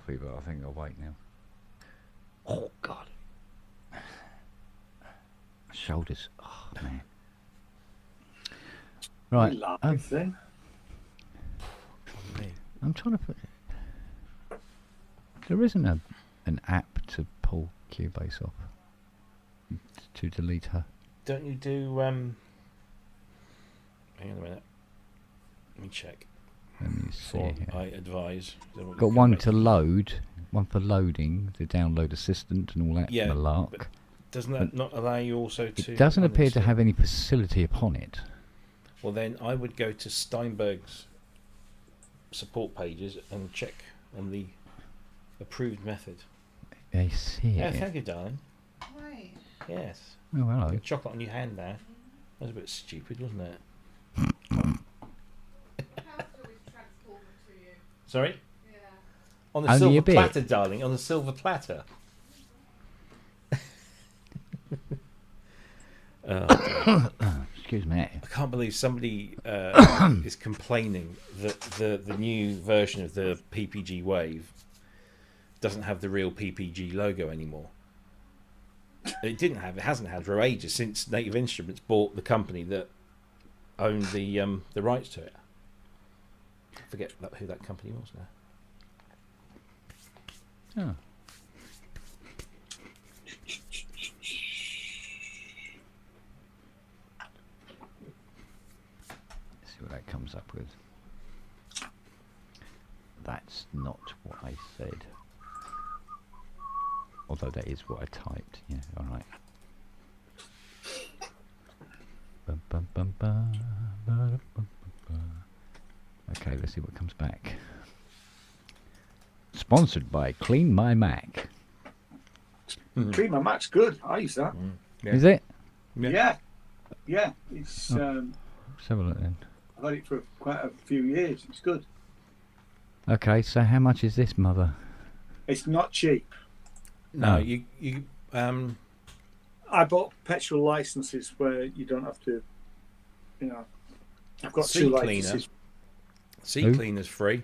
coffee, but I think I'll wait now. Oh, God. My shoulders. Oh, man. Right. I'm trying to put... There isn't an app to pull Cubase off. To delete her. Don't you do... Hang on a minute. Let me check. Let me see here. I advise. Got one to load, one for loading, the download assistant and all that malark. But doesn't that not allow you also to... It doesn't appear to have any facility upon it. Well, then I would go to Steinberg's support pages and check on the approved method. I see. Yeah, thank you, darling. Right. Yes. Oh, hello. Got chocolate on your hand now. That was a bit stupid, wasn't it? Sorry? Yeah. On the Only silver a bit. platter, darling. On the silver platter. Excuse me. I can't believe somebody is complaining that the new version of the PPG Wave doesn't have the real PPG logo anymore. It hasn't had for ages, since Native Instruments bought the company that owned the rights to it. I forget who that company was now. Oh. Let's see what that comes up with. That's not what I said. Although that is what I typed. Yeah, alright. Okay, let's see what comes back. Sponsored by Clean My Mac. Clean My Mac's good. I use that. Yeah. Is it? Yeah. It's. Let's have a look then. I've had it for quite a few years. It's good. Okay, so how much is this, mother? It's not cheap. No, Oh. you I bought petrol licenses where you don't have to, I've got two licenses. CCleaner's free.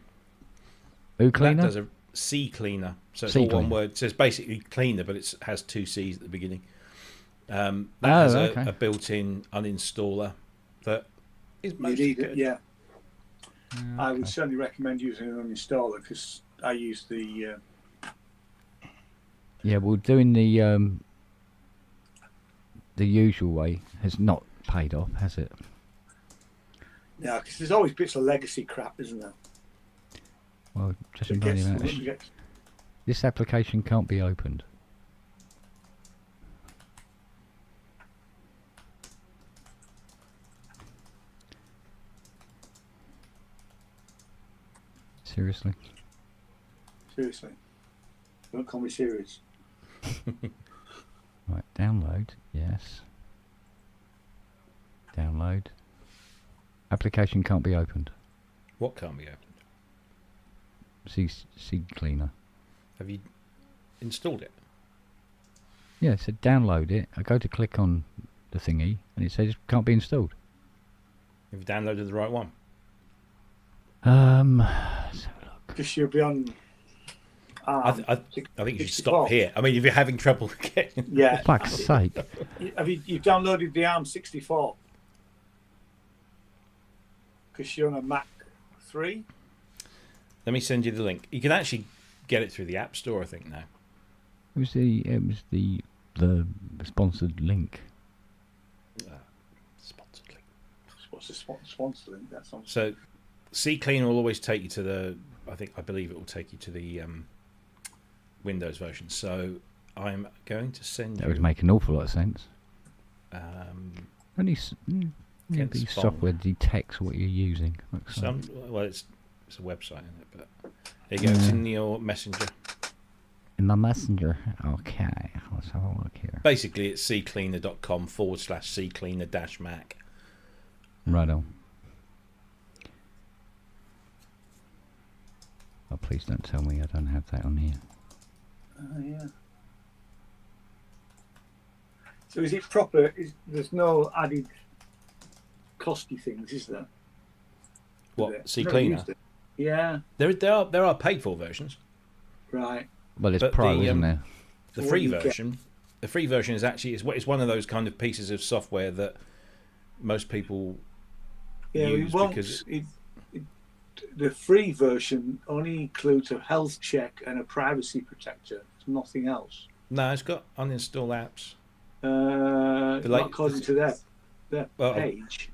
Who That cleaner? does a CCleaner, so it's all one CCleaner. word. So it's basically cleaner, but it has two C's at the beginning. That Oh, has okay. a built-in uninstaller that is You mostly need good. it, yeah. I Okay. would certainly recommend using an uninstaller because I use the. Yeah, well, doing the usual way has not paid off, has it? Yeah, because there's always bits of legacy crap, isn't there? Well, just It remind you gets- that it gets- this application can't be opened. Seriously? Seriously. Don't call me serious. Right, download, yes. Download. Application can't be opened. What can't be opened? CCleaner. Have you installed it? Yeah, it said download it. I go to click on the thingy and it says can't be installed. Have you downloaded the right one? Let's have a look. Because you'll be on. I think you should stop here. I mean, if you're having trouble getting... Yeah. For fuck's sake. You've downloaded the ARM 64? Because you're on a Mac 3? Let me send you the link. You can actually get it through the App Store, I think, now. It was the sponsored link. Sponsored link. What's the sponsor link? That's on. So, CCleaner will always take you to the... I believe it will take you to the Windows version. So, I'm going to send That you... would make an awful lot of sense. Only Can't the spawn. software detects what you're using. Looks like. Well, it's a website, isn't it? But there you go. It's in your messenger. In my messenger. Okay, let's have a look here. Basically, it's ccleaner.com/ccleaner-mac. Right on. Oh, please don't tell me I don't have that on here. Yeah. So is it proper? There's no added costy things, is there? What, Is there? Never CCleaner? used it. Yeah. There are paid for versions. Right. Well, there's But Pro, the, isn't there? The So what free do you get? version, the free version is actually it's one of those kind of pieces of software that most people Yeah, use it won't. because The free version only includes a health check and a privacy protector. It's nothing else. no, it's got uninstall apps. Not according to their Well, page.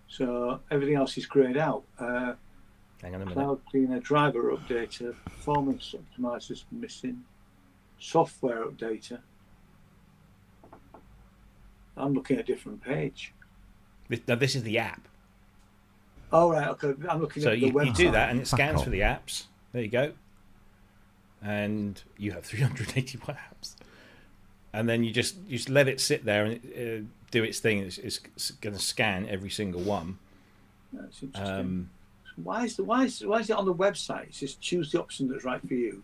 So everything else is grayed out. hang on a minute. Cloud Cleaner driver updater, performance optimizers missing, software updater. I'm looking at a different page. Now this is the app. Oh, right, okay. I'm looking So at the website. you do that and it Fuck scans off. for the apps. There you go. And you have 381 apps. And then you just let it sit there and do its thing. It's going to scan every single one. That's interesting. Why is it on the website? It says choose the option that's right for you.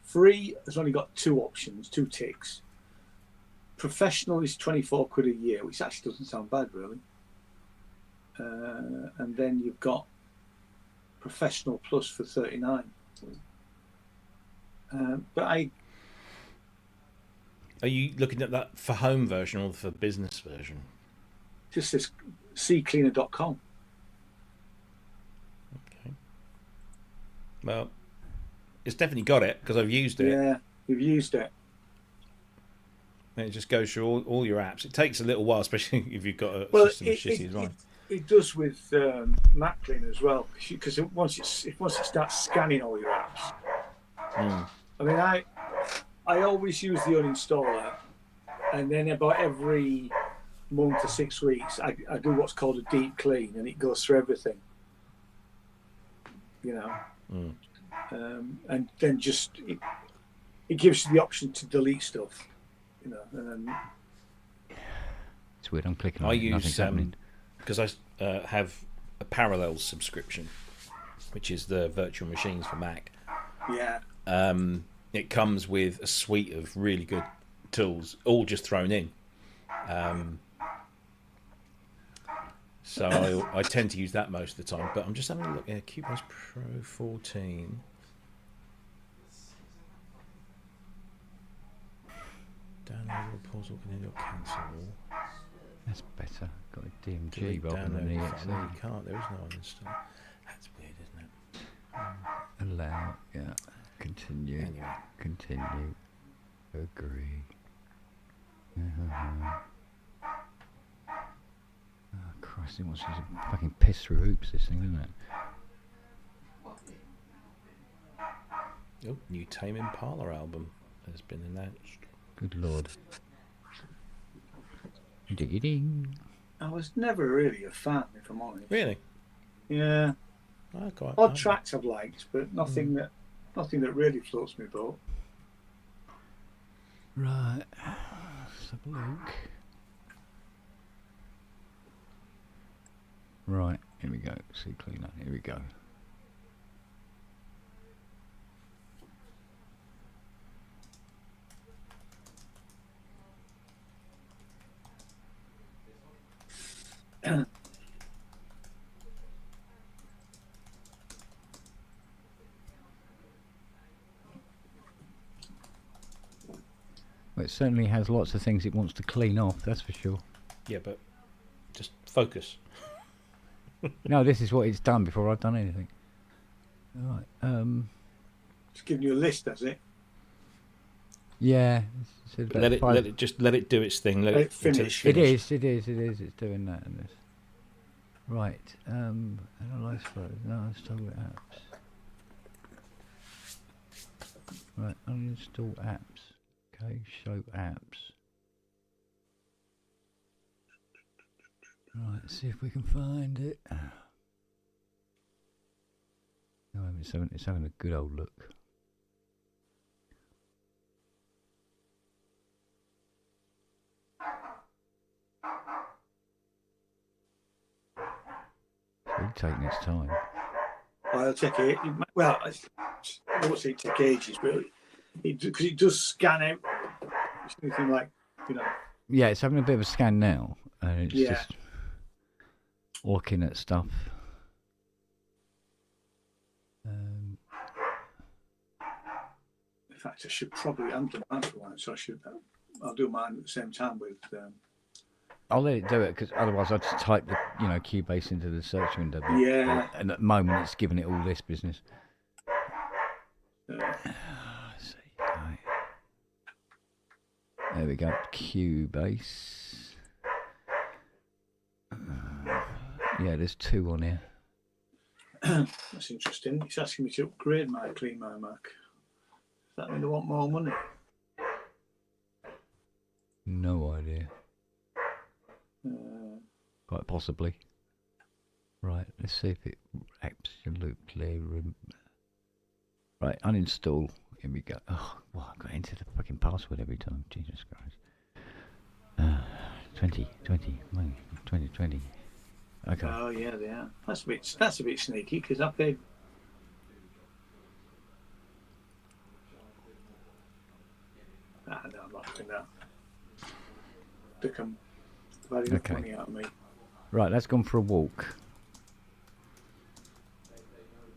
Free has only got 2 options, 2 ticks. Professional is 24 quid a year, which actually doesn't sound bad, really. And then you've got Professional Plus for 39. But Are you looking at that for home version or for business version? just says CCleaner.com. Okay. Well, it's definitely got it because I've used it. Yeah, you've used it. And it just goes through all your apps. It takes a little while, especially if you've got a Well, system as shitty as mine. it does with Mac Cleaner as well, because once it starts scanning all your apps. I mean, I always use the uninstaller, and then about every month or 6 weeks, I do what's called a deep clean, and it goes through everything. You know, and then just it gives you the option to delete stuff. You know, and then It's weird. I'm clicking on I it. use Nothing's happening. because I have a Parallels subscription, which is the virtual machines for Mac. yeah, It comes with a suite of really good tools, all just thrown in. So I tend to use that most of the time. But I'm just having a look at Cubase Pro 14. Download reports or continue or cancel. That's better. Got a DMG Delete rather than download. an No, EXE. you can't. There is no uninstall. That's weird, isn't it? Allow. Yeah. Continue. Anyway. Continue. Agree. Oh Christ! It wants you to fucking piss through hoops. This thing, isn't it? Oh, new Tame Impala album has been announced. Good lord. Diggy ding. I was never really a fan, if I'm honest. Really? Yeah, I quite odd like tracks I've liked, but nothing that really floats my boat. Right. Let's have a look. Right. Here we go. CCleaner. Here we go. Well, it certainly has lots of things it wants to clean off, that's for sure. Yeah, but just focus. No, this is what it's done before I've done anything. Right. It's giving you a list, has it? Yeah. It said about Let it five- let it do its thing. Let Let it it finish. It is. It's doing that in this. Right. Analyze photos. No, install apps. Right. Uninstall apps. Okay. Show apps. Right. See if we can find it. No, it's having a good old look. It's really taking its time. I'll check it. Well, I won't say it take ages, but because it does scan out. It's anything like, you know. Yeah, it's having a bit of a scan now, and it's Yeah. just looking at stuff. In fact, I should probably handle mine for once. So I'll do mine at the same time with. I'll let it do it because otherwise I'd just type the Cubase into the search window. Yeah. And at the moment it's giving it all this business. Let's see. Right. There we go. Cubase. Yeah, there's 2 on here. That's interesting. It's asking me to upgrade my Clean My Mac. Does that mean I want more money? No idea. Quite possibly. Right, let's see if it absolutely... Right, uninstall. Here we go. Oh, well, I've got to enter the fucking password every time. Jesus Christ. 2020. Okay. Oh yeah, they are. That's a bit sneaky because I paid. No, I'm not doing that. They come very enough money out of me. Right, that's gone for a walk.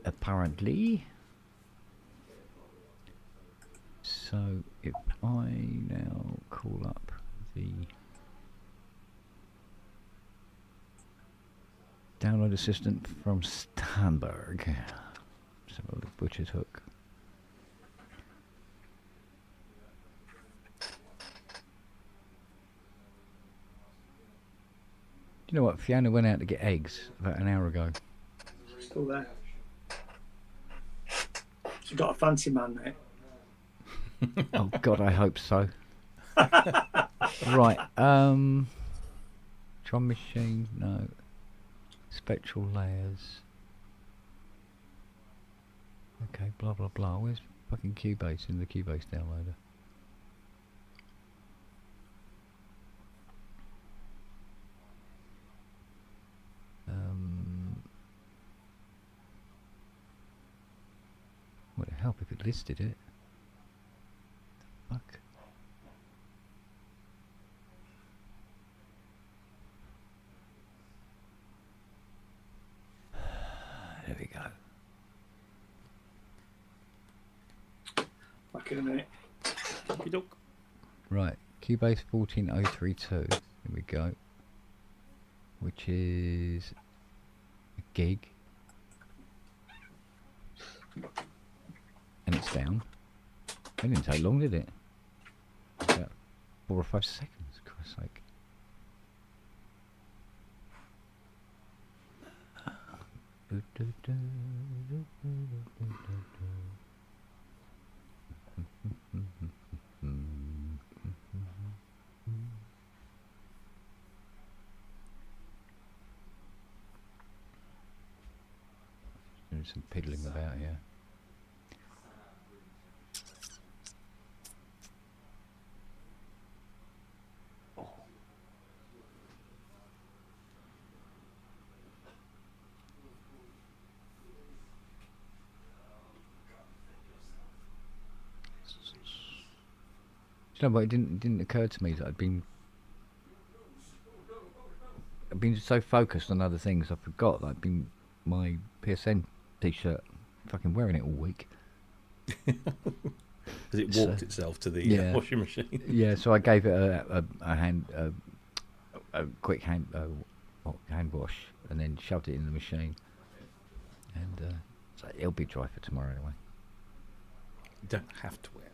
Apparently. So if I now call up the download assistant from Stamberg, let's have a look, Butcher's Hook. You know what? Fiona went out to get eggs about an hour ago. Still there. She's got a fancy man, mate. Oh God, I hope so. Right, drum machine, no. Spectral layers. Okay, blah blah blah. Where's fucking Cubase in the Cubase downloader? Would it help if it listed it? Fuck. There we go. Back in a minute. Right, Cubase 14032. Here we go. Which is a gig. And it's down. It didn't take long, did it? About 4 or 5 seconds, for Christ's sake. Doing some piddling about here. You know what? It didn't occur to me that I'd been so focused on other things. I forgot that I'd been my PSN t-shirt, fucking wearing it all week. Because it walked itself to the washing machine. Yeah, so I gave it a quick hand wash, and then shoved it in the machine, and so it'll be dry for tomorrow anyway. You don't have to wear it.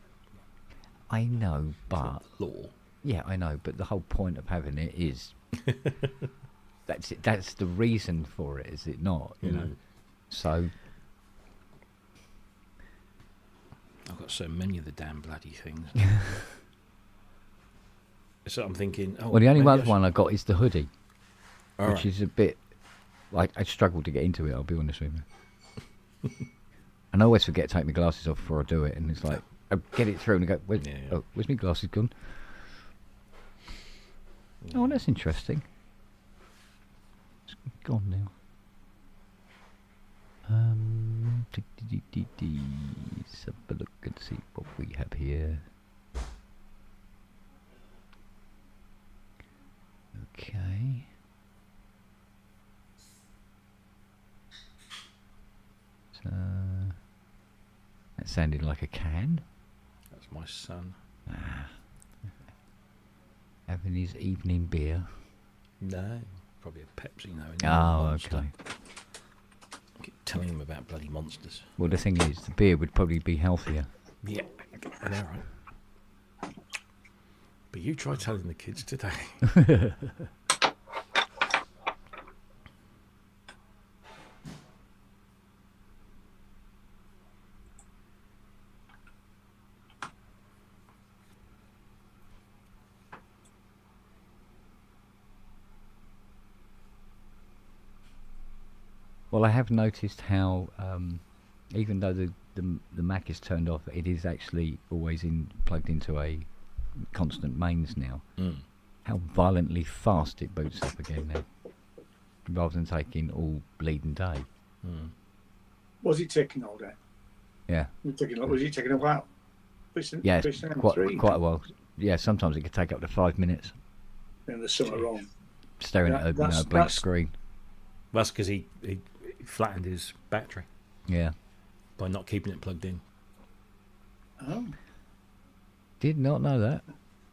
I know, but law. Yeah, I know, but the whole point of having it is that's it. That's the reason for it, is it not? You know, so I've got so many of the damn bloody things. So I'm thinking, well, the only other one I got is the hoodie, All which is a bit like I struggle to get into it. I'll be honest with you. And I always forget to take my glasses off before I do it, and it's like I get it through and I go, where's my glasses gone? Oh, that's interesting. It's gone now. Let's have a look and see what we have here. Okay. So that sounded like a can. That's my son. Having his evening beer. No, probably a Pepsi now. Oh, Monster. okay. I keep telling him about bloody monsters. Well, the thing is, the beer would probably be healthier. Yeah, I know, right? But you try telling the kids today. Well, I have noticed how, even though the Mac is turned off, it is actually always plugged into a constant mains now. How violently fast it boots up again now, rather than taking all bleeding day. Was it taking all day? Yeah. Was it taking a while? Yeah, quite a while. Yeah, sometimes it could take up to 5 minutes. And there's something wrong. Staring at a blank screen. That's because he flattened his battery. Yeah. By not keeping it plugged in. Oh. Did not know that.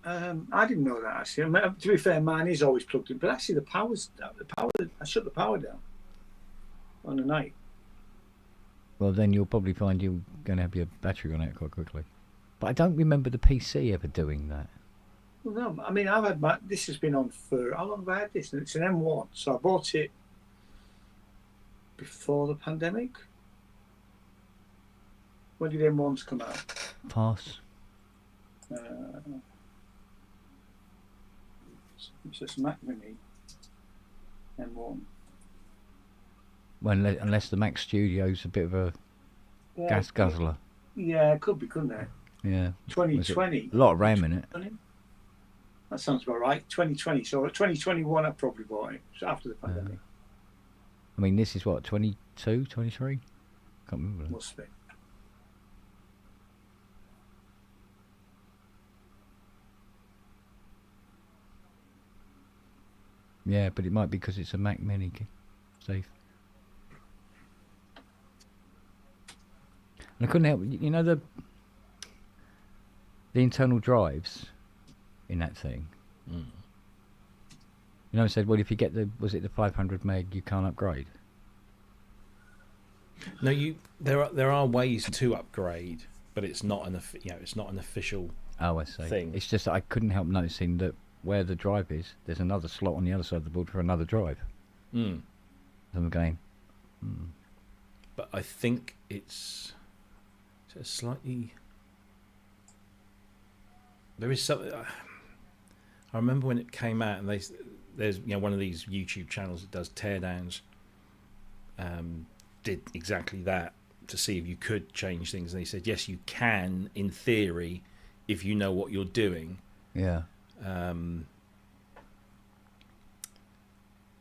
I didn't know that actually. I mean, to be fair, mine is always plugged in, but actually I shut the power down on the night. Well, then you'll probably find you're going to have your battery run out quite quickly. But I don't remember the PC ever doing that. Well, no, I mean, this has been on for, how long have I had this? And it's an M1, so I bought it before the pandemic. When did M1s come out? Pass. It's just Mac Mini M1. Well, unless the Mac Studio's a bit of a gas guzzler. Yeah, it could be, couldn't it? Yeah. 2020. A lot of RAM in it. That sounds about right. 2020. So 2021 I probably bought it. So after the pandemic. I mean, this is what, 22, 23? Can't remember. Must be. Yeah, but it might be because it's a Mac Mini, Steve. And I couldn't help, you know, the internal drives in that thing. You know, I said, well, if you get was it the 500 meg, you can't upgrade. No, there are ways to upgrade, but it's not it's not an official. Oh, I see. Thing. It's just that I couldn't help noticing that where the drive is, there's another slot on the other side of the board for another drive. So I'm going. But I think it's slightly. There is something. I remember when it came out, and there's one of these YouTube channels that does teardowns. Did exactly that to see if you could change things, and they said yes, you can in theory if you know what you're doing. Yeah.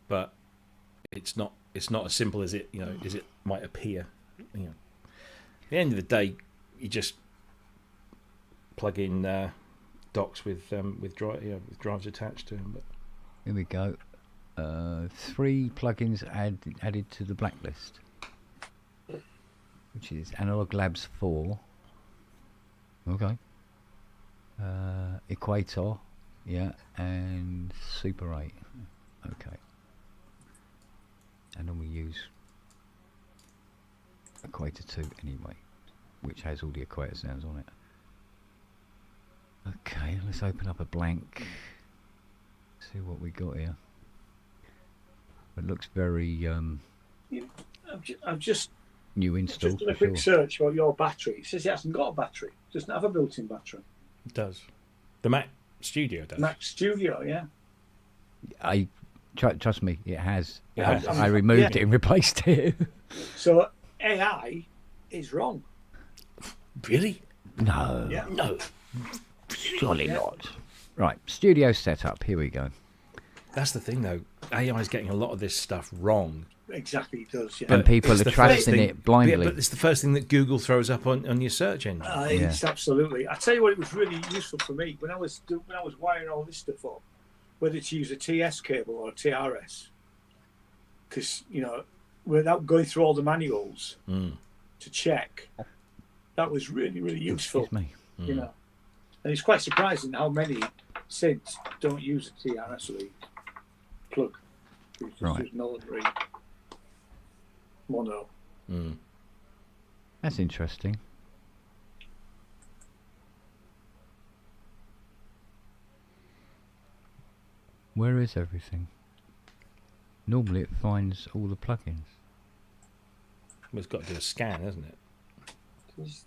But it's not as simple as it might appear. At the end of the day, you just plug in docks with drives attached to them. But Here we go. 3 plugins added to the blacklist, which is Analog Labs 4. Okay. Equator, yeah, and Super 8. Okay. And then we use Equator 2 anyway, which has all the Equator sounds on it. Okay, let's open up a blank. See what we got here. It looks very I've just new install. Just done a quick search about your battery. It says it hasn't got a battery. It doesn't have a built-in battery. it does. The Mac Studio does. Mac Studio, yeah. Trust me, it has. I removed it and replaced it. So AI is wrong. Really? No. Yeah. No. Surely not. Right, studio setup. Here we go. That's the thing, though. AI is getting a lot of this stuff wrong. Exactly, it does. Yeah. And people It's are the first trusting thing- it blindly. But it's the first thing that Google throws up on your search engine. It's absolutely. I tell you what, it was really useful for me when I was wiring all this stuff up, whether to use a TS cable or a TRS, because without going through all the manuals to check, that was really useful. Excuse me. You know, and it's quite surprising how many synths don't use a TRS lead plug. It's just Right. use an ordinary mono. That's interesting. Where is everything? Normally it finds all the plugins. Well, it's got to do a scan, hasn't it?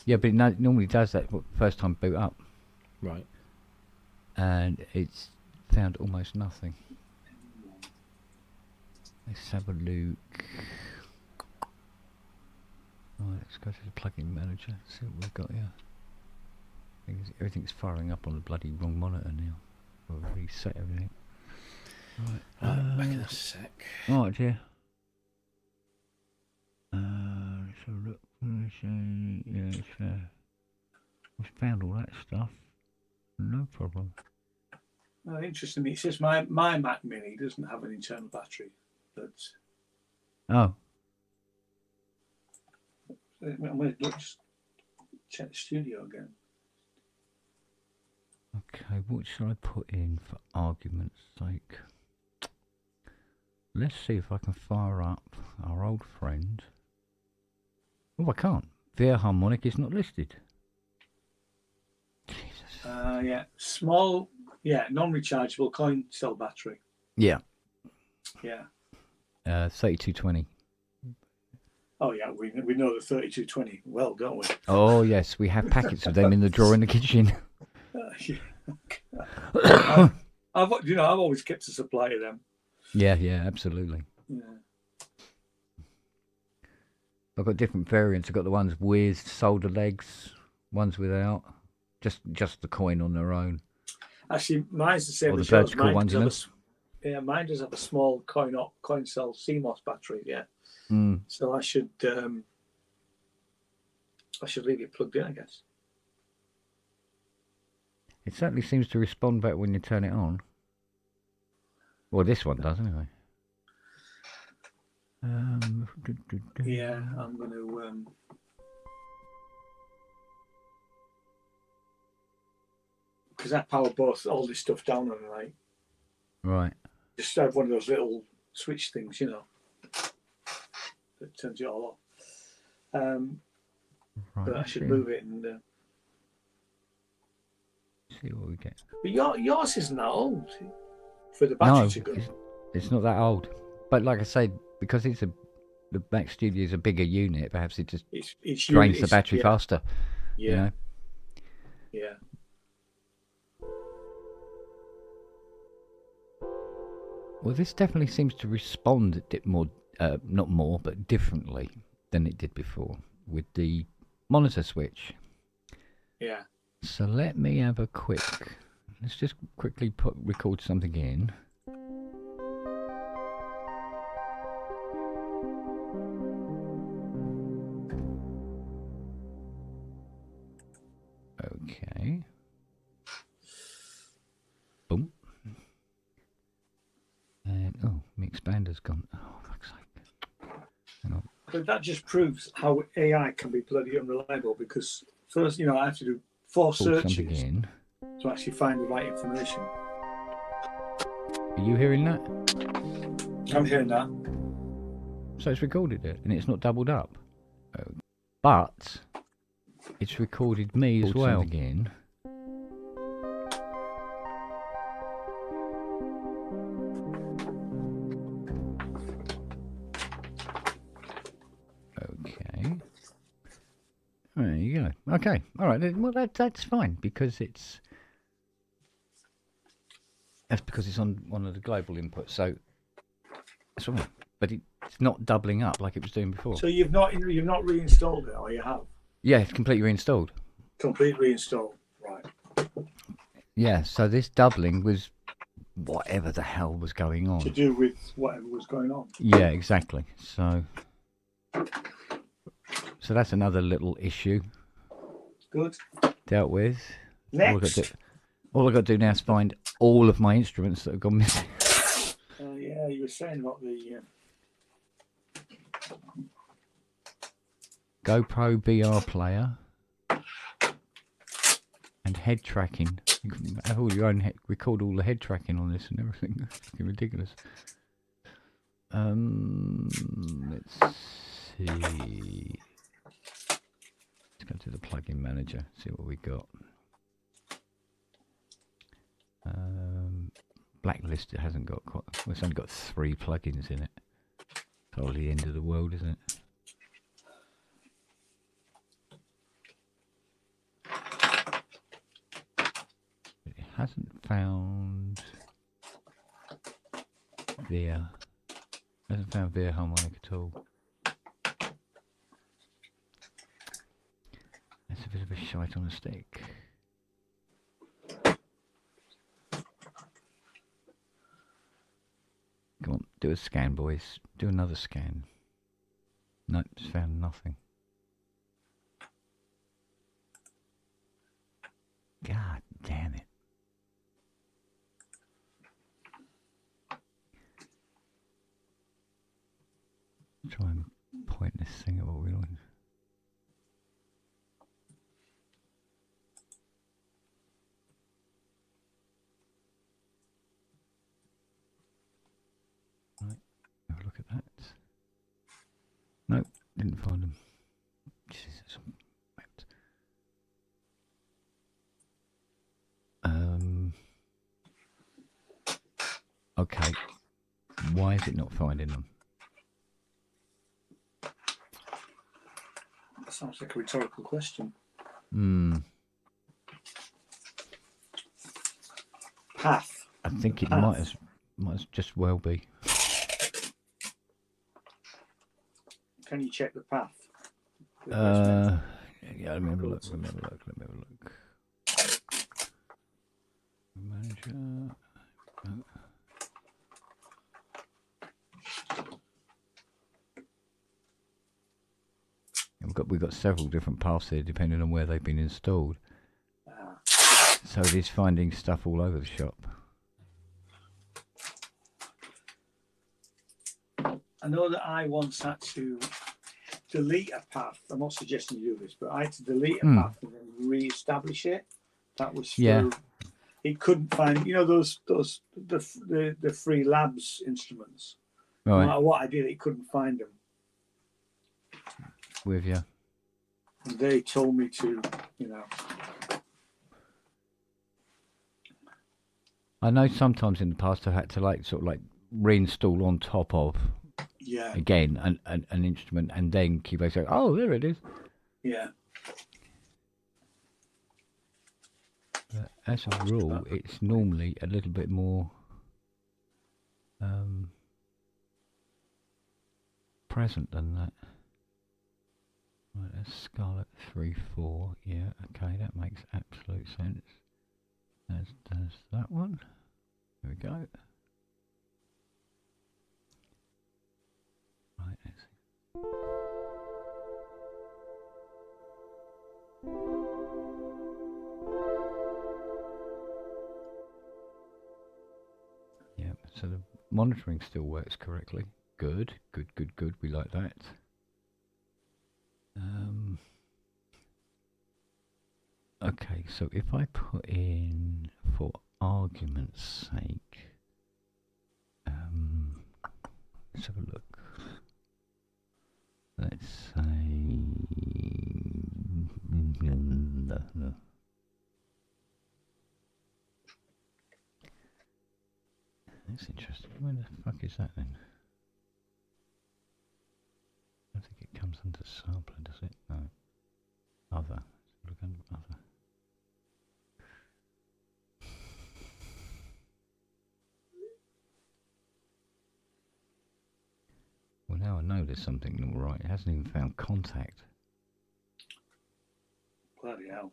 Yeah, but it normally does that first time boot up. Right. And it's found almost nothing. Let's have a look. Right, let's go to the plugin manager, see what we've got here. Everything's firing up on the bloody wrong monitor now. We'll reset everything. Right, Back in a sec. right here. Let's have a look. Yeah, we've found all that stuff. No problem. Oh, interesting. It says my Mac Mini doesn't have an internal battery. But Oh, I'm going to just check the studio again. okay. What should I put in for argument's sake? Let's see if I can fire up our old friend. Oh, I can't. VR harmonic is not listed. Jesus. Yeah, small, non-rechargeable coin cell battery. Yeah. Yeah. 3220. Oh yeah, we know the 3220 well, don't we? Oh yes, we have packets of them in the drawer in the kitchen. Yeah. I've always kept a supply of them. Yeah, absolutely. Yeah. I've got different variants. I've got the ones with solder legs, ones without, just the coin on their own. Actually, mine's the same Or the as yours. vertical ones, Mine does have a small coin cell CMOS battery. Yeah. Mm. So I should leave it plugged in, I guess. It certainly seems to respond back when you turn it on. Well, this one does anyway. Yeah, I'm going to. Because I power both all this stuff down on the night. Right. Just have one of those little switch things, that turns it all off. Right. But I should move it and. See what we get. But yours isn't that old for the battery to go. It's not that old. But like I say, because the Mac Studio is a bigger unit, perhaps it just It's drains the battery faster. Yeah. You know? Yeah. Well, this definitely seems to respond not more, but differently than it did before with the monitor switch. Yeah. So let me have a let's just quickly record something in. Okay. Boom. And, my expander's gone. Oh, fuck's sake. Hang on. But that just proves how AI can be bloody unreliable because first, I have to do 4 searches in. to actually find the right information. Are you hearing that? I'm hearing that. So it's recorded it, and it's not doubled up. But it's recorded me as well. Again. Okay. There you go. Okay. All right. Well, that's fine because that's because it's on one of the global inputs. So that's all right. But it's not doubling up like it was doing before. So you've not reinstalled it, or you have? Yeah, it's completely reinstalled. Complete reinstall. Right. Yeah. So this doubling was whatever the hell was going on. To do with whatever was going on. Yeah, exactly. So that's another little issue. Good. Dealt with. Next. All I got to do now is find all of my instruments that have gone missing. Yeah, you were saying about the GoPro VR player. head tracking. You can have all your own record all the head tracking on this and everything. It's fucking ridiculous. Let's see. Let's go to the plugin manager. See what we got. Blacklist. It hasn't got quite. Well, it's only got 3 plugins in it. Probably the end of the world, isn't it? It hasn't found Veer. Hasn't found Veer harmonic at all. That's a bit of a shite on a stick. Come on, do a scan, boys. Do another scan. Nope, it's found nothing. God damn it. Try and point this thing at what we want. Right, have a look at that. Nope, didn't find them. Jesus. Okay. Why is it not finding them? That sounds like a rhetorical question. Path. I think it might as just well be. Can you check the path? Yeah, let me have a look. Manager. We've got several different paths here depending on where they've been installed. So it is finding stuff all over the shop. I know that I once had to delete a path. I'm not suggesting you do this, but I had to delete a path and then re-establish it. That was through, it couldn't find, you know, the free labs instruments. Right. No matter what I did, it couldn't find them. With you. And they told me to, you know. I know sometimes in the past I've had to sort of reinstall on top of again an instrument and then keep saying, oh, there it is. Yeah. But as a rule, it's normally a little bit more present than that. Right, that's Scarlet 3.4. Yeah, okay, that makes absolute sense. As does that one. There we go. Right, let's see. Yeah, so the monitoring still works correctly. Good. We like that. Okay, so if I put in, for argument's sake, let's have a look. Let's say, no. That's interesting. Where the fuck is that then? I don't think it comes under sampler, does it? No. Other. Let's look under other. Well, now I know there's something not right. It hasn't even found contact. Bloody hell.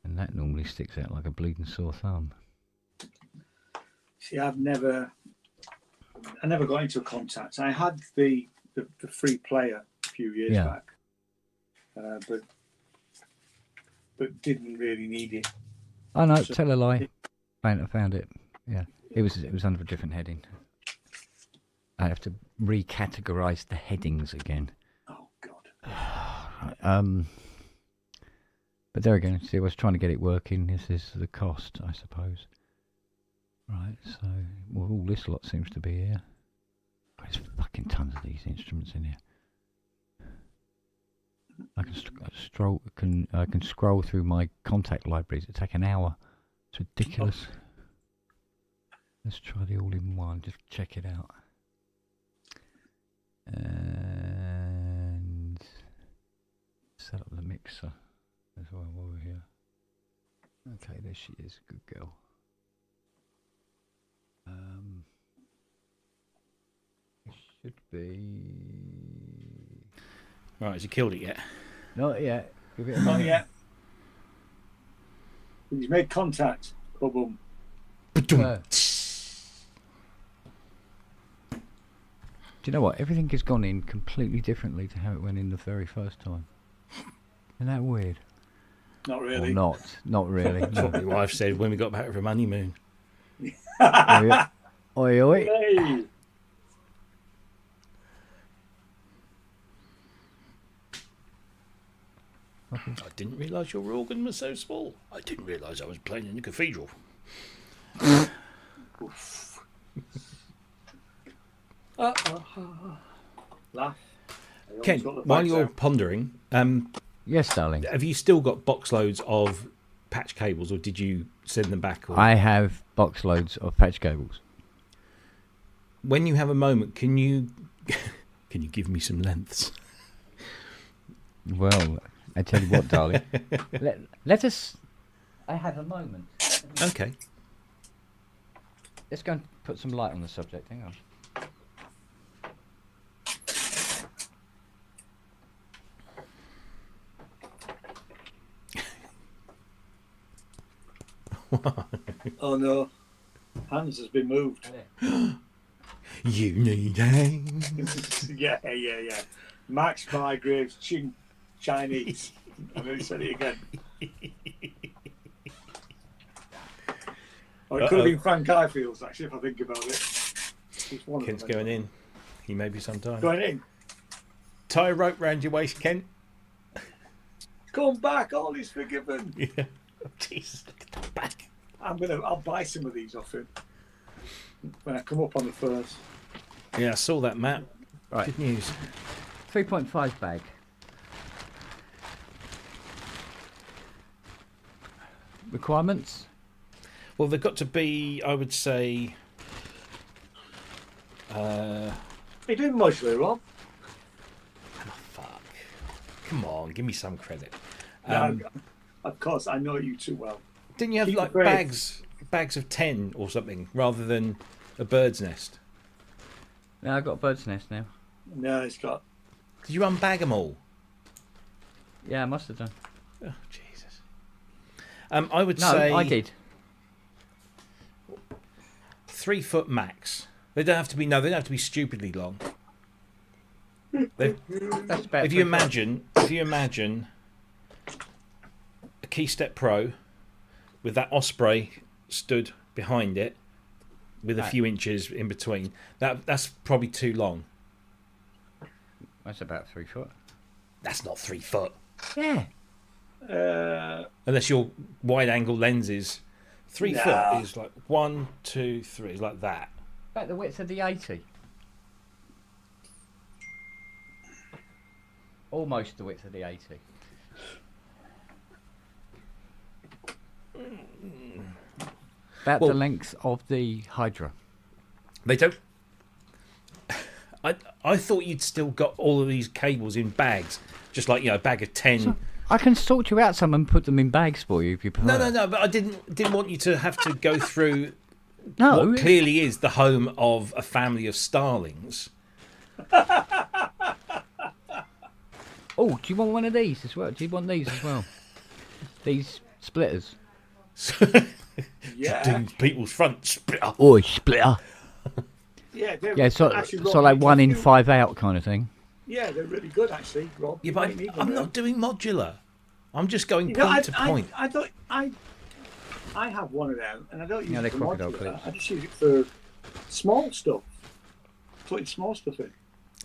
And that normally sticks out like a bleeding sore thumb. See, I never got into a contact. I had the free player a few years back, but didn't really need it. Oh no, so tell a lie. I found it. Yeah, it was under a different heading. I have to recategorize the headings again. Oh God. But there again, see, I was trying to get it working. This is the cost, I suppose. Right, so well, all this lot seems to be here. There's fucking tons of these instruments in here. I can scroll through my contact libraries. It take an hour. It's ridiculous. Let's try the all-in-one. Just check it out. And set up the mixer as well while we're here. Okay, there she is. Good girl. It should be. Right, has he killed it yet? Not yet. Give it a Not minute. yet. He's made contact. Boom. Do you know what? Everything has gone in completely differently to how it went in the very first time. Isn't that weird? Not Or really. not really. That's what my wife said when we got back from honeymoon. Oi, oi, oi. Hey. I didn't realise your organ was so small. I didn't realise I was playing in the cathedral. Laugh. Ken, while you're pondering, Yes, darling. have you still got box loads of patch cables, or did you send them back? Or... I have box loads of patch cables. When you have a moment, can you give me some lengths? Well, I tell you what, darling. Let us. I have a moment. Okay. Let's go and put some light on the subject. Hang on. Oh no. Hans has been moved. You need hands. yeah. Max Bygraves, Chinese. I nearly said it again. Or it could have been Frank Highfields, actually, if I think about it. It's one Kent's of them. going in. He may be sometime. Going in. Tie a rope round your waist, Kent. Come back, all is forgiven. Yeah. Jesus, look at that back. I'll buy some of these off him when I come up on the first. Yeah, I saw that map. Right. Good news. 3.5 bag. Requirements? Well, they've got to be, I would say. Are you doing modular, Rob? Oh, fuck. Come on, give me some credit. No, of course, I know you too well. Didn't you have Keep like it brave. bags of 10 or something rather than a bird's nest? No, I've got a bird's nest now. No, it's got. Did you unbag them all? Yeah, I must have done. Oh, Jesus. I would No, say I did. 3 foot max. They don't have to be. No, they don't have to be stupidly long. That's about If you 3 foot. imagine a Keystep Pro with that Osprey stood behind it with a Right. few inches in between, that's probably too long. That's about 3 foot. That's not 3 foot. Yeah. Unless your wide angle lenses. 3 No. foot is like 1, 2, 3. It's like that. About the width of the 80. Almost the width of the 80. About the Well- length of the Hydra. They don't. I thought you'd still got all of these cables in bags, just like a bag of 10. I can sort you out some and put them in bags for you if you prefer. No. But I didn't want you to have to go through No. what clearly is the home of a family of starlings. Oh, do you want one of these as well? Do you want these as well? These splitters. Yeah. Doing people's front split up. Oi, splitter. Yeah, Yeah, so Rob, like 1 in you- 5 out kind of thing. Yeah, they're really good, actually, Rob. Yeah, You but might need them I'm now. not doing modular. I'm just going You know, point to point. I have one of them, and I don't use Yeah, it they're for crocodile modular. clips. I just use it for small stuff. Putting small stuff in.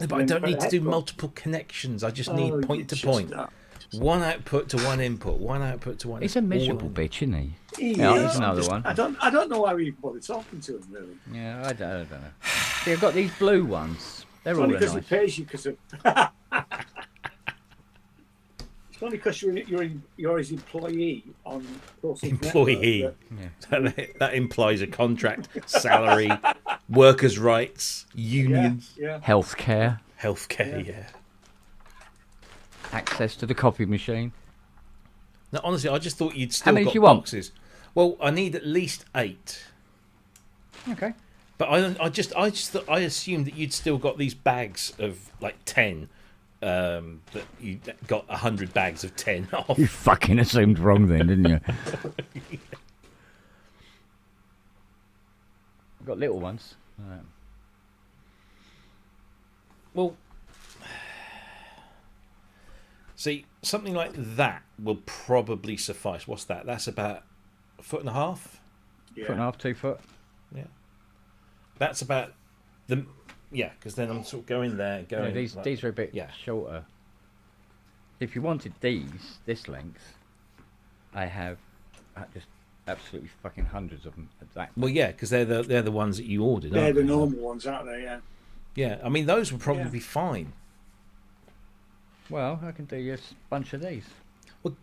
Yeah, but I don't need to do multiple connections. I just need point to point. One output to one input. One output to one. He's a miserable bitch, isn't he? He Yeah, is. here's another one. I don't know why we bother talking to him really. Yeah, I don't know. See, I've got these blue ones. They're It's all only nice. because he pays you because of. It's only because you're his employee on Process Employee. Network That implies a contract, salary, workers' rights, unions, yeah. Healthcare, healthcare. Yeah. Yeah. access to the coffee machine. No, honestly, I just thought you'd still many got do you want? boxes. Well, I need at least 8. Okay. But I assumed that you'd still got these bags of like 10. That you got 100 bags of 10 off. You fucking assumed wrong then, didn't you? I've got little ones. Right. Well, see, something like that will probably suffice. What's that? That's about 1.5 foot. Yeah. 1.5, 2 foot. Yeah. That's about the. Yeah, because then I'm sort of going there, going. Yeah, these are a bit shorter. If you wanted this length, I have just absolutely fucking hundreds of them. Exactly. Well, yeah, because they're the ones that you ordered. They're aren't the they? normal ones, aren't they? Yeah. Yeah, I mean those would probably be fine. Well, I can do you a bunch of these. Well,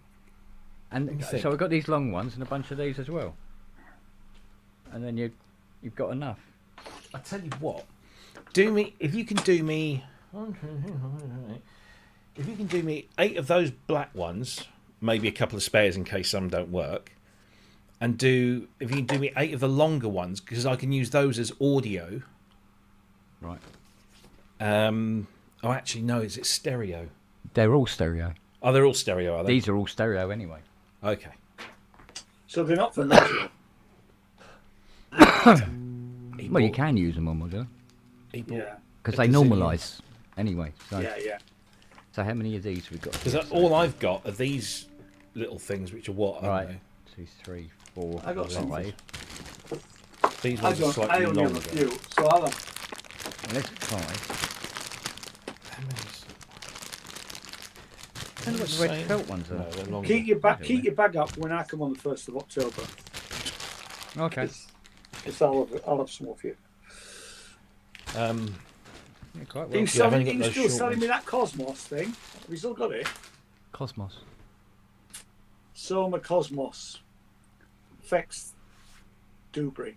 and think. so I've got these long ones and a bunch of these as well. And then you've got enough. I tell you what, if you can do me 8 of those black ones, maybe a couple of spares in case some don't work, and if you can do me 8 of the longer ones, because I can use those as audio. Right. Oh, actually, no, is it stereo? They're all stereo. Oh, they're all stereo, are they? These are all stereo anyway. Okay. So they're not for modular. Well, you can use them on modular Yeah. because they normalise anyway. So, Yeah. so how many of these we got? Because all I've got are these little things, which are what? Right. Right. 2, 3, 4, I got 5. These I ones are slightly only have longer. a few, so I'll have. And this is 5. I don't know what the red Same. felt ones are. No, they're longer. Keep your bag up when I come on the 1st of October. Okay. Because I'll have some of you. Yeah, quite Are well. you, I've only got still those short selling me ones. that Cosmos thing? Have you still got it? Cosmos. Soma Cosmos. Fex Dubry.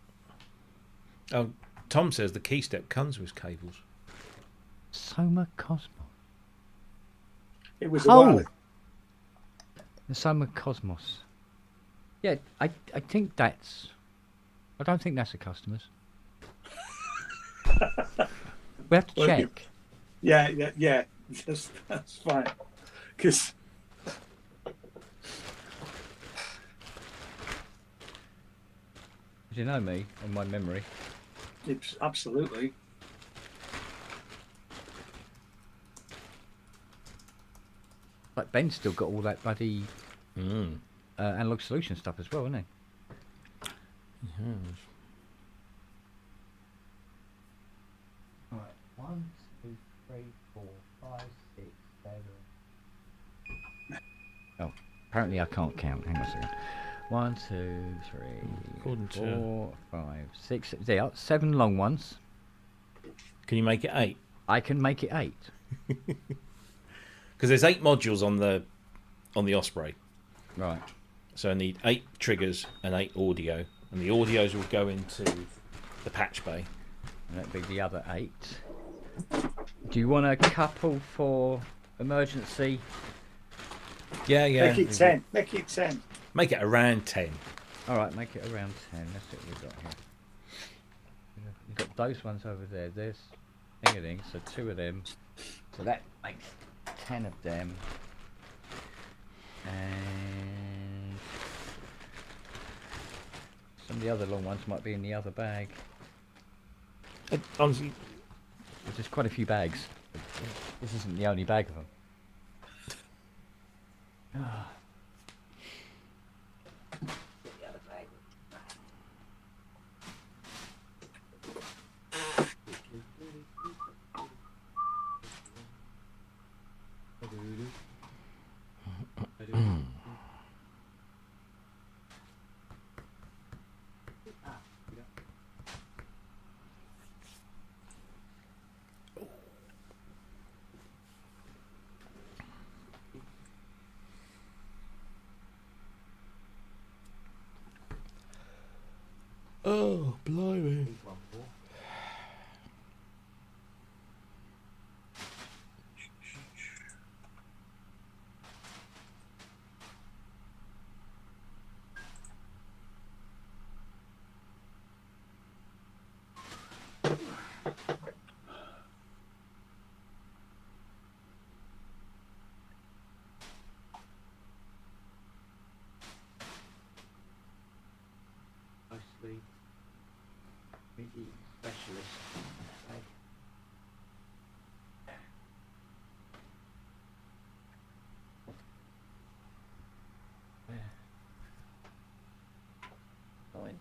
Oh, Tom says the key step comes with cables. Soma Cosmos. It was a while ago. The Soma Cosmos. Yeah, I think that's. I don't think that's a customer's. We have to Well, check. Yeah. That's fine. Because You know me and my memory. it's absolutely. Like Ben's still got all that bloody analog solution stuff as well, hasn't he? Right, 1, 2, 3, 4, 5, 6, 7. Oh, apparently I can't count. Hang on a second. 1, 2, 3, 4, 5, 6. There are 7 long ones. Can you make it 8? I can make it 8. Because there's 8 modules on the Osprey, Right. so I need 8 triggers and 8 audio, and the audios will go into the patch bay. And that'd be the other 8. Do you want a couple for emergency? Yeah. Make it 10. Make it 10. Make it around 10. Alright, make it around 10. That's what we've got here. You've got those ones over there. There's thing, so 2 of them. So that makes 10 of them. And some of the other long ones might be in the other bag. Honestly, There's quite a few bags. This isn't the only bag of them. Oh, blimey. Mostly meaty specialist. Fine.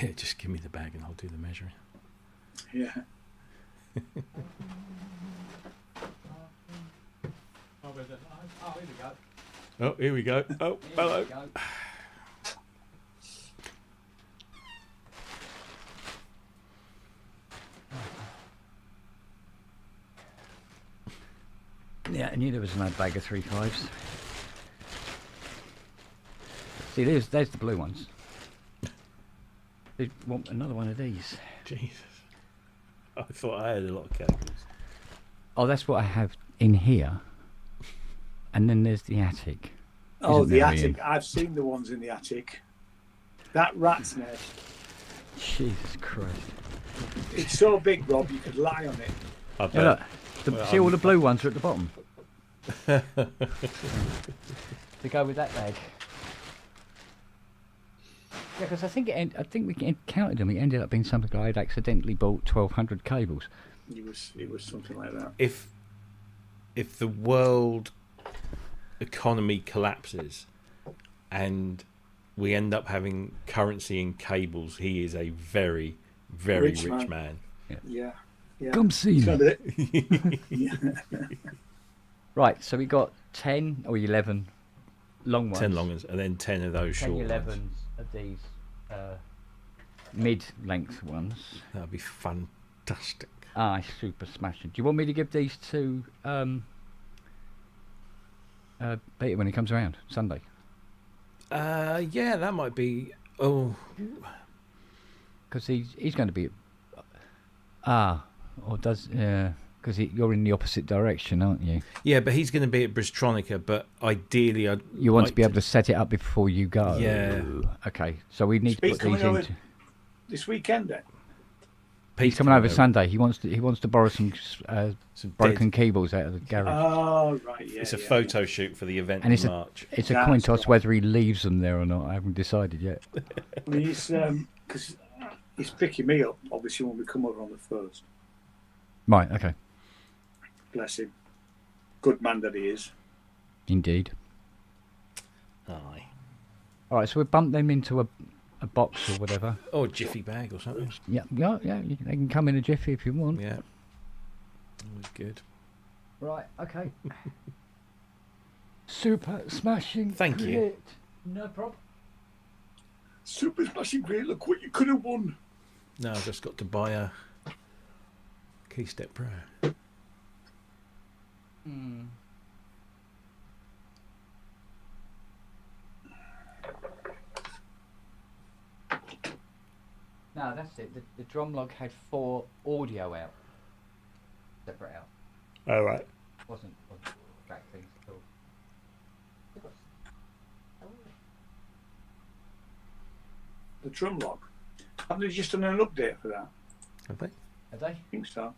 Yeah, just give me the bag and I'll do the measuring. Yeah. Oh, here we go. Oh, hello. Yeah, I knew there was another bag of 3.5s. See, there's the blue ones. They want another one of these. Jesus. I thought I had a lot of cables. Oh, that's what I have in here. And then there's the attic. Oh, Isn't the there, attic. Ian? I've seen the ones in the attic. That rat's nest. Jesus Christ. It's so big, Rob, you could lie on it. I bet. Yeah, look, Well, see all the blue ones are at the bottom. To go with that bag. Yeah, because I think we counted them. It ended up being something like I'd accidentally bought 1,200 cables. It was something like that. If the world economy collapses and we end up having currency in cables, he is a very, very rich man. Yeah. Yeah. Come see So me. yeah. Right, so we got 10 or 11 long ones. 10 long ones and then 10 of those 10, short 11 ones. of these mid-length ones. That would be fantastic. Ah, super smashing. Do you want me to give these to Peter when he comes around Sunday? Yeah, that might be. Oh, Because he's going to be. Or does because you're in the opposite direction, aren't you? yeah, but he's going to be at Bristronica. But ideally, You want to be able to set it up before you go. Yeah. Okay, so we need to He's put these coming over into. this weekend then. He's coming over Sunday. He wants to borrow some broken cables out of the garage. Oh right, yeah. It's a yeah, photo shoot for the event And in March. It's a That's coin toss right. whether he leaves them there or not. I haven't decided yet. Yeah. I mean, he's because he's picking me up obviously when we come over on the first. Right. Okay. Bless him. Good man that he is. Indeed. Aye. All right. So we bump them into a box or whatever. Or a jiffy bag or something. Yeah. They can come in a jiffy if you want. Yeah. Always good. Right. Okay. Super smashing. Thank you. great. No problem. Super smashing great. Look what you could have won. No, I've just got to buy a Keystep Pro. No, that's it. The drum log had 4 audio out. Separate out. All right. Wasn't track things at all. The drum lock. Haven't they just done an update for that? Have they? Are they? I think so.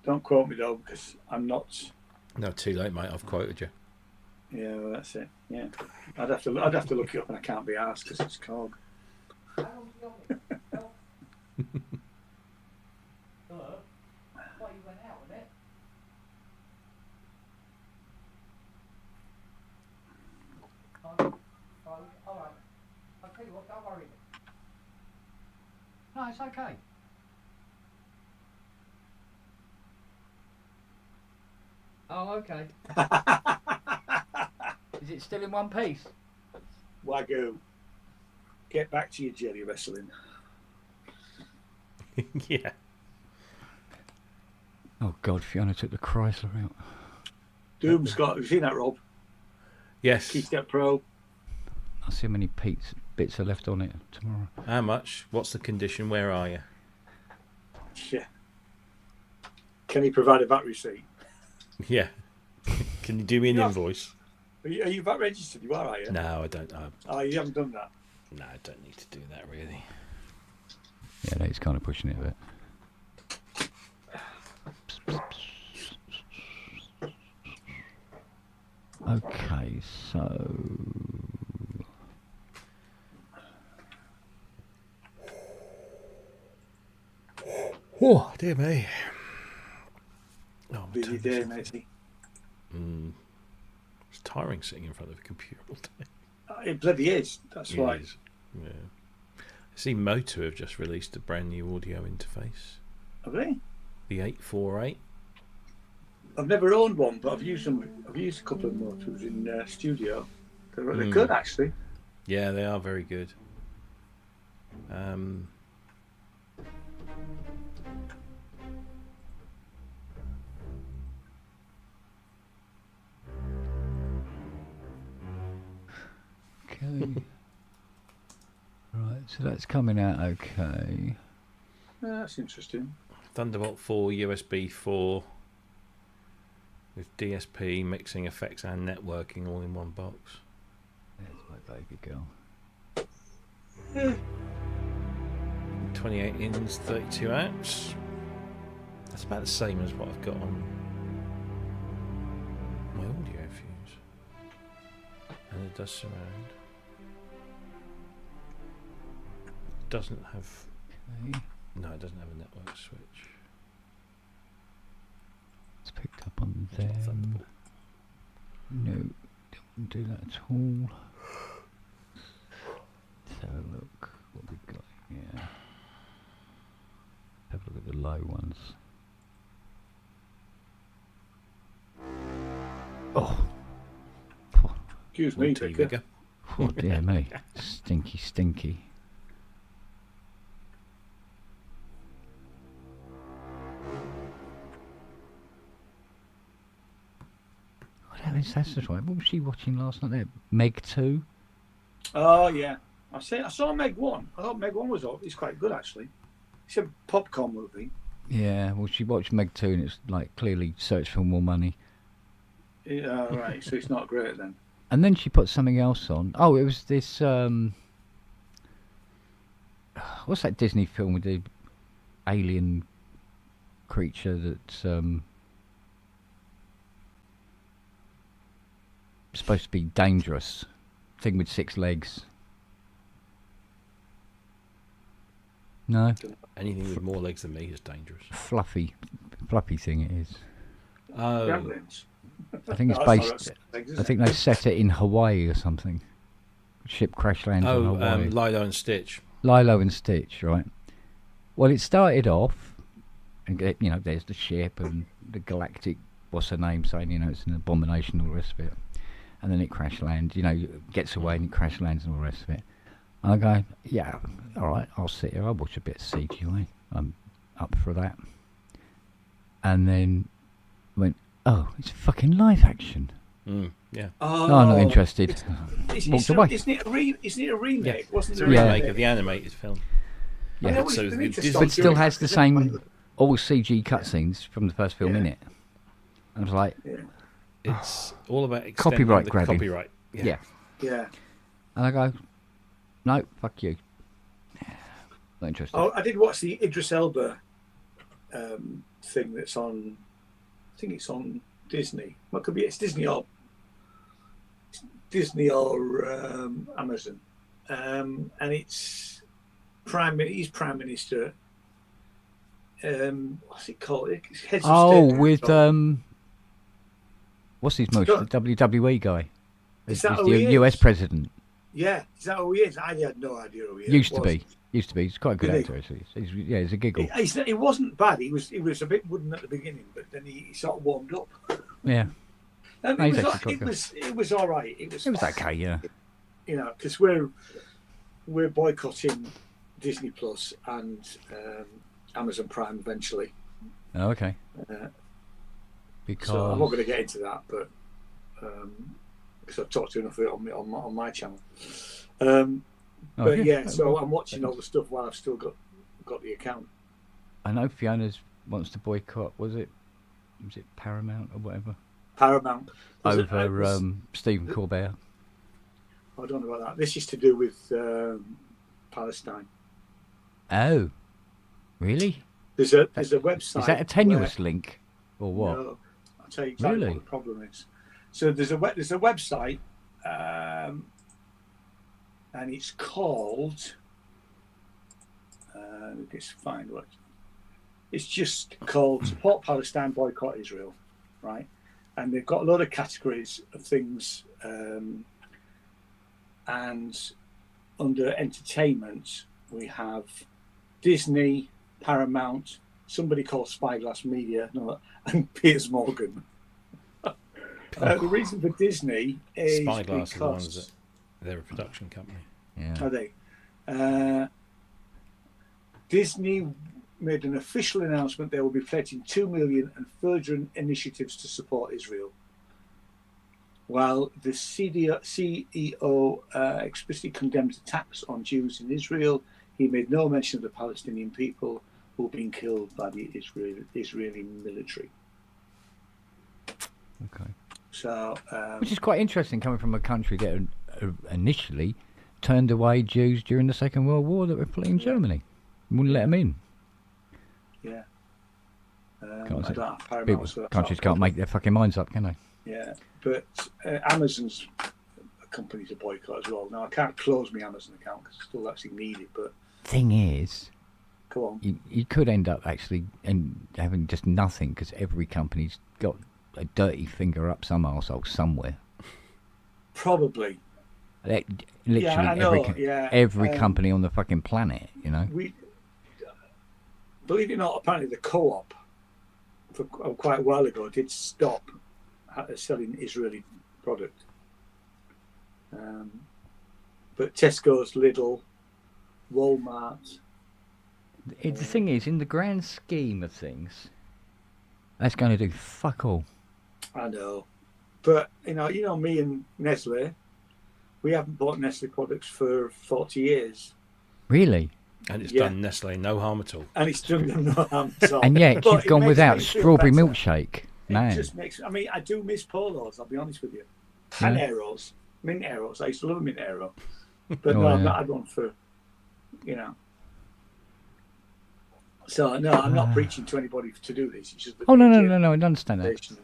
Don't quote me though, because I'm not. No, too late, mate. I've quoted you. Yeah, well, that's it. Yeah, I'd have to look it up, and I can't be asked because it's cog. No, it's okay. Oh, okay. Is it still in one piece? Wagyu. Get back to your jelly wrestling. Yeah. Oh God, Fiona took the Chrysler out. Doom's got. Have you seen that, Rob? Yes. Keystep Pro. I'll see how many bits are left on it tomorrow. How much? What's the condition? Where are you? Yeah. Can he provide a VAT receipt? Yeah. Can you do me an invoice? Are you VAT registered? You are you? No, I don't. Oh, you haven't done that. No, I don't need to do that really. Yeah, no, he's kind of pushing it a bit. Okay, so Oh, dear me. Oh, Busy day, matey. It's tiring sitting in front of a computer all day. It bloody is. That's why. It is. Yeah. I see Moto have just released a brand new audio interface. Have they? The 848. I've never owned one, but I've used them. I've used a couple of motors in studio. They're good, actually. Yeah, they are very good. okay. Right, so that's coming out okay. That's interesting. Thunderbolt 4, USB 4, with DSP, mixing, effects, and networking all in one box. There's my baby girl. 28 ins, 32 outs. That's about the same as what I've got on my audio fuse. And it does surround. Doesn't have. Okay. No, it doesn't have a network switch. It's picked up on It's not them. Thunderbolt. No, don't do that at all. Let's have a look what we've got here. Have a look at the low ones. Oh, Excuse me, Multi Vicar. vigor. oh dear me. Stinky, stinky. That's right. What was she watching last night there? Meg 2? Oh yeah, I saw Meg 1. I thought Meg 1 was it's quite good actually. It's a popcorn movie. Yeah, well she watched Meg 2 and it's like clearly search for more money. Yeah, right. So it's not great then. And then she put something else on. Oh, it was this what's that Disney film with the alien creature that's supposed to be dangerous? Thing with 6 legs. No? Anything with more legs than me is dangerous. Fluffy thing it is. Oh, Gremlins. I think it's No, that's not based. got legs, is I it? think they set it in Hawaii or something. Ship crash lands on Hawaii. Lilo and Stitch. Lilo and Stitch, right? Well, it started off, and there's the ship and the galactic. What's her name saying? It's an abomination, and all the rest of it. And then it crash lands. Gets away and it crash lands and all the rest of it. And I go, yeah, all right, I'll sit here. I'll watch a bit of CGI. I'm up for that. And then went, oh, it's fucking live action. Yeah. Oh, No, I'm not interested. Isn't it a remake? Yeah. Wasn't It's it a Yeah. remake of the animated film. Yeah. I know So they need to Disney- stop But still doing has that, the 'cause it's same all CG cutscenes from the first film Yeah. in it. I was like, Yeah. It's all about extending Copyright the grabbing. copyright. yeah. Yeah. And I go, no, fuck you. Not interested. Oh, I did watch the Idris Elba thing that's on. I think it's on Disney. What could be? It's Disney or Amazon, and it's he's Prime Minister. What's it called? It's heads of state with what's his most the WWE guy? Is that He's who the he is? US president. Yeah, is that who he is? I had no idea who he is. Used to be. He's quite a good Really? actor actually. He's a giggle. He wasn't bad. He was a bit wooden at the beginning, but then he sort of warmed up. Yeah. No, he's actually quite good. It was all right. It was okay, yeah. You know, because we're boycotting Disney Plus and Amazon Prime eventually. Oh, okay. Because So I'm not going to get into that, but because I've talked enough of it on my channel. But yeah, so I'm watching all the stuff while I've still got the account. I know Fiona's wants to boycott. Was it Paramount or whatever? Paramount Over Stephen Colbert. I don't know about that. This is to do with Palestine. Oh, really? There's a website. Is that a tenuous link or what? No, I'll tell you exactly Really? what the problem is. So there's a website, and it's called. Let's find what. It's just called Support Palestine, Boycott Israel, right? And they've got a lot of categories of things, and under entertainment we have Disney, Paramount, somebody called Spyglass Media, and Piers Morgan. The reason for Disney is Spyglass because are the ones that they're a production company. Yeah. are they? Disney made an official announcement they will be pledging $2 million and further initiatives to support Israel. While the CEO explicitly condemned attacks on Jews in Israel, he made no mention of the Palestinian people who were being killed by the Israeli military. Okay. So, Which is quite interesting coming from a country that initially turned away Jews during the Second World War that were fleeing Germany. Wouldn't let them in. yeah. Can't I say- don't have Paramount, People, so that's countries not a can't problem. make their fucking minds up, can they? Yeah, but Amazon's a company to boycott as well. Now, I can't close my Amazon account because I still actually need it, but Thing is, go on. you could end up actually having just nothing because every company's got a dirty finger up some arsehole somewhere. Probably. Literally I know, every company on the fucking planet, you know. Believe it or not, apparently the Co-op, for quite a while ago, did stop selling Israeli product. But Tesco's, Lidl, Walmart. The thing is, in the grand scheme of things, that's going to do fuck all. I know, but you know me and Nestle, we haven't bought Nestle products for 40 years. Really? And it's Yeah. done Nestle no harm at all. And it's done them no harm at all. And yet But you've it gone makes without me feel strawberry better. milkshake. It Man. just makes. I mean, I do miss polos. I'll be honest with you. Yeah. And arrows, mint arrows. I used to love a mint arrow, but Oh, no, I've yeah. not had one for, you know. So no, I'm not preaching to anybody to do this. It's just that Oh, no, we- I understand that.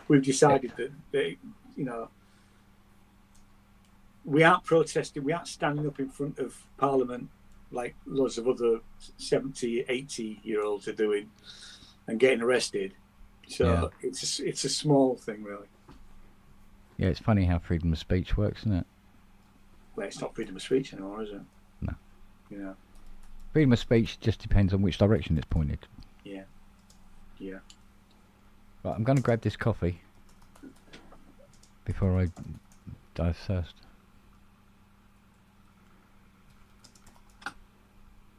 We've decided that they, you know, we aren't protesting. We aren't standing up in front of Parliament like loads of other 70, 80-year-olds are doing and getting arrested. So it's a small thing, really. Yeah, it's funny how freedom of speech works, isn't it? Well, it's not freedom of speech anymore, is it? No. You know. Freedom of speech just depends on which direction it's pointed. Yeah. Yeah. Right, I'm going to grab this coffee before I die of thirst.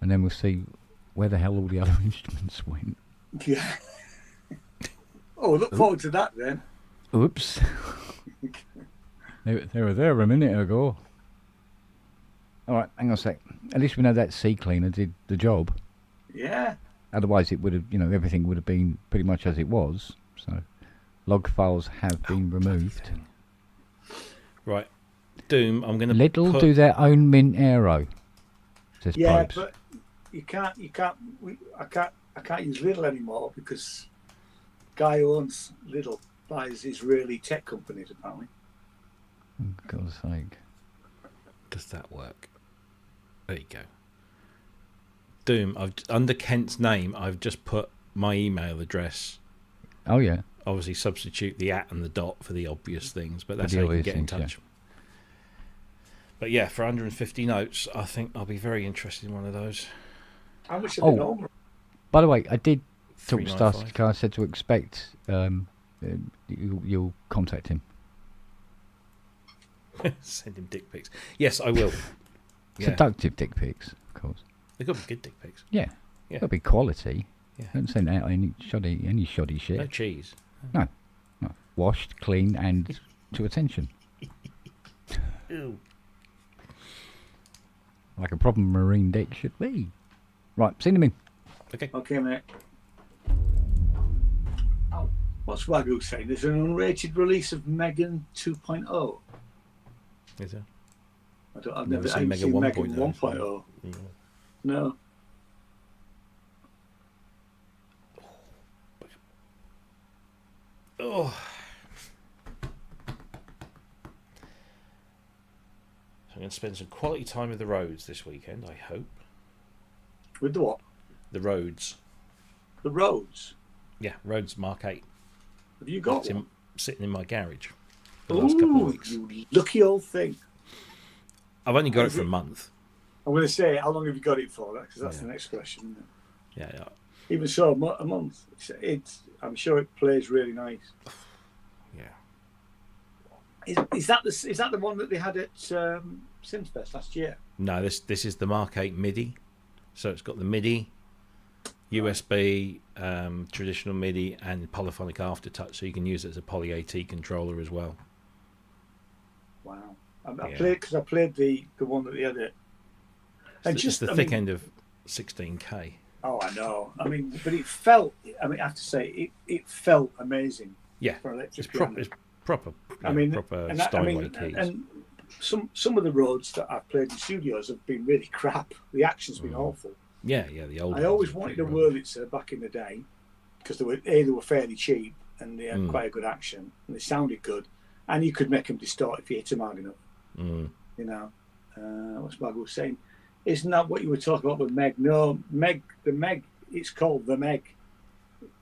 And then we'll see where the hell all the other instruments went. Yeah. Oh, look forward to that then. Oops. They were there a minute ago. Alright, hang on a sec. At least we know that CCleaner did the job. Yeah. Otherwise it would have, everything would have been pretty much as it was. So, log files have been removed. Right. Doom, I'm going to Lidl do their own mint arrow. Says Yeah, Probes. but I can't I can't use Lidl anymore because guy who owns Lidl buys Israeli tech companies apparently. For God's sake. Does that work? There you go. Doom. Under Kent's name, I've just put my email address. Oh yeah. Obviously, substitute the @ and the dot for the obvious things, but that's the how you can obvious get in things, touch. But yeah, for 150 notes, I think I'll be very interested in one of those. How much are they normal? By the way, I did talk to 395. Starsky. I said to expect you'll contact him. Send him dick pics. Yes, I will. Yeah. Seductive dick pics, of course. They've got to be good dick pics. Yeah. Yeah. Got to be quality. Yeah. Don't send out any shoddy shit. No cheese. No. Washed, clean, and to attention. Ew. Like a proper marine deck should be. Right, send him in. Okay. Okay, mate. Oh, what's Wagyu saying? There's an unrated release of Megan 2.0. Is there? I've Never never seen seen Megan Megan 1.0. 1.0. Yeah. No. Oh. So I'm going to spend some quality time with the roads this weekend, I hope. With the what? The roads. The roads. Yeah, roads Mark 8. Have you got It's one? sitting in my garage for the last couple of weeks. You lucky old thing. I've only got it for a month. I'm going to say, how long have you got it for? Because that's Yeah. the next question. Isn't it? Yeah. Even so, a month. I'm sure it plays really nice. Yeah. Is that the one that they had at Simsfest last year? No, this is the Mark 8 MIDI. So it's got the MIDI, USB, traditional MIDI, and polyphonic aftertouch. So you can use it as a Poly AT controller as well. Wow. I played the one that they had it. And It's the thick end of 16K. Oh, I know. I mean, but it felt. I mean, I have to say, it felt amazing. Yeah, for electric it's proper. piano. It's proper. I mean, proper and Steinway keys. and some of the roads that I've played in studios have been really crap. The action's been awful. Yeah. The old. I always wanted a Wurlitzer back in the day because they were fairly cheap and they had quite a good action and they sounded good, and you could make them distort if you hit them hard enough. Mm. You know, what's Mag was saying? Isn't that what you were talking about with Meg? No, the Meg. It's called the Meg.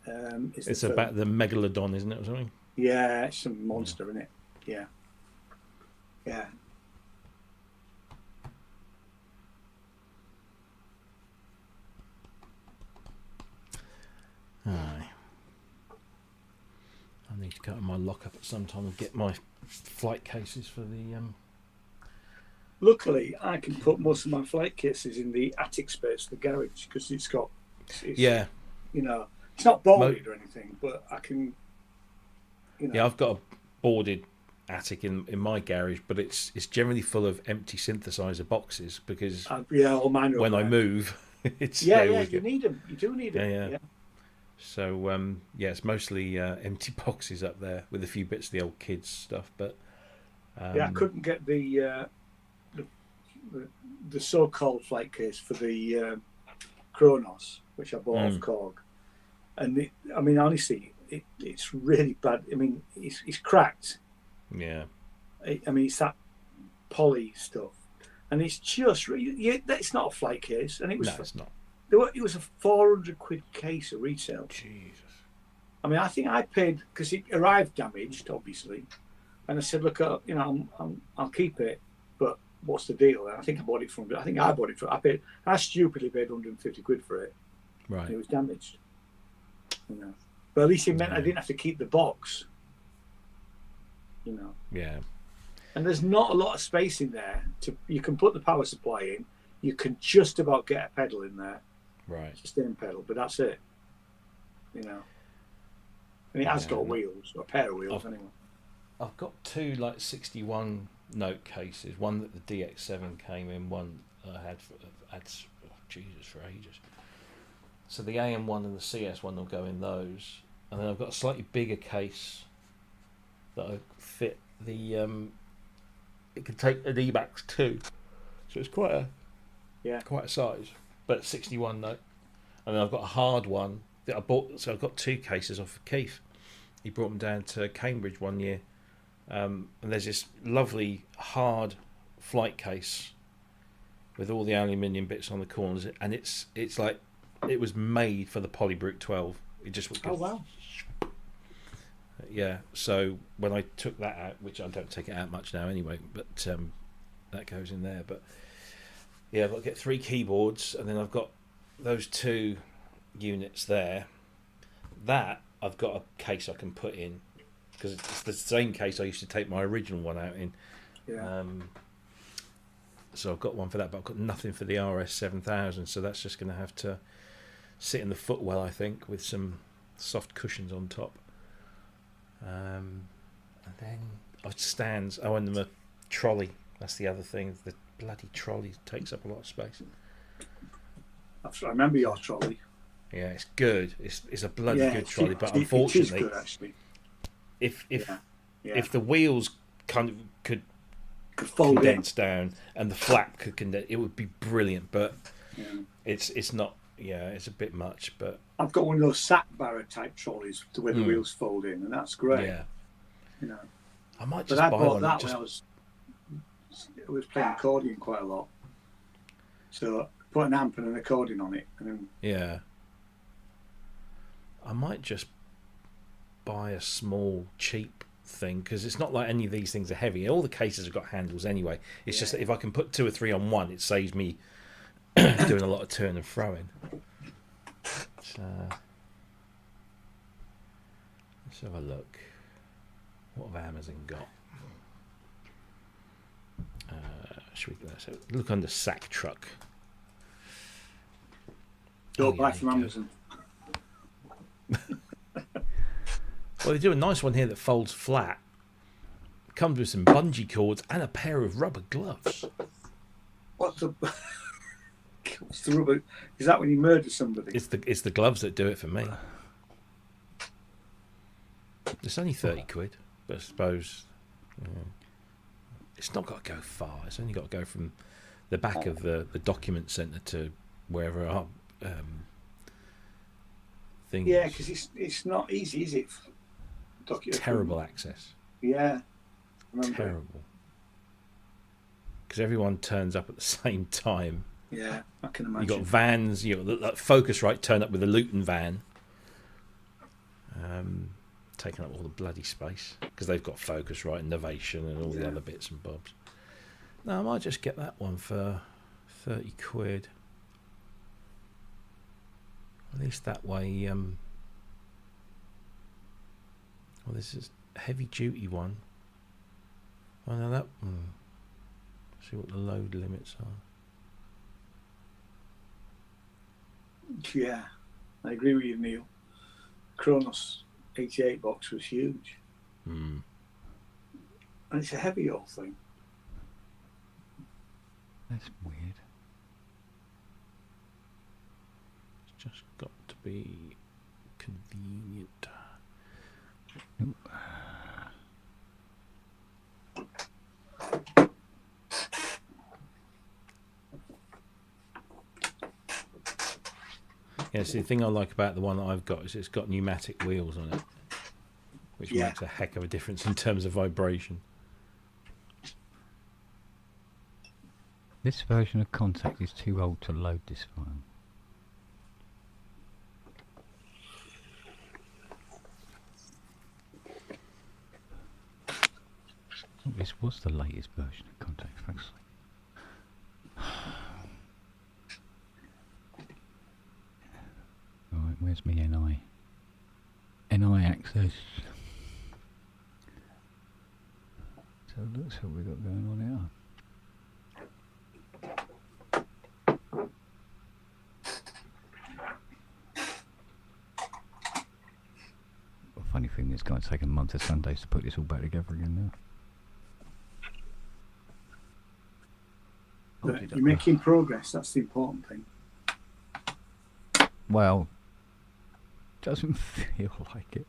It's about the megalodon, isn't it, or something? Yeah, it's some monster, isn't it? Yeah. Yeah. Aye. I need to go to my lockup at some time and get my flight cases for the. Luckily, I can put most of my flight cases in the attic space, the garage, because it's Yeah. You know, it's not boarded or anything, but I can. You know. Yeah, I've got a boarded attic in my garage, but it's generally full of empty synthesizer boxes because all mine are when up I there. move, it's you need them. You do need them. Yeah. So it's mostly empty boxes up there with a few bits of the old kids stuff, but I couldn't get the so-called flight case for the Kronos, which I bought off Korg, and honestly, it's really bad. I mean, it's cracked. Yeah. It's that poly stuff, and it's just it's not a flight case, and it's not. It was a 400 quid case of retail. Jesus. I mean, I think I paid because it arrived damaged, obviously, and I said, look, I'll keep it, but what's the deal? And I think I bought it from. I stupidly paid 150 quid for it. Right. And it was damaged. You know, but at least it meant I didn't have to keep the box. You know. Yeah. And there's not a lot of space in there. You can put the power supply in. You can just about get a pedal in there. Right. Sustain pedal, but that's it. You know. And it has got wheels, or a pair of wheels anyway. I've got two 61 note cases. One that the DX7 came in. One I had for ages. So the AM1 and the CS1 will go in those, and then I've got a slightly bigger case that I fit the. It can take an IMAX 2, so it's quite a size, but 61 note. and then I've got a hard one that I bought. So I've got 2 cases off of Keith. He brought them down to Cambridge one year, and there's this lovely hard flight case with all the aluminium bits on the corners, and it's like it was made for the Polybrook 12. It just would go. Oh wow! Yeah. So when I took that out, which I don't take it out much now anyway, but that goes in there. But yeah, I've got to get 3 keyboards, and then I've got those 2 units there. That I've got a case I can put in, because it's the same case I used to take my original one out in. Yeah. So I've got one for that, but I've got nothing for the RS7000, so that's just going to have to sit in the footwell, I think, with some soft cushions on top. And then stands. Oh, and the trolley. That's the other thing. The bloody trolley takes up a lot of space. I remember your trolley. Yeah, it's good. It's a bloody good trolley, but it unfortunately, is good, actually. if Yeah. if the wheels kind of could fold condense down and the flap could condense, it would be brilliant. But yeah. it's not. Yeah, it's a bit much. But I've got one of those sack barrow type trolleys where the wheels fold in, and that's great. Yeah, You know. I might But just I buy bought one. that when I was playing accordion quite a lot. So I put an amp and an accordion on it, and then Yeah, I might just buy a small, cheap thing, because it's not like any of these things are heavy. All the cases have got handles anyway. It's just that if I can put 2 or 3 on one, it saves me doing a lot of turn and throwing. So, let's have a look. What have Amazon got? Should we let's look under sack truck? don't buy there from you go. Amazon. Well, they do a nice one here that folds flat. Comes with some bungee cords and a pair of rubber gloves. What's the rubber? Is that when you murder somebody? It's the gloves that do it for me. It's only 30 quid, but I suppose it's not got to go far. It's only got to go from the back of the document centre to wherever our thing. Yeah, because it's not easy, is it? Terrible access. Yeah. Remember. Terrible. Because everyone turns up at the same time. Yeah, I can imagine. You got vans. You got like Focusrite turn up with a Luton van, taking up all the bloody space because they've got Focusrite and Novation and all the other bits and bobs. No, I might just get that one for 30 quid. At least that way. Well, this is a heavy duty one. Oh no, that. See what the load limits are. Yeah, I agree with you, Neil. Kronos 88 box was huge. And it's a heavy old thing. That's weird. It's just got to be convenient. Yeah, see, the thing I like about the one that I've got is it's got pneumatic wheels on it, which makes a heck of a difference in terms of vibration. This version of Contact is too old to load this file. Oh, this was the latest version of Contact, actually. Alright, where's me NI? NI access. So that's what we've got going on here. Well, funny thing, it's going to take a month of Sundays to put this all back together again now. But you're making progress, that's the important thing. Well, doesn't feel like it.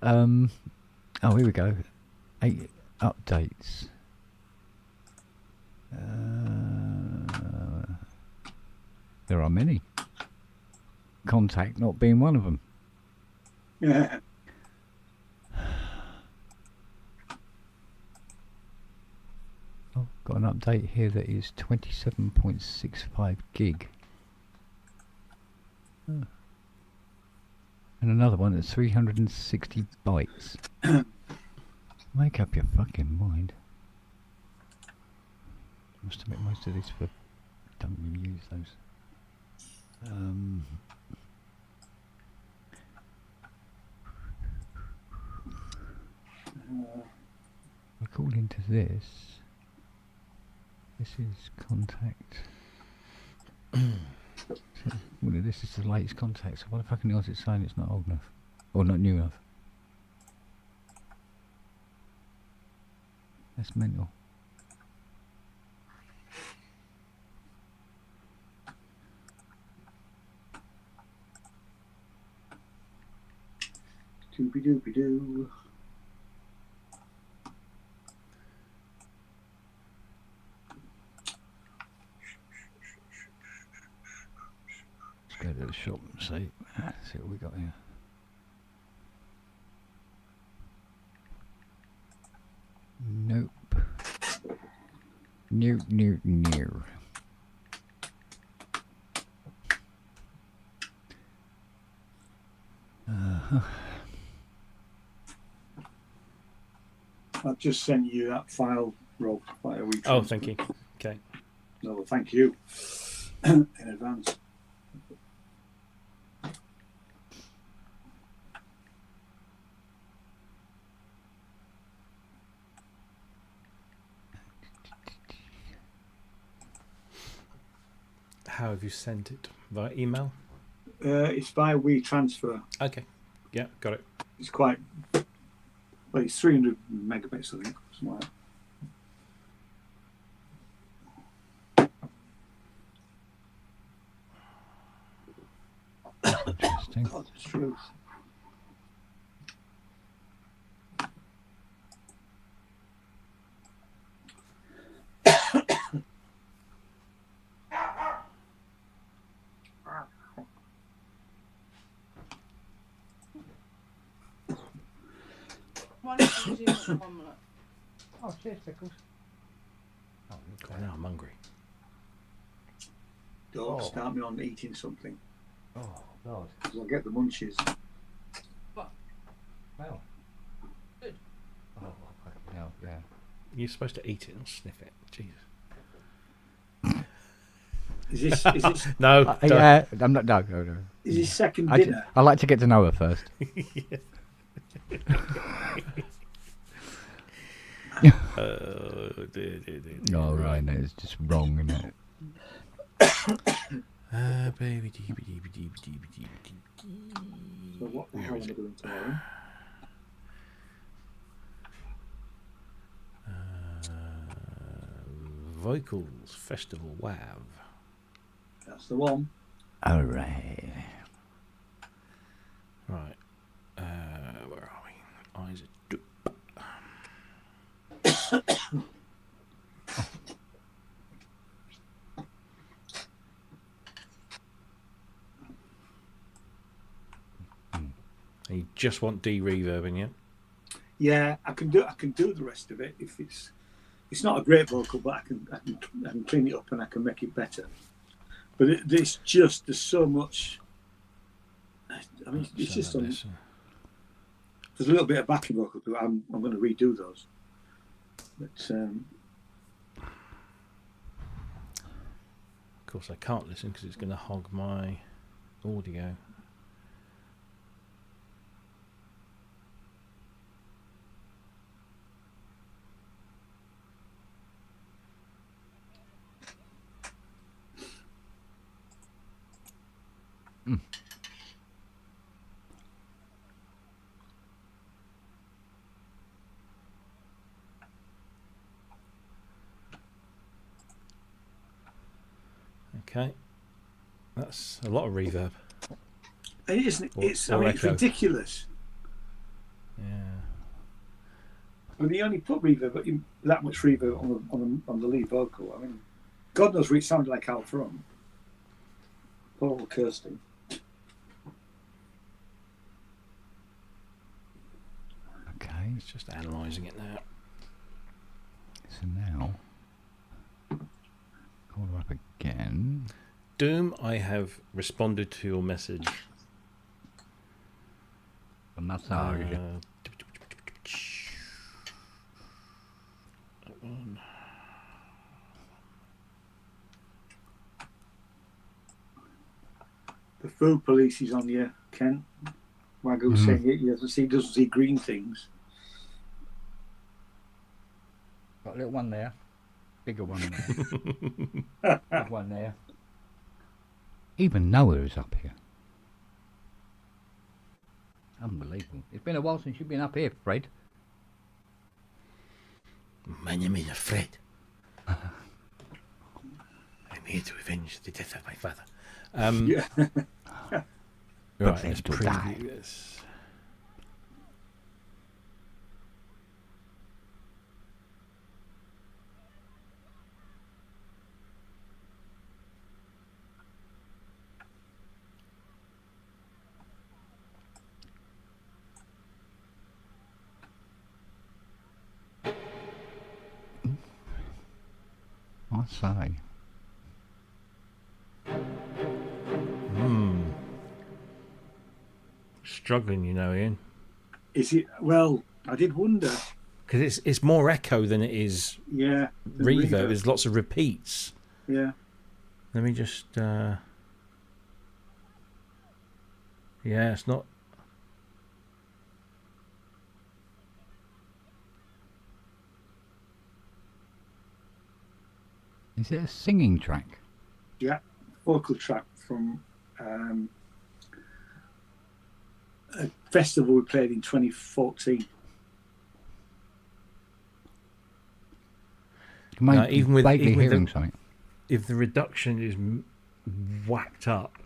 Oh, here we go. 8 updates. There are many. contact not being one of them. Yeah. Oh, got an update here that is 27.65 gig. Oh. And another one that's 360 bytes. Make up your fucking mind. Must admit most of these don't really use those. We call into this. This is contact. Well, this is the latest contact. So why the fucking hell is it saying it's not old enough, or not new enough? That's mental. Doopy doopy doo. Let's go to the shop and see what we got here. Nope. Near. I've just sent you that file, Rob, by a week. Oh, thank you. Okay. No, well, thank you in advance. How have you sent it? Via email? It's by WeTransfer. Okay. Yeah, got it. It's quite. Well, it's 300 megabytes, I think. Something like that. Interesting. God, the truth. Oh, cheers, Pickles. Oh, now I'm hungry. Don't start me on eating something. Oh, God. Because I'll get the munchies. What? Well. Good. Oh, fucking hell, yeah. You're supposed to eat it and sniff it. Jesus. Is this No. Yeah, I'm not. No. is his second dinner? I like to get to know her first. Oh, right, no, it's just wrong, isn't it? Baby. So what the hell am I doing tomorrow? Vocals Festival WAV. That's the one. All right. Right. Where are we? Eyes are doop. And you just want de-reverb in you? Yeah, I can do the rest of it if it's not a great vocal, but I can clean it up and I can make it better. But there's so much. I mean, it's just there's a little bit of backing vocal, but I'm going to redo those. But of course, I can't listen because it's going to hog my audio. Okay, that's a lot of reverb. it isn't. It's ridiculous. Yeah. I mean, they only put reverb, that much reverb on the lead vocal. I mean, God knows what it sounded like out front. Poor Kirsty. It's just analysing it now. So now, call her up again. Doom, I have responded to your message. A massage. That one. The food police is on you, Ken. Wagyu saying he doesn't see green things. Got a little one there. Bigger one there. Big one there. Even Noah is up here. Unbelievable. It's been a while since you've been up here, Fred. My name is Fred. I'm here to avenge the death of my father. Yeah. Right, let's Things to die. preview this. I say. Struggling, you know, Ian. Is it? Well, I did wonder. Because it's more echo than it is Yeah. reverb. There's lots of repeats. Yeah. Let me just... yeah, it's not... Is it a singing track? Yeah. Vocal track from a festival we played in 2014. No, even with hearing the, something. if the reduction is whacked up,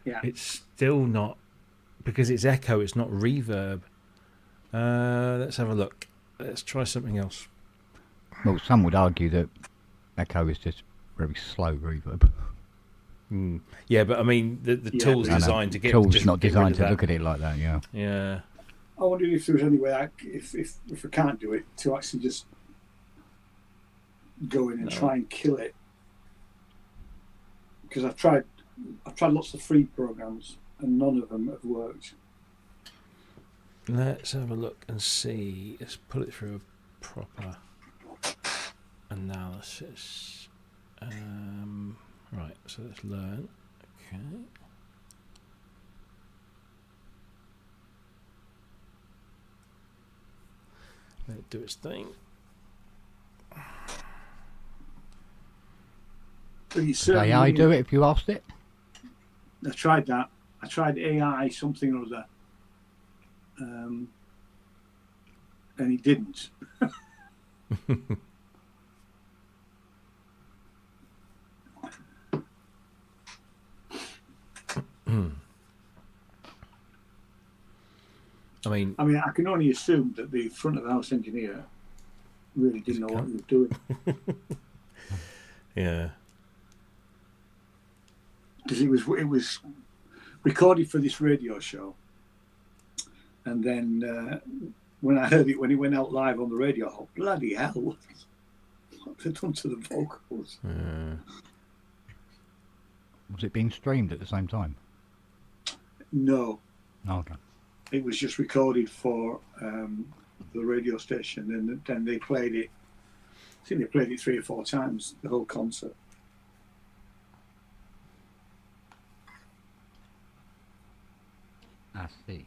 Yeah. it's still not, because it's echo, it's not reverb. Let's have a look. Let's try something else. Well, some would argue that echo is just very slow reverb. Yeah, but I mean, the tool's I know. designed to get... Tool's just not get rid designed of to that. look at it like that, yeah. Yeah. I wondered if there was any way, if we can't do it, to actually just go in and try and kill it. Because I've tried lots of free programs and none of them have worked. Let's have a look and see. Let's put it through a proper analysis. Right, so let's learn. Okay. Let it do its thing. But it's Did AI do it if you asked it? I tried that. I tried AI something or other. And it didn't. I mean, I can only assume that the front of the house engineer really didn't know what he was doing. yeah. Because it was recorded for this radio show, and then when I heard it when it went out live on the radio, oh, bloody hell, what they've done to the vocals. Was it being streamed at the same time? No, Oh, okay. it was just recorded for the radio station, and then they played it. I think they played it 3 or 4 times, the whole concert. I see.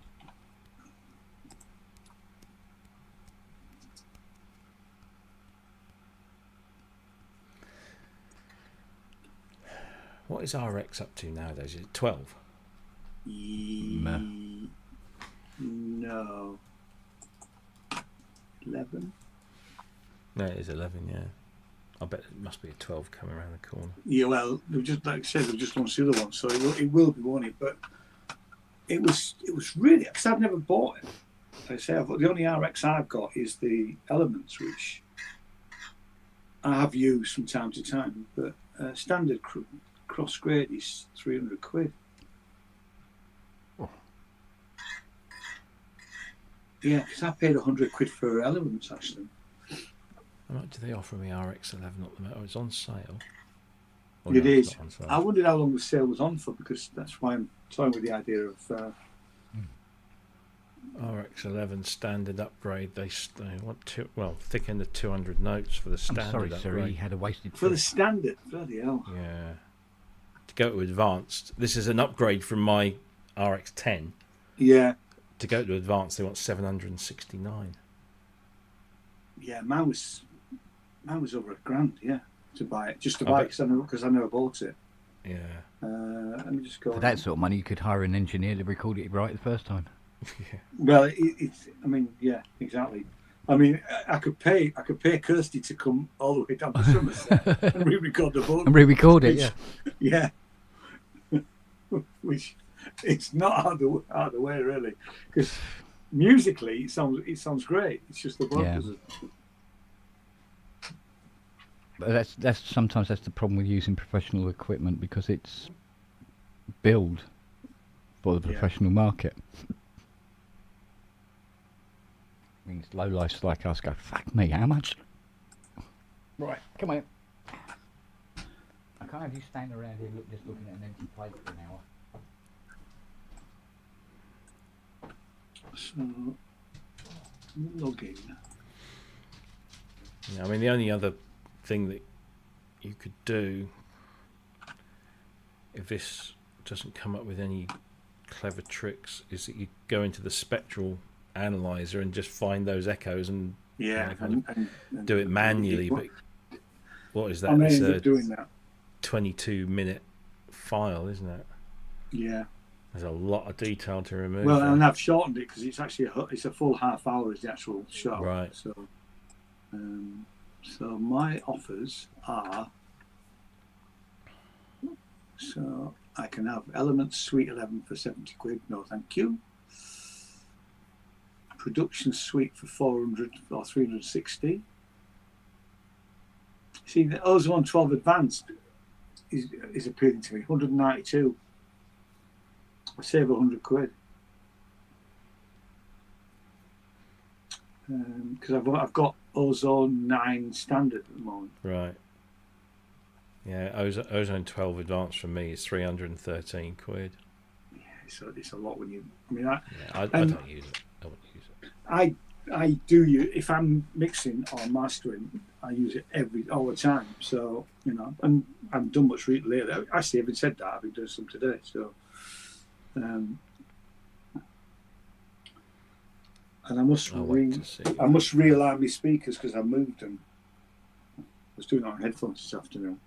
What is RX up to nowadays? Is it 12? No. 11? No, it is 11, yeah. I bet it must be a 12 coming around the corner. Yeah, well, they've just, like I said, they've just launched the other one, so it will be, won't it? But it was really, because I've never bought it. Like I say, the only RX I've got is the Elements, which I have used from time to time, but standard cross grade is 300 quid. Oh. Yeah, because I paid £100 for Elements actually. How much do they offer me RX11 at the moment? Oh, it's on sale. Oh, It no, is. It's not on sale. I wondered how long the sale was on for, because that's why I'm toying with the idea of. RX11 standard upgrade. They want thicken the 200 notes for the standard I'm sorry, upgrade. sir, he had a wasted For the trip. standard, bloody hell. Yeah. To go to advanced, this is an upgrade from my RX10. Yeah. To go to advanced, they want 769. Yeah, mine was over £1,000. Yeah, to buy it, just to buy it because I never bought it. Yeah. Let me just go. For that sort of money, you could hire an engineer to record it right the first time. Yeah. Well, it's. I mean, yeah, exactly. I mean, I could pay Kirsty to come all the way down to Somerset and re-record the book. And re-record it, yeah. Yeah. Which it's not out of the way really, because musically it sounds great. It's just the vocals. Yeah. But that's sometimes that's the problem with using professional equipment, because it's built for the professional market. Means low lifes like us go, fuck me, how much? Right, come on. I can't have you standing around here just looking at an empty plate for an hour. So, login. Yeah, I mean, the only other thing that you could do, if this doesn't come up with any clever tricks, is that you go into the spectral analyzer and just find those echoes and and do it manually. But what is that? I'm It's a doing that. 22-minute file, isn't it? Yeah. There's a lot of detail to remove. Well, and I've shortened it because it's actually a full half hour is the actual shot. Right. So, so my offers are. So I can have Elements Suite 11 for £70. No, thank you. Production Suite for 400 or 360. See, the Ozone 12 Advanced is appealing to me. 192. I save £100. Because I've got Ozone 9 Standard at the moment. Right. Yeah, Ozone 12 Advanced from me is £313. Yeah, it's a lot when you. I mean, I don't use it. I wouldn't use it. I do use, if I'm mixing or mastering, I use it all the time. So and I haven't done much lately. Actually, having said that, I've been doing some today. So, and I must realign my speakers because I moved them. I was doing it on headphones this afternoon.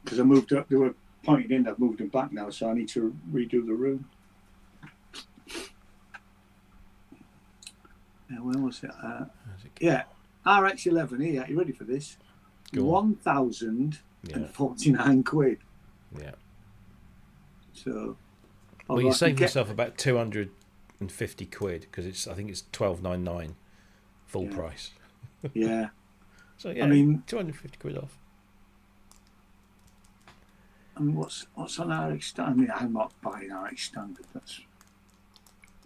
Because I moved up, they were pointed in. I've moved them back now, so I need to redo the room. Where was it? RX11 here. You ready for this? £1,049. Yeah. So. Well, you save yourself about £250 because I think it's £12.99 full price. Yeah. So yeah, I mean, £250 off. I mean, what's on RX Standard? I mean, I'm not buying RX Standard.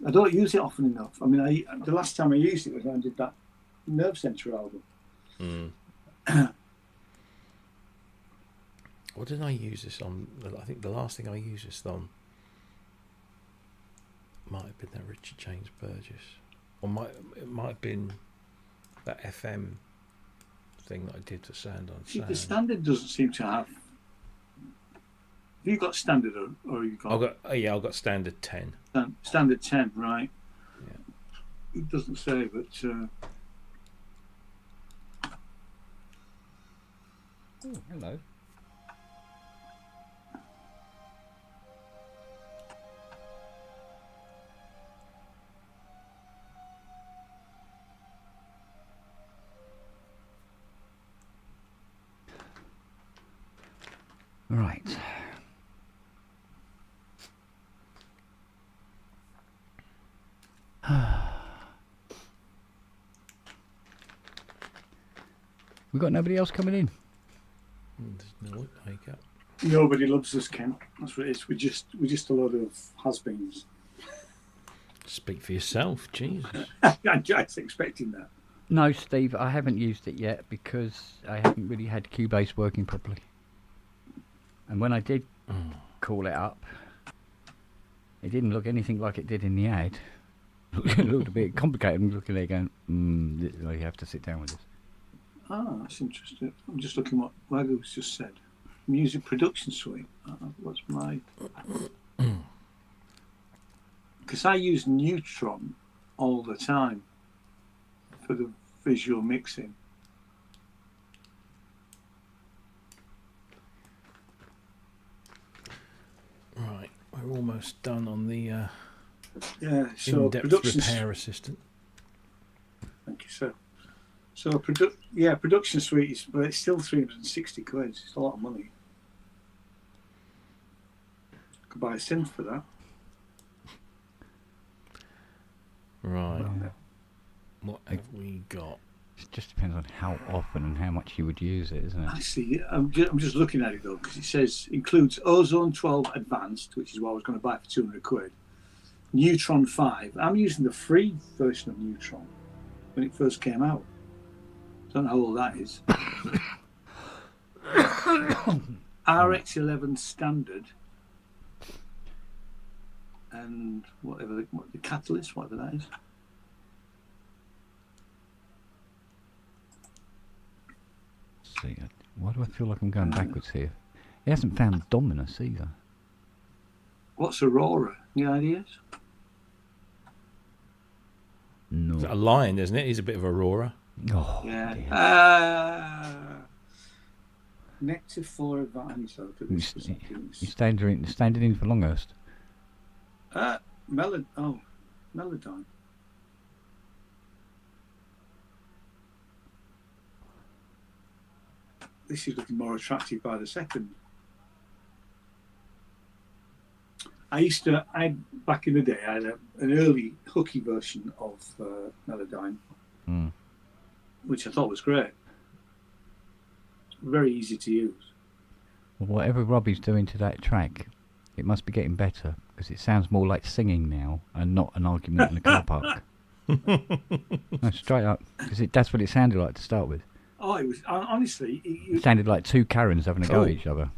I don't use it often enough. I mean, the last time I used it was when I did that Nerve Center album. What did I use this on? I think the last thing I used this on might have been that Richard James Burgess, or it might have been that FM thing that I did to Sound on Sound. The Standard doesn't seem to have. Have you got Standard or you got? I've got Standard 10. Standard 10, right? Yeah. It doesn't say, but. Oh, hello. Right. We got nobody else coming in. There's no makeup. Nobody loves us, Ken. That's what it is. We're just a load of has-beens. Speak for yourself, Jesus. I'm just expecting that. No, Steve, I haven't used it yet because I haven't really had Cubase working properly. And when I did call it up, it didn't look anything like it did in the ad. It looked a bit complicated. I'm looking there going, you have to sit down with this. Ah, that's interesting. I'm just looking what Wago's just said. Music production suite. What's my... Because I use Neutron all the time for the visual mixing. Right, we're almost done on the so in-depth repair assistant. Thank you, sir. So production suite is, but it's still 360 quid. It's a lot of money. Could buy a synth for that. Right. What have we got? It just depends on how often and how much you would use it, isn't it? Actually, I'm just looking at it though, because it says includes Ozone 12 Advanced, which is what I was going to buy for 200 quid. Neutron 5. I'm using the free version of Neutron when it first came out. Don't know how old that is. RX11 Standard and whatever the Catalyst, whatever that is. See, why do I feel like I'm going backwards here? He hasn't found Dominus either. What's Aurora? Any ideas? No. Is that a lion, isn't it? He's a bit of Aurora. Oh, Yeah. Nectar 4 Advantage. You standing in for Longhurst? Melodyne. This is looking more attractive by the second. Back in the day, I had an early hooky version of Melodyne, which I thought was great. Very easy to use. Well, whatever Robbie's doing to that track, it must be getting better, because it sounds more like singing now and not an argument in a car park. No, straight up, because that's what it sounded like to start with. Oh, it was honestly. It sounded like two Karens having a go at each other.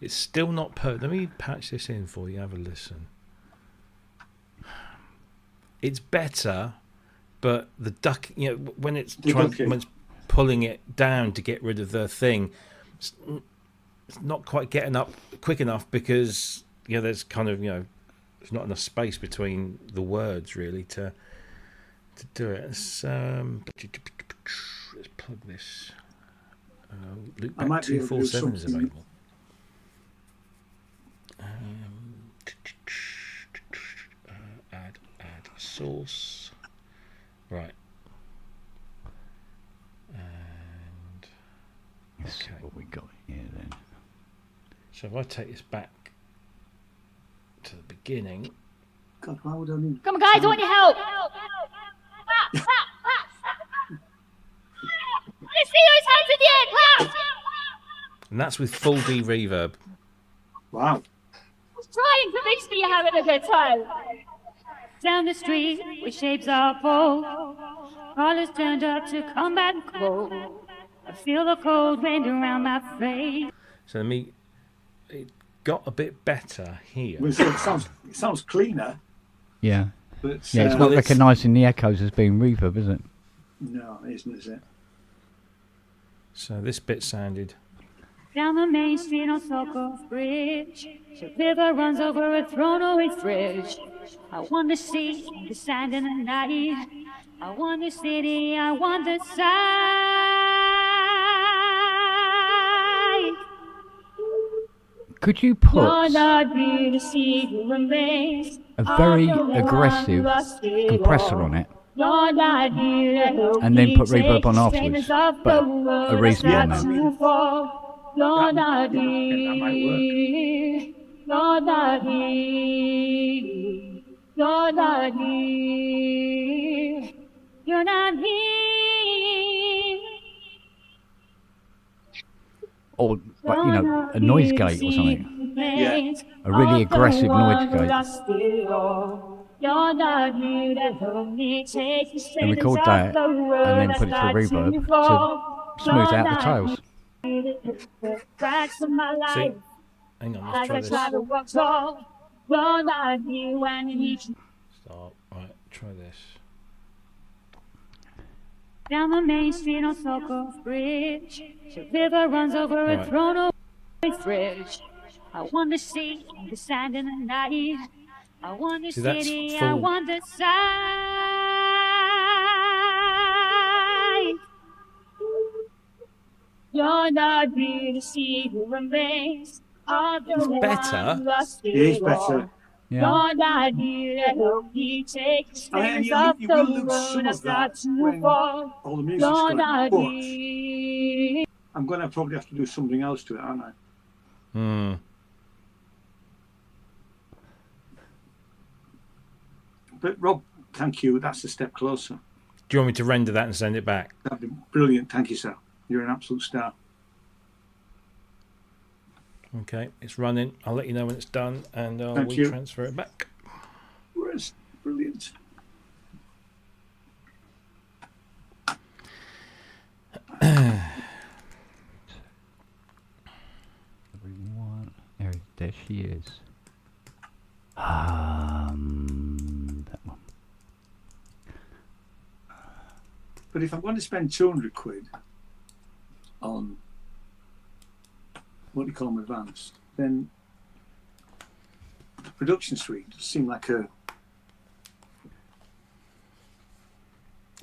It's still not perfect. Let me patch this in for you. Have a listen. It's better, but the duck, when it's pulling it down to get rid of the thing, it's not quite getting up quick enough because there's kind of there's not enough space between the words really to do it. Let's plug this. Loopback 247 is available. Add source. Right. And Let's see what we got here then. so if I take this back to the beginning. God, why would I need... Come on, guys, I want your help. Let's see those hands at the end. And that's with full D reverb. Wow. Try and convince me you're having a good time. Down the street with shapes are full, collars turned up to combat cold. I feel the cold wind around my face. So it got a bit better here. Well, it sounds cleaner. Yeah. But It's not recognising the echoes as being reverb, is it? No, it isn't, is it? So this bit sounded. Down the main street on Soko Bridge, the river runs over a thrown-away fridge. I want to see the sand in the night. I want the city, I want the sight. Could you put You're not here to see the remains a very of the one aggressive lost it compressor all. on it, You're not here to help and then me put reverb on take afterwards, the of but the road a reasonable that's amount? too far. You're not that might work. here. You're not here. You're not here. You're not here. or like, a noise gate or something? remains. A really of the aggressive noise one who gate. lost it all. You're not here to help me take the And stains record off that, the road and then I put it to start reverb to to fall. smooth You're out the not tails. here to hit the cracks of my See, life. hang on, As let's try I this. try to walk tall, you're not here when you need to. Stop. Right, try this. Down the main street on Soko Bridge, the river runs over a Right. thrown away fridge. I want to see the sand in the night. I want the See, that's city, I full. want the sight. You're not here to see the remains of the one better. who lost It is it better. all. Yeah. You're not here to help me take the And stains you, off you the will lose road some I of start that to when fall. all the music's You're gone. not But here. I'm going to probably have to do something else to it, aren't I? Hmm. But Rob, thank you. That's a step closer. Do you want me to render that and send it back? That'd be brilliant. Thank you, sir. You're an absolute star. Okay, it's running. I'll let you know when it's done, and I'll Thank you. transfer it back. Where's brilliant? Everyone. There she is. That one. But if I'm going to spend 200 quid on what do you call them, advanced, then the production suite does seem like a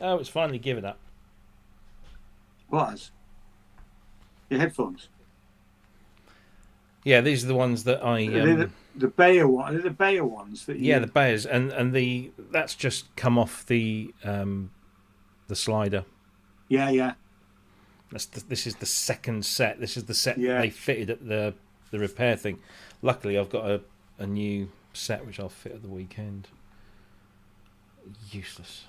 Oh, it's finally given up. was. Your headphones. Yeah, these are the ones that I. Are they the Bayer one. Are they the Bayer ones that you? Yeah, the Bayers, and the that's just come off the slider. Yeah, yeah. This is the second set. This is the set Yeah. that they fitted at the repair thing. Luckily, I've got a new set which I'll fit at the weekend. Useless.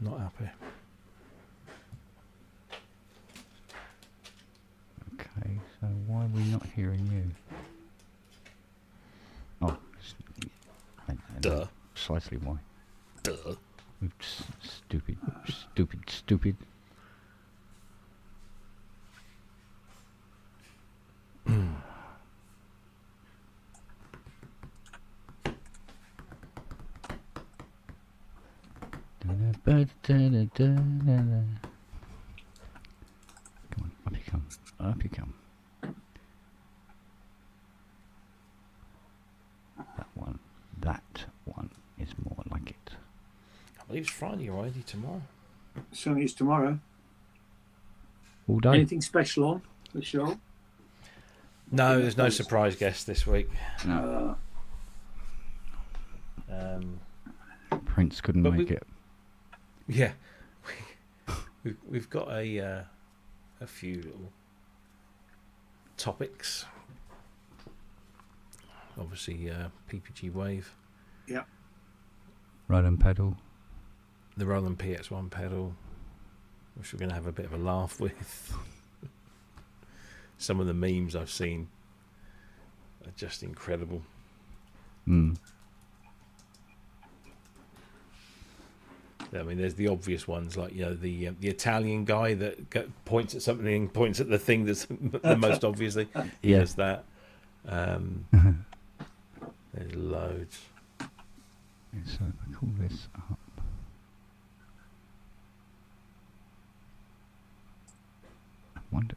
Not happy. Okay, so why are we not hearing you? Oh, I know Duh. precisely why. Duh. Oops, stupid. Come on, up you come. That one is more like it. I believe it's Friday already. Tomorrow. Certainly it's tomorrow. All day. Anything special on the show? No, there's no surprise guest this week. No. Um, Prince couldn't but make we- it. yeah, we've got a few little topics. Obviously, PPG Wave, Yeah. Ride and pedal. the Roland PX1 pedal, which we're going to have a bit of a laugh with. Some of the memes I've seen are just incredible. Mm. I mean, there's the obvious ones, like, you know, the Italian guy that points at something and points at the thing that's the most obviously. He Yeah. does that. There's loads. So I call this up. I wonder.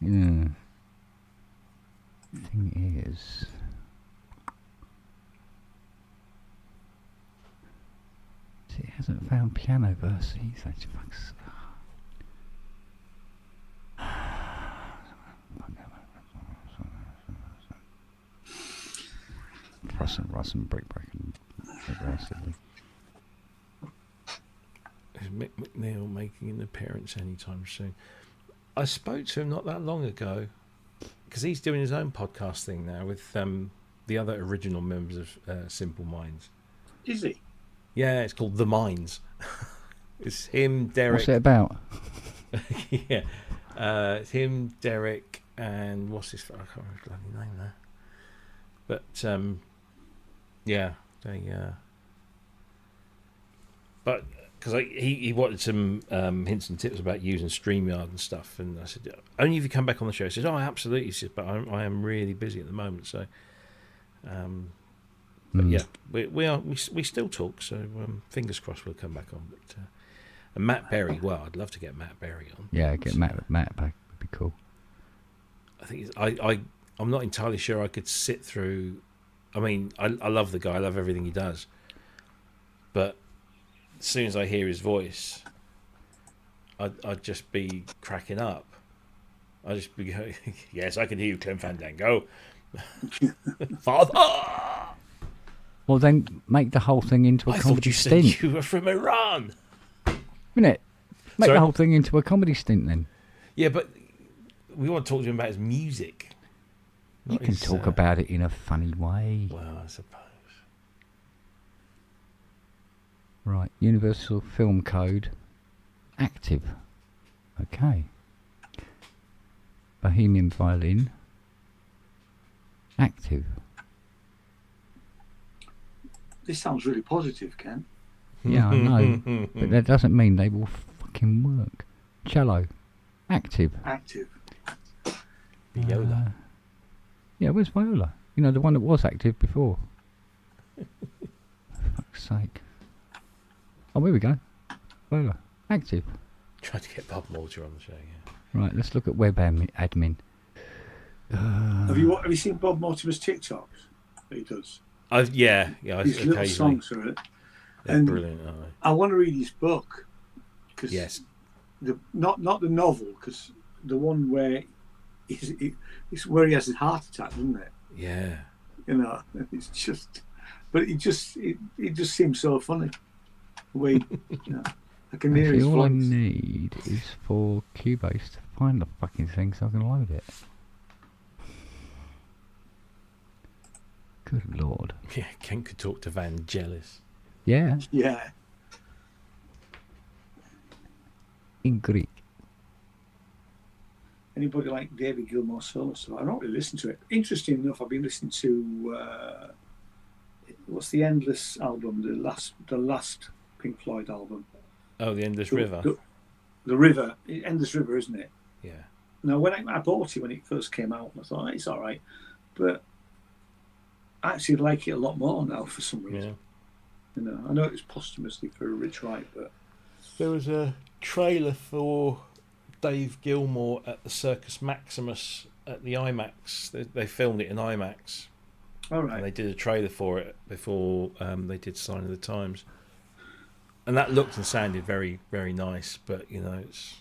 Yeah. Thing is, see, it hasn't found piano verse. Such fucks. Russ and break and aggressively. Is Mick McNeil making an appearance anytime soon? I spoke to him not that long ago because he's doing his own podcast thing now with the other original members of Simple Minds. Is he? Yeah, it's called The Minds. It's him, Derek. What's it about? Yeah, It's him, Derek, and what's his? I can't remember his bloody name now. But yeah, they. But because he wanted some hints and tips about using StreamYard and stuff, and I said only if you come back on the show. He says, "Oh, absolutely." He says, "But I am really busy at the moment." So, but yeah, we still talk. So fingers crossed we'll come back on. But and Matt Berry, well, I'd love to get Matt Berry on. Yeah, get Matt back would be cool. I think I'm not entirely sure I could sit through. I mean, I love the guy. I love everything he does, but as soon as I hear his voice, I'd just be cracking up. I'd just be going, yes, I can hear you, Clem Fandango. Father! Well, then make the whole thing into a I comedy thought you stint. said you were from Iran. Innit? Make Sorry? the whole thing into a comedy stint then. Yeah, but we want to talk to him about his music. You can talk about it in a funny way. Well, I suppose. Right, Universal Film Code. Active. Okay. Bohemian Violin. Active. This sounds really positive, Ken. Yeah, I know. But that doesn't mean they will fucking work. Cello. Active. Active. Viola. Yeah, where's Viola? You know, the one that was active before. For fuck's sake. Oh, here we go. Viola. Active. Tried to get Bob Mortimer on the show, yeah. Right, let's look at web admin. Have you seen Bob Mortimer's TikToks that he does? Yeah, His little occasionally. songs are it. They're And brilliant, aren't they? I want to read his book. Cause Yes. not the novel, because the one where it's where he has a heart attack, isn't it? Yeah. You know, it's just, but it just seems so funny. The way, you know, I can hear Actually, his all I voice. need is for Cubase to find the fucking thing so I can load it. Good lord. Yeah, Ken could talk to Vangelis. Yeah, Yeah. in Greek. Anybody like David Gilmour's solo stuff? I don't really listen to it. Interesting enough, I've been listening to what's the Endless album, the last Pink Floyd album. Oh, the Endless River. The River, Endless River, isn't it? Yeah. Now, when I bought it when it first came out, I thought it's all right, but I actually like it a lot more now for some reason. Yeah. You know, I know it was posthumously for Rich Wright, but There was a trailer for Dave Gilmour at the Circus Maximus at the IMAX. They filmed it in IMAX. all right. And they did a trailer for it before they did Sign of the Times. And that looked and sounded very, very nice, but you know, it's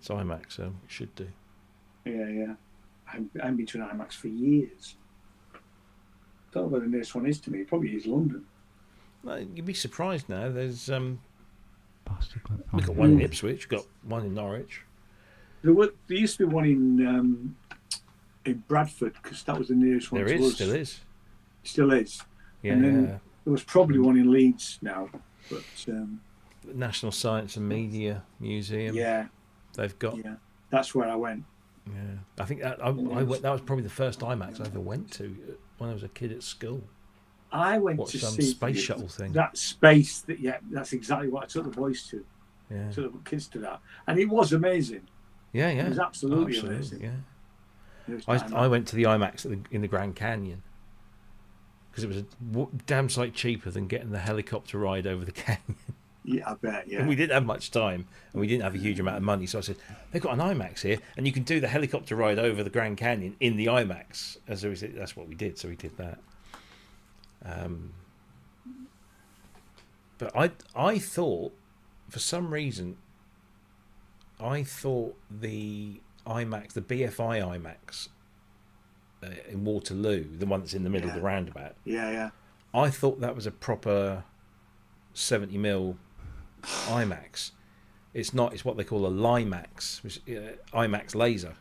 IMAX, so it should do. Yeah. I haven't been to an IMAX for years. Don't know where the nearest one is to me. It probably is London. No, you'd be surprised now. There's Bastard. we've got one in Ipswich, got one in Norwich. There used to be one in Bradford, because that was the nearest one There to is, us. still is. Still is. Yeah, And then yeah. there was probably one in Leeds now, but National Science and Media Museum. yeah, They've got. yeah, that's where I went. Yeah, I think that I went. That was probably the first IMAX I ever went to when I was a kid at school. I went Watched to some see space shuttle thing. That space, that's exactly what I took the boys to. Yeah, Took the kids to that, and it was amazing. yeah. It was absolutely amazing. Yeah, It was I dynamite. went to the IMAX in the Grand Canyon because it was a damn sight cheaper than getting the helicopter ride over the canyon. Yeah, I bet. Yeah, And we didn't have much time, and we didn't have a huge amount of money. So I said, "They've got an IMAX here, and you can do the helicopter ride over the Grand Canyon in the IMAX." And so we said, that's what we did. So we did that. But I thought, for some reason, I thought the IMAX, the BFI IMAX in Waterloo, the one that's in the middle of the roundabout, yeah. I thought that was a proper 70mm IMAX. It's not. It's what they call a Limax, which IMAX laser.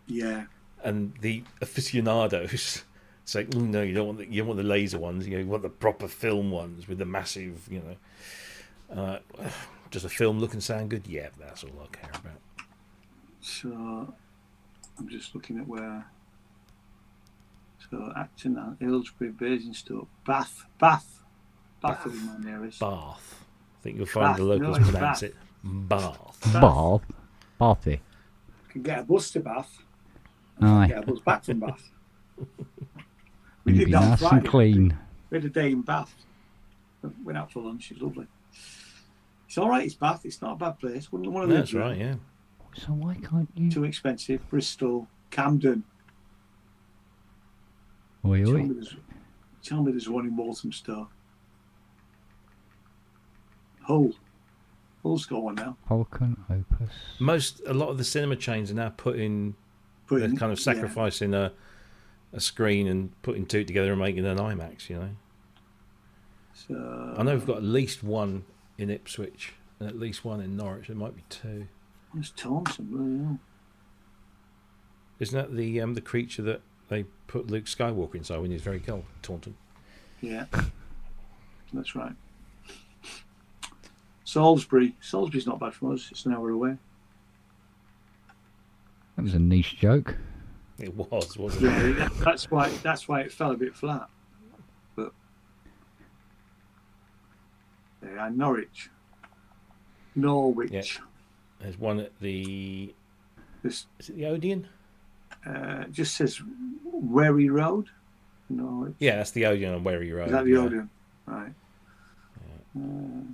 Yeah. And the aficionados say, "Oh no, you don't want the laser ones. You want the proper film ones with the massive. Does the film look and sound good? Yeah, that's all I care about." So I'm just looking at where. So Acton, Aylesbury, Basingstoke, Bath will be my nearest. Bath. I think you'll find the Bath, locals no, it's pronounce Bath. it Bath. Bath. Bathy. Can get a bus to Bath. Aye. Get a bus back from Bath. You'd be that on nice and Friday. clean. We had a day in Bath. Went out for lunch. It's lovely. It's all right. It's Bath. It's not a bad place. Wouldn't want to live That's there. right, yeah. So why can't you? Too expensive. Bristol, Camden. Oi, Tell oi. me there's one in Walthamstow. Hull. Hull's got one now. Falcon Opus. A lot of the cinema chains are now they're kind of Yeah. sacrificing a screen and putting two together and making an IMAX, you know. So, I know we've got at least one in Ipswich and at least one in Norwich. There might be two. It's Taunton. Really, yeah. Isn't that the creature that they put Luke Skywalker inside when he was very cold? Taunton. Yeah, that's right. Salisbury's not bad from us. It's an hour away. That was a niche joke. It was, wasn't it? Yeah, that's why it fell a bit flat. But yeah, Norwich, Norwich. Yeah. There's one at the. This Is it the Odeon? just says Wherry Road. Norwich. Yeah, that's the Odeon on Wherry Road. Is that the yeah. Odeon? Right. There's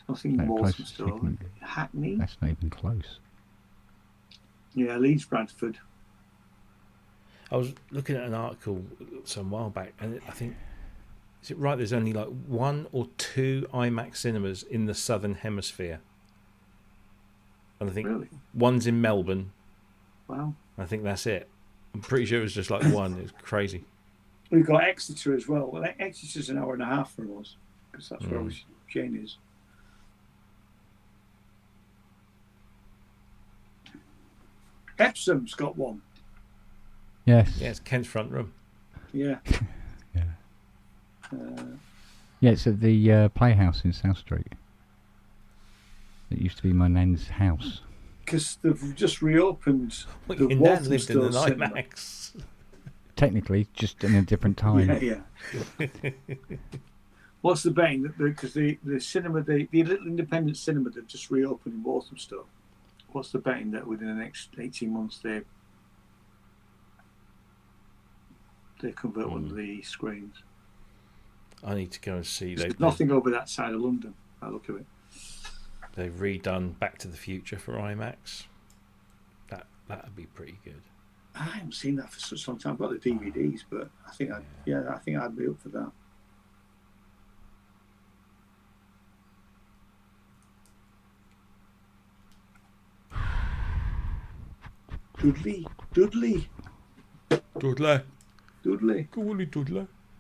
nothing in That closest Walthamstow. you can- Hackney. That's not even close. Yeah, Leeds, Bradford. I was looking at an article some while back, and I think, is it right? There's only like one or two IMAX cinemas in the southern hemisphere, and I think Really? one's in Melbourne. Wow. I think that's it. I'm pretty sure it was just like one. It was crazy. We've got Exeter as well. Well, Exeter's an hour and a half from us because that's where Jane is. Epsom's got one. Yes. Yeah, it's Kent's front room. Yeah. Yeah. Uh, Yeah, it's at the Playhouse in South Street. It used to be my nan's house. Because they've just reopened Well, the your nan lived in Walthamstow an cinema. IMAX. Technically, just in a different time. Yeah, yeah. What's the betting? Because the cinema, the little independent cinema they've just reopened in Walthamstow. What's the betting that within the next 18 months they convert one of the screens? I need to go and see. There's nothing over that side of London. I look at it. They've redone Back to the Future for IMAX. That'd be pretty good. I haven't seen that for such a long time. I've got the DVDs, but I think I'd be up for that. Dudley, Dudley.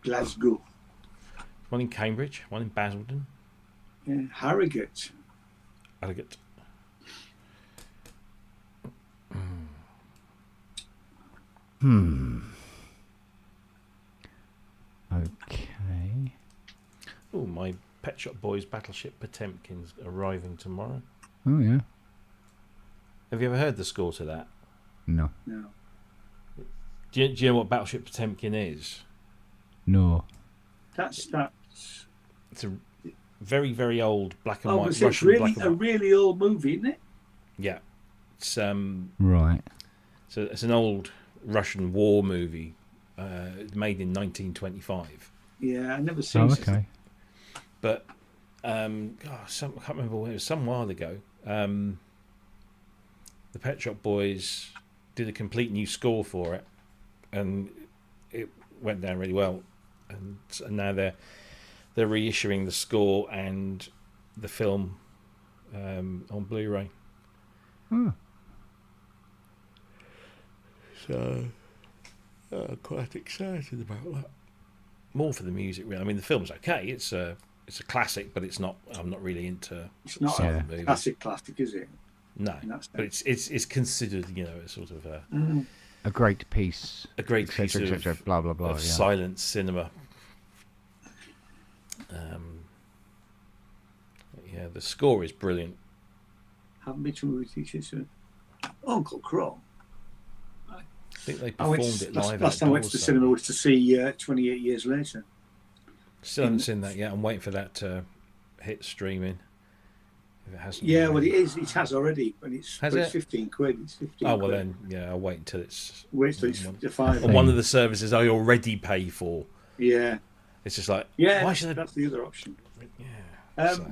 Glasgow, One in Cambridge, one in Basildon. yeah, Harrogate. Elegant. Okay. Oh, my Pet Shop Boys Battleship Potemkin's arriving tomorrow. Oh, yeah. Have you ever heard the score to that? No. No, Do you know what Battleship Potemkin is? No. that's It's a very, very old black and oh, white it's Russian really black and a white. really old movie, isn't it? Yeah. It's Right. so it's an old Russian war movie made in 1925. Yeah, I never seen Oh, it. okay. But I can't remember when it was. Some while ago, the Pet Shop Boys did a complete new score for it, and it went down really well. And now they're reissuing the score and the film on Blu-ray. Oh. So quite excited about that. More for the music, really. I mean, the film's okay. It's a classic, but it's not. I'm not really into. It's not silent a movies. classic, is it? No, in that but it's considered, you know, a sort of A great piece. a great piece Et cetera, of, blah, blah, blah. of Yeah. silent cinema. Yeah, the score is brilliant. Haven't been to a movie theatre since Uncle Crow. I think they I went performed it live. last time I went to the cinema was to see 28 Years Later. Still haven't seen that yet. I'm waiting for that to hit streaming. If it hasn't. Yeah, well, already. it has already, and it's 15 quid. It's 15 Oh well, quid. then yeah, I'll wait until it's. Wait till it's on $5. on one of the services I already pay for. Yeah, It's just like yeah. why should I? That's the other option. Yeah. So,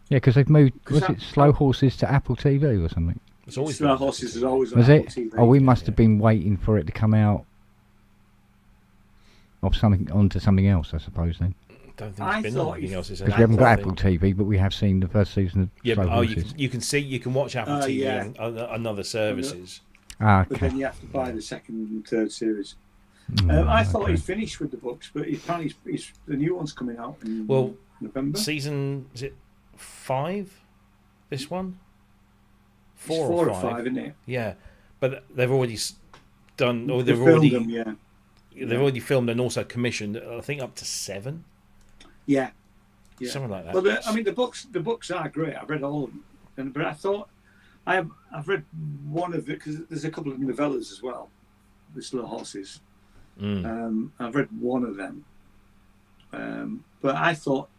Yeah, because they've moved. Was that- it Slow Horses to Apple TV or something? it's always Slow been- Horses is always on Was Apple it? TV. Oh, we must have been waiting for it to come out of something onto something else, I suppose. Then, Don't think I it's been thought on anything if- else. It's because an we haven't got Apple Apple thing. TV, but we have seen the first season of Yeah, Slow but Horses. you can watch Apple TV yeah. on other services. Ah, But okay. then you have to buy the second and third series. Mm, I thought okay. he'd finished with the books, but apparently the new one's coming out in Well, November. Season is it 5? This one? It's 4 or 5, isn't it? Yeah, but they've already done, or they've filmed already them, yeah. they've already filmed and also commissioned. I think up to 7, Yeah. Yeah. something like that. Well, the books are great. I've read all of them, but I thought I've read one of it because there's a couple of novellas as well, the Slow Horses. I've read one of them, but I thought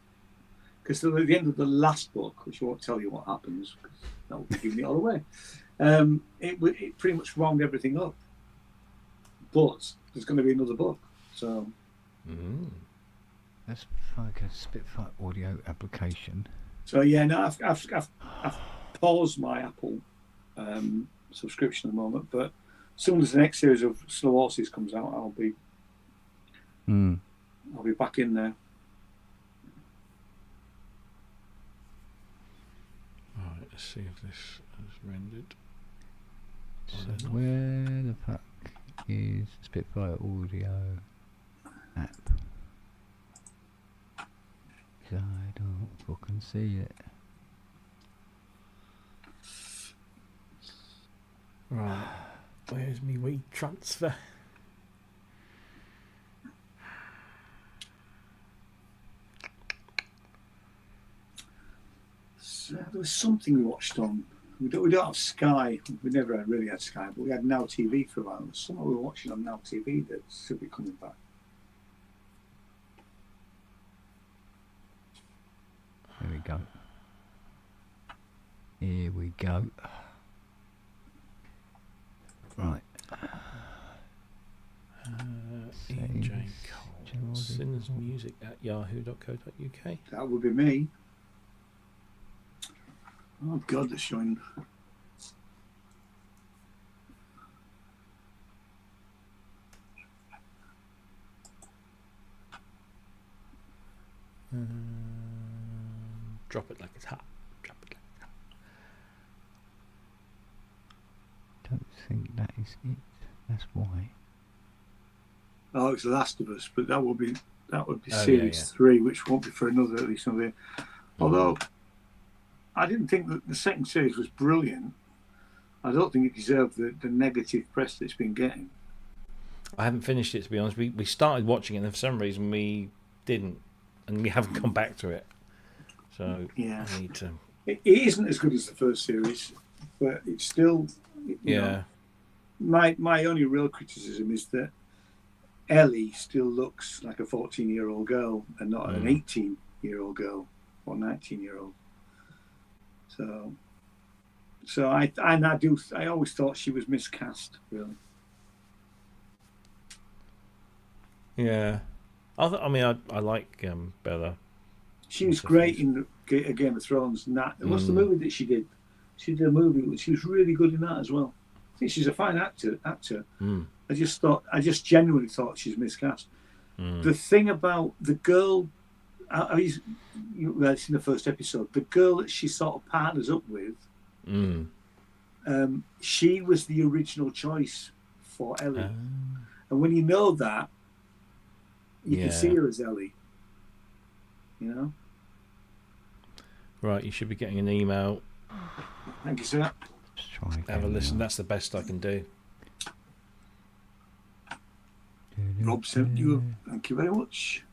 because at the end of the last book, which I won't tell you what happens, because that would be giving it all away. It pretty much wound everything up, but there's going to be another book, so. That's like a Spitfire audio application. So yeah, no, I've paused my Apple subscription at the moment, but as soon as the next series of Slow Horses comes out, I'll be back in there. Right, let's see if this is rendered. So where the fuck is Spitfire audio app? 'Cause I don't fucking see it. Right, where's me wee transfer? So there was something we watched on. We don't have Sky. We never really had Sky, but we had Now TV for a while. There was something we were watching on Now TV that should be coming back. Here we go. Here we go. Right. Ian J. Cole. Gerald Sinners Music at yahoo.co.uk. That would be me. Oh God, they're showing. Drop it like it's hot. Drop it like it's hot. Don't think that is it. That's why. Oh, it's The Last of Us, but that would be yeah, series yeah. 3, which won't be for another at least another year. Although I didn't think that the second series was brilliant. I don't think it deserved the negative press that it's been getting. I haven't finished it, to be honest. We started watching it and for some reason we didn't, and we haven't come back to it. So Yeah. I need to. It isn't as good as the first series, but it's still. You know, my only real criticism is that Ellie still looks like a 14-year-old girl and not an 18-year-old girl or 19-year-old. So I always thought she was miscast, really. Yeah. I like Bella. She was great in Game of Thrones. And that what's the movie that she did? She did a movie. She was really good in that as well. I think she's a fine actor. I just genuinely thought she's miscast. The thing about the girl, it's in the first episode, the girl that she sort of partners up with, she was the original choice for Ellie. And when you know that, you can see her as Ellie. You know? Right, you should be getting an email. Thank you, sir. Just try again Have a listen. now. That's the best I can do. Rob sent you. Thank you very much.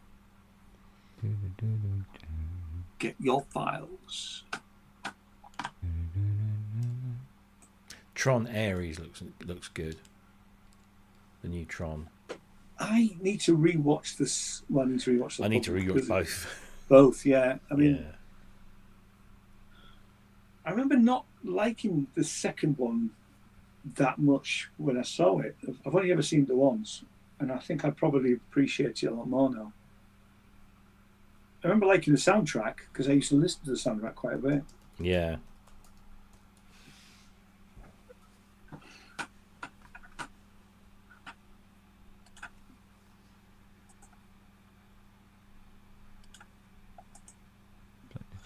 Get your files. Tron Ares looks good. The new Tron. I need to rewatch this. Well, I need to rewatch. I need to rewatch both. Both, yeah. I mean, yeah. I remember not liking the second one that much when I saw it. I've only ever seen it once, and I think I probably appreciate it a lot more now. I remember liking the soundtrack because I used to listen to the soundtrack quite a bit. Yeah.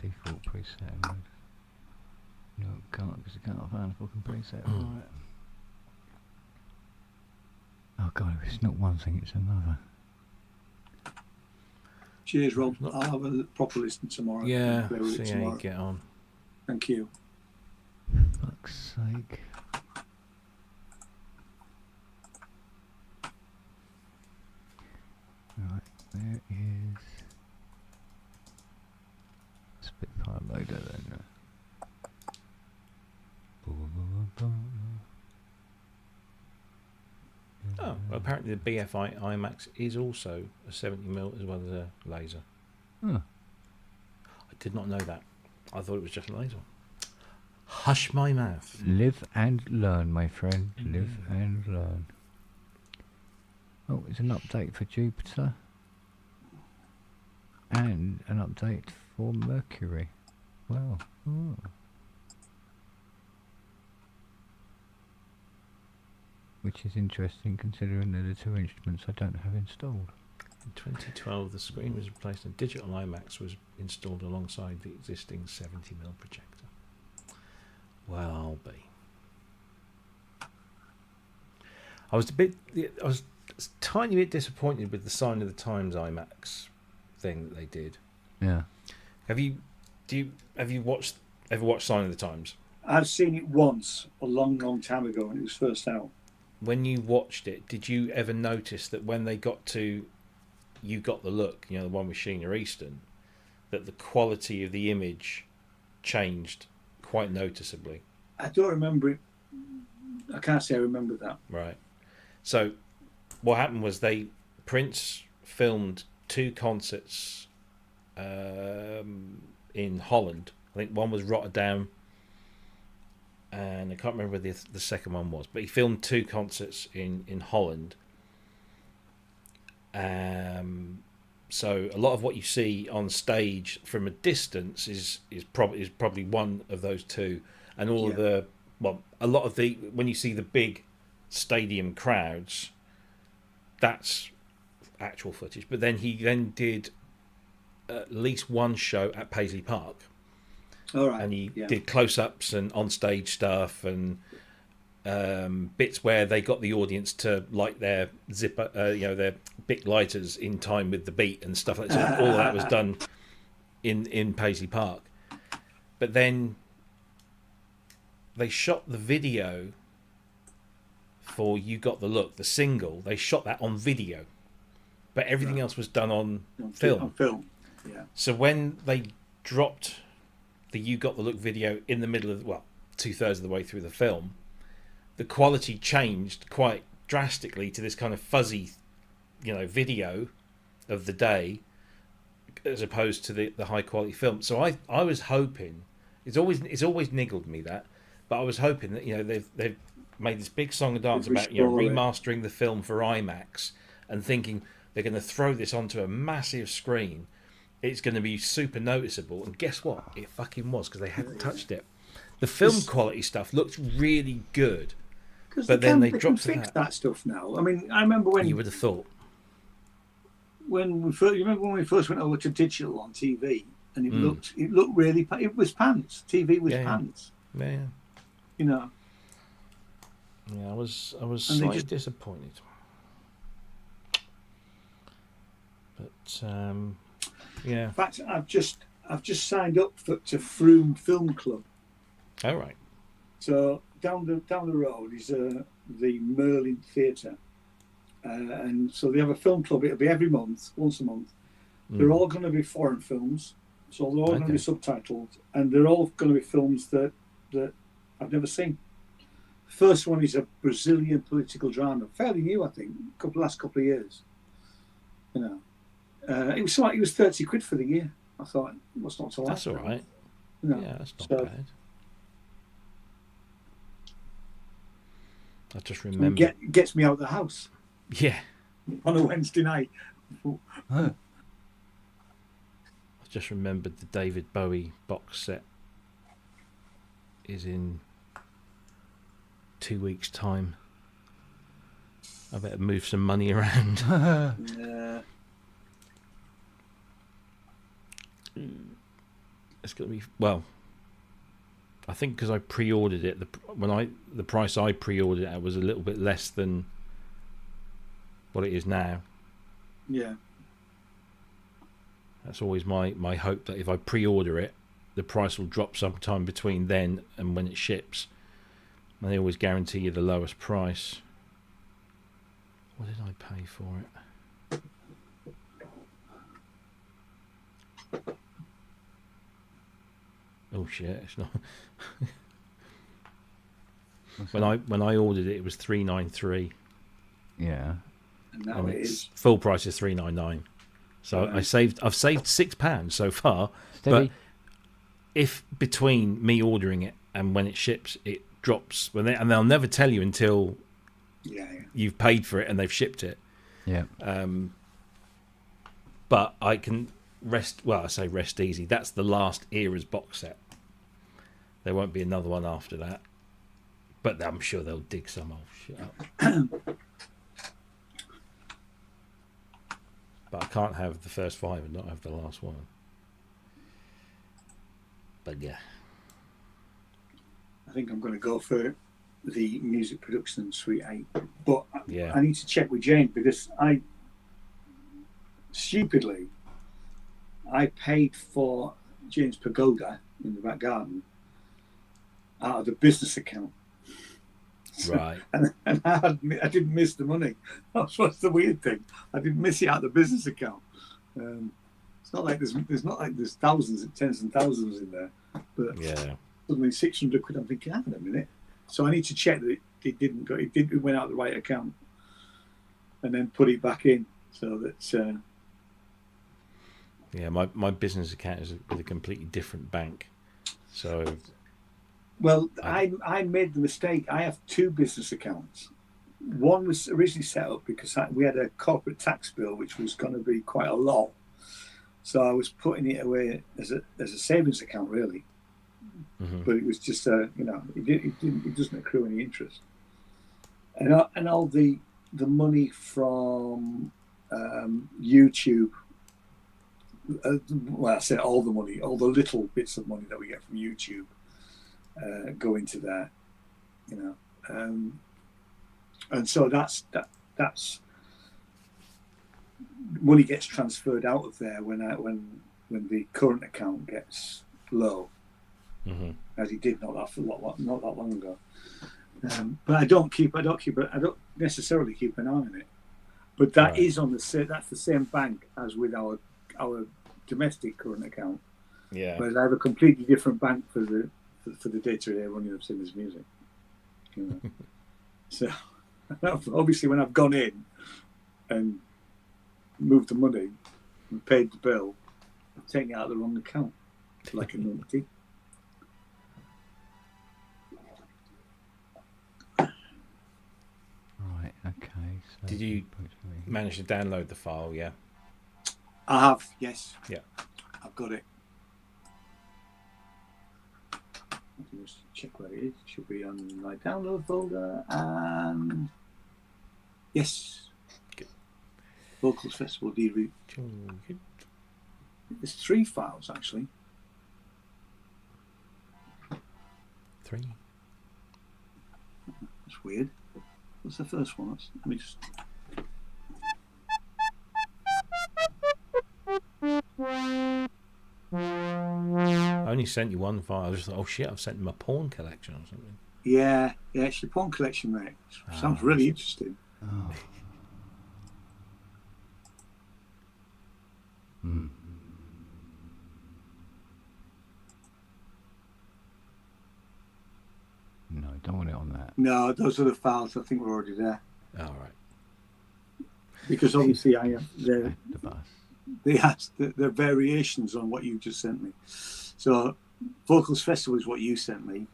Default preset mode. No, it can't because I can't find a fucking preset for it. Oh god, if it's not one thing, it's another. Cheers, Rob. I'll have a proper listen tomorrow. Yeah, see how you get on. Thank you. Fuck's sake. Right, there is Spitfire loader then. Oh, well, apparently the BFI IMAX is also a 70mm as well as a laser. Huh. I did not know that. I thought it was just a laser. Hush my mouth. Live and learn, my friend. Live and learn. Oh, it's an update for Jupiter. And an update for Mercury. Wow. Oh. Which is interesting considering they're the two instruments I don't have installed. In 2012, the screen was replaced and digital IMAX was installed alongside the existing 70mm projector. Well, I'll be. I was a tiny bit disappointed with the Sign of the Times IMAX thing that they did. Yeah. Have you ever watched Sign of the Times? I've seen it once a long, long time ago when it was first out. When you watched it, did you ever notice that when they got to You Got the Look, the one with Sheena Easton, that the quality of the image changed quite noticeably? I don't remember it. I can't say I remember that. Right. So what happened was Prince filmed 2 concerts in Holland. I think one was Rotterdam, and I can't remember where the second one was, but he filmed 2 concerts in Holland. So a lot of what you see on stage from a distance is probably one of those 2, and all of a lot of when you see the big stadium crowds, that's actual footage. But then he did at least one show at Paisley Park. All right. And he did close-ups and on-stage stuff and bits where they got the audience to light their zipper, their Bic lighters in time with the beat and stuff like that. So all of that was done in Paisley Park. But then they shot the video for You Got the Look, the single. They shot that on video, but everything else was done on film. On film, yeah. So when they dropped the You Got the Look video in the middle of 2/3 of the way through the film, the quality changed quite drastically to this kind of fuzzy, video of the day, as opposed to the high quality film. So I was hoping, it's always niggled me that, but I was hoping that they've made this big song and dance about remastering the film for IMAX and thinking they're going to throw this onto a massive screen. It's going to be super noticeable, and guess what? It fucking was, because they hadn't touched it. The film quality stuff looked really good, but then they dropped fix that stuff now. I mean, I remember when you would have thought when we first went over to digital on TV, and it looked really. It was pants. TV was pants. Yeah. Yeah, I was slightly disappointed, but yeah. In fact, I've just signed up to Froome Film Club. All right. So down the road is the Merlin Theatre, and so they have a film club. It'll be every month, once a month. They're all going to be foreign films, so they're all going to be subtitled, and they're all going to be films that I've never seen. First one is a Brazilian political drama, fairly new, I think, last couple of years. You know, it was like it was 30 quid for the year. I thought, what's not to like? That's all right. You know, Yeah, that's not so, bad. I just remember. Gets me out of the house Yeah, on a Wednesday night. Huh. I just remembered the David Bowie box set is in 2 weeks' time. I better move some money around. Yeah. It's going to be, well, I think because I pre-ordered it, the price I pre-ordered it at was a little bit less than what it is now. Yeah. That's always my hope, that if I pre-order it, the price will drop sometime between then and when it ships. And they always guarantee you the lowest price. What did I pay for it? Oh shit! It's not. when I ordered it, it was $393. Yeah. And now And it its is. full price is $399. So Right. I've saved £6 so far. Steady. But if between me ordering it and when it ships, it drops, and they'll never tell you until Yeah. you've paid for it and they've shipped it. Yeah. But I can rest. Well, I say rest easy. That's the last era's box set. There won't be another one after that. But I'm sure they'll dig some old shit up. But I can't have the first 5 and not have the last one. But yeah. I think I'm going to go for the music production Suite 8. But Yeah. I need to check with Jane, because I stupidly paid for Jane's Pagoda in the back garden out of the business account. Right. And I didn't miss the money. That's what's the weird thing. I didn't miss it out of the business account. It's not like there's thousands, tens and thousands in there. But Yeah. suddenly 600 quid. I'm thinking, hang on a minute. So I need to check that it didn't go. It went out the right account, and then put it back in so that. Yeah. My business account is with a completely different bank. So. Well, I made the mistake. I have 2 business accounts. One was originally set up because we had a corporate tax bill, which was going to be quite a lot. So I was putting it away as a savings account, really. Mm-hmm. But it was just, it doesn't accrue any interest. And all the money from YouTube. Well, I say all the money, all the little bits of money that we get from YouTube. Go into there, and so that's money gets transferred out of there when the current account gets low, Mm-hmm. as it did not that long ago. But I don't necessarily keep an eye on it. But that Right. is that's the same bank as with our domestic current account. Yeah. But I have a completely different bank for the day-to-day running of Simmers Music. So obviously when I've gone in and moved the money and paid the bill, I've taken it out of the wrong account, like a numpty. Right. Okay. So Did you manage to download the file? Yeah. I have, yes. Yeah. I've got it. Just check where it is. It should be on my download folder, and yes. Good. Vocals Festival DVD. There's 3 files actually. 3. That's weird. What's the first one? Let me just. I only sent you one file. I just thought, oh shit, I've sent him a porn collection or something. Yeah, it's your porn collection, mate. Sounds really interesting. Oh. Hmm. No. don't want it on that. No, those are the files. I think were already there. All right. Because obviously I have The bus. they're variations on what you just sent me. So Vocals Festival is what you sent me.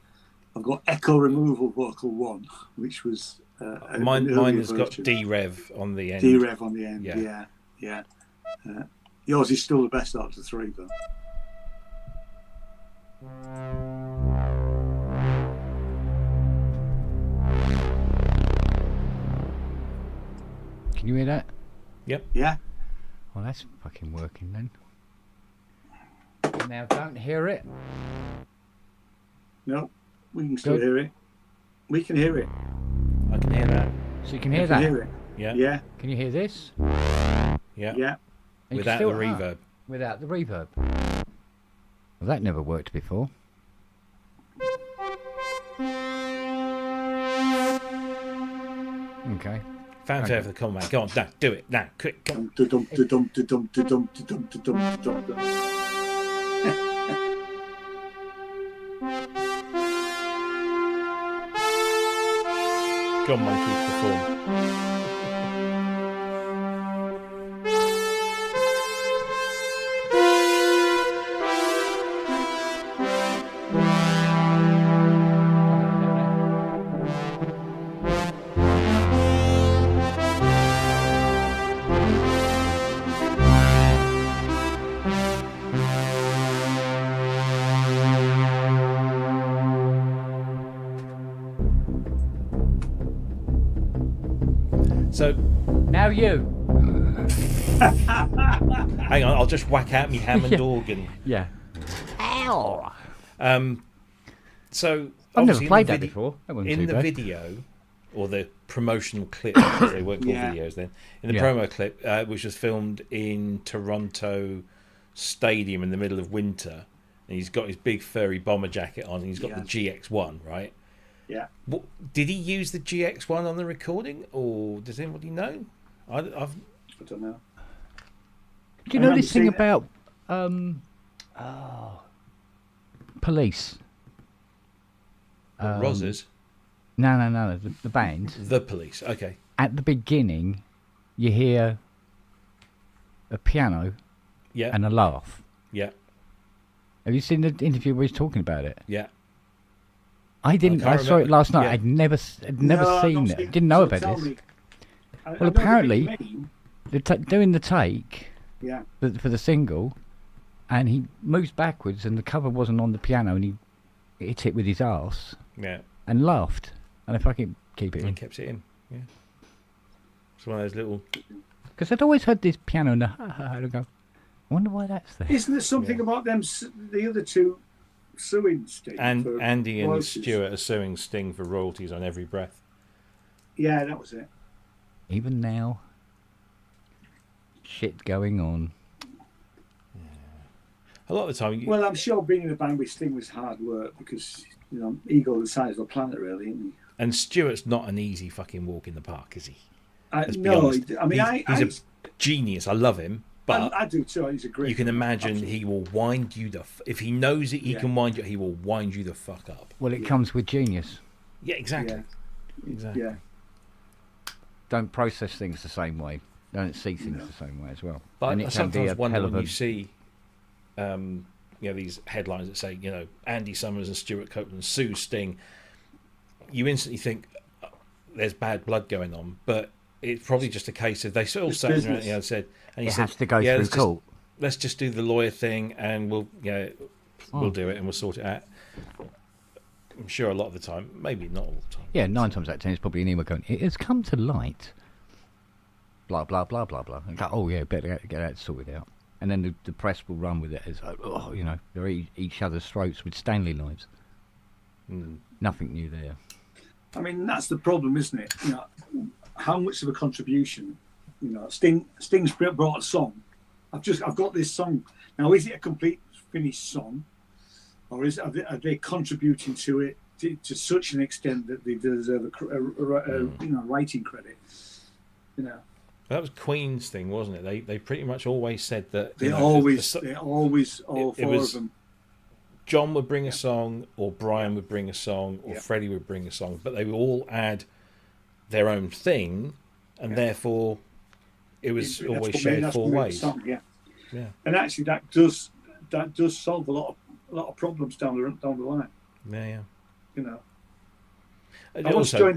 I've got Echo Removal Vocal 1, which was Mine has got D-Rev on the end. D-Rev on the end, yeah. Yours is still the best out of the three, though. Can you hear that? Yep. Yeah. Well, that's fucking working then. Now don't hear it. No, we can still Good. hear it. We can hear it. I can hear that. So you can hear We that. can hear it. Yeah. Yeah. Can you hear this? Yeah. Yeah. And you can Without still- the reverb. Without the reverb. Well, that never worked before. Okay. Fanfare for the comment. Go on, now, do it. Now, quick. Go on. Go on, monkey, perform. So, Now you. hang on, I'll just whack out my Hammond organ. Yeah. Ow. So, I've never obviously in played the that before. That wasn't in too the bad. video, or the promotional clip, because they weren't called Yeah. videos then. In the Yeah. promo clip, which was filmed in Toronto Stadium in the middle of winter, and he's got his big furry bomber jacket on, and he's got the GX1, right? Yeah. What, did he use the GX1 on the recording, or does anybody know? I've I don't know. Do you I know remember this thing seeing it. about police? Rozzers, No. The band. the police. Okay. At the beginning, you hear a piano Yeah. and a laugh. Yeah. Have you seen the interview where he's talking about it? Yeah. I didn't. can't I saw it remember. last night. Yeah. I'd never No, I've seen not it. seen Didn't know so about tell this. me. I know Well, what you apparently, mean. they're doing the take Yeah. for the single, and he moves backwards, and the cover wasn't on the piano, and he hit it with his arse Yeah. and laughed. And if I can keep it And in, kept it in. Yeah. It's one of those little. because I'd always heard this piano and I'd go, I wonder why that's there. Isn't there something about them, the other two suing Sting? And for Andy and royalties? Stuart are suing Sting for royalties on every breath. Yeah, that was it. Even now, shit going on. A lot of the time, Well, I'm sure being in a band with Sting was hard work because, you know, ego the size of the planet, really, isn't he? and Stuart's not an easy fucking walk in the park, is he? Let's be No, honest. I mean, he's a genius. I love him, but I do too. He's a great. you can imagine absolutely. he will wind you if he knows that he Yeah. can wind you, he will wind you the fuck up. Well, it comes with genius. Yeah, exactly. Yeah. Exactly. Yeah. Don't process things the same way. Don't see things the same way as well. But and I it can be sometimes a wonder hell of when a... you see, these headlines that say, Andy Summers and Stuart Copeland sue Sting. You instantly think there's bad blood going on, but it's probably just a case of they sort of It's sat around, business. and said, and he It said, has to go yeah, through court. let's just do the lawyer thing, and we'll do it, and we'll sort it out. I'm sure a lot of the time, maybe not all the time. Yeah, 9 times out of 10 it's probably an email going, it has come to light. Blah, blah, blah, blah, blah. And go, oh, yeah, better get that sorted out. And then the press will run with it as, they're each other's throats with Stanley knives. Mm. Nothing new there. I mean, that's the problem, isn't it? You know, how much of a contribution? You know, Sting's brought a song. I've got this song now. Is it a complete finished song, or are they contributing to it to such an extent that they deserve a writing credit? You know, That was Queen's thing, wasn't it? They pretty much always said that they all always it four was- of them. John would bring a song, or Brian would bring a song, or Yeah. Freddie would bring a song, but they would all add their own thing, and therefore it was That's always what made shared us 4 create the ways. song, yeah. Yeah, And actually, that does solve a lot of problems down the line. yeah. You know, And I once also,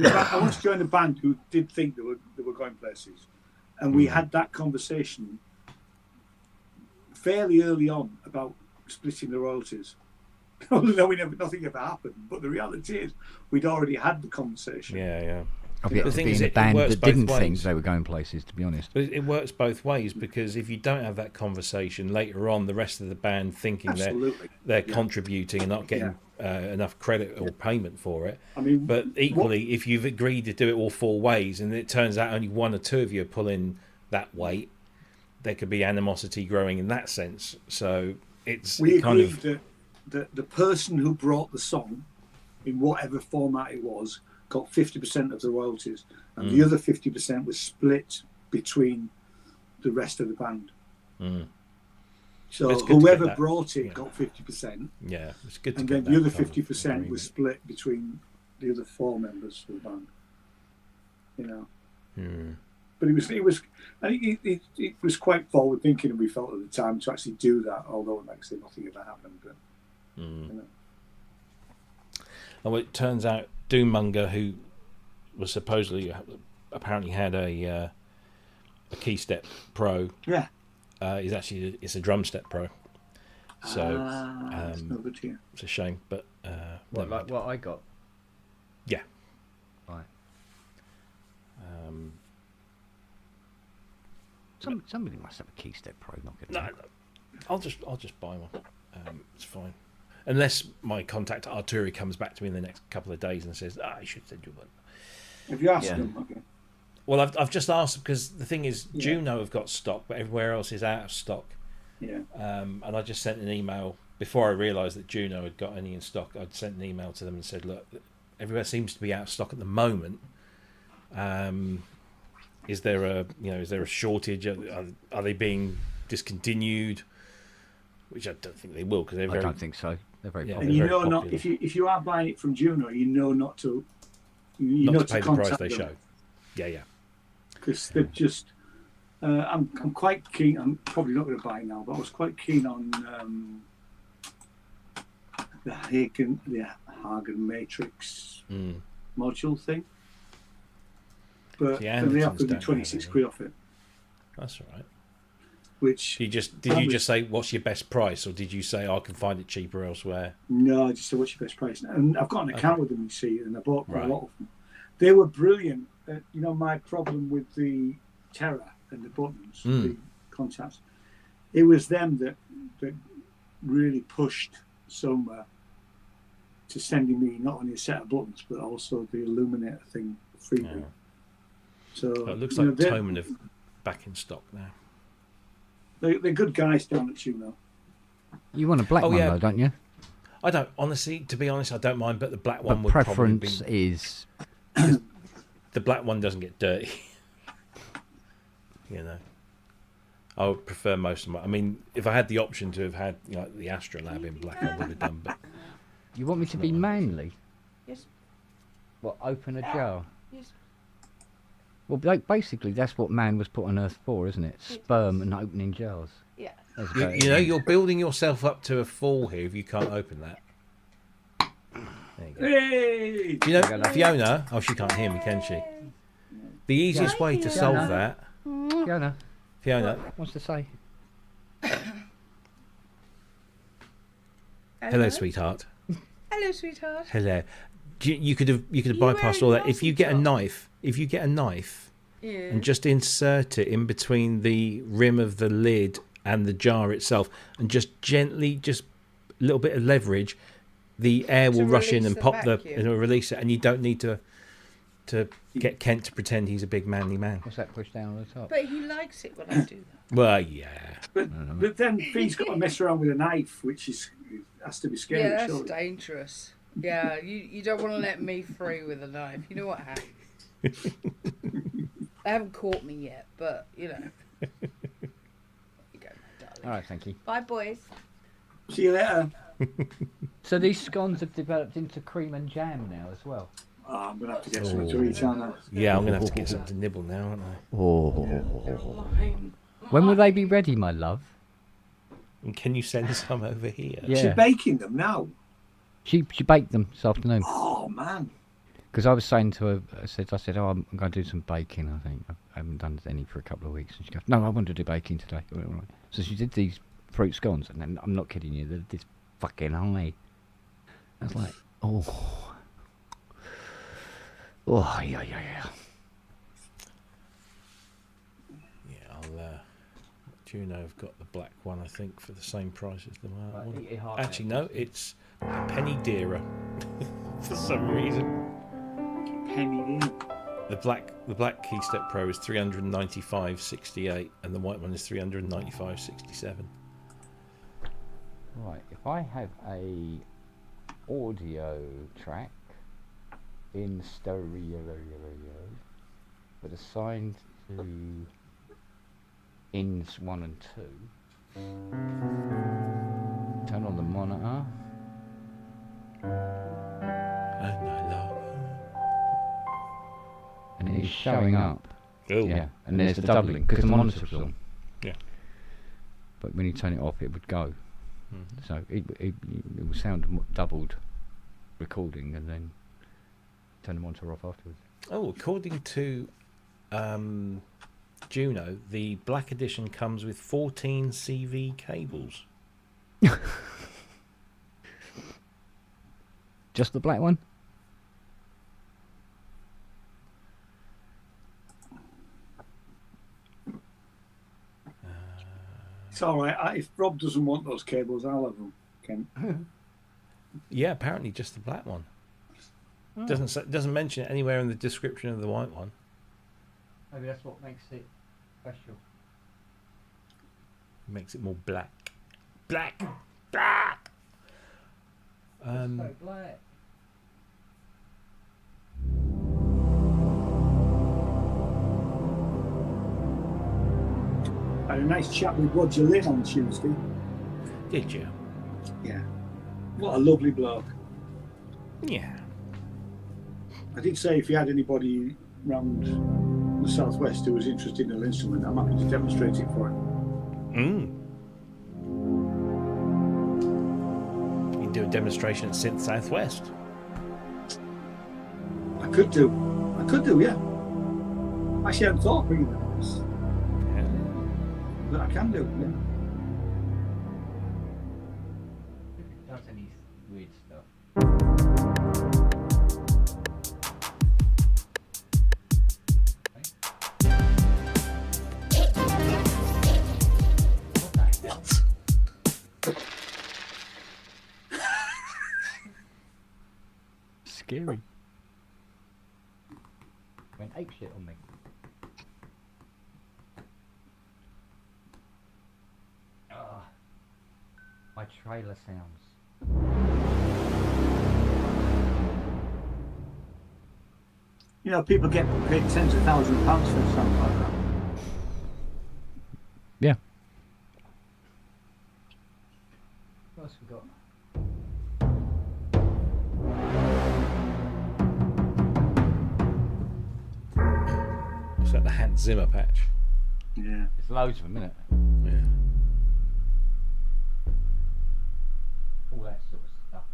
joined a band who did think they were going places, and we had that conversation fairly early on about splitting the royalties. Nothing ever happened, but the reality is we'd already had the conversation. yeah. I've yet The to thing be is, in a it band works that both didn't think ways. they were going places, to be honest. But it works both ways, because if you don't have that conversation later on, the rest of the band thinking Absolutely. they're contributing and not getting enough credit or payment for it. I mean, But equally, if you've agreed to do it all 4 ways, and it turns out only 1 or 2 of you are pulling that weight, there could be animosity growing in that sense. So we kind agreed of that the person who brought the song, in whatever format it was, got 50% of the royalties, and the other 50% was split between the rest of the band. So It's good to whoever get that, brought it got 50%, yeah, it's good to and get then the that other kind of 50% agreement. was split between the other 4 members of the band. You know. But it was quite forward thinking, and we felt at the time to actually do that, although it makes it nothing ever happened. But you know. Oh, it turns out Doommonger, who was apparently had a Keystep Pro, is actually it's a Drum Step Pro. So it's no good to you. it's a shame, but never mind. what I got? Yeah. Right. Somebody must have a Keystep Pro. Not good. No, I'll just buy one. It's fine, unless my contact Arturi comes back to me in the next couple of days and says, "I should send you one." Have you asked them? Okay. Well, I've just asked, because the thing is, Juno have got stock, but everywhere else is out of stock. Yeah. And I just sent an email before I realised that Juno had got any in stock. I'd sent an email to them and said, "Look, everywhere seems to be out of stock at the moment. Is there a shortage? Are they being discontinued?" Which I don't think they will, because they're I very. don't think so. They're very Yeah. popular. And you very know, not popular. if you are buying it from Juno, you know not to. Not to pay the price contact they them, show. Yeah. because they're just. I'm quite keen. I'm probably not going to buy it now, but I was quite keen on the Hagen Matrix module thing. But The they Andertons offered me don't have 26 any. quid off it, That's all right. which Did you just say what's your best price, or did you say I can find it cheaper elsewhere? no, I just said what's your best price, and I've got an account with them, you see, and I bought quite Right. a lot of them. They were brilliant. My problem with the Terra and the buttons, the contacts, it was them that really pushed Soma to sending me not only a set of buttons but also the Illuminator thing freely. Yeah. So It looks you know, like they're- Toman are back in stock now. they're good guys down at Juno. You want a black one yeah. though, don't you? I don't honestly, to be honest, I don't mind, but the black But one would probably preference be. is The black one doesn't get dirty. I would prefer most of my. I mean, if I had the option to have had the Astrolab in black, I would have done. But you want me to be manly? Yes. What, open a jar? Yes. Well, basically that's what man was put on Earth for, isn't it? Sperm and opening jars. Yeah. That's about it. you're building yourself up to a fall here if you can't open that. There you go. Hey! Do you know Fiona? Oh, she can't hear me, can she? The easiest way to solve that, Fiona Fiona. wants to say. Hello, sweetheart. Hello, sweetheart. Hello. You could have You bypassed wearing all that if you get a glasses, knife, Yeah. and just insert it in between the rim of the lid and the jar itself, and just gently, just a little bit of leverage, the air will rush in release and the pop vacuum. it'll release it, and you don't need to get Kent to pretend he's a big manly man. What's that pushed down on the top? But he likes it when I do that. Well, yeah. But then Fee's got to mess around with a knife, which has to be scary. Yeah, that's surely. dangerous. Yeah, you don't want to let me free with a knife. You know what, Hank? They haven't caught me yet, but, you know. You go, darling. All right, thank you. Bye, boys. See you later. So these scones have developed into cream and jam now as well. Oh, I'm going to have to get something to eat, aren't I? Yeah, I'm going to have to get something to nibble now, aren't I? Oh. When will they be ready, my love? And can you send some over here? Yeah. She's baking them now. She baked them this afternoon. Oh, man. Because I was saying to her, I said, oh, I'm going to do some baking, I think. I haven't done any for a couple of weeks. And she goes, no, I want to do baking today. I went, all right. So she did these fruit scones, and then, I'm not kidding you, they're this fucking high. I was like, oh. Oh, yeah. Yeah, do you know I've got the black one, I think, for the same price as the white one. Actually, no, it's a penny dearer for some reason. Penny in. The black Keystep Pro is 395.68, and the white one is 395.67. Right, if I have a audio track in stereo but assigned to ins 1 and 2, turn on the monitor, And I love. and it is showing up. Oh, Yeah, and there's the doubling because the monitor's on. Yeah. But when you turn it off, it would go. Mhm. So it will sound doubled recording, and then turn the monitor off afterwards. Oh, according to Juno, the black edition comes with 14 CV cables. Just the black one? It's all right. If Rob doesn't want those cables, I'll have them. Ken. Yeah, apparently just the black one. Doesn't mention it anywhere in the description of the white one. Maybe that's what makes it special. Makes it more black. Black. So black. I had a nice chat with Roger Lynn on Tuesday. Did you? Yeah. What a lovely bloke. Yeah. I did say if he had anybody round the southwest who was interested in an instrument, I'm happy to demonstrate it for him. You can do a demonstration at Synth Southwest. I could do, yeah. Actually, I hadn't thought of bringing that. Yeah. But I can do, yeah. If it does any weird stuff. Scary. Went ape shit on me. My trailer sounds. You know, people get paid tens of thousands of pounds for something like that. Yeah. What else we got? Is that the Hans Zimmer patch? Yeah. There's loads of them, isn't it? Yeah. All that sort of stuff.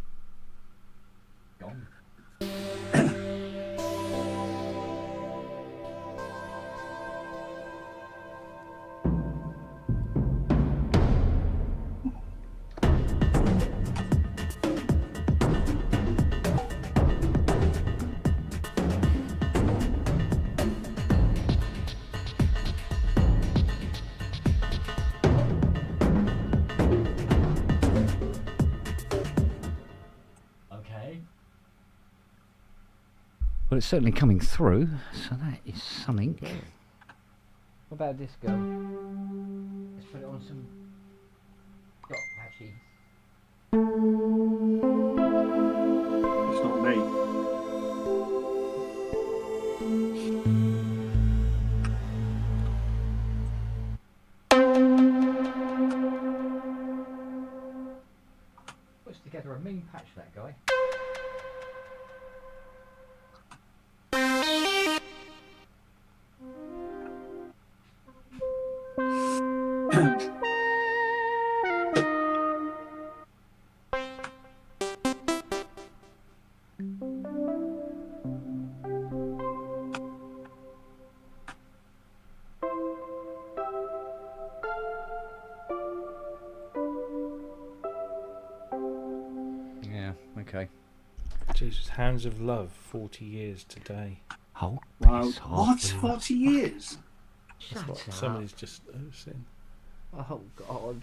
Gone. Well, it's certainly coming through, so that is something. What about this girl? Let's put it on some dot patches. It's not me. It's Hounds of Love, 40 years today. Oh, Wow. piss off, What? will you? 40 years? That's Shut what up. somebody's just saying. Oh God.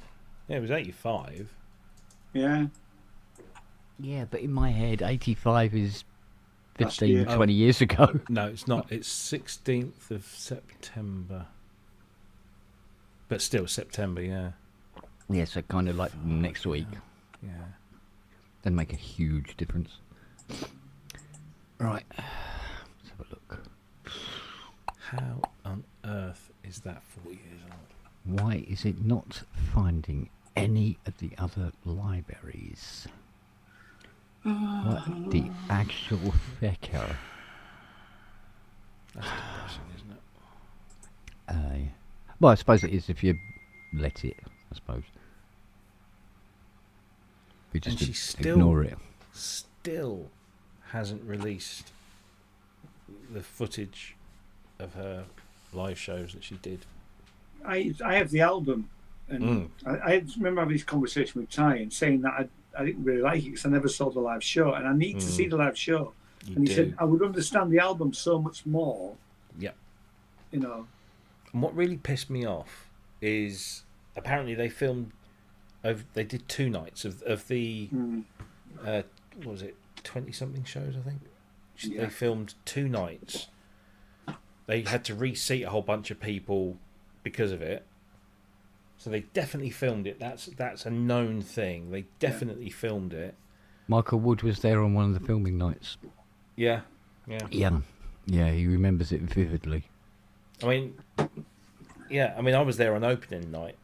Yeah, it was 85. Yeah. Yeah, but in my head, 85 is Last 15, year. 20 years ago. No, it's not. It's 16th of September. But still, September, yeah. Yeah, so kind of like next week. Yeah. Doesn't make a huge difference. Right. Let's have a look. How on earth is that 4 years old? Why is it not finding any of the other libraries? What the actual fecker? That's depressing, isn't it? Well, I suppose it is if you let it, I suppose. If you And just she still, ignore it. still hasn't released the footage of her live shows that she did. I have the album, and I remember having this conversation with Ty and saying that I didn't really like it because I never saw the live show, and I need to see the live show. And he said I would understand the album so much more. Yep. You know. And what really pissed me off is apparently they filmed. They did 2 nights of the. What was it? 20-something shows, I think. Yeah. They filmed 2 nights. They had to reseat a whole bunch of people because of it. So they definitely filmed it. That's a known thing. They definitely filmed it. Michael Wood was there on one of the filming nights. Yeah. Yeah, he remembers it vividly. I mean, I was there on opening night,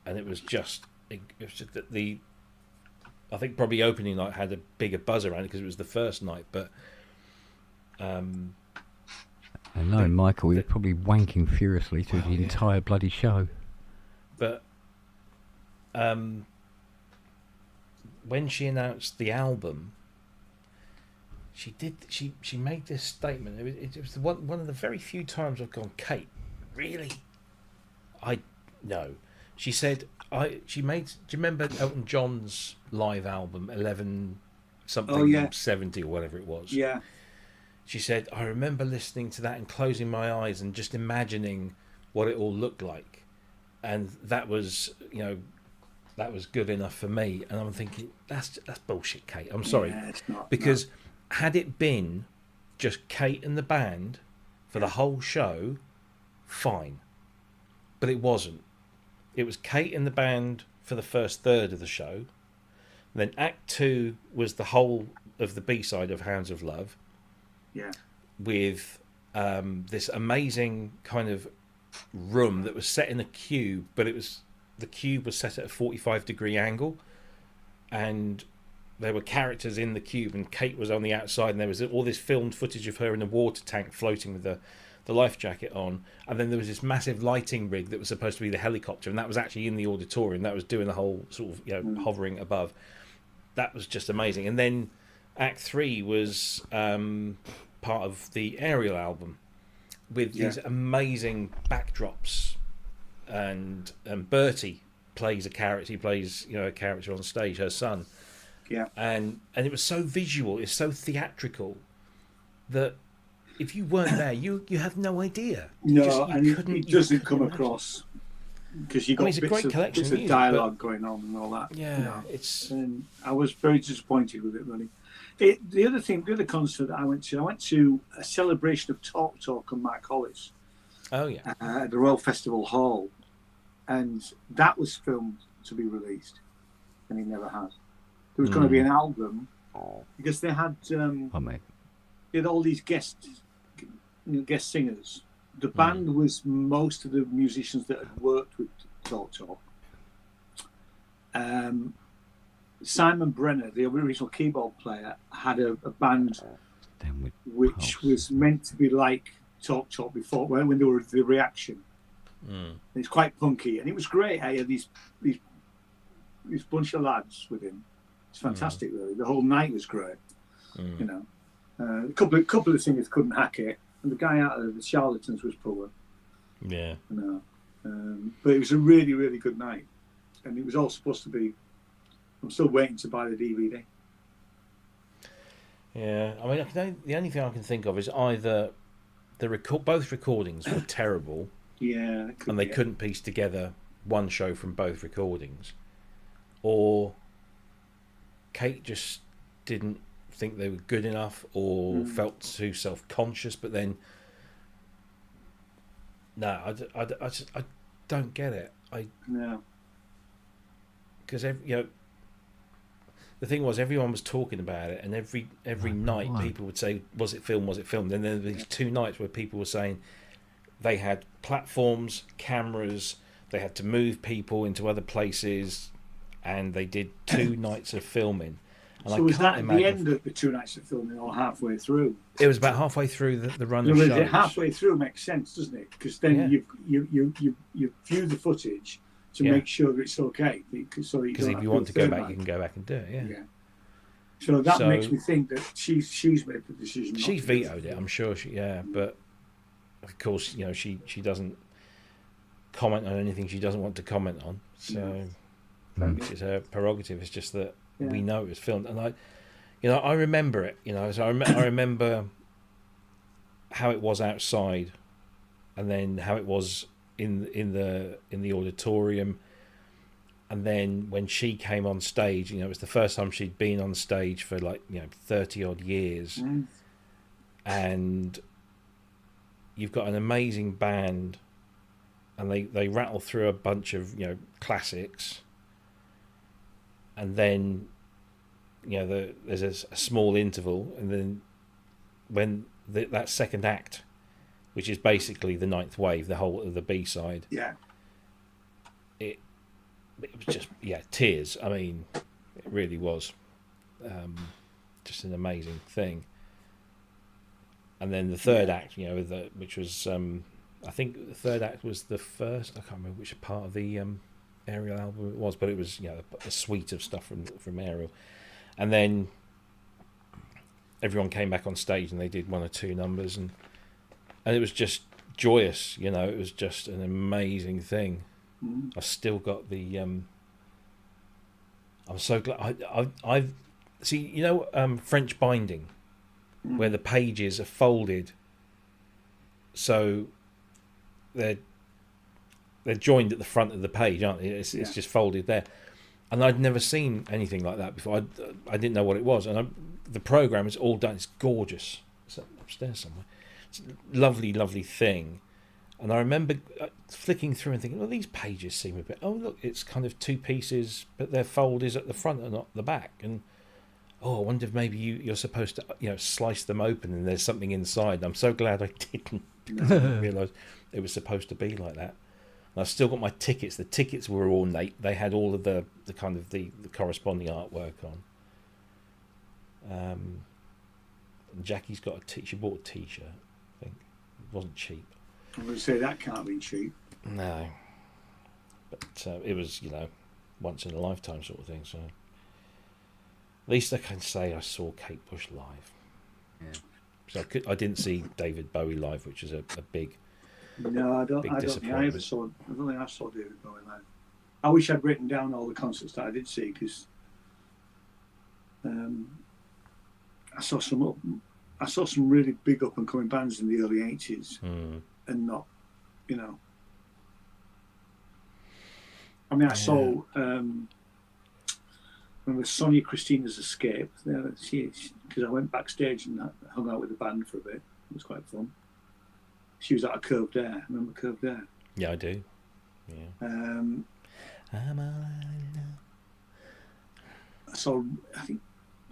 and it was just that I think probably opening night had a bigger buzz around it because it was the first night, but I know, Michael, you're probably wanking furiously through the entire bloody show. But when she announced the album, she made this statement. It was one of the very few times I've gone, Kate, really? No. She said, do you remember Elton John's live album, 11 something 70 or whatever it was? Yeah. She said, I remember listening to that and closing my eyes and just imagining what it all looked like. And that was good enough for me. And I'm thinking, that's bullshit, Kate. I'm sorry. Yeah, it's not, because had it been just Kate and the band for the whole show, fine. But it wasn't. It was Kate and the band for the first third of the show. Then Act 2 was the whole of the B-side of Hounds of Love. Yeah. With this amazing kind of room that was set in a cube, but the cube was set at a 45-degree angle, and there were characters in the cube, and Kate was on the outside, and there was all this filmed footage of her in a water tank floating with the life jacket on, and then there was this massive lighting rig that was supposed to be the helicopter, and that was actually in the auditorium. That was doing the whole sort of hovering above. That was just amazing. And then Act 3 was part of the Aerial album with these amazing backdrops, and Bertie plays a character. He plays a character on stage, her son. Yeah. And it was so visual, it's so theatrical that if you weren't there, you have no idea. It doesn't come across because you got it's a great collection bits of of music, dialogue going on and all that. Yeah, and I was very disappointed with it, really. The other concert that I went to a celebration of Talk and Mike Hollis. Oh yeah. At the Royal Festival Hall, and that was filmed to be released, and it never has. There was going to be an album because they had all these guest singers. The band was most of the musicians that had worked with Talk. Simon Brenner, the original keyboard player, had a band which was meant to be like Talk before when they were the Reaction. It's quite punky, and it was great. I had these bunch of lads with him. It's fantastic, really. The whole night was great. A couple of singers couldn't hack it, and the guy out of the Charlatans was poor. Yeah. But it was a really, really good night, and it was all supposed to be. I'm still waiting to buy the DVD. Yeah, I mean, the only thing I can think of is either both recordings were terrible, Yeah, and they couldn't piece together one show from both recordings, or Kate just didn't think they were good enough, or felt too self-conscious. But then, no, I don't get it. No. Because the thing was, everyone was talking about it, and every night people would say, "Was it filmed? Was it filmed?" And then there were these 2 nights where people were saying they had platforms, cameras, they had to move people into other places, and they did 2 nights of filming. And So was that at the end of the 2 nights of filming, or halfway through? It was about halfway through the run of shows. Halfway through makes sense, doesn't it? Because then you view the footage to make sure that it's okay. Because if you want to go back, you can go back and do it. Yeah. So that makes me think that she's made the decision. She vetoed it, I'm sure. But of course, she doesn't comment on anything she doesn't want to comment on. So which is her prerogative. It's just that we know it was filmed, and I remember it. So I remember how it was outside, and then how it was in the auditorium, and then when she came on stage, it was the first time she'd been on stage for 30 odd years, and you've got an amazing band, and they rattle through a bunch of classics, and then there's a small interval, and then when that second act, which is basically the Ninth Wave, the whole of the B-side. Yeah. It was just tears. I mean, it really was just an amazing thing. And then the third act, which was I think the third act was the first. I can't remember which part of the Ariel album it was, but it was a suite of stuff from Ariel. And then everyone came back on stage and they did 1 or 2 numbers, and it was just joyous. It was just an amazing thing. I've still got the I'm so glad I've see French binding, where the pages are folded, so they're joined at the front of the page, aren't they? It's just folded there, and I'd never seen anything like that before. I didn't know what it was, and the program is all done. It's gorgeous. It's upstairs somewhere. It's a lovely, lovely thing. And I remember flicking through and thinking, well, these pages seem a bit... Oh, look, it's kind of 2 pieces, but their fold is at the front and not the back. And, I wonder if maybe you're supposed to, slice them open and there's something inside. And I'm so glad I didn't, because I didn't realise it was supposed to be like that. And I've still got my tickets. The tickets were ornate. They had all of the kind of the corresponding artwork on. And Jackie's got she bought a T-shirt, I think. It wasn't cheap. I'm going to say that can't be cheap. No. But it was, once in a lifetime sort of thing. So at least I can say I saw Kate Bush live. Yeah. So I didn't see David Bowie live, which is a big. No, I don't think I saw. I don't think I saw David Bowie live. I wish I'd written down all the concerts that I did see, because I saw some really big up and coming bands in the early 80s. And not, I mean, I saw remember Sonia Christina's Escape. Because I went backstage and hung out with the band for a bit. It was quite fun. She was at a Curved Air. Remember Curved Air? Yeah, I do. Yeah. I saw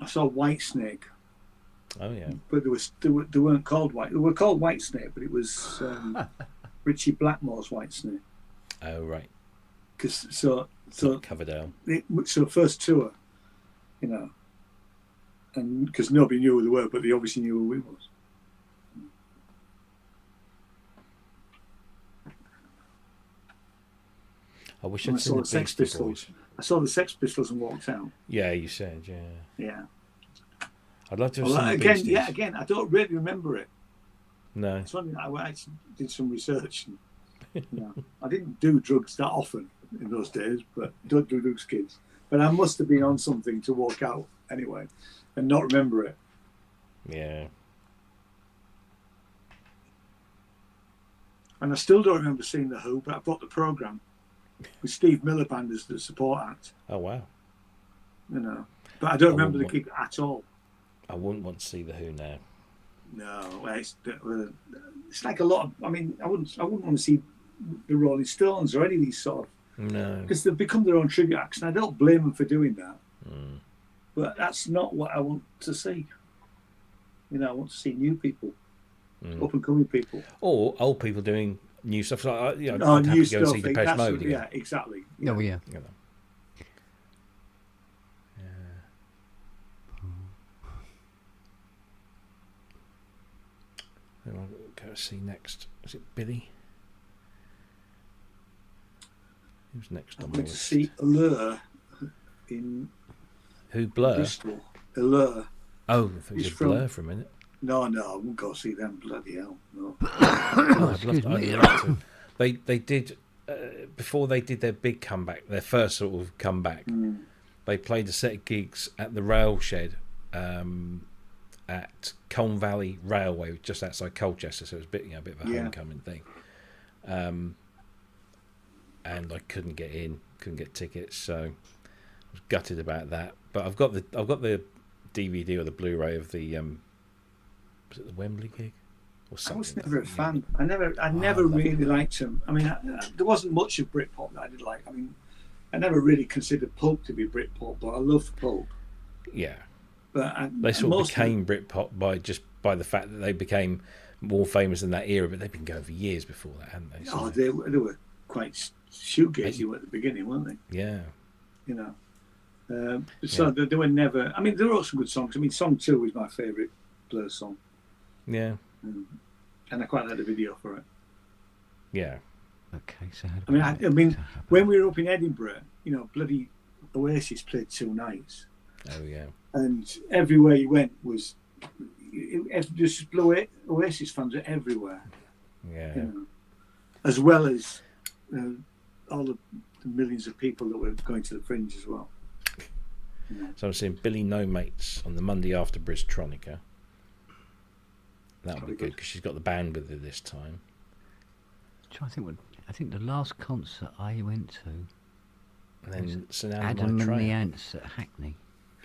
Whitesnake. Oh yeah. But they weren't called White. They were called Whitesnake, but it was Richie Blackmore's Whitesnake. Oh right. Because so Coverdale. So first tour, and because nobody knew who they were, but they obviously knew who we was. I wish I'd seen the Sex Pistols. I saw the Sex Pistols and walked out. Yeah, you said, yeah. Yeah. I'd love to have seen the Beasties. Again, I don't really remember it. No. It's funny, I actually did some research. And, I didn't do drugs that often in those days, but don't do drugs, kids. But I must have been on something to walk out anyway and not remember it. Yeah. And I still don't remember seeing The Who, but I bought the programme with Steve Miliband as the support act. Oh wow. You know, but I don't remember the gig at all. I wouldn't want to see The Who now. No, it's like a lot of. I mean, I wouldn't want to see the Rolling Stones or any of these sort of. No. Because they've become their own tribute acts, and I don't blame them for doing that. Mm. But that's not what I want to see. You know, I want to see new people, up and coming people, or old people doing new stuff. Like, you know, oh, I'd new have to go stuff. and see Depeche Mode again. Yeah, exactly. Yeah. Oh yeah. You know. Who am I going to see next? Is it Billy? Who's next I'm on the going to list? see Allure in Who, Blur? Bristol. Allure. Oh, I thought it He's was Blur for a minute. No, I won't go see them. Bloody hell, no. Oh, I'd love to. They did before they did their big comeback, their first sort of comeback. They played a set of gigs at the rail shed at Colne Valley Railway, just outside Colchester. So it was a bit of a homecoming thing. And I couldn't get in, couldn't get tickets, so I was gutted about that. But I've got the DVD or the Blu-ray of the was it the Wembley gig or something? I was never a fan. I never really liked them. I mean, there wasn't much of Britpop that I did like. I mean, I never really considered Pulp to be Britpop, but I loved Pulp. Yeah, but they sort of became Britpop by the fact that they became more famous in that era. But they've been going for years before that, hadn't they? So they were quite shoegazy at the beginning, weren't they? Yeah. You know. So they were never. I mean, there were some good songs. I mean, Song 2 was my favourite Blur song. Yeah. And I quite like the video for it. Yeah. Okay, so how I mean, when we were up in Edinburgh, you know, bloody Oasis played 2 nights. Oh yeah. And everywhere you went was just Oasis fans are everywhere. Yeah. You know, as well as all the millions of people that were going to the Fringe as well. You know. So I'm seeing Billy No Mates on the Monday after Bristronica. That'll be good because she's got the band with her this time. I think the last concert I went to, and then Adam and the Ants at Hackney.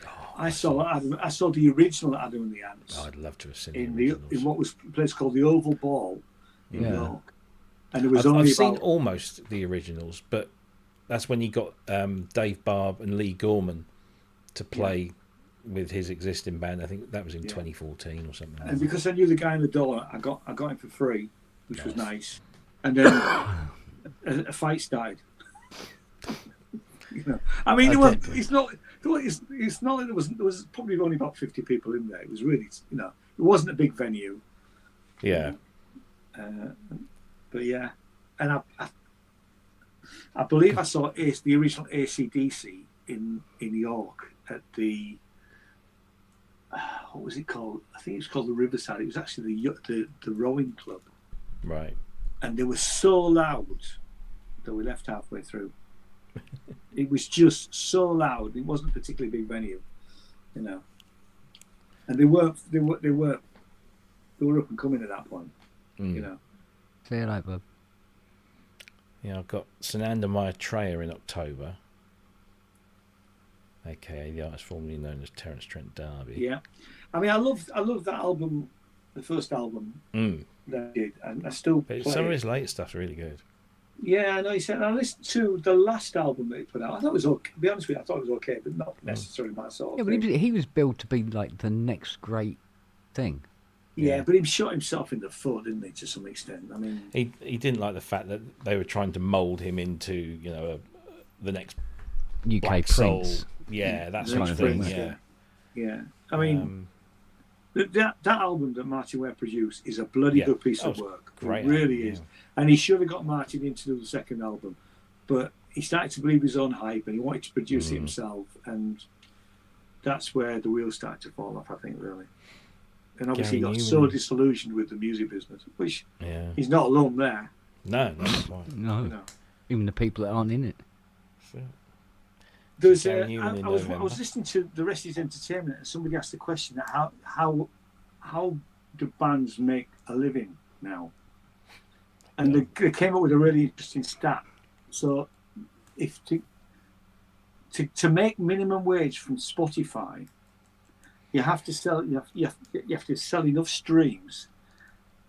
Oh, I saw the original Adam and the Ants. Oh, I'd love to have seen in what was a place called the Oval Ball in York, and it was I've seen almost the originals, but that's when you got Dave Barb and Lee Gorman to play with his existing band. I think that was in 2014 or something. And because I knew the guy in the dollar, I got him for free, which was nice. And then a fight started. You know, I mean, it's not like there was probably only about 50 people in there. It was really, you know, it wasn't a big venue. Yeah. But yeah, and I believe I saw the original AC/DC in York at the what was it called? I think it was called the Riverside. It was actually the rowing club. Right. And they were so loud that we left halfway through. It was just so loud. It wasn't a particularly big venue, you know. And they were up and coming at that point, you know. Say it right, bub. Yeah, I've got Sananda Maitreya in October, aka the artist formerly known as Terence Trent D'Arby. Yeah, I mean, I love that album, the first album that I did, and I still play some of it. his later stuff's really good. Yeah, I know. He said I listened to the last album that he put out. I thought it was okay. To be honest with you, I thought it was okay, but not necessarily my sort of thing. But he was billed to be like the next great thing. Yeah, but he shot himself in the foot, didn't he, to some extent? I mean, he didn't like the fact that they were trying to mould him into, you know, the next UK Black Prince. Soul. Yeah, that's kind of thing. thing. Yeah. I mean, that album that Martin Ware produced is a bloody good piece of work. Great it really is. And he should have got Martin in to do the second album, but he started to believe his own hype and he wanted to produce it himself, and that's where the wheels started to fall off, I think, really. And obviously he got so disillusioned with the music business, which he's not alone there. No, that's why. No. Even the people that aren't in it. There's I was listening to the Rest Is Entertainment, and somebody asked the question how how do bands make a living now? And they came up with a really interesting stat. So, if to make minimum wage from Spotify, you have to sell you have to sell enough streams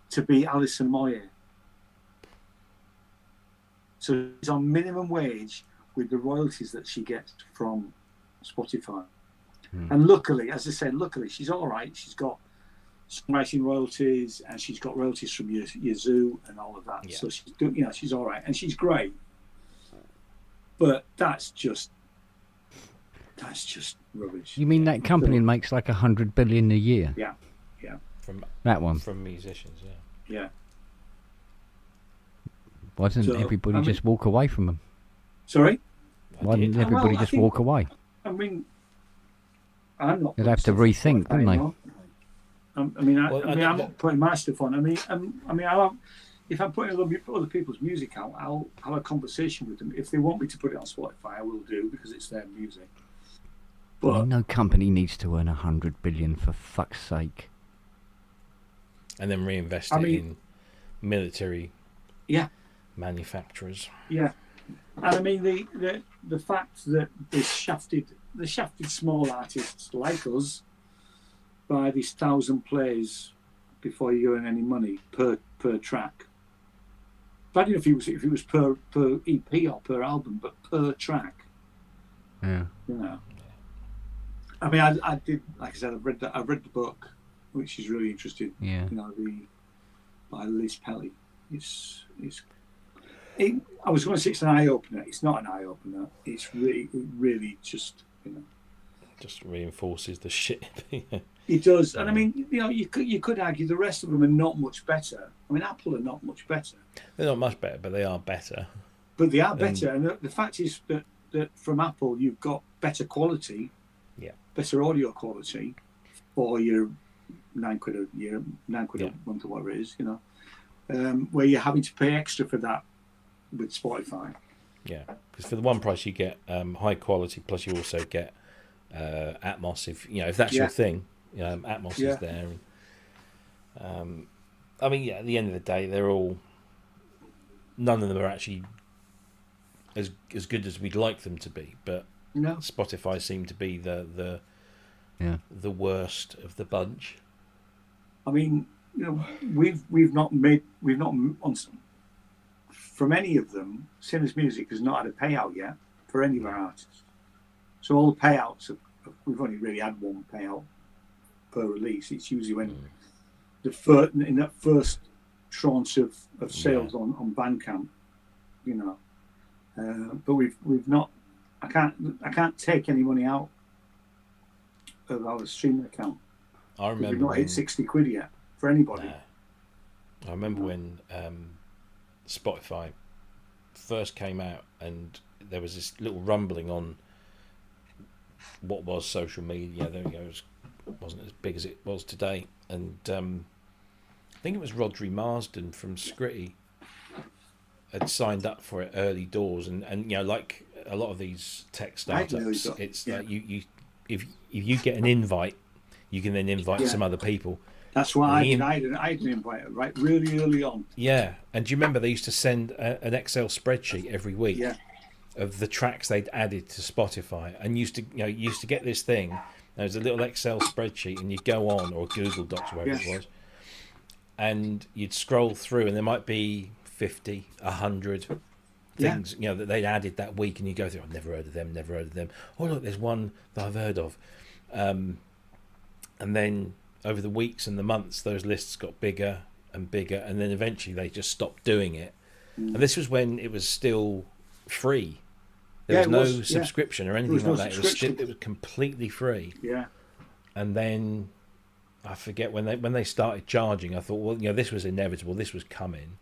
to be Alison Moyet. So she's on minimum wage with the royalties that she gets from Spotify. And luckily, as I said, she's all right. She's got songwriting royalties and she's got royalties from Yazoo and all of that. Yeah. So she's doing, she's all right and she's great. But that's just rubbish. You mean that company makes like 100 billion a year? Yeah. From that one. From musicians, yeah. Why doesn't everybody just walk away from them? Sorry? Why didn't everybody just walk away? I mean, I'm not. They'd have to rethink, wouldn't they? I'm not putting my stuff on. If I'm putting other people's music out, I'll have a conversation with them. If they want me to put it on Spotify, I will do because it's their music. But no company needs to earn 100 billion for fuck's sake. And then reinvest it in military. Yeah. Manufacturers. Yeah, and I mean the fact that they shafted small artists like us by these 1,000 plays before you earn any money per track. I don't know if it was per EP or per album, but per track. Yeah. I mean, I did, like I said, I've read the book, which is really interesting. Yeah. By Liz Pelly. I was going to say it's an eye opener. It's not an eye opener. It's really just just reinforces the shit. It does, and I mean, you could argue the rest of them are not much better. I mean, Apple are not much better. They're not much better, but they are better. But they are better, and the fact is that from Apple you've got better quality, better audio quality for your £9 a year, £9 a month or whatever it is, where you're having to pay extra for that with Spotify. Yeah, because for the one price you get high quality, plus you also get Atmos. If that's your thing, Atmos is there. And, at the end of the day, none of them are actually as good as we'd like them to be. But Spotify seemed to be the worst of the bunch. I mean, we've not on from any of them. Sinners Music has not had a payout yet for any of our artists. So all the payouts we've only really had one payout per release. It's usually when in that first tranche of sales on Bandcamp, but we've not. I can't take any money out of our streaming account. I remember we've not hit 60 quid yet for anybody. I remember when Spotify first came out, and there was this little rumbling on what was social media. There we go. It wasn't as big as it was today, and I think it was Rodri Marsden from Scritty had signed up for it early doors, and like a lot of these tech startups, it's like if you get an invite, you can then invite some other people. That's why I didn't invite it right really early on. Yeah, and do you remember they used to send an Excel spreadsheet every week of the tracks they'd added to Spotify, and used to get this thing. There was a little Excel spreadsheet, and you'd go on, or Google Docs, or whatever it was, and you'd scroll through, and there might be 50, 100 things that they'd added that week, and you go through. I've never heard of them. Oh look, there's one that I've heard of, and then over the weeks and the months, those lists got bigger and bigger, and then eventually they just stopped doing it. And this was when it was still free. There was no subscription or anything like that. It was completely free. Yeah. And then I forget when they started charging. I thought, well, this was inevitable. This was coming.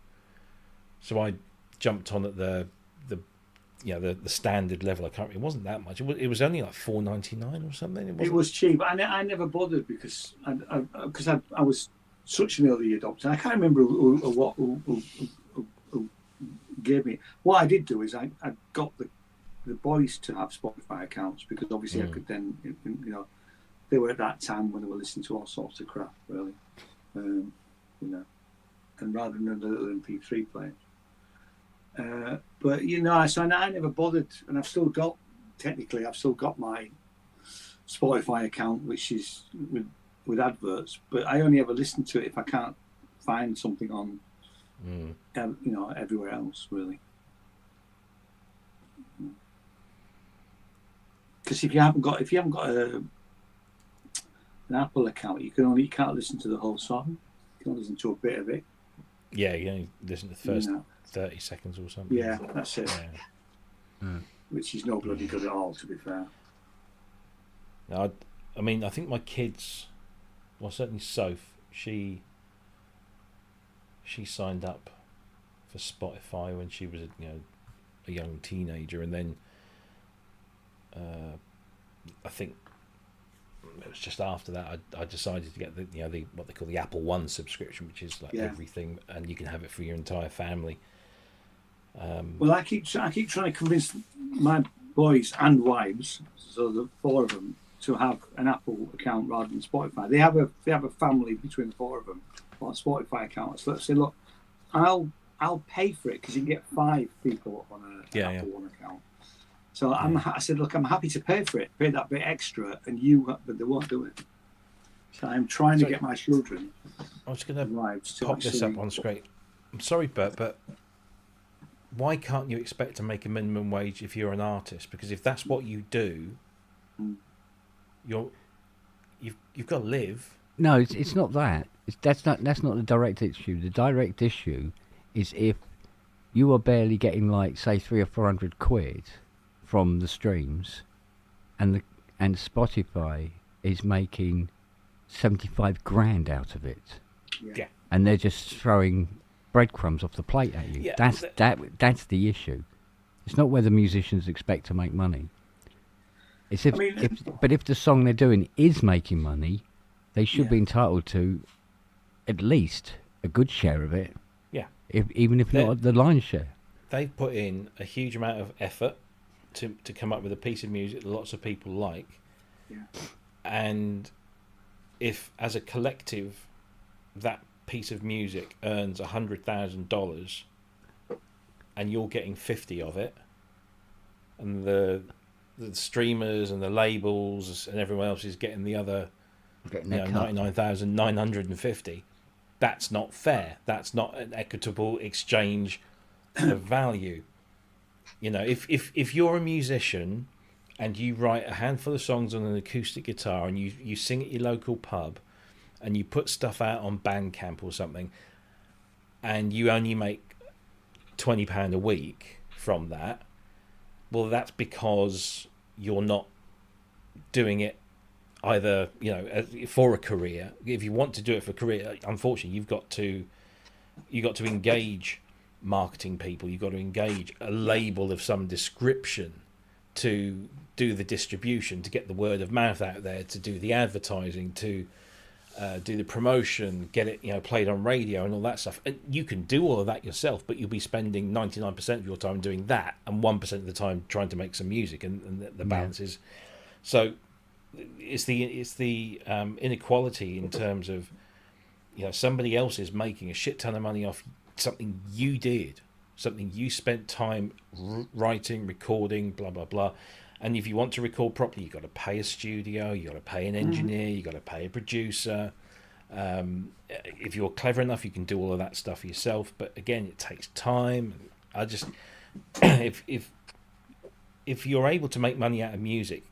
So I jumped on at the standard level. It wasn't that much. It was only like $4.99 or something. It was cheap. I never bothered because I was such an early adopter. I can't remember who gave me. What I did do is I got the boys to have Spotify accounts, because obviously I could then they were at that time when they were listening to all sorts of crap, really. You know, and rather than a little MP3 player. But you know, so I never bothered, and I've still got my Spotify account, which is with adverts, but I only ever listen to it if I can't find something on, you know, everywhere else, really. Because if you haven't got an Apple account, you can't listen to the whole song. You can listen to a bit of it. Yeah, you only listen to the first 30 seconds or something. Yeah, that's it. Yeah. Which is no bloody good at all, to be fair. I mean, I think my kids, well, certainly Soph, she signed up for Spotify when she was a young teenager, and then I think it was just after that I decided to get the what they call the Apple One subscription, which is like everything, and you can have it for your entire family. Well, I keep trying to convince my boys and wives, so the four of them, to have an Apple account rather than Spotify. They have a family between the four of them on a Spotify account. So let's say, look, I'll pay for it because you can get 5 people on an Apple One account. So I said, look, I'm happy to pay for it, pay that bit extra, but they won't do it. So I'm trying to get my children. I was going to pop this up on screen. I'm sorry, Bert, but why can't you expect to make a minimum wage if you're an artist? Because if that's what you do, you've got to live. No, it's not that. That's not the direct issue. The direct issue is if you are barely getting, like, say, 300 or 400 quid from the streams, and Spotify is making 75 grand out of it. Yeah. And they're just throwing breadcrumbs off the plate at you. Yeah, that's the issue. It's not whether musicians expect to make money. It's if the song they're doing is making money, they should be entitled to at least a good share of it. Yeah. Even if not the lion's share. They've put in a huge amount of effort to come up with a piece of music that lots of people like. Yeah. And if, as a collective, that piece of music earns $100,000 and you're getting 50 of it, and the streamers and the labels and everyone else is getting the other 99,950, that's not fair. That's not an equitable exchange of value. You know, if you're a musician and you write a handful of songs on an acoustic guitar and you sing at your local pub and you put stuff out on Bandcamp or something, and you only make £20 a week from that, well, that's because you're not doing it either, for a career. If you want to do it for a career, unfortunately, you've got to engage marketing people. You've got to engage a label of some description to do the distribution, to get the word of mouth out there, to do the advertising, to do the promotion, get it played on radio and all that stuff. And you can do all of that yourself, but you'll be spending 99% of your time doing that and 1% of the time trying to make some music, and the balance is. So it's the inequality in terms of somebody else is making a shit ton of money off something you did, something you spent time writing, recording, blah blah blah. And if you want to record properly, you've got to pay a studio, you've got to pay an engineer, you've got to pay a producer. If you're clever enough, you can do all of that stuff yourself. But again, it takes time. I just, if you're able to make money out of music,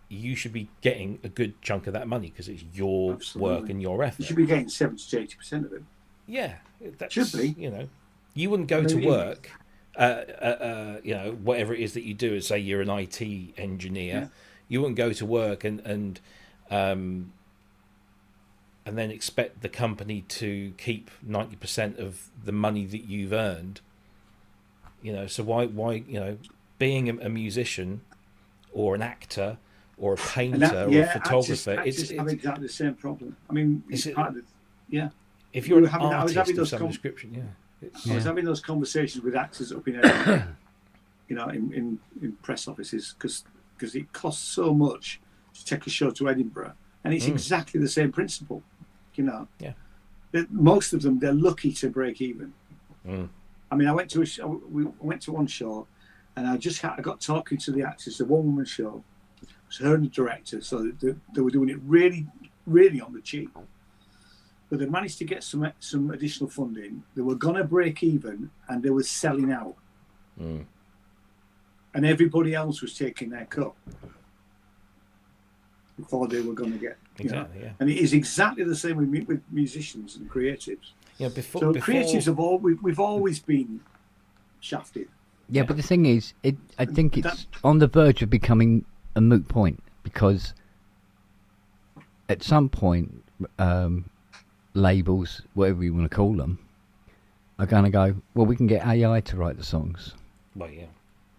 you should be getting a good chunk of that money because it's your work and your effort. You should be getting 70 to 80% of it. Yeah, that should be. You wouldn't go to work. Whatever it is that you do, say you're an IT engineer, you wouldn't go to work and then expect the company to keep 90% of the money that you've earned. So why being a musician or an actor or a painter or a photographer, actors have exactly the same problem. I mean, if you're an artist of some description, I was having those conversations with actors up in Edinburgh, in press offices, because it costs so much to take a show to Edinburgh, and it's exactly the same principle. You know, most of them, they're lucky to break even. I mean, I went to we went to one show, and I got talking to the actors. The one-woman show. It was her and the director, so they were doing it really, really on the cheap. But they managed to get some additional funding. They were gonna break even, and they were selling out. And everybody else was taking their cut before they were going to get. Exactly, yeah. And it is exactly the same with musicians and creatives. Yeah, before creatives we've always been shafted. Yeah, but the thing is, I think it's on the verge of becoming a moot point, because at some point, labels, whatever you want to call them, are going to go, well, we can get AI to write the songs. Well, yeah.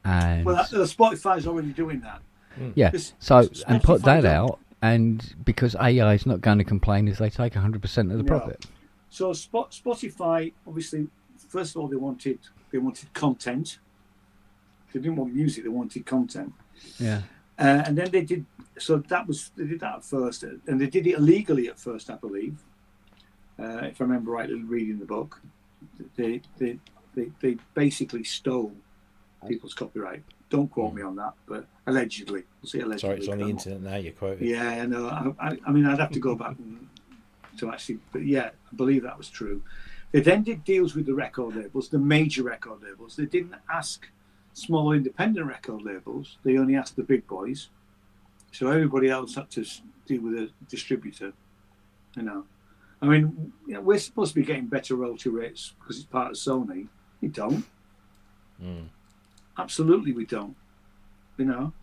And Spotify's already doing that. Yeah, so and put that out, and because AI is not going to complain if they take 100% of the profit. So Spotify, obviously, first of all, they wanted content. They didn't want music; they wanted content. Yeah. And then they did. So they did that at first, and they did it illegally at first, I believe, if I remember rightly reading the book. They basically stole people's copyright. Don't quote me on that, but allegedly. We'll say allegedly. Sorry, it's on the internet now, you're quoting. Yeah, I know. I mean, I'd have to go back to actually, but yeah, I believe that was true. They then did deals with the record labels, the major record labels. They didn't ask small independent record labels. They only asked the big boys. So everybody else had to deal with a distributor, you know. I mean, we're supposed to be getting better royalty rates because it's part of Sony. We don't. Absolutely, we don't. You know,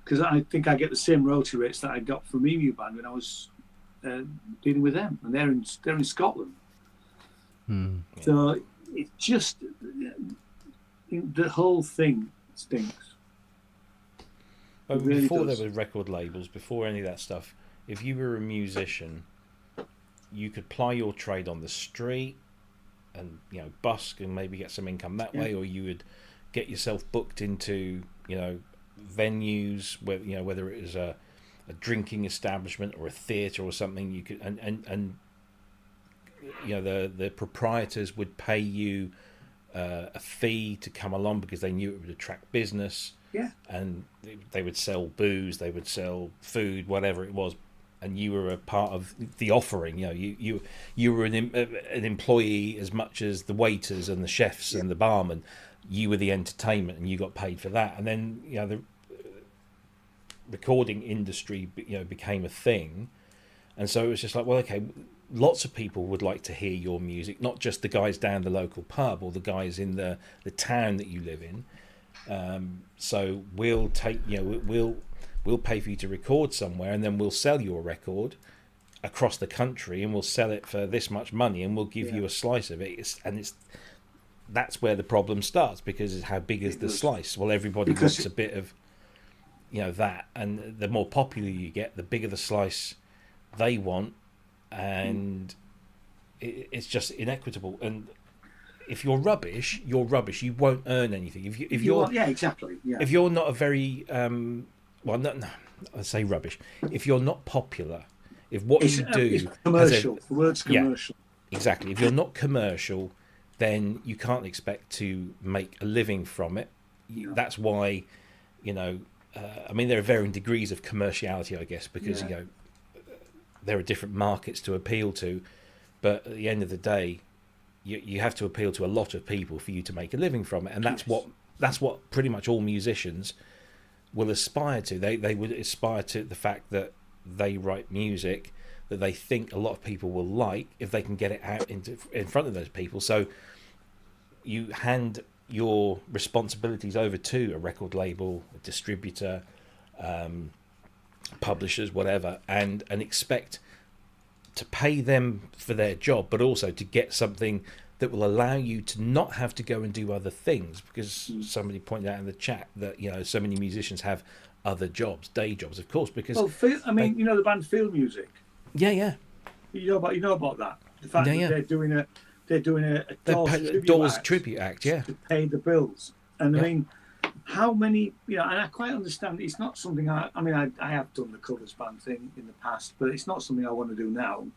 because I think I get the same royalty rates that I got from Emu Band when I was dealing with them, and they're in Scotland. So it's just the whole thing stinks. Really before does. there were record labels, before any of that stuff, if you were a musician, you could ply your trade on the street and busk and maybe get some income that way, or you would get yourself booked into venues whether it was a drinking establishment or a theatre or something. You could and the proprietors would pay you a fee to come along because they knew it would attract business. And they would sell booze, they would sell food, whatever it was, and you were a part of the offering. You were an employee as much as the waiters and the chefs and the barman. You were the entertainment, and you got paid for that. And then the recording industry became a thing, and so it was just like, well, okay, lots of people would like to hear your music, not just the guys down the local pub or the guys in the town that you live in. So we'll take we'll pay for you to record somewhere, and then we'll sell your record across the country, and we'll sell it for this much money, and we'll give you a slice of it. That's where the problem starts, because it's how big is the slice? Well, everybody wants a bit of that, and the more popular you get, the bigger the slice they want, and it's just inequitable. And if you're rubbish, you're rubbish. You won't earn anything. If you're exactly. Yeah. If you're not a very I say rubbish. If you're not popular, if what you do is commercial, the word's commercial. Yeah, exactly. If you're not commercial, then you can't expect to make a living from it. That's why, I mean, there are varying degrees of commerciality, I guess, because there are different markets to appeal to, but at the end of the day, you have to appeal to a lot of people for you to make a living from it, and that's what pretty much all musicians will aspire to. They would aspire to the fact that they write music that they think a lot of people will like if they can get it out in front of those people. So you hand your responsibilities over to a record label, a distributor, publishers, whatever, and expect to pay them for their job, but also to get something that will allow you to not have to go and do other things, because somebody pointed out in the chat that so many musicians have other jobs, day jobs, of course, because the band Field Music. Yeah. You know about that. The fact that they're doing a Doors tribute act, to pay the bills. And I mean, how many, and I quite understand it's not something I mean, I have done the covers band thing in the past, but it's not something I want to do now.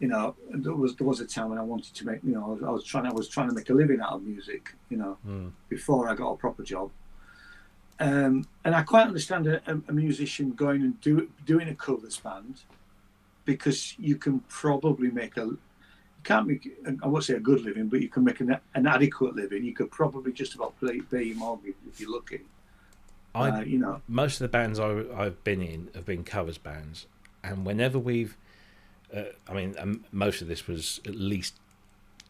There was a time when I wanted to make, I was trying to make a living out of music, before I got a proper job. And I quite understand a musician going and doing a covers band, because you can probably can't make, I won't say a good living, but you can make an adequate living. You could probably just about pay your mortgage if you're lucky. Most of the bands I've been in have been covers bands, and whenever we've, most of this was at least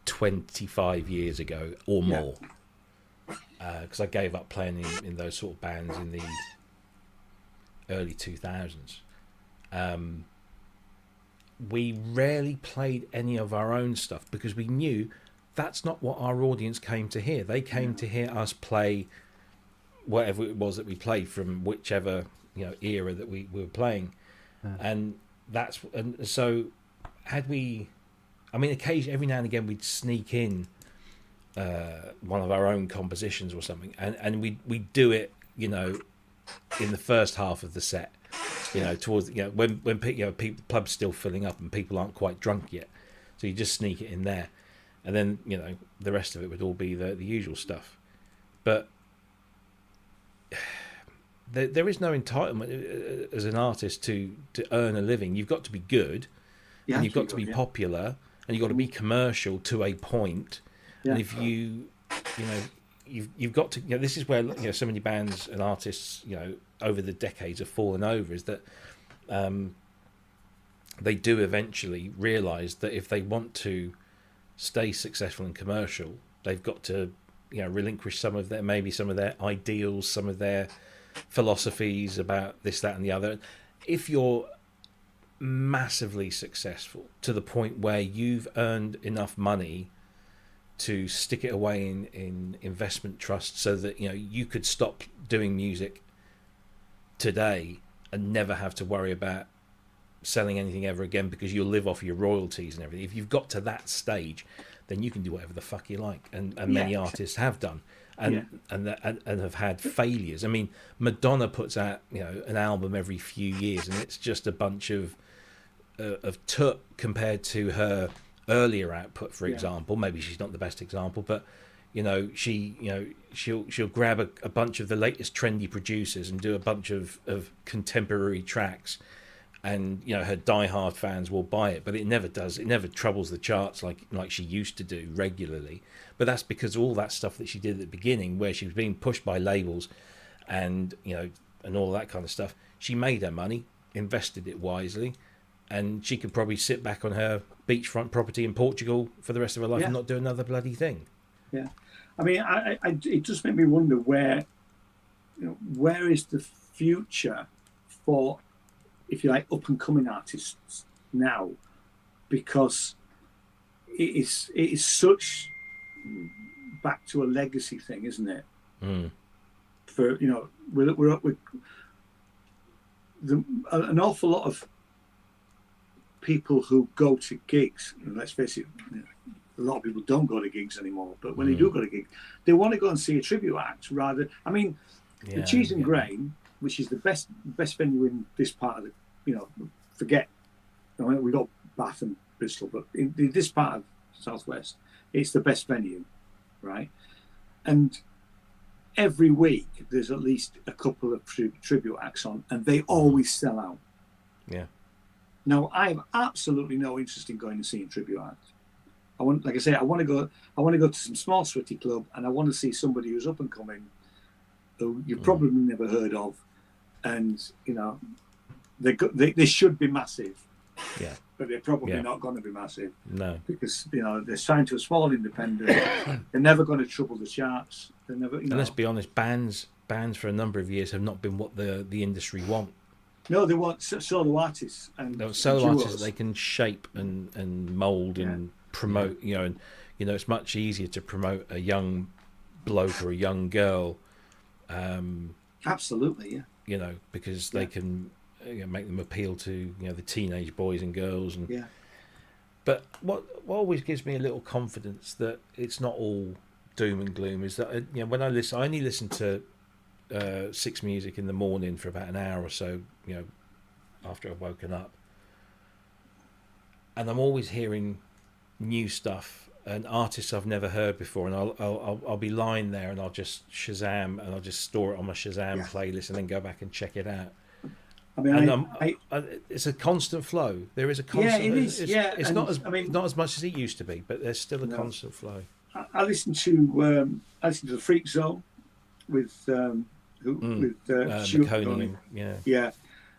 25 years ago or more, because I gave up playing in those sort of bands in the early 2000s. We rarely played any of our own stuff because we knew that's not what our audience came to hear. They came to hear us play whatever it was that we played from whichever era that we were playing, and so had we, occasionally every now and again we'd sneak in one of our own compositions or something, and we'd do it in the first half of the set. Towards when people, the pub's still filling up and people aren't quite drunk yet, so you just sneak it in there, and then the rest of it would all be the usual stuff. But there is no entitlement as an artist to earn a living. You've got to be good, and you've got to be popular, and you've got to be commercial to a point. And if you've got to, this is where so many bands and artists over the decades have fallen over, is that they do eventually realise that if they want to stay successful and commercial, they've got to relinquish some of their ideals, some of their philosophies about this, that and the other. If you're massively successful to the point where you've earned enough money to stick it away in investment trusts so that you could stop doing music today and never have to worry about selling anything ever again because you'll live off your royalties and everything. If you've got to that stage, then you can do whatever the fuck you like, and many artists have done, and have had failures. I mean, Madonna puts out an album every few years, and it's just a bunch of took compared to her earlier output, for example. Maybe she's not the best example, but she'll grab a bunch of the latest trendy producers and do a bunch of contemporary tracks, and her diehard fans will buy it, but it never troubles the charts like she used to do regularly. But that's because all that stuff that she did at the beginning, where she was being pushed by labels and and all that kind of stuff, she made her money, invested it wisely, and she could probably sit back on her beachfront property in Portugal for the rest of her life and not do another bloody thing. Yeah, I mean, it just made me wonder where is the future for, if you like, up and coming artists now, because it is such back to a legacy thing, isn't it? For we're an awful lot of people who go to gigs, let's face it, a lot of people don't go to gigs anymore, but when they do go to gigs, they want to go and see a tribute act rather. I mean, the Cheese and Grain, which is the best venue in this part of the, forget, we got Bath and Bristol, but in this part of Southwest, it's the best venue, right? And every week there's at least a couple of tribute acts on, and they always sell out. Yeah. Now, I have absolutely no interest in going and seeing tribute acts. I want to go to some small sweaty club, and I want to see somebody who's up and coming, who you've probably never heard of, and they should be massive. Yeah. But they're probably not going to be massive. No. Because they're signed to a small independent. They're never going to trouble the charts. They're never. And let's be honest, bands for a number of years have not been what the industry want. No, they want solo artists and solo artists that they can shape and mould and promote. It's much easier to promote a young bloke or a young girl. Absolutely, yeah. Because they can make them appeal to the teenage boys and girls. And but what always gives me a little confidence that it's not all doom and gloom is that when I only listen to Six Music in the morning for about an hour or so, after I've woken up. And I'm always hearing new stuff and artists I've never heard before, and I'll be lying there and I'll just Shazam and I'll just store it on my Shazam playlist and then go back and check it out. I mean, and it's a constant flow. There is a constant. Yeah, it is. It's not as much as it used to be, but there's still a constant flow. I listened to the Freak Zone with Stuart McConey,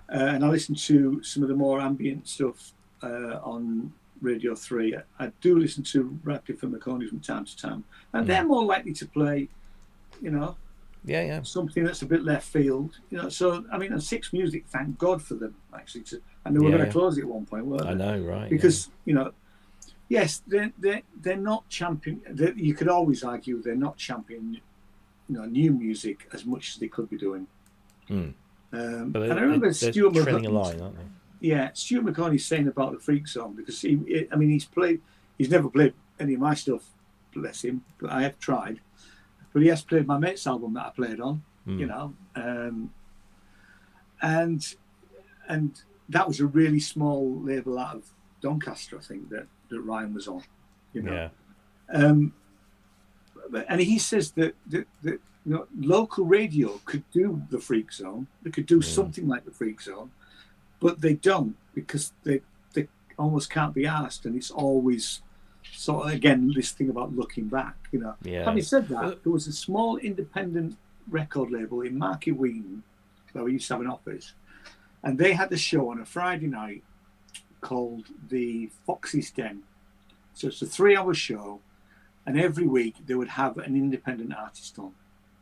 and I listened to some of the more ambient stuff on Radio 3. I do listen to Radcliffe and McConey from time to time, and they're more likely to play, something that's a bit left field, So I mean, and Six Music, thank God for them actually, and they were going to close it at one point, weren't they? I know, right? Because yes, they're not champion. You could always argue they're not championing, new music as much as they could be doing. But and I remember Stuart treading a line, aren't they? Yeah, Stuart McConey saying about the Freak Song, because he's never played any of my stuff, bless him, but I have tried. But he has played my mate's album that I played on, and that was a really small label out of Doncaster, I think, that Ryan was on, Yeah. And he says that local radio could do the Freak Zone. They could do something like the Freak Zone, but they don't, because they almost can't be asked, and it's always sort of, again, this thing about looking back, Having said that, there was a small independent record label in Market Wheaton where we used to have an office, and they had a show on a Friday night called the Foxy's Den. So it's a 3-hour show, and every week they would have an independent artist on.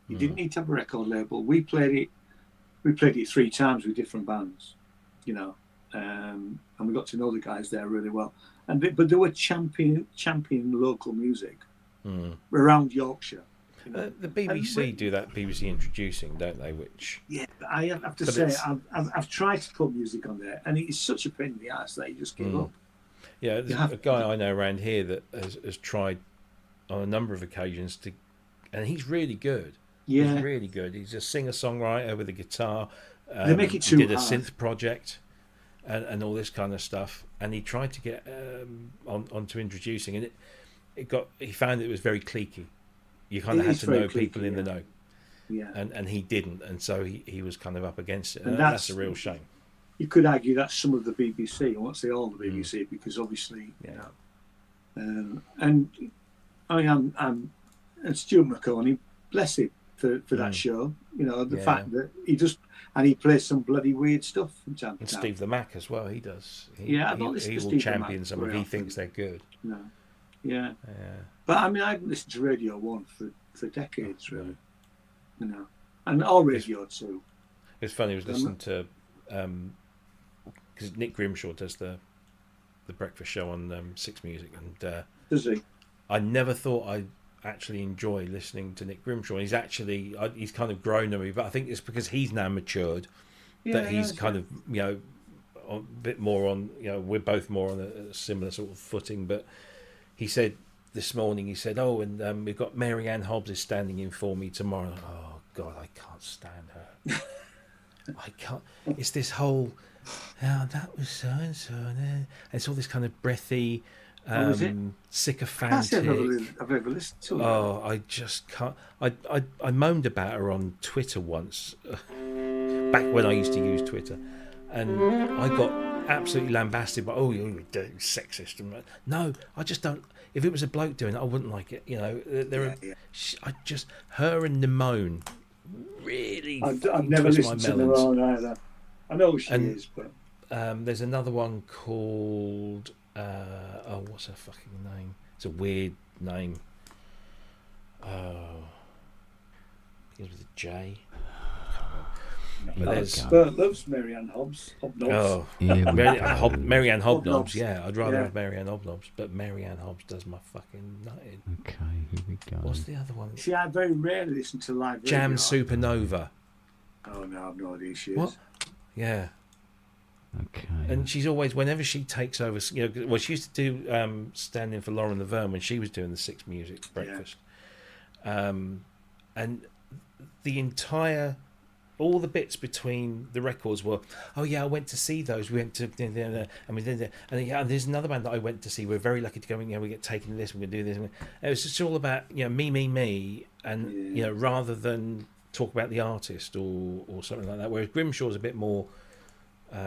You didn't need to have a record label. We played it 3 times with different bands, and we got to know the guys there really well. But they were champion local music around Yorkshire. The BBC do that BBC Introducing, don't they? Which I have to say, I've tried to put music on there, and it's such a pain in the ass that you just give up. Yeah, there's a guy I know around here that has tried on a number of occasions and he's really good. Yeah, he's really good. He's a singer-songwriter with a guitar. They make it too He did a hard. synth project and all this kind of stuff, and he tried to get onto Introducing, and he found it was very cliquey. You kind of had to know people in the know. Yeah. And he didn't, and so he was kind of up against it. And that's a real shame. You could argue that's some of the BBC. I won't say all the BBC, because obviously, and I mean, and Stuart McConey, bless him for that show. The fact that he plays some bloody weird stuff from time to and time. Steve the Mac as well. He does. He will champion some of. He thinks they're good. No. Yeah. But I mean, I've listened to Radio 1 for decades, really. And all Radio 2. It's funny. I was listening to because Nick Grimshaw does the breakfast show on Six Music, and does he? I never thought I'd actually enjoy listening to Nick Grimshaw. He's kind of grown on me, but I think it's because he's now matured that he's kind of a bit more on. We're both more on a similar sort of footing. But he said this morning, and we've got Mary Ann Hobbs is standing in for me tomorrow. Oh God, I can't stand her. I can't. It's this whole. That was so and so, and it's all this kind of breathy, sycophantic. I've ever listened to her. Oh, I just can't. I moaned about her on Twitter once, back when I used to use Twitter, and I got absolutely lambasted by, you're sexist. No, I just don't. If it was a bloke doing it, I wouldn't like it. Her and Nimone really. I've never listened to Nimone either. I know who she is, but there's another one called what's her fucking name? It's a weird name. Begins with a J. Bert loves Mary Ann Hobbs. Hobnobs. Mary Ann Hobnobs. Yeah, I'd rather have Mary Ann Hobnobs, but Mary Ann Hobbs does my fucking nutting. Okay, here we go. What's the other one? See, I very rarely listen to live radio. Jam Supernova. Oh no, I've no idea who she is. What? Yeah. Okay. And she's always, whenever she takes over, she used to do stand in for Lauren Laverne when she was doing the Six Music breakfast. And the entire, all the bits between the records were, oh yeah, I went to see those. We went to, and we did it. And yeah, there's another band that I went to see. We're very lucky to go. We get taken to this. We're gonna do this. And it was just all about me, and rather than talk about the artist or something like that. Whereas Grimshaw's a bit more.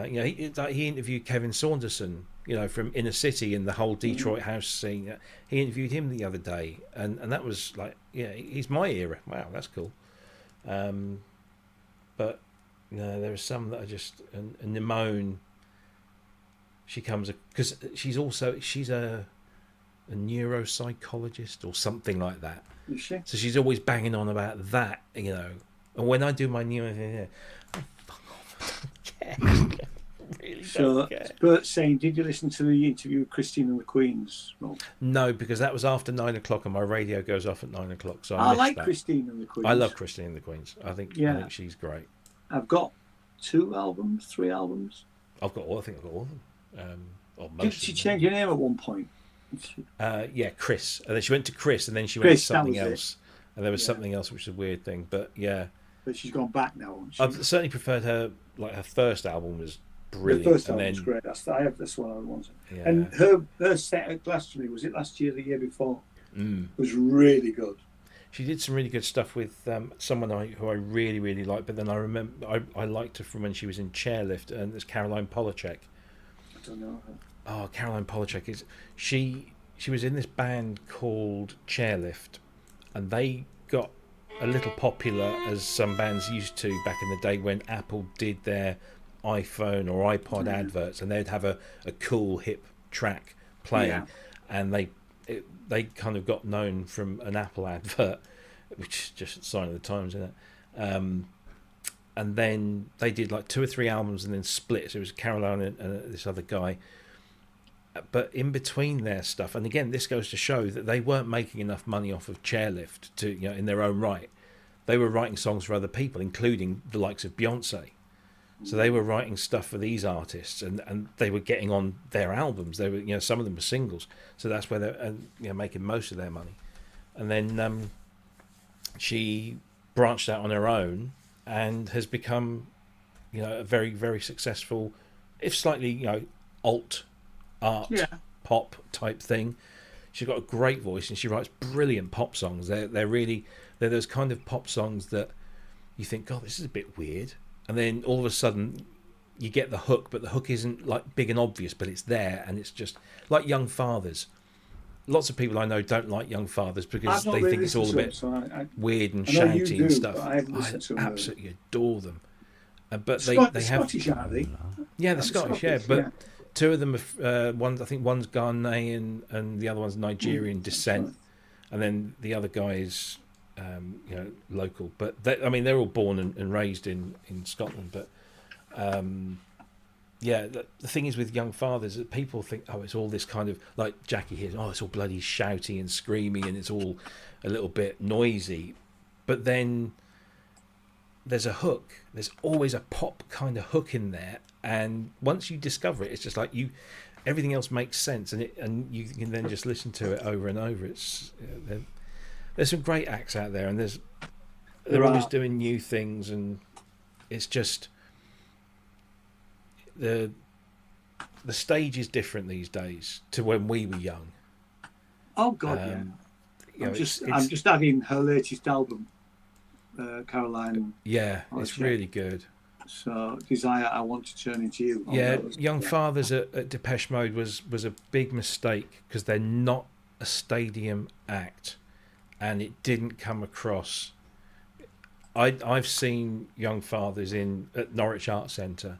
He interviewed Kevin Saunderson, from Inner City and the whole Detroit house scene. He interviewed him the other day, and that was like, he's my era. Wow, that's cool. But there are some that are just, and Nimone. She comes because she's a neuropsychologist or something like that. Is she? So she's always banging on about that, And when I do my really don't care. Bert's saying, did you listen to the interview with Christine and the Queens, Rob? No, because that was after 9 o'clock and my radio goes off at 9 o'clock. So I missed like that. Christine and the Queens. I love Christine and the Queens. I think she's great. I've got 3 albums. I think I've got all of them. Or most. Did she change her name at one point? Chris. And then she went to Chris, and then she went to something else. And there was something else, which is a weird thing. But yeah. But she's gone back now, hasn't she? I've certainly preferred her. Like her first album was brilliant. The first album was great. I have this one. I want it. Yeah. And her set at Glastonbury, was it last year, or the year before? Was really good. She did some really good stuff with someone who I really, really liked. But then I remember I liked her from when she was in Chairlift, and there's Caroline Polachek. I don't know her. Oh, Caroline Polachek is she was in this band called Chairlift, and they got a little popular, as some bands used to back in the day when Apple did their iPhone or iPod adverts, and they'd have a cool hip track playing, and they kind of got known from an Apple advert, which is just a sign of the times, isn't it? And then they did like 2 or 3 albums and then split. So it was Caroline and this other guy. But in between their stuff, and again, this goes to show that they weren't making enough money off of Chairlift to, in their own right. They were writing songs for other people, including the likes of Beyonce. So they were writing stuff for these artists, and they were getting on their albums. They were, some of them were singles. So that's where they're making most of their money. And then she branched out on her own and has become, a very, very successful, if slightly, alt art pop type thing. She's got a great voice, and she writes brilliant pop songs. They're those kind of pop songs that you think, God, this is a bit weird, and then all of a sudden you get the hook, but the hook isn't like big and obvious, but it's there, and it's just like Young Fathers. Lots of people I know don't like Young Fathers because they think it's all a bit weird and shouty and stuff. I absolutely adore them. But they have Scottish, aren't they? Yeah, they're Scottish, but 2 of them are I think one's Ghanaian and the other one's Nigerian descent, and then the other guy is local. But they're all born and raised in Scotland. But the thing is with Young Fathers that people think, it's all this kind of like Jackie here. It's all bloody shouty and screamy, and it's all a little bit noisy. But then there's a hook. There's always a pop kind of hook in there, and once you discover it, it's just like everything else makes sense, and you can then just listen to it over and over. There's some great acts out there, and they're always doing new things, and it's just the stage is different these days to when we were young. Oh God, I'm just adding her latest album, Caroline. Yeah, it's really good. So Desire, I Want to Turn Into You. Young Fathers at Depeche Mode was a big mistake because they're not a stadium act, and it didn't come across. I've seen Young Fathers at Norwich Arts Centre,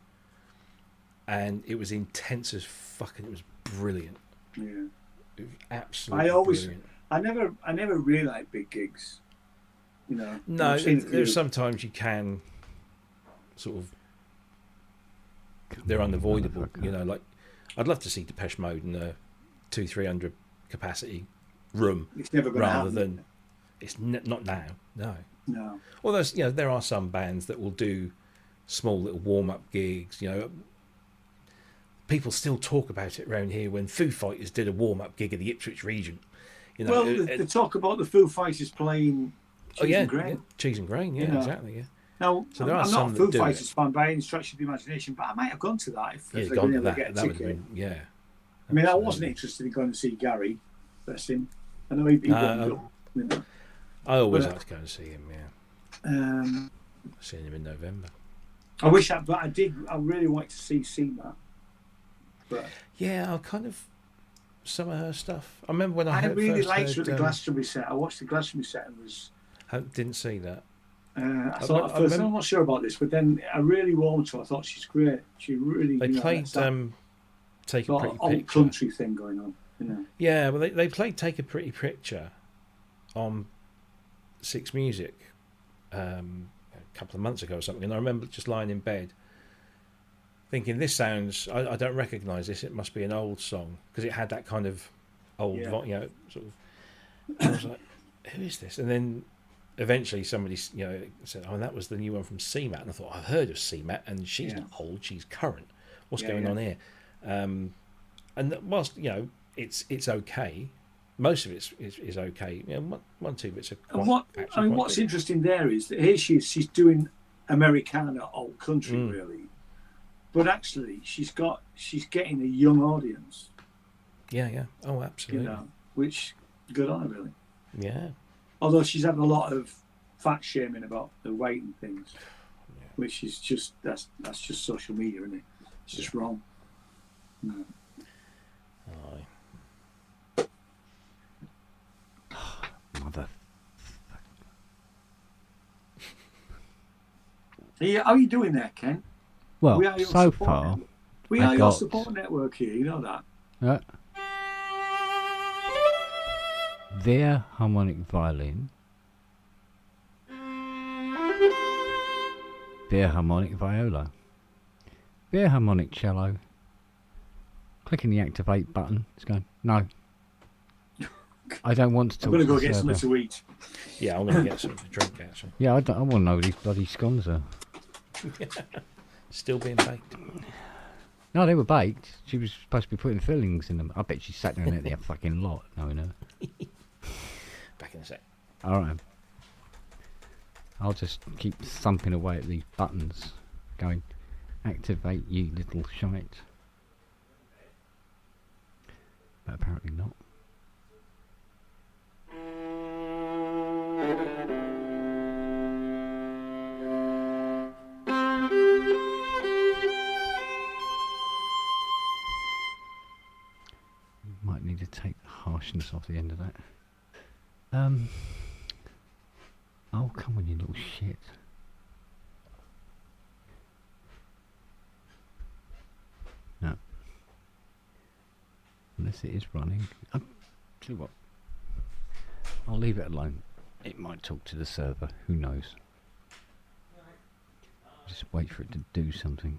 and it was intense as fucking. It was brilliant. Yeah, it was absolutely brilliant. I never really liked big gigs. No, there's sometimes you can sort of. They're unavoidable. Like I'd love to see Depeche Mode in a 200-300 capacity room. It's never going to happen. Rather than it's not now. No. Although there are some bands that will do small little warm-up gigs. People still talk about it around here when Foo Fighters did a warm-up gig at the Ipswich Regent. They talk about the Foo Fighters playing Cheese and grain. Yeah. Cheese and grain. Yeah, You know. exactly. Yeah. Now, So there are I'm some not a that Foo do Fighters it. fan by any stretch of the imagination, but I might have gone to that if Yeah, they're gone going to to get a that would have ticket. been, yeah. I mean, I wasn't Absolutely. interested in going to see Gary. Bless him. I know he warmed up. You know. I always But, like to go and see him. Yeah, Um, I've seen him in November. I wish I, but I did. I really wanted to see CMAT. But Yeah, I kind of some of her stuff. I remember when I I heard, really first liked her heard, at the Glastonbury set. I watched the Glastonbury set and was. didn't see that. I thought at I first, remember- I'm not sure about this, but then I really warmed to her. I thought she's great. She really. They you know, played that's that Take a sort Pretty of old Picture. country thing going on. You know. Yeah, well, they played Take a Pretty Picture on Six Music a couple of months ago or something, and I remember just lying in bed thinking, this sounds, I don't recognise this, it must be an old song, because it had that kind of old, Yeah. sort of, and I was like, who is this? And then eventually somebody, said, oh, that was the new one from CMAT, and I thought, I've heard of CMAT, and she's Yeah. not old, she's current. What's Yeah, going yeah. on here? And whilst, it's okay, most of it is okay. One, two bits are quite, And what's interesting there is that here she's doing Americana old country really, but actually she's getting a young audience. Yeah. Oh, absolutely. You know, which good on her really. Yeah. Although she's having a lot of fat shaming about the weight and things, which is just that's just social media, isn't it? It's just wrong. No. Aye. Mother. How are you doing there, Ken? Well, We are your so support far, network. We I've are your got- support network here. You know that. their harmonic violin, their harmonic viola, their harmonic cello. Clicking the activate button, it's going, no. I don't want to talk I'm going to to go the get server. something to eat. Yeah, I'm going to get something to drink, actually. Yeah, I want to know where these bloody scones are. Still being baked. No, they were baked. She was supposed to be putting fillings in them. I bet she sat there and ate the fucking lot, knowing her. Back in a sec. Alright. I'll just keep thumping away at these buttons, going, activate you little shite. But apparently not. Might need to take the harshness off the end of that. Oh, come on, you little shit. No. Unless it is running. Tell you what. I'll leave it alone. It might talk to the server. Who knows? Just wait for it to do something.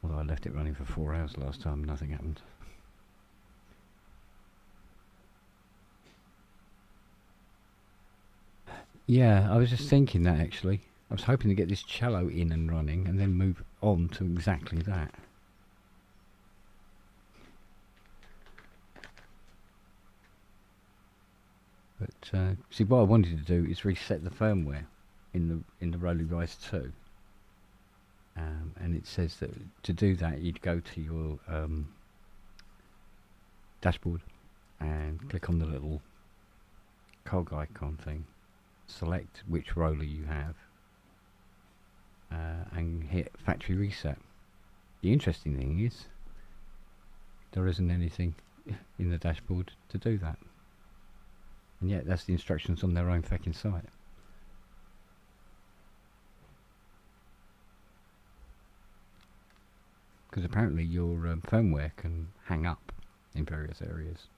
Although I left it running for 4 hours last time, nothing happened. Yeah, I was just thinking that actually. I was hoping to get this cello in and running and then move on to exactly that. But see, what I wanted to do is reset the firmware in the Roly Rise 2. And it says that to do that you'd go to your dashboard and click on the little cog icon thing, select which roller you have, and hit factory reset. The interesting thing is there isn't anything in the dashboard to do that, and yet that's the instructions on their own fucking site. Because apparently your firmware can hang up in various areas.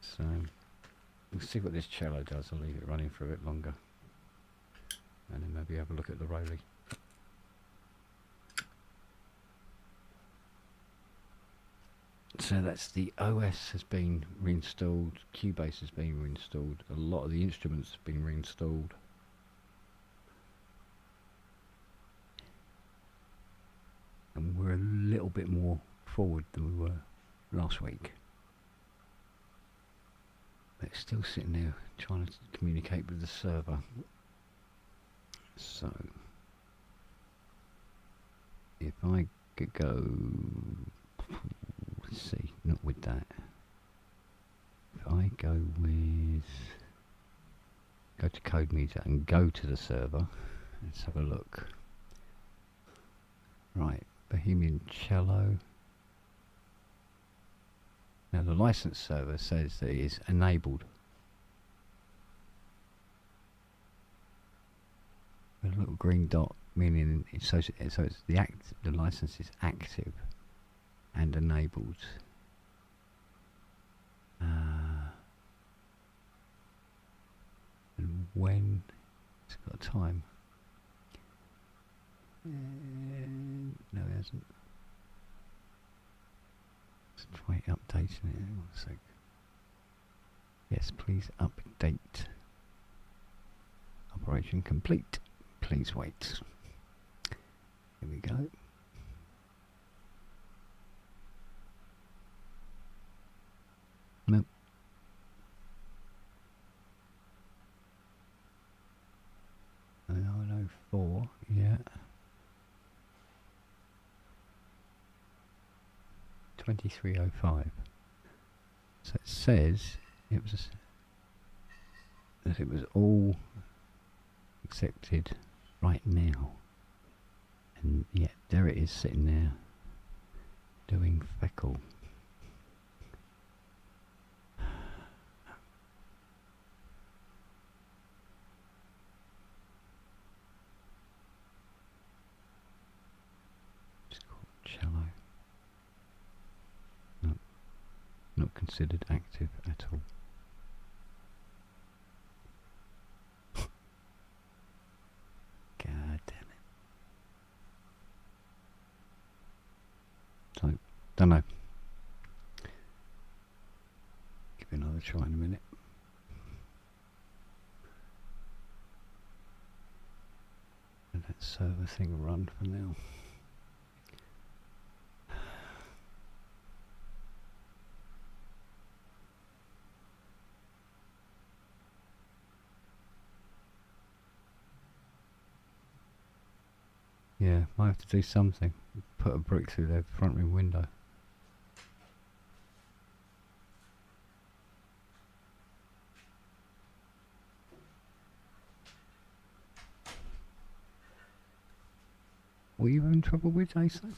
So, we'll see what this cello does. I'll leave it running for a bit longer. And then maybe have a look at the Roly. So that's the OS has been reinstalled, Cubase has been reinstalled, a lot of the instruments have been reinstalled. little bit more forward than we were last week. But it's still sitting there trying to communicate with the server. So if I could go, let's see, not with that. If I go to code meter and go to the server, let's have a look. Right, Bohemian Cello. Now the license server says that it is enabled. A little green dot meaning it's the license is active and enabled. And when it's got a time. No, it hasn't. Let's try updating it. 1 sec. Yes, please update. Operation complete. Please wait. Here we go. Nope. Oh, 4, yeah. 2305. So it says it was that it was all accepted right now, and yet there it is sitting there doing feckle. It's called cello. No, not considered active at all. God damn it. So, don't know. Give it another try in a minute. And that server thing run for now. Yeah, might have to do something. Put a brick through their front room window. Were you having trouble with, Jason?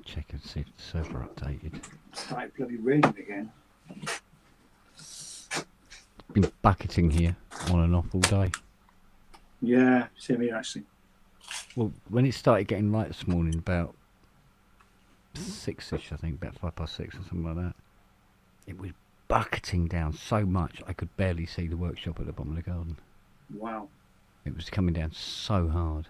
Check and see if the server updated. It's like bloody raining again. Been bucketing here on and off all day. Yeah, same here actually. Well, when it started getting light this morning, about 6ish, I think, about 6:05 or something like that, it was bucketing down so much I could barely see the workshop at the bottom of the garden. Wow. It was coming down so hard.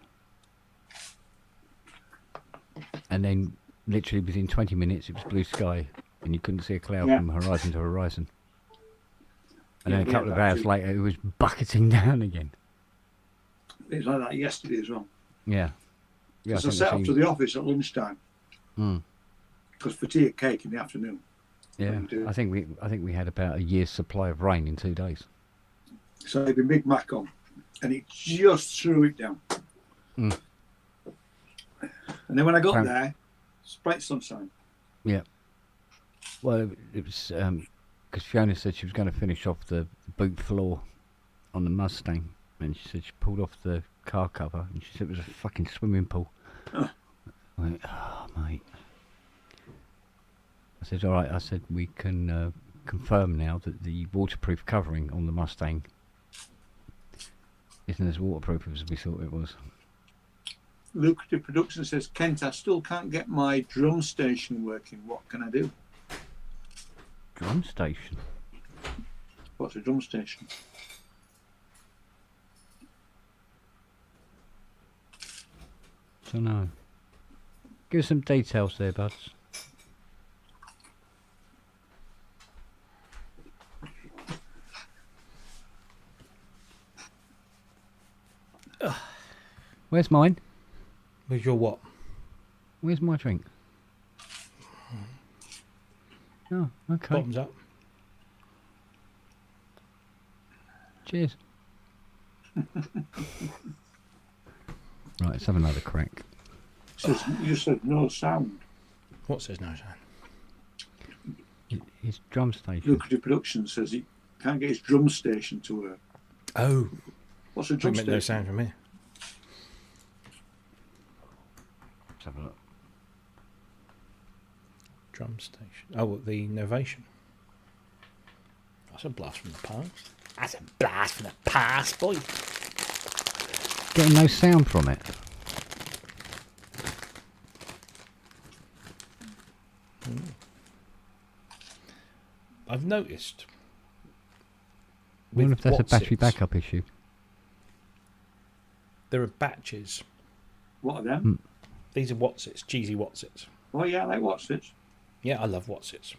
And then, literally within 20 minutes, it was blue sky, and you couldn't see a cloud from horizon to horizon. And then a couple of hours later, it was bucketing down again. It was like that yesterday as well. Yeah. Yeah. So I set up to the office at lunchtime. Because for tea and cake in the afternoon. Yeah. I think we had about a year's supply of rain in 2 days. So I had a Big Mac on, and it just threw it down. And then when I got there, it's bright sunshine. Yeah. Well, it was because Fiona said she was going to finish off the boot floor on the Mustang, and she said she pulled off the car cover, and she said it was a fucking swimming pool. I went, oh, mate. I said, all right. I said, we can confirm now that the waterproof covering on the Mustang isn't as waterproof as we thought it was. Lucrative Production says, Kent, I still can't get my drum station working. What can I do? Drum station? What's a drum station? Don't know. Give us some details there, buds. Where's mine? Where's your what? Where's my drink? Oh, okay. Bottoms up. Cheers. Right, let's have another crack. Says, you just said no sound. What says no sound? His drum station. Lucrative Production says he can't get his drum station to work. Oh. What's a I drum meant station? no sound from here. Let's have a look. Drum station. Oh, the Novation. That's a blast from the past. That's a blast from the past, boy. Getting no sound from it. I've noticed. I wonder if that's a battery Watsits, backup issue. there are batches. What are them? These are Watsits, cheesy Watsits. Oh yeah, I like Watsits. Yeah, I love Watsits.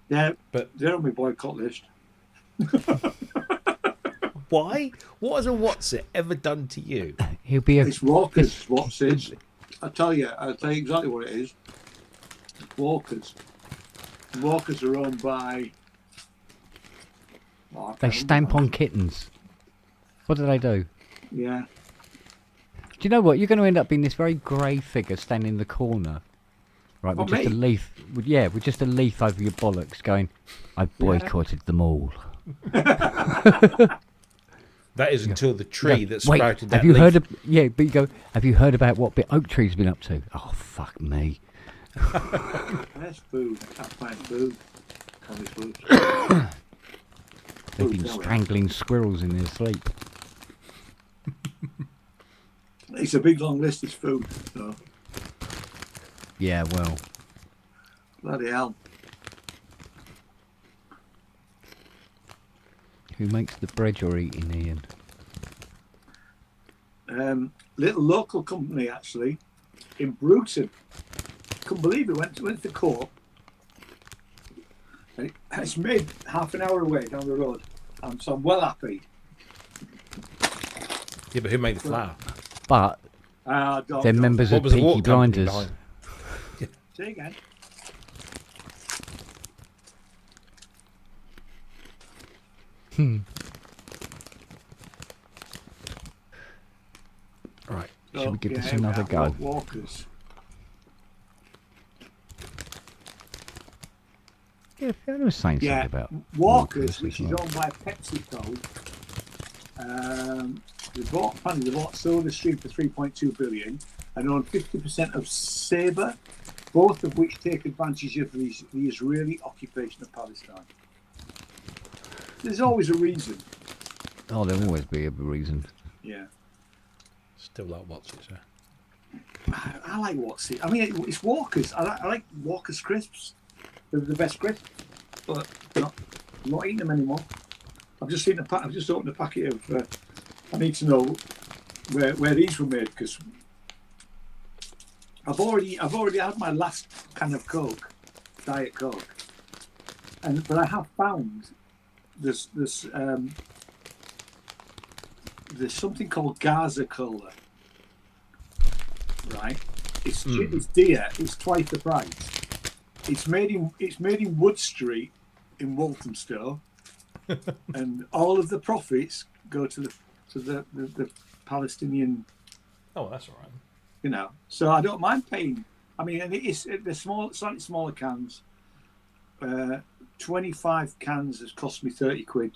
Yeah, But they're on my boycott list. why? What has a Watsit ever done to you? He'll be a. It's Walkers, Watsits. I'll tell you exactly what it is. Walkers. Walkers are owned by... Oh, I They can't stamp remember. on kittens. What do they do? Yeah. Do you know what? You're going to end up being this very grey figure standing in the corner, right? With What, just a me? leaf. With just a leaf over your bollocks, going, "I boycotted them all." That is until the tree that Wait, sprouted that have you leaf. heard of? Yeah, but you go. Have you heard about what bit oak tree's been up to? Oh fuck me! There's food. I can't find food. Only food. They've been Food's nowhere. strangling squirrels in their sleep. It's a big long list, it's food. So, Yeah, well, bloody hell. who makes the bread you're eating, Ian? Little local company, actually, in Bruton. Couldn't believe it. Went to court. And it's made half an hour away down the road. So I'm well happy. Yeah, but who made the flour? But Don't they're know. members What of was the Peaky water company Blinders. behind? Say again. Right, shall we give yeah, this here we another are, go? Walkers. Yeah, I was saying Yeah, something about Walkers, which as is well. owned by PepsiCo. They bought SodaStream for 3.2 billion and own 50% of Sabre, both of which take advantage of the Israeli occupation of Palestine. There's always a reason. Oh, there'll always be a reason. Yeah, Still like Watsits, sir. I like what's it. I mean, it's Walkers. I like Walkers crisps. They're the best crisps, but I'm not eating them anymore. I've just seen I've just opened a packet of. I need to know where these were made because I've already had my last can of Coke, Diet Coke, but I have found there's something called Gaza Cola, right? It's dear. It's twice the price. It's made in Wood Street in Walthamstow, and all of the profits go to the Palestinian. Oh, that's all right. You know, so I don't mind paying. I mean, and they're small, slightly smaller cans. 25 cans has cost me 30 quid,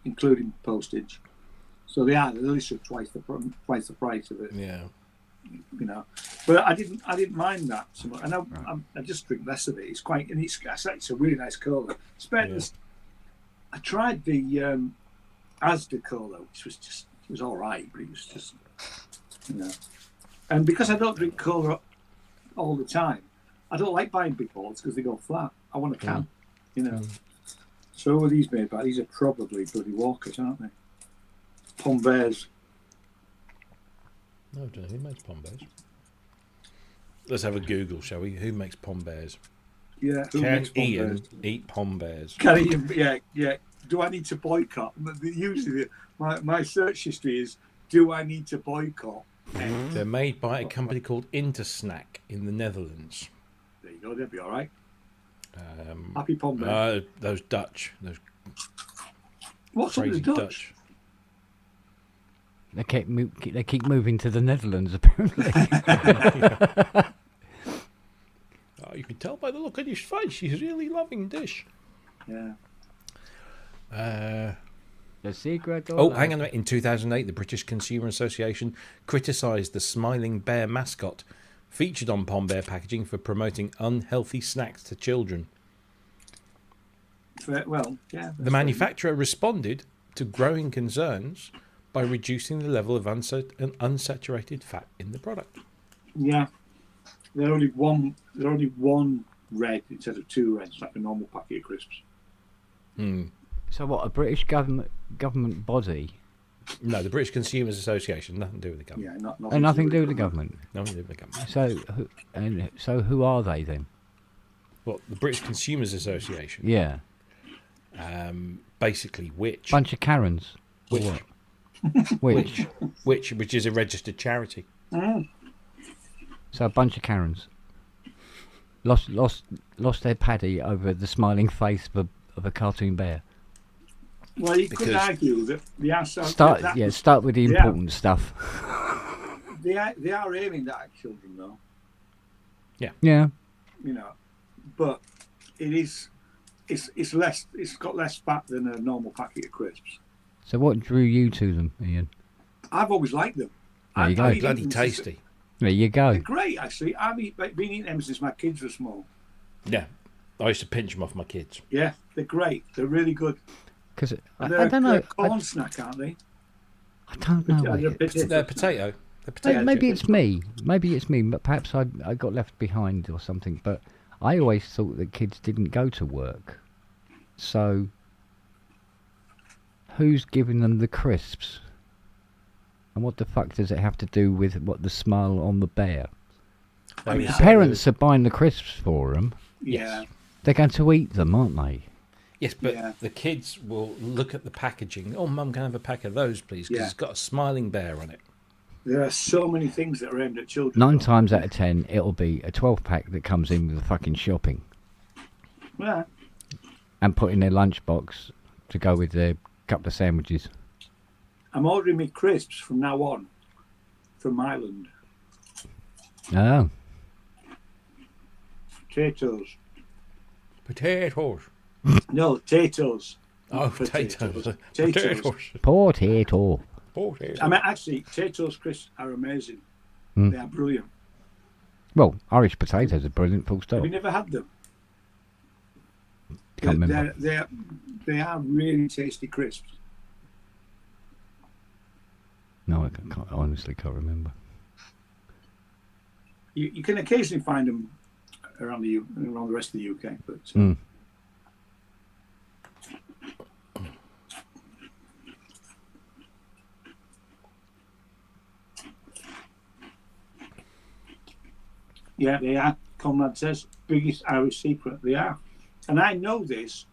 including postage. So they're literally twice the price of it. Yeah. You know, but I didn't mind that so much, and I just drink less of it. It's quite, and it's a really nice cola. It's better than, I tried the Asda cola, which was it was all right, but it was just, you know. And because I don't drink cola all the time, I don't like buying big bottles because they go flat. I want a can, you know. So what are these made by? These are probably bloody Walkers, aren't they? Pom Bears. No, I don't know who makes Pubness. Let's have a Google, shall we? Who makes pom bears? Yeah. Who Can makes pom Ian bears? eat pom bears? Can Ian? Yeah. Do I need to boycott? Usually, my search history is: do I need to boycott? They're made by a company called Intersnack in the Netherlands. There you go. They'll be all right. Happy pom bear. Those Dutch, those What's up crazy with the Dutch. They keep moving to the Netherlands, apparently. Oh, you can tell by the look on his face. He's really loving this. Yeah. The secret. Oh, hang on a minute. In 2008, the British Consumer Association criticised the smiling bear mascot featured on pom bear packaging for promoting unhealthy snacks to children. Well, yeah. The manufacturer responded to growing concerns by reducing the level of unsaturated fat in the product. Yeah. They're only one red instead of two reds, like a normal packet of crisps. So what? A British government body? No, the British Consumers Association, nothing to do with the government. Yeah, Nothing to do with the government. Nothing to do with the government. So who are they then? What, the British Consumers Association? Yeah, Basically, which? bunch of Karens. Or Which? what? Which is a registered charity. So a bunch of Karens lost their paddy over the smiling face of a cartoon bear. Well, you could argue that the answer. Start with the important stuff. They are aiming that at children, though. Yeah. You know, but it's less. It's got less fat than a normal packet of crisps. So what drew you to them, Ian? I've always liked them. There you go. Bloody tasty. There you go. They're great, actually. I've been eating them since my kids were small. Yeah, I used to pinch them off my kids. Yeah, they're great. They're really good. Because I They're don't know. They're a corn snack, aren't they? I don't know. They're Ian. They're potato. They're potato Maybe chips. it's me. Maybe it's me. But perhaps I got left behind or something. But I always thought that kids didn't go to work. So who's giving them the crisps? And what the fuck does it have to do with what the smile on the bear? I mean, Parents are buying the crisps for them. Yeah. They're going to eat them, aren't they? Yes, but Yeah. the kids will look at the packaging. Oh, Mum, can I have a pack of those, please? Because Yeah. it's got a smiling bear on it. There are so many things that are aimed at children. 9 times out of 10, it'll be a 12-pack that comes in with the fucking shopping Yeah. and put in their lunchbox to go with their couple of sandwiches. I'm ordering me crisps from now on from Ireland. Oh, Potatoes. Potatoes. No, potatoes. Oh, Potatoes. potatoes. potato. Potatoes. I mean, actually, potatoes crisps are amazing. Mm. They are brilliant. Well, Irish potatoes are brilliant, full stop. Have you never had them? Can't remember. They are really tasty crisps. No, I honestly can't remember. You can occasionally find them around the rest of the UK, but Mm. yeah, they are. Conrad says biggest Irish secret. They are, and I know this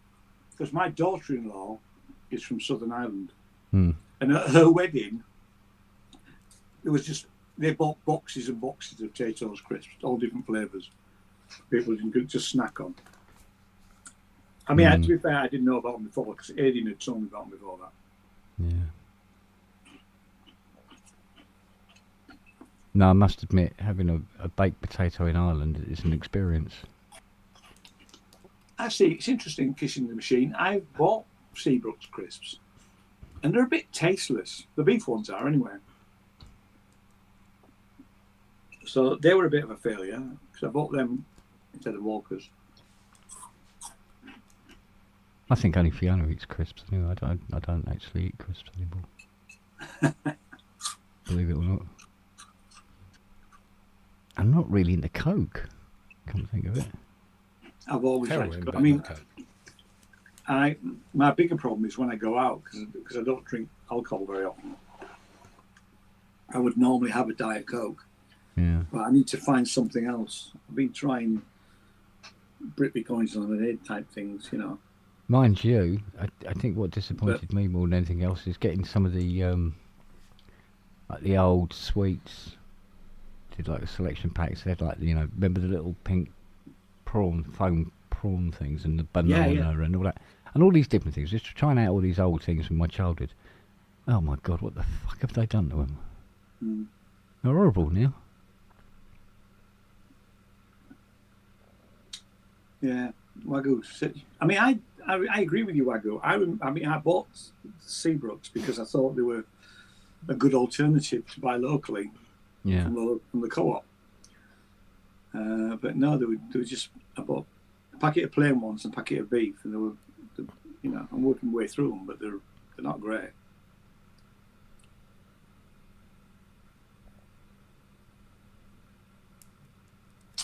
because my daughter-in-law is from Southern Ireland, Mm. and at her wedding, it was just they bought boxes and boxes of potatoes crisps, all different flavours. People can just snack on. I mean, to be fair, I didn't know about them before because Aidan had told me about them before that. Yeah. No, I must admit, having a baked potato in Ireland is an experience. Actually, it's interesting, kissing the machine. I bought Seabrook's crisps, and they're a bit tasteless. The beef ones are, anyway. So they were a bit of a failure because I bought them instead of Walker's. I think only Fiona eats crisps anyway. I don't actually eat crisps anymore. Believe it or not. I'm not really into Coke. Come to think of it. I've always liked Heroin, Coke. but I mean, not Coke. my bigger problem is when I go out because I don't drink alcohol very often. I would normally have a Diet Coke, Yeah. But I need to find something else. I've been trying Britvic orange lemonade type things, you know. Mind you, I think what disappointed me more than anything else is getting some of the like the old sweets. Did like a selection packs. They had like, you know, remember the little pink foam prawn things and the banana and all that, and all these different things. Just trying out all these old things from my childhood. Oh my God, what the fuck have they done to them? They're horrible now. Yeah, Wagyu. I mean, I agree with you, Wagyu. I mean, I bought Seabrooks because I thought they were a good alternative to buy locally. Yeah. From the co-op. But no, they were just. I bought a packet of plain ones and a packet of beef, and you know, I'm working my way through them, but they're not great.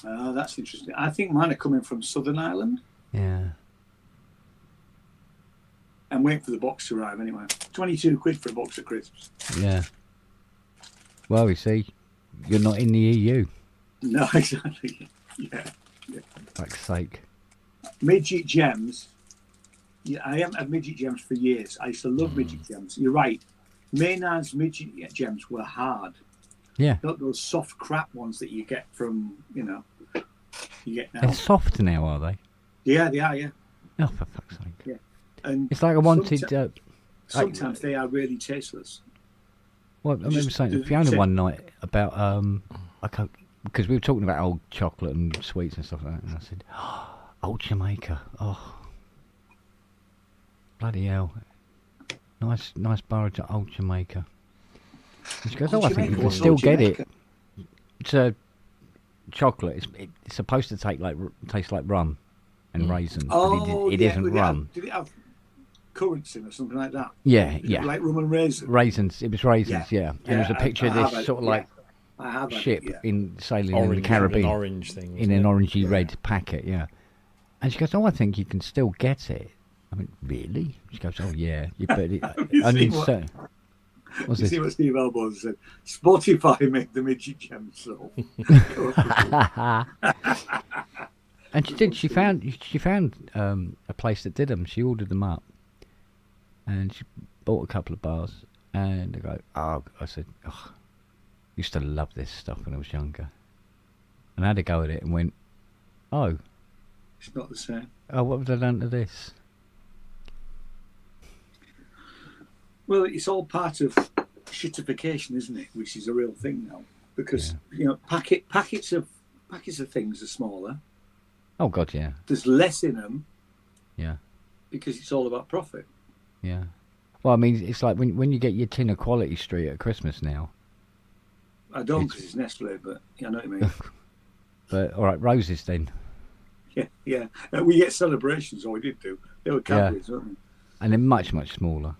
Oh, that's interesting. I think mine are coming from Southern Ireland. Yeah. I'm waiting for the box to arrive anyway. 22 quid for a box of crisps. Yeah. Well, you see, you're not in the EU. No, exactly. Yeah. Fuck's sake. Midget gems. Yeah, I haven't had midget gems for years. I used to love midget gems. You're right. Maynard's midget gems were hard. Yeah. Not those soft crap ones that you get from, you know, you get now. They're soft now, are they? Yeah, they are, yeah. Oh, for fuck's sake. Yeah. And it's like I wanted... sometimes they are really tasteless. Well, I remember saying to Fiona one night about... because we were talking about old chocolate and sweets and stuff like that, and I said, old Jamaica. Oh. Bloody hell. Nice bar of old Jamaica. And she goes, I think you can still get it. It's a chocolate. It's supposed to taste like rum and raisins, but it isn't rum. Did it have currants in or something like that? Yeah, Like rum and raisins? Raisins. It was raisins, yeah. And there was a picture of this sort of like ship sailing in the Caribbean. An orange thing. In an orangey red packet, yeah. And she goes, I think you can still get it. I mean, really? She goes, oh, yeah. You bet it. You see what Steve Elbow said? Spotify make the midget gems, so. And she did. She found a place that did them. She ordered them up, and she bought a couple of bars. And I go, I said, used to love this stuff when I was younger. And I had a go at it and went, it's not the same. Oh, what have I done to this? Well, it's all part of shitification, isn't it? Which is a real thing now, because you know, packets of things are smaller. Oh God, yeah. There's less in them. Yeah. Because it's all about profit. Yeah. Well, I mean, it's like when you get your tin of Quality Street at Christmas now. I don't, because it's Nestle, but I know what you mean. But all right, roses then. Yeah. We get celebrations, or we did do. They were Cadbury's, weren't they? And they're much smaller.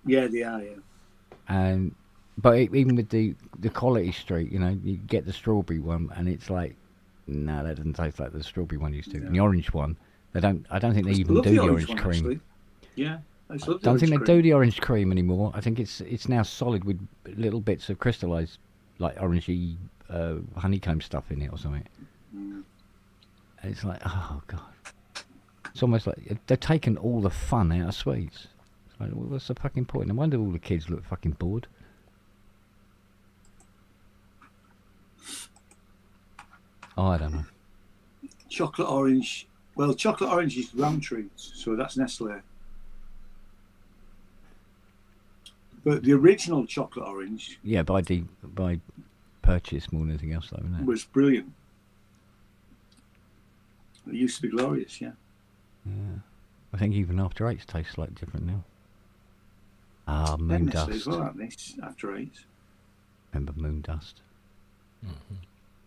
Yeah, they are. Yeah. But even with the Quality Street, you know, you get the strawberry one, and it's like, no, that doesn't taste like the strawberry one used to. And the orange one, they don't. I don't think they even do the orange cream. Actually. Yeah, I don't think they do the orange cream anymore. I think it's now solid with little bits of crystallized, like orangey honeycomb stuff in it or something. And it's like, oh God, it's almost like they've taken all the fun out of sweets. It's like, well, what's the fucking point? No wonder all the kids look fucking bored. Oh, I don't know. Chocolate orange. Well, chocolate orange is Roundtree, so that's Nestle. But the original chocolate orange, by purchase more than anything else, though, isn't it? Was brilliant. It used to be glorious, yeah. Yeah, I think even After Eights tastes slightly different now. Moon Dust. As well, After Eights. Remember Moon Dust?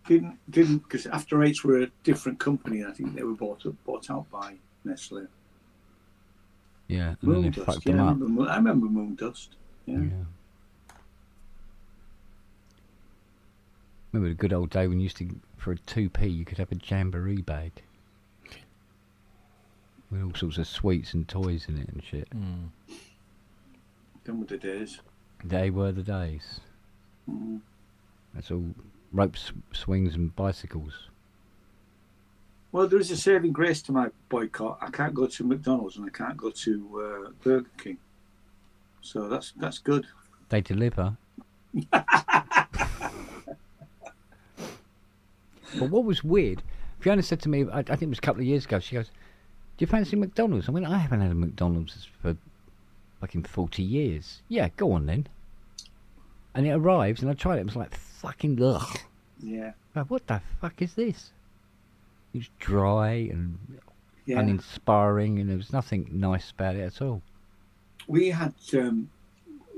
Didn't because After Eights were a different company. I think they were bought out by Nestle. Yeah, and Moon then they Dust, fucked them up. I remember Moon Dust. Yeah. Remember the good old day when you used to, for a 2p, you could have a jamboree bag with all sorts of sweets and toys in it and shit. Done with the days. They were the days. That's all swings and bicycles. Well, there is a saving grace to my boycott. I can't go to McDonald's and I can't go to Burger King. So that's good. They deliver. But what was weird, Fiona said to me, I think it was a couple of years ago, she goes, "Do you fancy McDonald's?" I went, "I haven't had a McDonald's for fucking 40 years. Yeah, go on then." And it arrives and I tried it, it was like fucking ugh. Yeah. Like, what the fuck is this? It's dry and Yeah. uninspiring and there was nothing nice about it at all. We had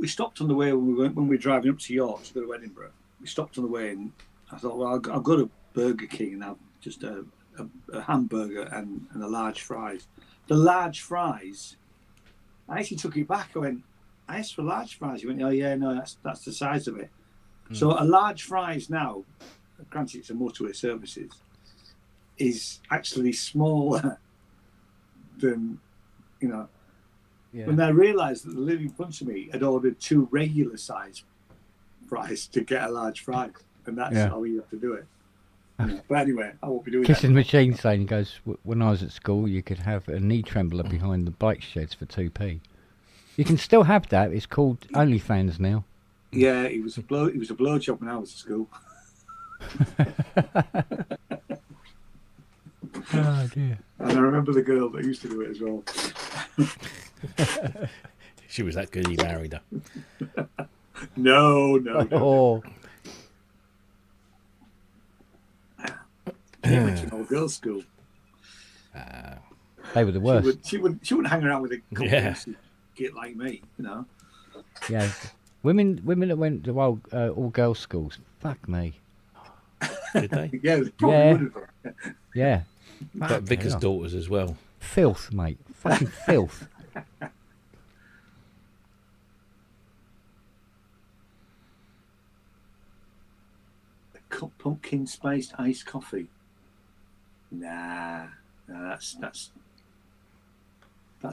we stopped on the way when we were driving up to York to go to Edinburgh. We stopped on the way and I thought, well, I'll go to Burger King and have just a hamburger and a large fries. The large fries, I actually took it back. I went, I asked for large fries. He went, oh yeah, no, that's the size of it. So a large fries now, granted it's a motorway services, is actually smaller than, you know. Yeah. When I realised that the lady in front of me had ordered 2 regular size fries to get a large fry, and that's how you have to do it. Yeah. But anyway, I won't be doing Kissing that. Machine saying, he goes, when I was at school, you could have a knee trembler behind the bike sheds for 2p. You can still have that. It's called OnlyFans now. Yeah, it was a blowjob when I was at school. Oh dear. And I remember the girl that used to do it as well. She was that good he married her. No. Oh. She went to an all girls school. They were the worst. She wouldn't hang around with a git like me, you know. Yeah. Women that went to all girls schools. Fuck me. Did they? Yeah, they probably would have. Yeah. But Vicar's daughters as well. Filth, mate. Fucking filth. Pumpkin spiced iced coffee. Nah, that's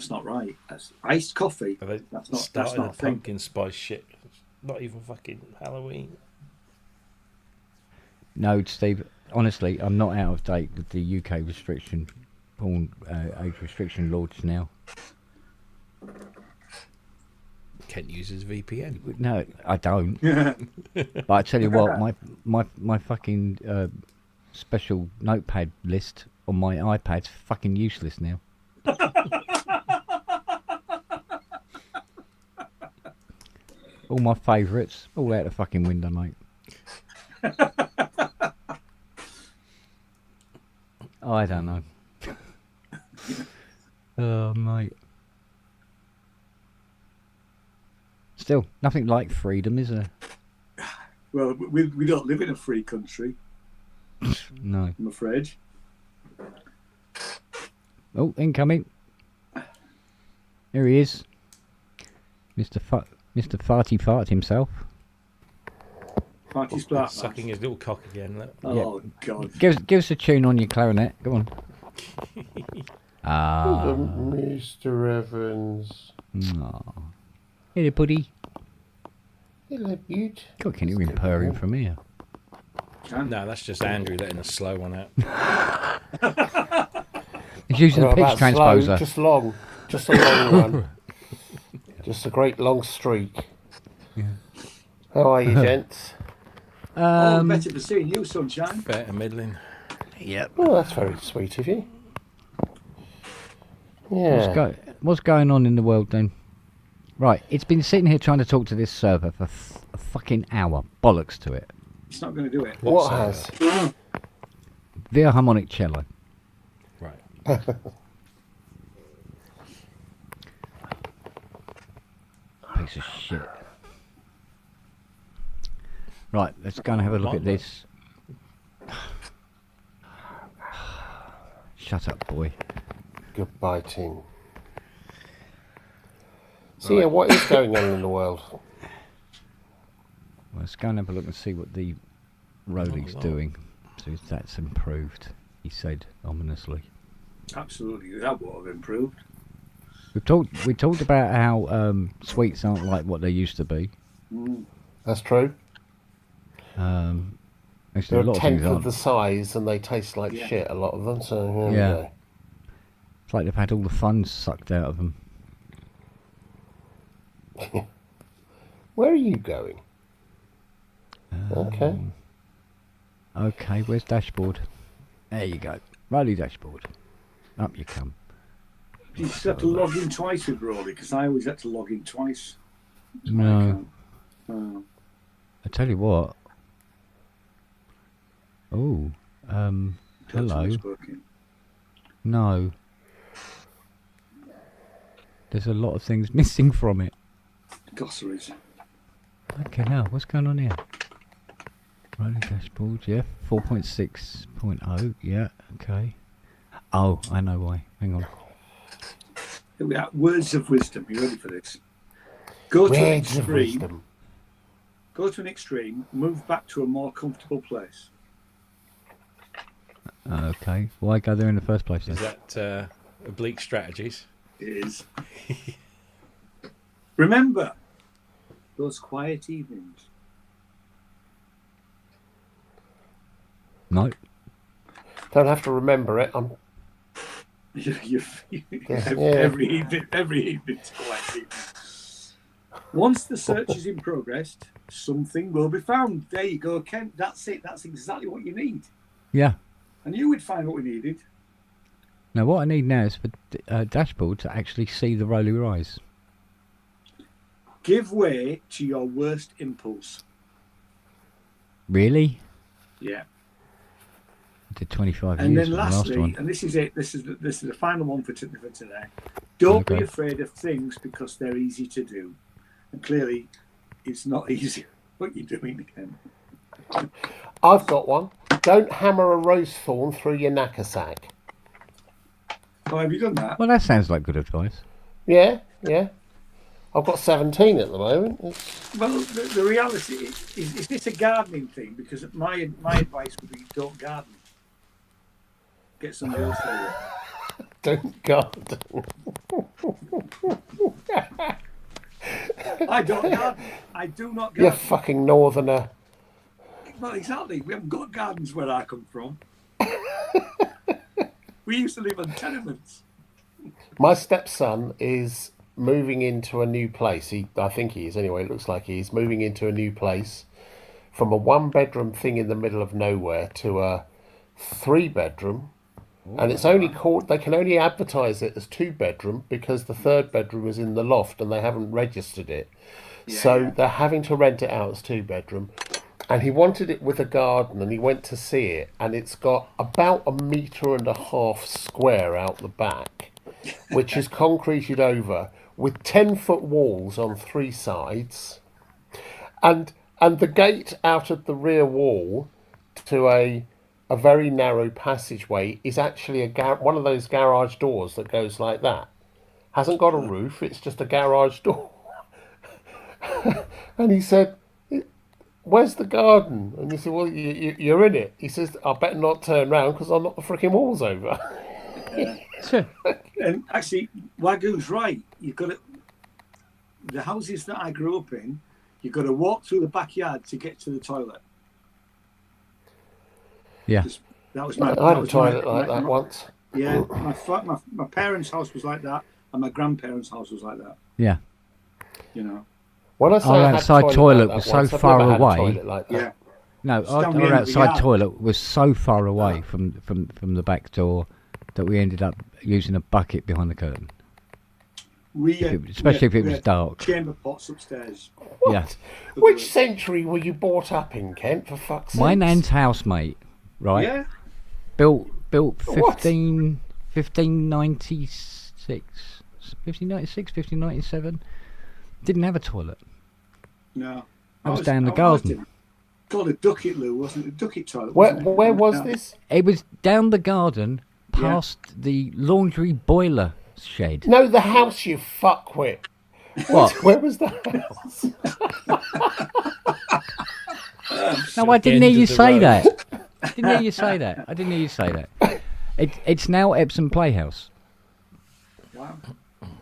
not right. That's iced coffee. Are they That's not starting a a thing. pumpkin spice shit? It's not even fucking Halloween. No, Steve, honestly, I'm not out of date with the UK age restriction laws now. Kent uses VPN. No, I don't. But I tell you what, my fucking special notepad list on my iPad's fucking useless now. All my favourites, all out the fucking window, mate. I don't know. Oh, mate. Still, nothing like freedom, is there? Well, we don't live in a free country, No. I'm afraid. Oh, incoming. Here he is. Mr. Farty Fart himself. Party splat. Sucking his little cock again. Look. Oh, God. Give us a tune on your clarinet. Go on. Mr. Evans. Aw. Hey there, buddy. Hello, Butte. God, can you hear him purring from here? No, that's just Andrew letting a slow one out. He's using Well, a pitch that's transposer. slow, just a long run. Just a great long streak. Yeah. How are you, gents? Better for seeing you, sunshine. Fair and middling. Yep. Oh, that's very sweet of you. Yeah. What's going on in the world then? Right, it's been sitting here trying to talk to this server for a fucking hour. Bollocks to it. It's not going to do it. What has? Via harmonic cello. Right. Piece of shit. Right, let's go and have a look at this. Shut up, boy. Goodbye, Ting. So yeah, what is going on in the world? Well, let's go and have a look and see what the Rolly's doing. So that's improved, he said ominously. Absolutely, that would have improved. We talked about how sweets aren't like what they used to be. That's true. Actually, They're a a lot of things tenth of aren't. the size and they taste like Yeah. shit, a lot of them. So here we Yeah. go. It's like they've had all the fun sucked out of them. Where are you going? Okay. Okay, where's dashboard? There you go. Rolly dashboard. Up you come. You just have to log in twice with Rolly, because I always had to log in twice. to my No. account. Oh. I tell you what. Oh, Don't hello. tell me it's working. No. There's a lot of things missing from it. Glossaries. Okay, now what's going on here? Rolling dashboard, yeah. 4.6.0, yeah, okay. Oh, I know why. Hang on. Here we are. Words of wisdom. You ready for this? Go to an Words of extreme. wisdom. Go to an extreme. Move back to a more comfortable place. Okay. Why go there in the first place then? Is that oblique strategies? It is. Remember those quiet evenings. No. Don't have to remember it. Every evening's quiet evening. Once the search is in progress, something will be found. There you go, Kent. That's it. That's exactly what you need. Yeah. And you would find what we needed. Now what I need now is for dashboard to actually see the rolly rise. Give way to your worst impulse. Really? Yeah. I did 25 And years then for the last lastly, one. and this is it. This is the final one for today. Don't be Okay. afraid of things because they're easy to do. And clearly, it's not easy what you're doing again. I've got one. Don't hammer a rose thorn through your knackersack. Oh, have you done that? Well, that sounds like good advice. Yeah, yeah. I've got 17 at the moment. Well, the reality is this a gardening thing? Because my advice would be don't garden. Get somebody else to do it. Don't garden. I don't garden. I do not You're a garden. fucking northerner. Well, exactly. We haven't got gardens where I come from. We used to live on tenements. My stepson is moving into a new place. I think he is anyway. It looks like he's moving into a new place from a one-bedroom thing in the middle of nowhere to a three-bedroom. And it's only called, they can only advertise it as two-bedroom because the third bedroom is in the loft and they haven't registered it. So they're having to rent it out as two-bedroom. And he wanted it with a garden and he went to see it. And it's got about 1.5 meters square out the back, which is concreted over with 10-foot walls on 3 sides. And the gate out of the rear wall to a very narrow passageway is actually one of those garage doors that goes like that. Hasn't got a roof, it's just a garage door. And he said, where's the garden? And he said, well, you're in it. He says, I better not turn round because I'll knock the freaking walls over. And actually, Wagu's right. You've got to, the houses that I grew up in, you've got to walk through the backyard to get to the toilet. Yeah. That was I had a toilet like that once. Yeah, my parents' house was like that, and my grandparents' house was like that. Yeah. You know. When I say Our I had a outside toilet like was that so once, I've far never had a away. toilet like that. Yeah. No, It's down the our end of the outside yard. toilet was so far away from the back door that we ended up using a bucket behind the curtain. Especially if it was dark. Chamber pots upstairs. Yeah. Which century were you brought up in, Kent, for fuck's sake? My nan's house, mate, right? Yeah. Built What? 1596, 1596, 1597. Didn't have a toilet. No. That was down the garden. Called a ducket loo, wasn't it? A ducket toilet. Where wasn't it? was No. this? It was down the garden, past the laundry boiler shed. No, the house, you fuckwit. What? Where was the house? No, I didn't hear End you of the say road. that. I didn't hear you say that. I didn't hear you say that. It's now Epsom Playhouse. Wow.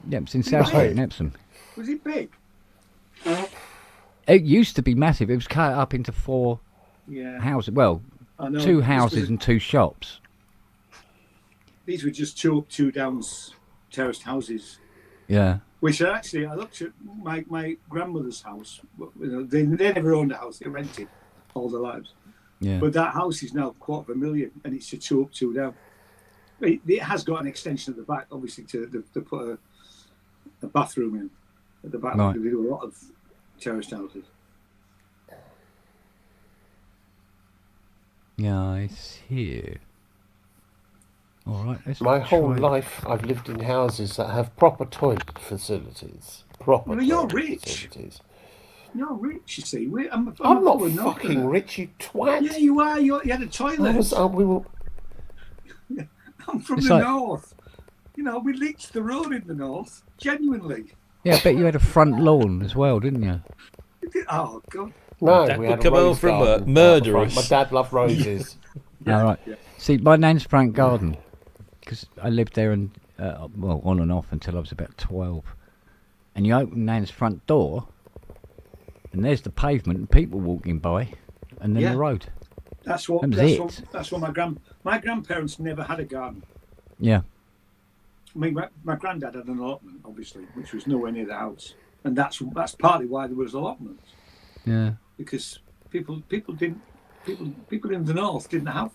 Yeah, it's in South Street in Epsom. Was it big? It used to be massive. It was cut up into 4 Yeah. houses. Well, I know. 2 houses and 2 shops. These were just 2 up, 2 downs terraced houses. Yeah. Which are actually, I looked at my grandmother's house. They never owned a house; they rented all their lives. Yeah. But that house is now $250,000, and it's a 2 up, 2 down. It has got an extension at the back, obviously, to put a bathroom in at the back. Right. They do a lot of terraced houses. Yeah, it's here. All right. Let's My whole try- life, I've lived in houses that have proper toilet facilities. Proper. Well, you're toilet rich. facilities. You're rich, you see. I'm not poor fucking northerner. rich, you twat. Yeah, you are. You had a toilet. We were. I'm from It's the like- north. You know, we leaked the road in the north. Genuinely. Yeah, I bet you had a front lawn as well, didn't you? Oh, God. No, That we would had a come rose out from garden out the murderers. front. My dad loved roses. All right. Yeah. See, my nan's front garden, because I lived there and well, on and off until I was about 12. And you open nan's front door, and there's the pavement and people walking by, and then Yeah. the road. That's what. That was That's it. what. My grandparents never had a garden. Yeah. I mean, my granddad had an allotment, obviously, which was nowhere near the house, and that's partly why there was allotments, Yeah. because people in the north didn't have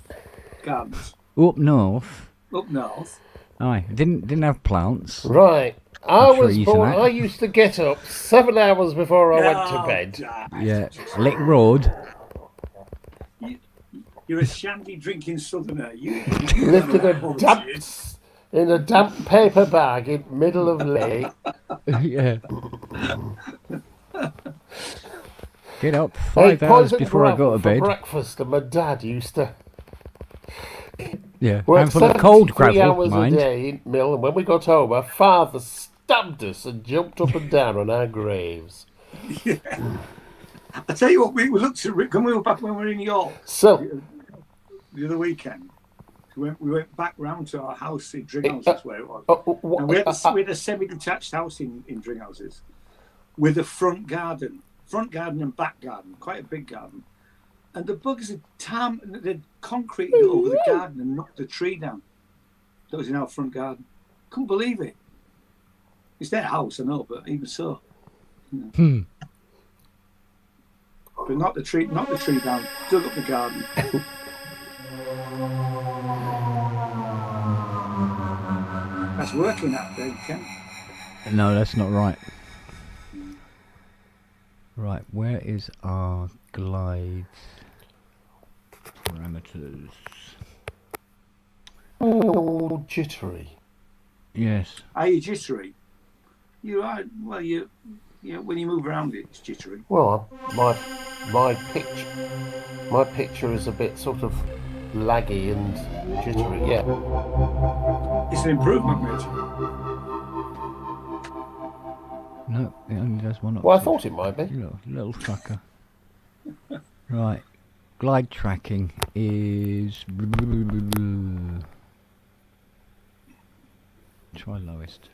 gardens. Up north, Up north, aye, didn't have plants. Right. I And was trees and born. that. I used to get up 7 hours before I went to Oh, bed. Yeah. Lick Road. You're a shandy drinking southerner. You Lived in don't know a what damp, poverty is. in a damp paper bag in middle of lake. Yeah. Get up Ate 5 hours poisoned before I go gravel to for bed. breakfast, and my dad used to Yeah. work Handful of cold 73 gravel, hours mind. a day in mill, and when we got home, our father stabbed us and jumped up and down on our graves. I tell you what, we looked at when we were back when we were in York So, the other weekend. We went back round to our house in Dringhouse, that's where it was. And we had a semi-detached house in Dringhouses with a front garden and back garden, quite a big garden. And the buggers they'd concreted over the garden and knocked the tree down that was in our front garden. Couldn't believe it. It's their house, I know, but even so. You know. But knocked the tree down, dug up the garden. That's working out there, Ken. No, that's not right. Right, where is our glide parameters? oh, jittery. Yes. Are you jittery? You are. Well, you when you move around, it's jittery. Well, my picture is a bit sort of laggy and jittery. Yeah. It's an improvement, mate. No, it only does one. Well, I thought it might be. You little fucker. Right. Glide tracking is. Try lowest.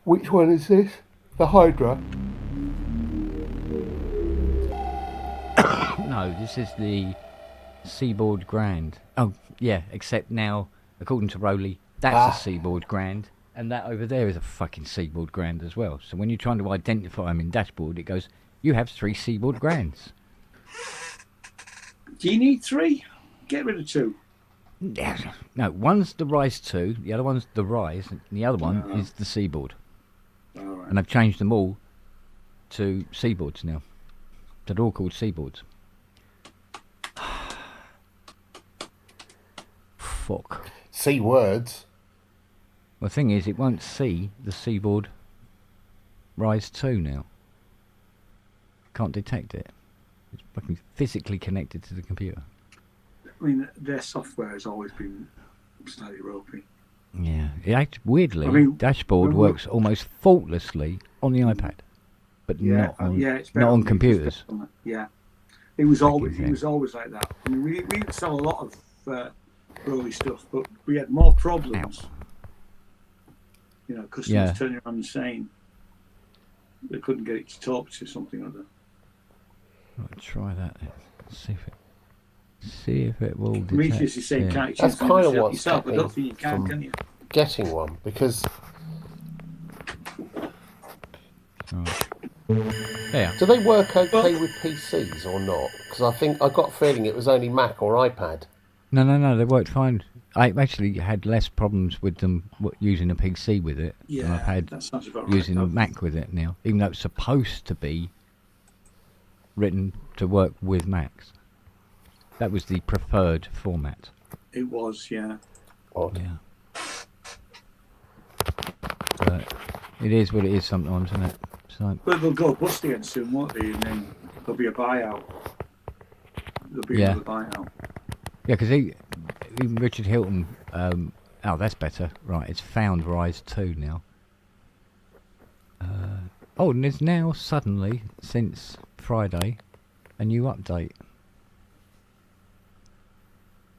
Which one is this? The Hydra. No, this is the Seaboard Grand. Oh, yeah, except now, according to Rowley, that's a Seaboard Grand, and that over there is a fucking Seaboard Grand as well. So when you're trying to identify them in dashboard, it goes, you have 3 Seaboard Grands. Do you need 3? Get rid of 2. No, one's the Rise 2, the other one's the Rise, and the other one is the Seaboard. All right. And I've changed them all to Seaboards now. So they're all called Seaboards. Fuck. See words. Well, the thing is, it won't see the Seaboard Rise 2 now. Can't detect it. It's fucking physically connected to the computer. I mean, their software has always been slightly ropey. Yeah. Weirdly, I mean, Dashboard when- works almost faultlessly on the iPad, but not on, it's not better on me, computers. Yeah, it was always thing. like that. I mean, we sell a lot of early stuff, but we had more problems. You know, customers turning around and saying they couldn't get it to talk to something or other. Right, try that then. Let's see if it. See if it will detect. Prometheus is saying, yeah. can't you That's choose kind of one what's yourself? I kept don't me think you can, from can you? getting one, because Yeah. do they work okay with PCs or not? Because I think I got a feeling it was only Mac or iPad. No, they worked fine. I actually had less problems with them using a PC with it than I've Yeah, had that sounds about right. using Mac with it now, even though it's supposed to be written to work with Macs. That was the preferred format. It was, yeah. Odd. Yeah. But it is what it is sometimes, isn't it? So, But they'll go bust again soon, won't they? And then there'll be a buyout. There'll be another buyout. yeah, because even Richard Hilton. Oh, that's better. Right, it's found Rise 2 now. And there's now suddenly, since Friday, a new update.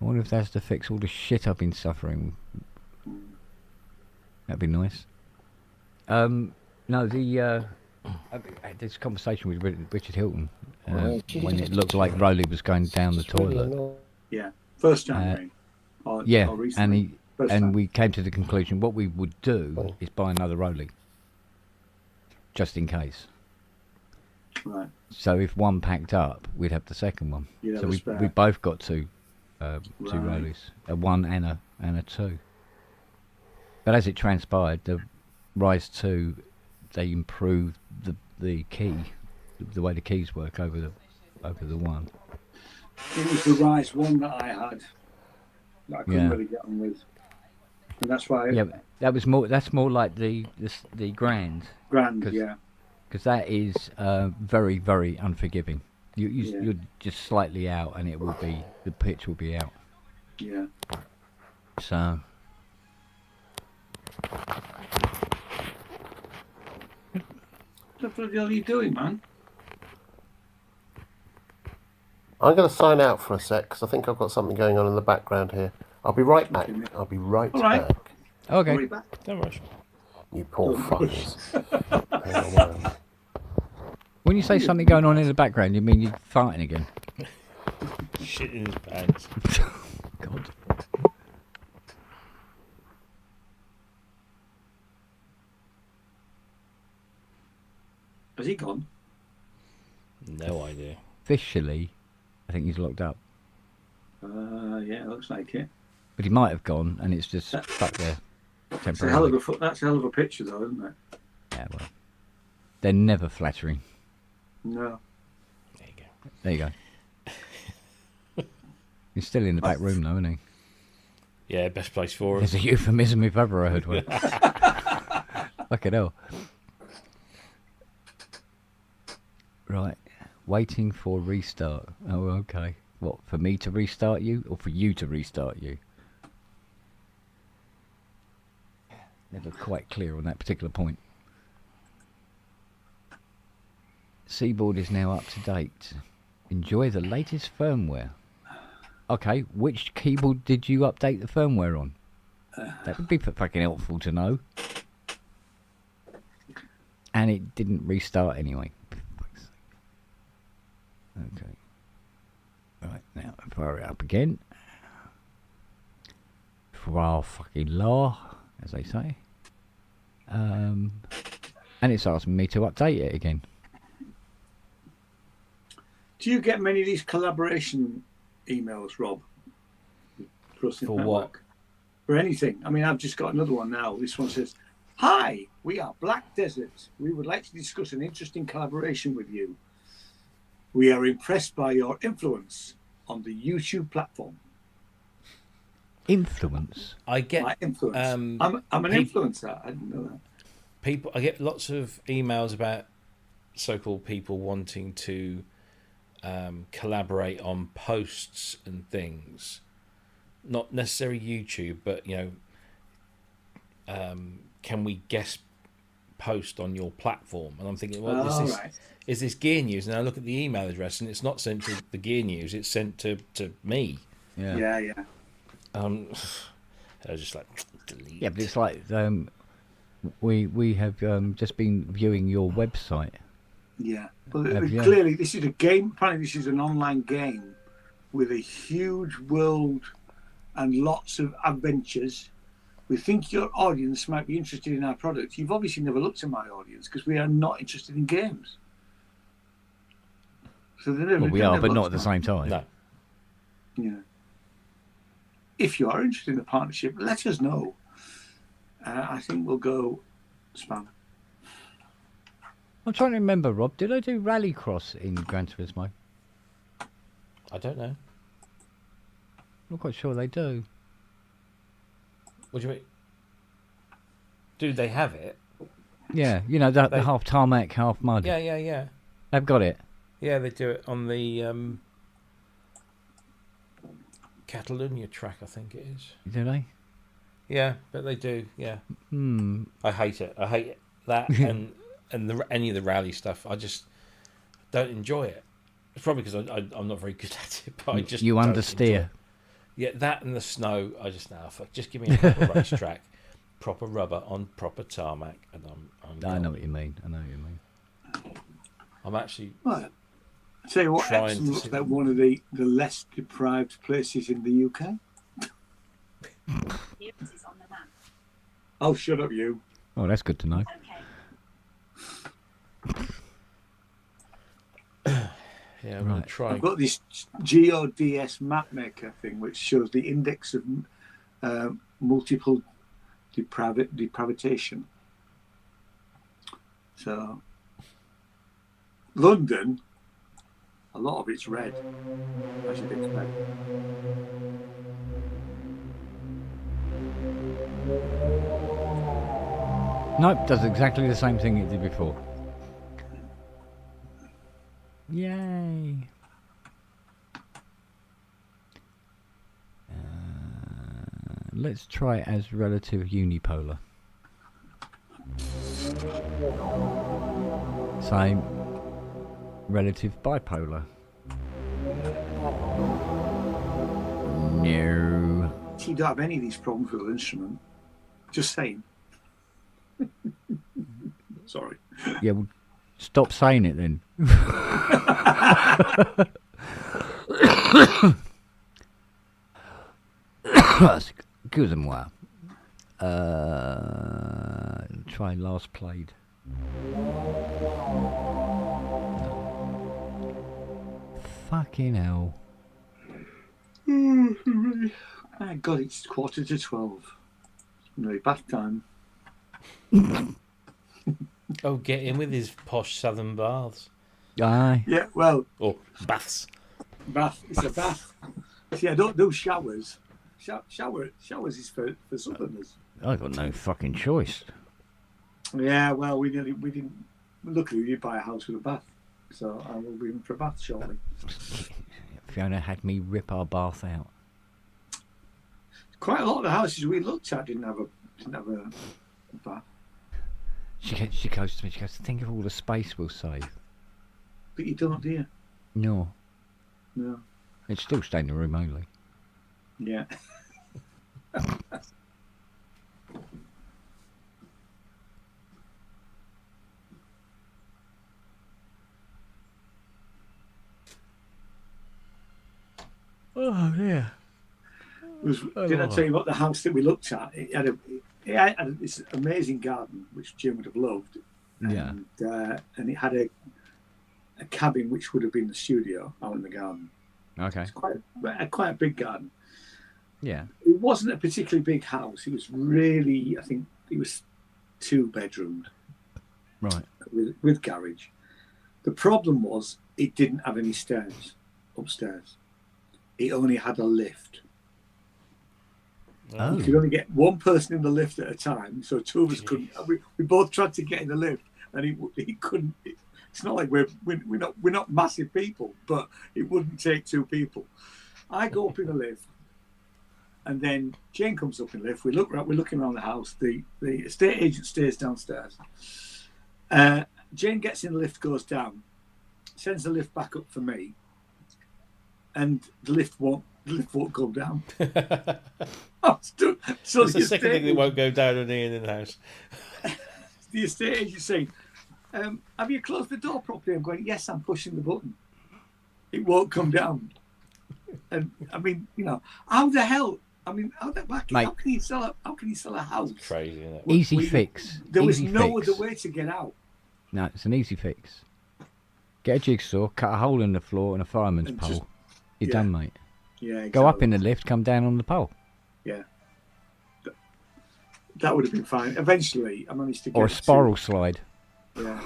I wonder if that's to fix all the shit I've been suffering. That'd be nice. No, I had this conversation with Richard Hilton when it looked like Rowley was going down the toilet. Yeah, 1st January. Or recently. And we came to the conclusion what we would do is buy another Rowley, just in case. Right. So if one packed up, we'd have the second one. You'd So have a spare. we both got two Right. Rowleys, a 1 and a 2. But as it transpired, the Rise 2, they improved the key, the way the keys work over the 1. It was the Rise 1 that I had that I couldn't really get on with. And that's why... Yeah, that's more like the Grand. Yeah. Because that is very, very unforgiving. You're just slightly out, and the pitch will be out. Yeah. So. What the bloody hell are you doing, man? I'm going to sign out for a sec because I think I've got something going on in the background here. I'll be right back. I'll be right right. back. Okay. Right back. Don't rush. You poor fuckers. Hang on. When you say something going on in the background, you mean you're farting again? Shit in his pants. God. Has he gone? No idea. Officially, I think he's locked up. Yeah, it looks like it. But he might have gone, and it's just stuck there temporarily. That's a hell of a picture, though, isn't it? Yeah, well, they're never flattering. No. There you go. There you go. He's still in the back room, though, isn't he? Yeah, best place for him. There's a euphemism if ever I heard one. Fucking hell. Right. Waiting for restart. Oh, okay. What, for me to restart you, or for you to restart you? Never quite clear on that particular point. Seaboard is now up to date. Enjoy the latest firmware. Okay, which keyboard did you update the firmware on? That would be fucking helpful to know. And it didn't restart anyway. Okay. Right, now fire it up again. For our fucking law, as they say. And it's asking me to update it again. Do you get many of these collaboration emails, Rob? For what? For anything. I mean, I've just got another one now. This one says, "Hi, we are Black Desert. We would like to discuss an interesting collaboration with you. We are impressed by your influence on the YouTube platform." Influence? I get My influence. I'm an influencer. I didn't know that. I get lots of emails about so-called people wanting to collaborate on posts and things. Not necessarily YouTube, but can we guest post on your platform? And I'm thinking, well, is this Gear News? And I look at the email address, and it's not sent to the Gear News; it's sent to me. Yeah. I was just like, delete. Yeah, but it's like we have just been viewing your website. Yeah. Well, clearly, this is a game. Apparently, this is an online game with a huge world and lots of adventures. We think your audience might be interested in our product. You've obviously never looked at my audience because we are not interested in games. So Well, we are, but not at the same time. No. Yeah. If you are interested in the partnership, let us know. I think we'll go spam. I'm trying to remember, Rob. Did I do Rallycross in Gran Turismo? I don't know. I'm not quite sure they do. What do you mean? Do they have it? Yeah, you know, the half tarmac, half mud. Yeah. They've got it. Yeah, they do it on the Catalonia track, I think it is. Do they? Yeah, but they do. Yeah. Hmm. I hate it. I hate that and any of the rally stuff. I just don't enjoy it. It's probably because I'm not very good at it. But I just You don't understeer. enjoy it. Yeah, that and the snow. I just fuck. Just give me a proper racetrack, proper rubber on proper tarmac, and I'm. I know what you mean. I'm actually. Well, I tell you what, Trying Epsom to looks see- like one of the less deprived places in the UK. Oh, shut up, you. Oh, that's good to know. Yeah, I'm gonna Right. try. I've got this GODS map maker thing which shows the index of multiple depravitation. So, London, a lot of it's red, as you'd expect. Nope, does exactly the same thing it did before. Yay. Let's try it as relative unipolar. Same. Relative bipolar. No. You don't have any of these problems with an instrument. Just saying. Sorry. Yeah, well, stop saying it then. Excusez-moi. Try last played. Fucking hell. My God, it's 11:45. Really bath time. Oh, get in with his posh southern baths Aye. Yeah, well, or baths. bath. It's a bath. See, I don't do showers. Showers is for southerners. I got no fucking choice. Yeah, well, we didn't. Luckily, we did buy a house with a bath, so I will be in for a bath shortly. Fiona had me rip our bath out. Quite a lot of the houses we looked at didn't have a bath, She goes to me, she goes, think of all the space we'll save. but you don't, do you? No. No. It's still staying in the room only. Yeah. Oh, yeah. Did I tell you about the house that we looked at? It had this amazing garden, which Jim would have loved. Yeah. And it had a cabin which would have been the studio out in the garden. Okay. It's quite a big garden. Yeah. It wasn't a particularly big house. It was really, I think, it was 2 bedroomed Right. with garage. The problem was it didn't have any stairs upstairs. It only had a lift. Oh. You could only get one person in the lift at a time, so 2 of us couldn't. We both tried to get in the lift, and he couldn't. It's not like we're not massive people, but it wouldn't take 2 people. I go up in the lift, and then Jane comes up in the lift. We're looking around the house. The estate agent stays downstairs. Jane gets in the lift, goes down, sends the lift back up for me, and the lift won't go down. So It's the second thing that won't go down on the in house. The estate agent saying, have you closed the door properly? I'm going, yes, I'm pushing the button. It won't come down. And I mean, how the hell? I mean, Mate. how can you sell a house? It's crazy, isn't it? Easy fix. There was Easy no fix. other way to get out. No, it's an easy fix. Get a jigsaw, cut a hole in the floor and a fireman's And pole. just- You're yeah. done, mate. Yeah, exactly. Go up in the lift, come down on the pole. Yeah. That would have been fine. Eventually, I managed to get Or a spiral slide. Yeah.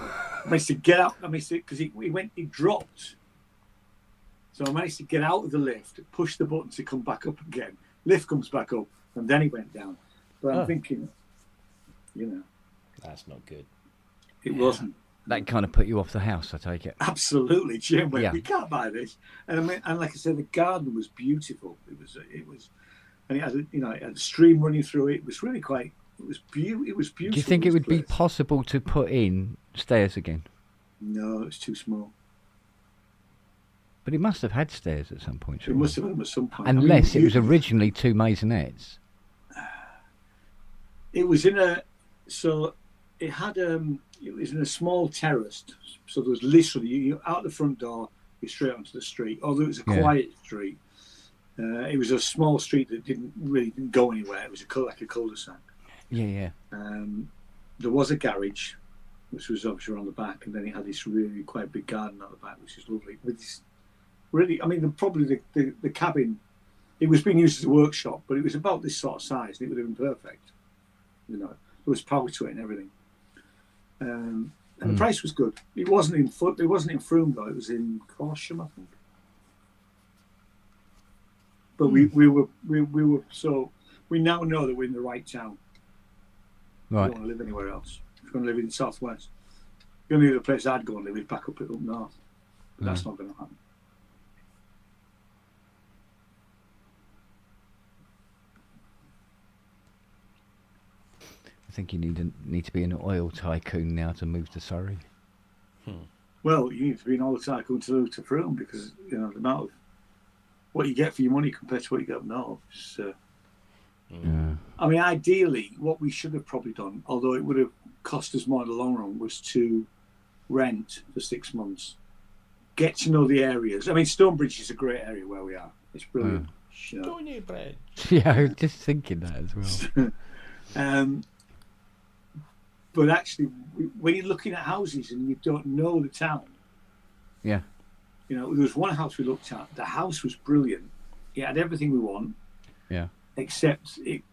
I managed to get out. Because he dropped. So I managed to get out of the lift, push the button to come back up again. Lift comes back up, and then he went down. But I'm thinking, That's not good. it wasn't. That kind of put you off the house, I take it. Absolutely, Jim. Yeah. We can't buy this. And I mean, and like I said, the garden was beautiful. It was, and it had, it had a stream running through it. It was really quite. It was beautiful. Do you think it this would be place. possible to put in stairs again? No, it's too small. But it must have had stairs at some point. It surely. must have been at some point. Unless I mean, it was originally 2 maisonettes. It was in a. So it had It was in a small terrace. So there was literally you out the front door, you're straight onto the street. Although it was a quiet street, it was a small street that didn't go anywhere. It was like a cul-de-sac. Yeah. There was a garage, which was obviously on the back, and then it had this really quite big garden at the back, which is lovely. With this, really, I mean, probably the cabin, it was being used as a workshop, but it was about this sort of size, and it would have been perfect. There was power to it and everything. And the price was good. It wasn't in Frome though. It was in Corsham, I think. But we were so we now know that we're in the right town. Right. We don't want to live anywhere else. If we're going to live in the southwest, the only other place I'd go and live is back up north. But that's not going to happen. I think you need to be an oil tycoon now to move to Surrey. Well, you need to be an old tycoon to move to Frome because the amount of what you get for your money compared to what you get up north. I mean, ideally, what we should have probably done, although it would have cost us more in the long run, was to rent for 6 months, get to know the areas. I mean, Stonebridge is a great area where we are. It's brilliant. Stonebridge. Yeah, I was just thinking that as well. But actually, when you're looking at houses and you don't know the town, Yeah. there was one house we looked at. The house was brilliant. It had everything we want. Yeah. Except it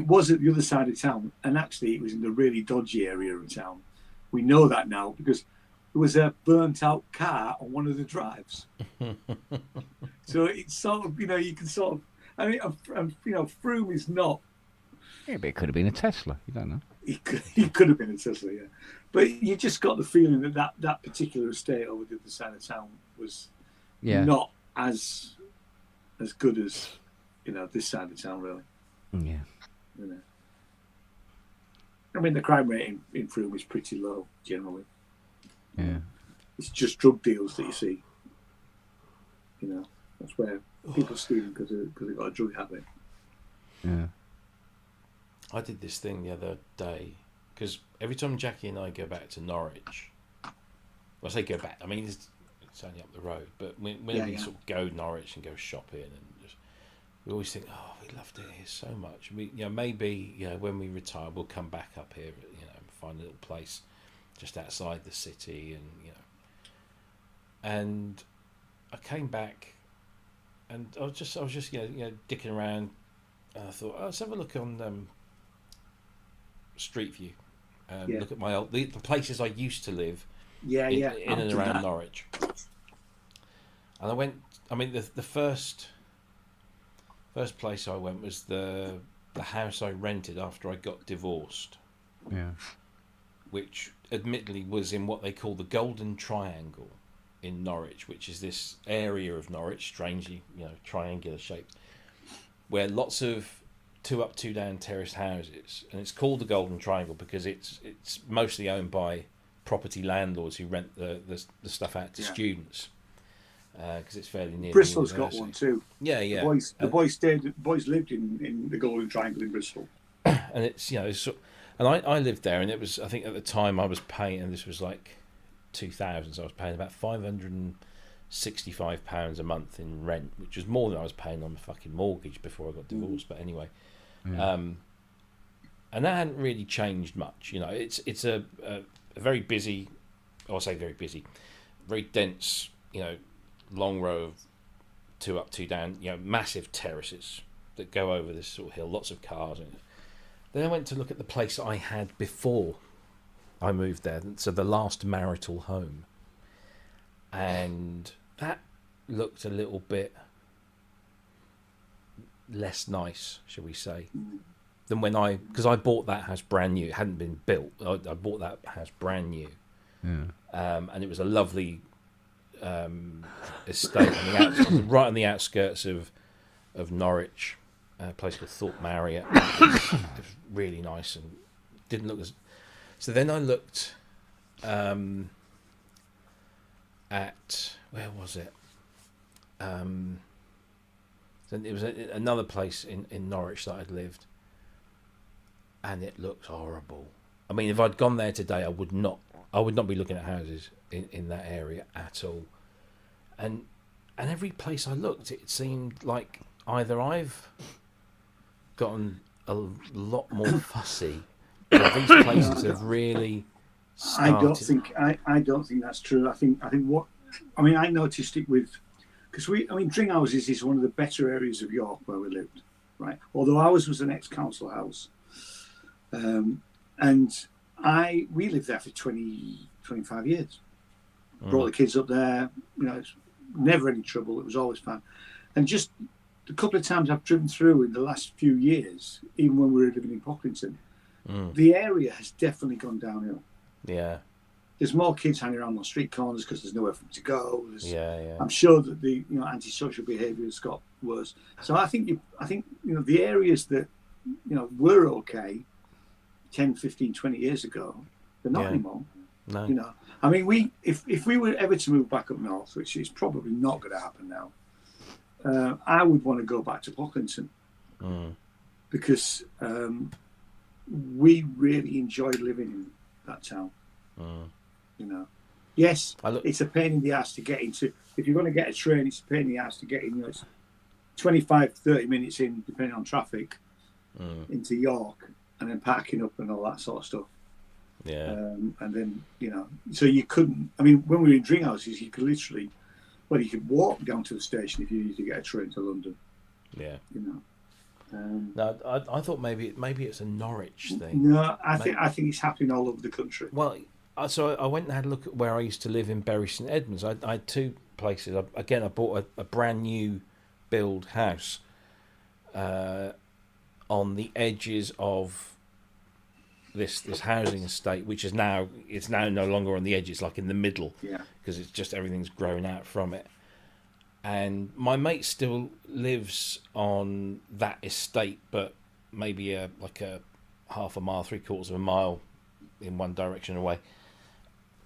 was at the other side of town, and actually it was in the really dodgy area of town. We know that now because there was a burnt out car on one of the drives. So it's sort of, you can sort of, I mean, Frome is not. Yeah, but it could have been a Tesla. You don't know. He could have been a Tesla, yeah. But you just got the feeling that particular estate over the other side of town was not as good as this side of town, really. Yeah. I mean, the crime rate in Frome is pretty low generally. Yeah. It's just drug deals that you see. That's where people steal because they've got a drug habit. Yeah. I did this thing the other day because every time Jackie and I go back to Norwich, well, I say go back, I mean it's only up the road, but when we sort of go Norwich and go shopping and we always think, oh, we loved it here so much. We, maybe when we retire, we'll come back up here, and find a little place just outside the city, and I came back, and I was just dicking around, and I thought, let's have a look on Street View, look at my the places I used to live, in and around Norwich, and I went. I mean, the first place I went was the house I rented after I got divorced. Yeah. Which admittedly was in what they call the Golden Triangle in Norwich, which is this area of Norwich, strangely, triangular shaped, where lots of 2 up, 2 down terraced houses, and it's called the Golden Triangle because it's mostly owned by property landlords who rent the stuff out to students. Because it's fairly near. Bristol's got one too. Yeah. The boys lived in the Golden Triangle in Bristol. And it's and I lived there, and it was, I think at the time I was paying, and this was like 2000, so I was paying about £560 £65 a month in rent, which was more than I was paying on the fucking mortgage before I got divorced. But anyway, and that hadn't really changed much. You know, it's a very busy, I'll say very busy, very dense, you know, long row of 2 up, 2 down, you know, massive terraces that go over this sort of hill, lots of cars. And then I went to look at the place I had before I moved there, so the last marital home, and that looked a little bit less nice, shall we say, than when because I bought that house brand new. It hadn't been built. I bought that house brand new, and it was a lovely estate on the right on the outskirts of Norwich, a place called Thorpe Marriott. It was really nice and didn't look as. So then I looked at, where was it? So it was another place in Norwich that I'd lived, and it looked horrible. I mean, if I'd gone there today, I would not be looking at houses in that area at all. And every place I looked, it seemed like either I've gotten a lot more fussy, or these places have really started. I don't think that's true. I think I noticed it with, because Dringhouses is one of the better areas of York where we lived, right? Although ours was an ex-council house, and we lived there for 25 years. Brought the kids up there, you know, it's never any trouble. It was always fun. And just a couple of times I've driven through in the last few years, even when we were living in Pocklington, the area has definitely gone downhill. Yeah. There's more kids hanging around on street corners because there's nowhere for them to go. Yeah. I'm sure that the antisocial behaviour has got worse. So I think the areas that were okay 10, 15, 20 years ago, they're not anymore. No. You know, I mean, if we were ever to move back up north, which is probably not going to happen now, I would want to go back to Pocklington because we really enjoyed living in that town. You know, yes, it's a pain in the ass to get into. If you're going to get a train, it's a pain in the ass to get in. You know, it's 25, 30 minutes in, depending on traffic, into York, and then parking up and all that sort of stuff. Yeah. And then, so you couldn't. I mean, when we were in Dringhouses, you could literally, you could walk down to the station if you needed to get a train to London. Yeah. You know. No, I thought maybe it's a Norwich thing. No, I think it's happening all over the country. Well, so I went and had a look at where I used to live in Bury St Edmunds. I had 2 places. I bought a brand new build house on the edges of this housing estate, which is now no longer on the edge. It's like in the middle, because it's just everything's grown out from it. And my mate still lives on that estate, but maybe a half a mile, 3/4 of a mile in one direction away.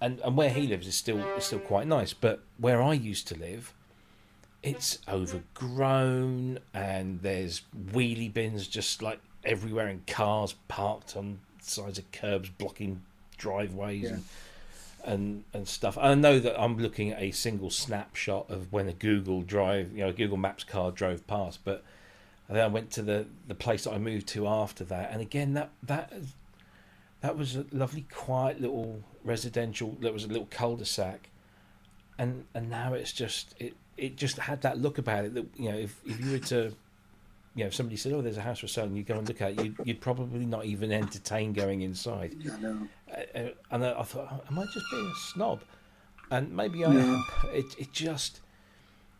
And where he lives is still quite nice. But where I used to live, it's overgrown, and there's wheelie bins just like everywhere, and cars parked on sides of curbs blocking driveways and stuff. I know that I'm looking at a single snapshot of when a Google Maps car drove past, but then I went to the place that I moved to after that, and again that was a lovely quiet little residential. There was a little cul-de-sac, and now it's just it just had that look about it that if you were to if somebody said, "Oh, there's a house for sale," and you go and look at it, you'd probably not even entertain going inside. I know. And I thought, am I just being a snob? And maybe I am. It just,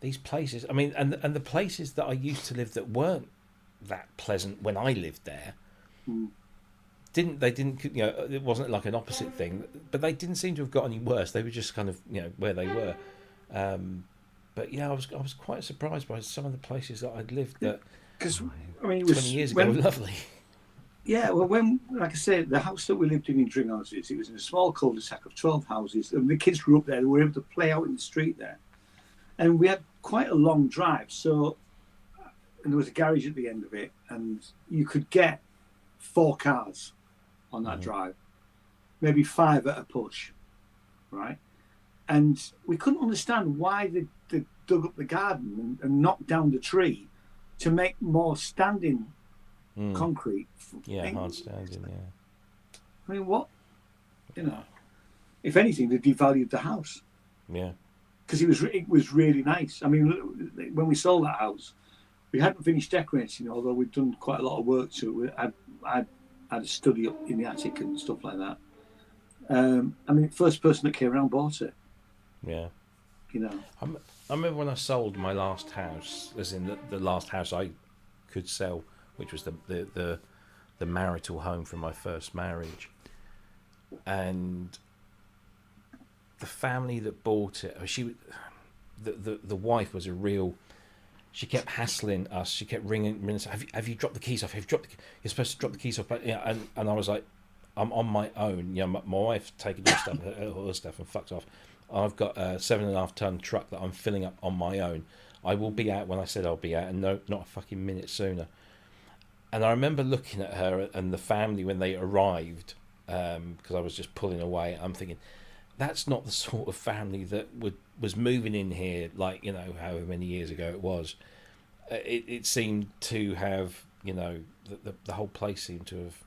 these places. I mean, and the places that I used to live that weren't that pleasant when I lived there, didn't. It wasn't like an opposite thing, but they didn't seem to have got any worse. They were just kind of where they were. But I was quite surprised by some of the places that I'd lived that. Because 20 years ago, were lovely. Yeah, well, like I said, the house that we lived in Dringhouses, it was in a small cul-de-sac of 12 houses, and the kids grew up there. They were able to play out in the street there, and we had quite a long drive. So, and there was a garage at the end of it, and you could get 4 cars on that drive, maybe 5 at a push, right? and we couldn't understand why they dug up the garden and knocked down the tree to make more standing concrete. Yeah, hard standing. Yeah. I mean, what? You know, if anything, they devalued the house. Yeah. Because it was really nice. I mean, when we sold that house, we hadn't finished decorating, although we'd done quite a lot of work to it. I had a study up in the attic and stuff like that. I mean, first person that came around bought it. Yeah. You know. I remember when I sold my last house, as in the last house I could sell, which was the marital home from my first marriage, and the family that bought it, the wife was a real. She kept hassling us. She kept ringing us. Have you dropped the keys off? You're supposed to drop the keys off. But, yeah, and I was like, I'm on my own. You know, my wife's taken all her stuff and fucked off. I've got a 7.5 ton truck that I'm filling up on my own. I will be out when I said I'll be out, and no, not a fucking minute sooner. And I remember looking at her and the family when they arrived, because I was just pulling away. I'm thinking, that's not the sort of family that was moving in here, like, you know, however many years ago it was. It seemed to have, you know, the whole place seemed to have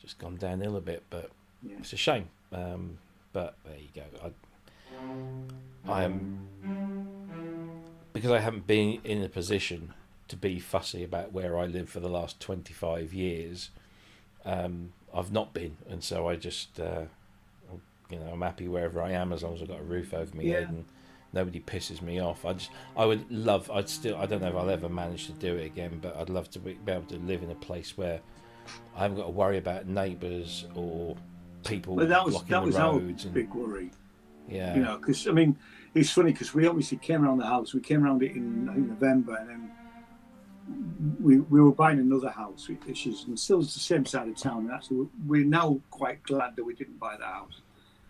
just gone downhill a bit, but yeah. It's a shame. But there you go. I am, because I haven't been in a position to be fussy about where I live for the last 25 years. I've not been, and so I just. You know, I'm happy wherever I am as long as I've got a roof over my head and nobody pisses me off. I don't know if I'll ever manage to do it again, but I'd love to be able to live in a place where I haven't got to worry about neighbours or people blocking the roads. That was our big worry. Yeah. You know, because, I mean, it's funny because we obviously came around the house. We came around it in November, and then we were buying another house, which is still the same side of town. And actually, we're now quite glad that we didn't buy the house,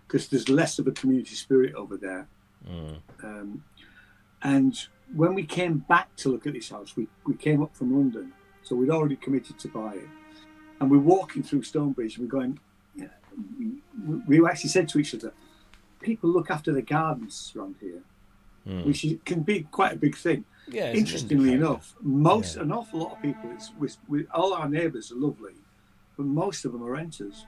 because there's less of a community spirit over there. And when we came back to look at this house, we came up from London, so we'd already committed to buy it. And we're walking through Stonebridge, and we're going, you know, we actually said to each other, people look after the gardens around here, which can be quite a big thing. Yeah, interestingly enough, an awful lot of people, all our neighbours are lovely, but most of them are renters.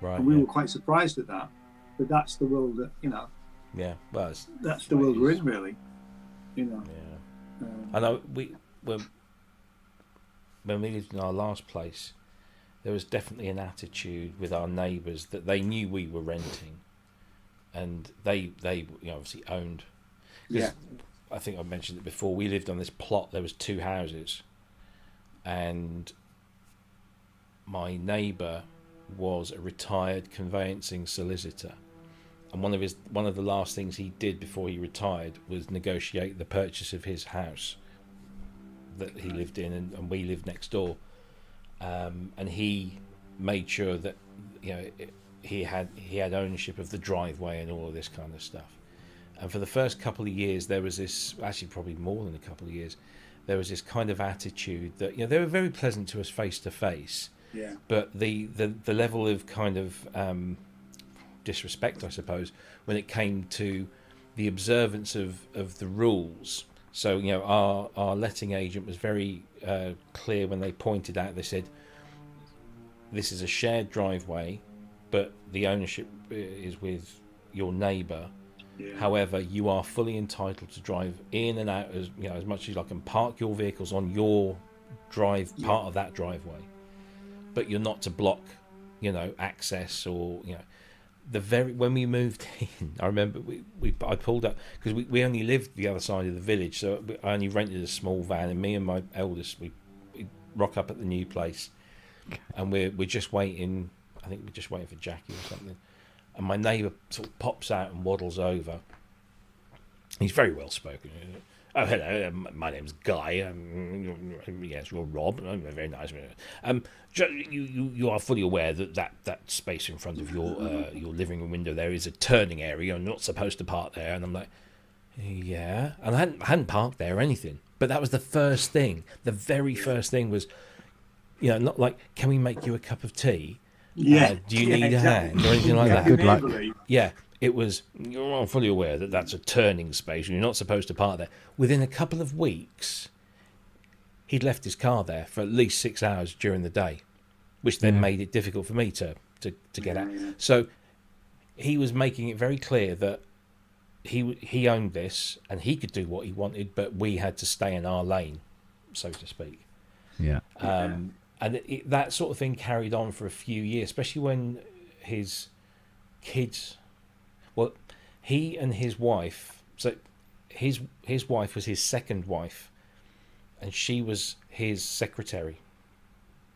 Right, and we were quite surprised at that. But that's the world that, you know. Yeah, well, that's the world we're in, really. You know. Yeah. I know when we lived in our last place, there was definitely an attitude with our neighbours that they knew we were renting, and they you know, obviously owned. Yeah. I think I mentioned it before. We lived on this plot. There was 2 houses, and my neighbour was a retired conveyancing solicitor. And one of the last things he did before he retired was negotiate the purchase of his house that he lived in, and we lived next door. And he made sure that, you know, he had ownership of the driveway and all of this kind of stuff. And for the first couple of years, there was this, actually probably more than a couple of years, there was this kind of attitude that, you know, they were very pleasant to us face to face. Yeah. But the level of kind of disrespect, I suppose, when it came to the observance of the rules. So, you know, our letting agent was very clear when they pointed out, they said, this is a shared driveway, but the ownership is with your neighbour. Yeah. However, you are fully entitled to drive in and out as, you know, as much as you like, and park your vehicles on your part of that driveway. But you're not to block, you know, access, or, you know, when we moved in, I remember I pulled up because we only lived the other side of the village, so I only rented a small van, and me and my eldest we rock up at the new place, and we're just waiting. I think we're just waiting for Jackie or something, and my neighbour sort of pops out and waddles over. He's very well spoken. Oh, hello, my name's Guy. Yes, you're Rob. Very nice. You are fully aware that space in front of your living room window there is a turning area. You're not supposed to park there. And I'm like, yeah. And I hadn't parked there or anything. But that was the first thing. The very first thing was, you know, not like, can we make you a cup of tea? Yeah. Do you need a hand or anything like that? Good luck. Yeah. it was, you're fully aware that that's a turning space and you're not supposed to park there. Within a couple of weeks, he'd left his car there for at least 6 hours during the day, which then made it difficult for me to get out. So he was making it very clear that he owned this and he could do what he wanted, but we had to stay in our lane, so to speak. Yeah. And that sort of thing carried on for a few years, especially when his kids, well, he and his wife, so his wife was his second wife, and she was his secretary.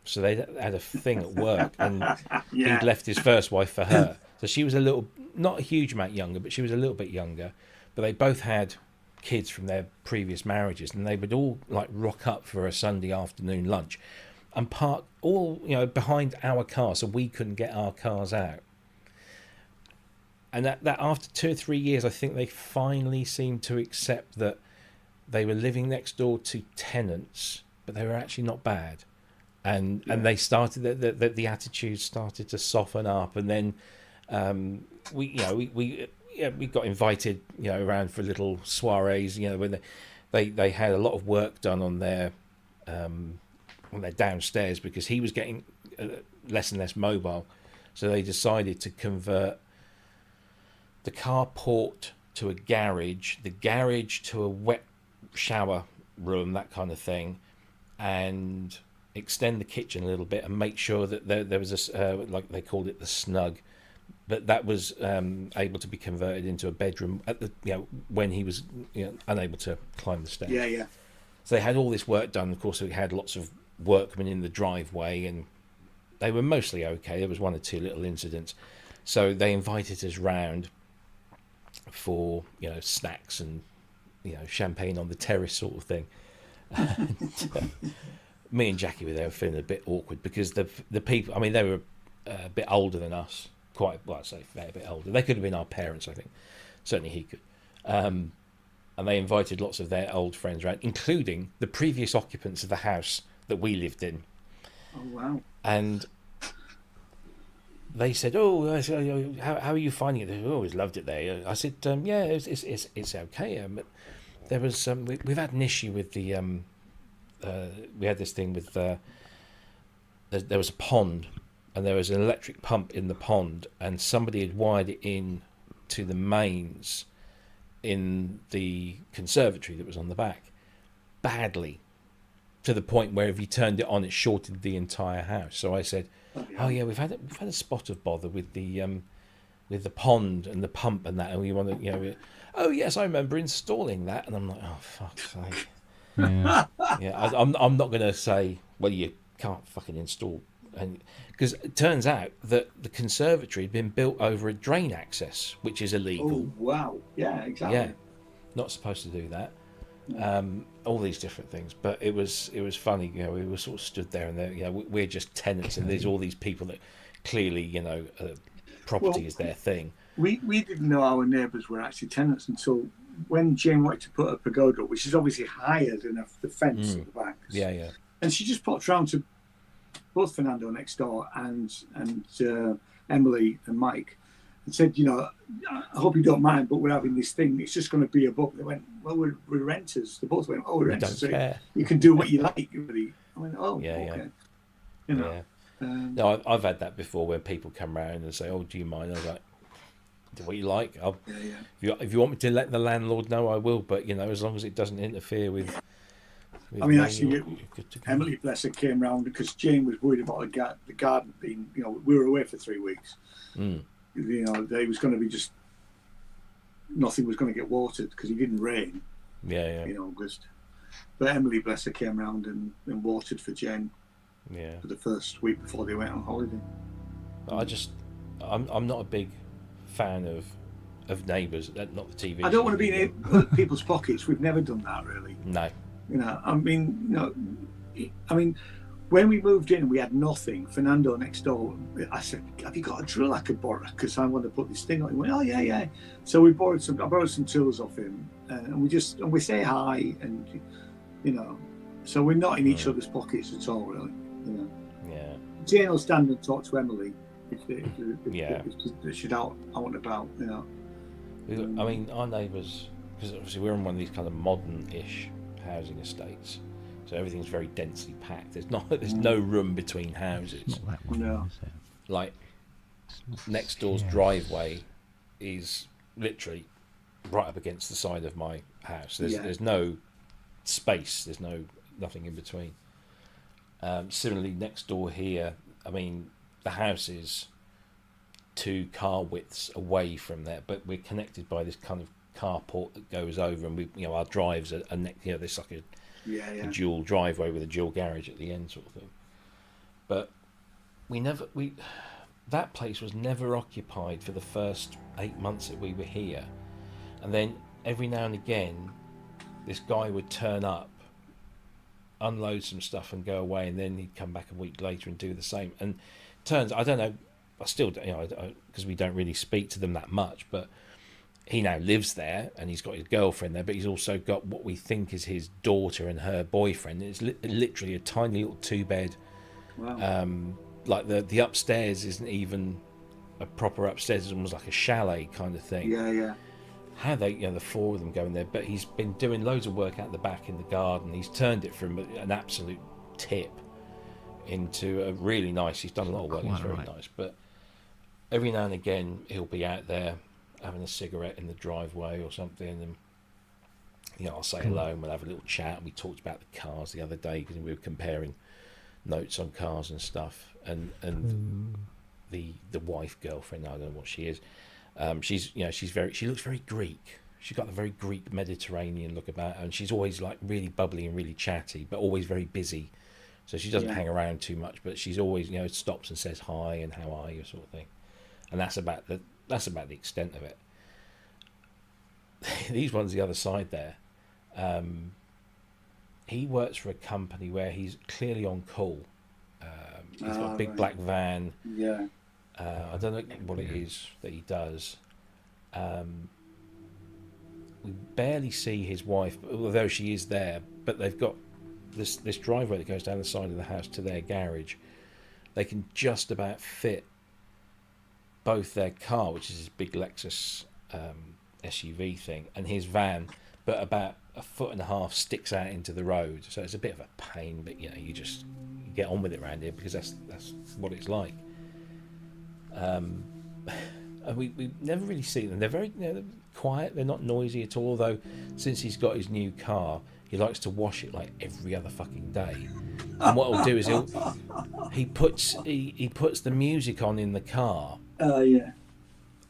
So they had a thing at work, and he'd left his first wife for her. So she was not a huge amount younger, but she was a little bit younger. But they both had kids from their previous marriages, and they would all like rock up for a Sunday afternoon lunch and park all behind our car, so we couldn't get our cars out. And that after 2 or 3 years, I think they finally seemed to accept that they were living next door to tenants, but they were actually not bad. And they started the attitude started to soften up, and then we got invited around for little soirees, when they had a lot of work done on their downstairs, because he was getting less and less mobile. So they decided to convert the carport to a garage, the garage to a wet shower room, that kind of thing, and extend the kitchen a little bit and make sure that there was like they called it the snug, but that was able to be converted into a bedroom at the when he was unable to climb the stairs. Yeah. So they had all this work done. Of course, we had lots of workmen in the driveway, and they were mostly okay. There was 1 or 2 little incidents. So they invited us round for snacks and champagne on the terrace sort of thing. And, me and Jackie were there feeling a bit awkward because the people, I mean, they were a bit older than us, I'd say a fair bit older. They could have been our parents, I think. Certainly he could. And they invited lots of their old friends around, including the previous occupants of the house that we lived in. Oh, wow. And they said, how are you finding it? They always loved it there. I said, yeah, it's okay. But there was we've had an issue with the we had this thing with there was a pond, and there was an electric pump in the pond, and somebody had wired it in to the mains in the conservatory that was on the back badly, to the point where if you turned it on, it shorted the entire house. So I said, oh yeah, we've had a spot of bother with the pond and the pump and that, and we want to oh yes, I remember installing that. And I'm like, oh fuck's sake. Yeah, I'm not going to say, well, you can't fucking install, and because it turns out that the conservatory had been built over a drain access, which is illegal. Oh wow, yeah, exactly. Yeah, not supposed to do that. All these different things, but it was funny. We were sort of stood there, and we're just tenants, and there's all these people that clearly, property is their thing. We didn't know our neighbours were actually tenants until when Jane wanted to put a pagoda, which is obviously higher than the fence at the back. Yeah. And she just popped round to both Fernando next door and Emily and Mike and said, I hope you don't mind, but we're having this thing. It's just going to be a book. They went, well, we're renters. They both went, oh, we're renters. Don't care. You can do what you like. Really. I went, oh, okay. Yeah. No, I've had that before where people come round and say, oh, do you mind? I was like, do what you like. If you want me to let the landlord know, I will. But as long as it doesn't interfere with I mean, actually, Emily, bless her, came round because Jane was worried about the garden being. We were away for 3 weeks. There was going to be just nothing was going to get watered because it didn't rain. Yeah. In August, but Emily, bless her, came round and watered for Jane. Yeah. For the first week before they went on holiday. I'm not a big fan of neighbours, not the TV. I don't want to be in other people's pockets. We've never done that, really. No. I mean, when we moved in, we had nothing. Fernando next door, I said, "Have you got a drill I could borrow? Because I want to put this thing on." He went, "Oh yeah." So I borrowed some tools off him, and we say hi, and so we're not in each other's pockets at all, really. Yeah. Jane will stand and talk to Emily, Yeah. If she's out and about, you know. I mean, our neighbours, because obviously we're on one of these kind of modern-ish housing estates, so everything's very densely packed. There's no room between houses. It's not that one, No. is it? Like It's not next door's yes. driveway is literally right up against the side of my house. There's no space. There's nothing in between. Similarly, next door here, I mean, the house is 2 car widths away from there, but we're connected by this kind of carport that goes over, and our drives are there's like a dual driveway with a dual garage at the end, sort of thing. But that place was never occupied for the first 8 months that we were here, and then every now and again, this guy would turn up, unload some stuff, and go away, and then he'd come back a week later and do the same. And I don't know. I still, because we don't really speak to them that much, but he now lives there and he's got his girlfriend there, but he's also got what we think is his daughter and her boyfriend. It's literally a tiny little 2-bed. Wow. Like the upstairs isn't even a proper upstairs; it's almost like a chalet kind of thing. Yeah. How they, the 4 of them go in there, but he's been doing loads of work out the back in the garden. He's turned it from an absolute tip into a really nice. He's done a lot of work. It's very nice, but every now and again he'll be out there having a cigarette in the driveway or something, and I'll say hello and we'll have a little chat. We talked about the cars the other day because we were comparing notes on cars and stuff, and the wife girlfriend, I don't know what she is, she looks very Greek. She's got the very Greek Mediterranean look about her, and she's always like really bubbly and really chatty, but always very busy. So she doesn't hang around too much, but she's always stops and says hi and how are you, sort of thing. And that's about the extent of it. These ones the other side there. He works for a company where he's clearly on call. He's got a big black van. Yeah. I don't know what it is that he does. We barely see his wife, although she is there. But they've got this driveway that goes down the side of the house to their garage. They can just about fit both their car, which is his big Lexus SUV thing, and his van, but about 1.5 foot sticks out into the road. So it's a bit of a pain, but you just get on with it around here because that's what it's like. And we never really see them. They're very they're quiet. They're not noisy at all. Although since he's got his new car, he likes to wash it like every other fucking day. And what he'll do is he puts the music on in the car. Oh yeah.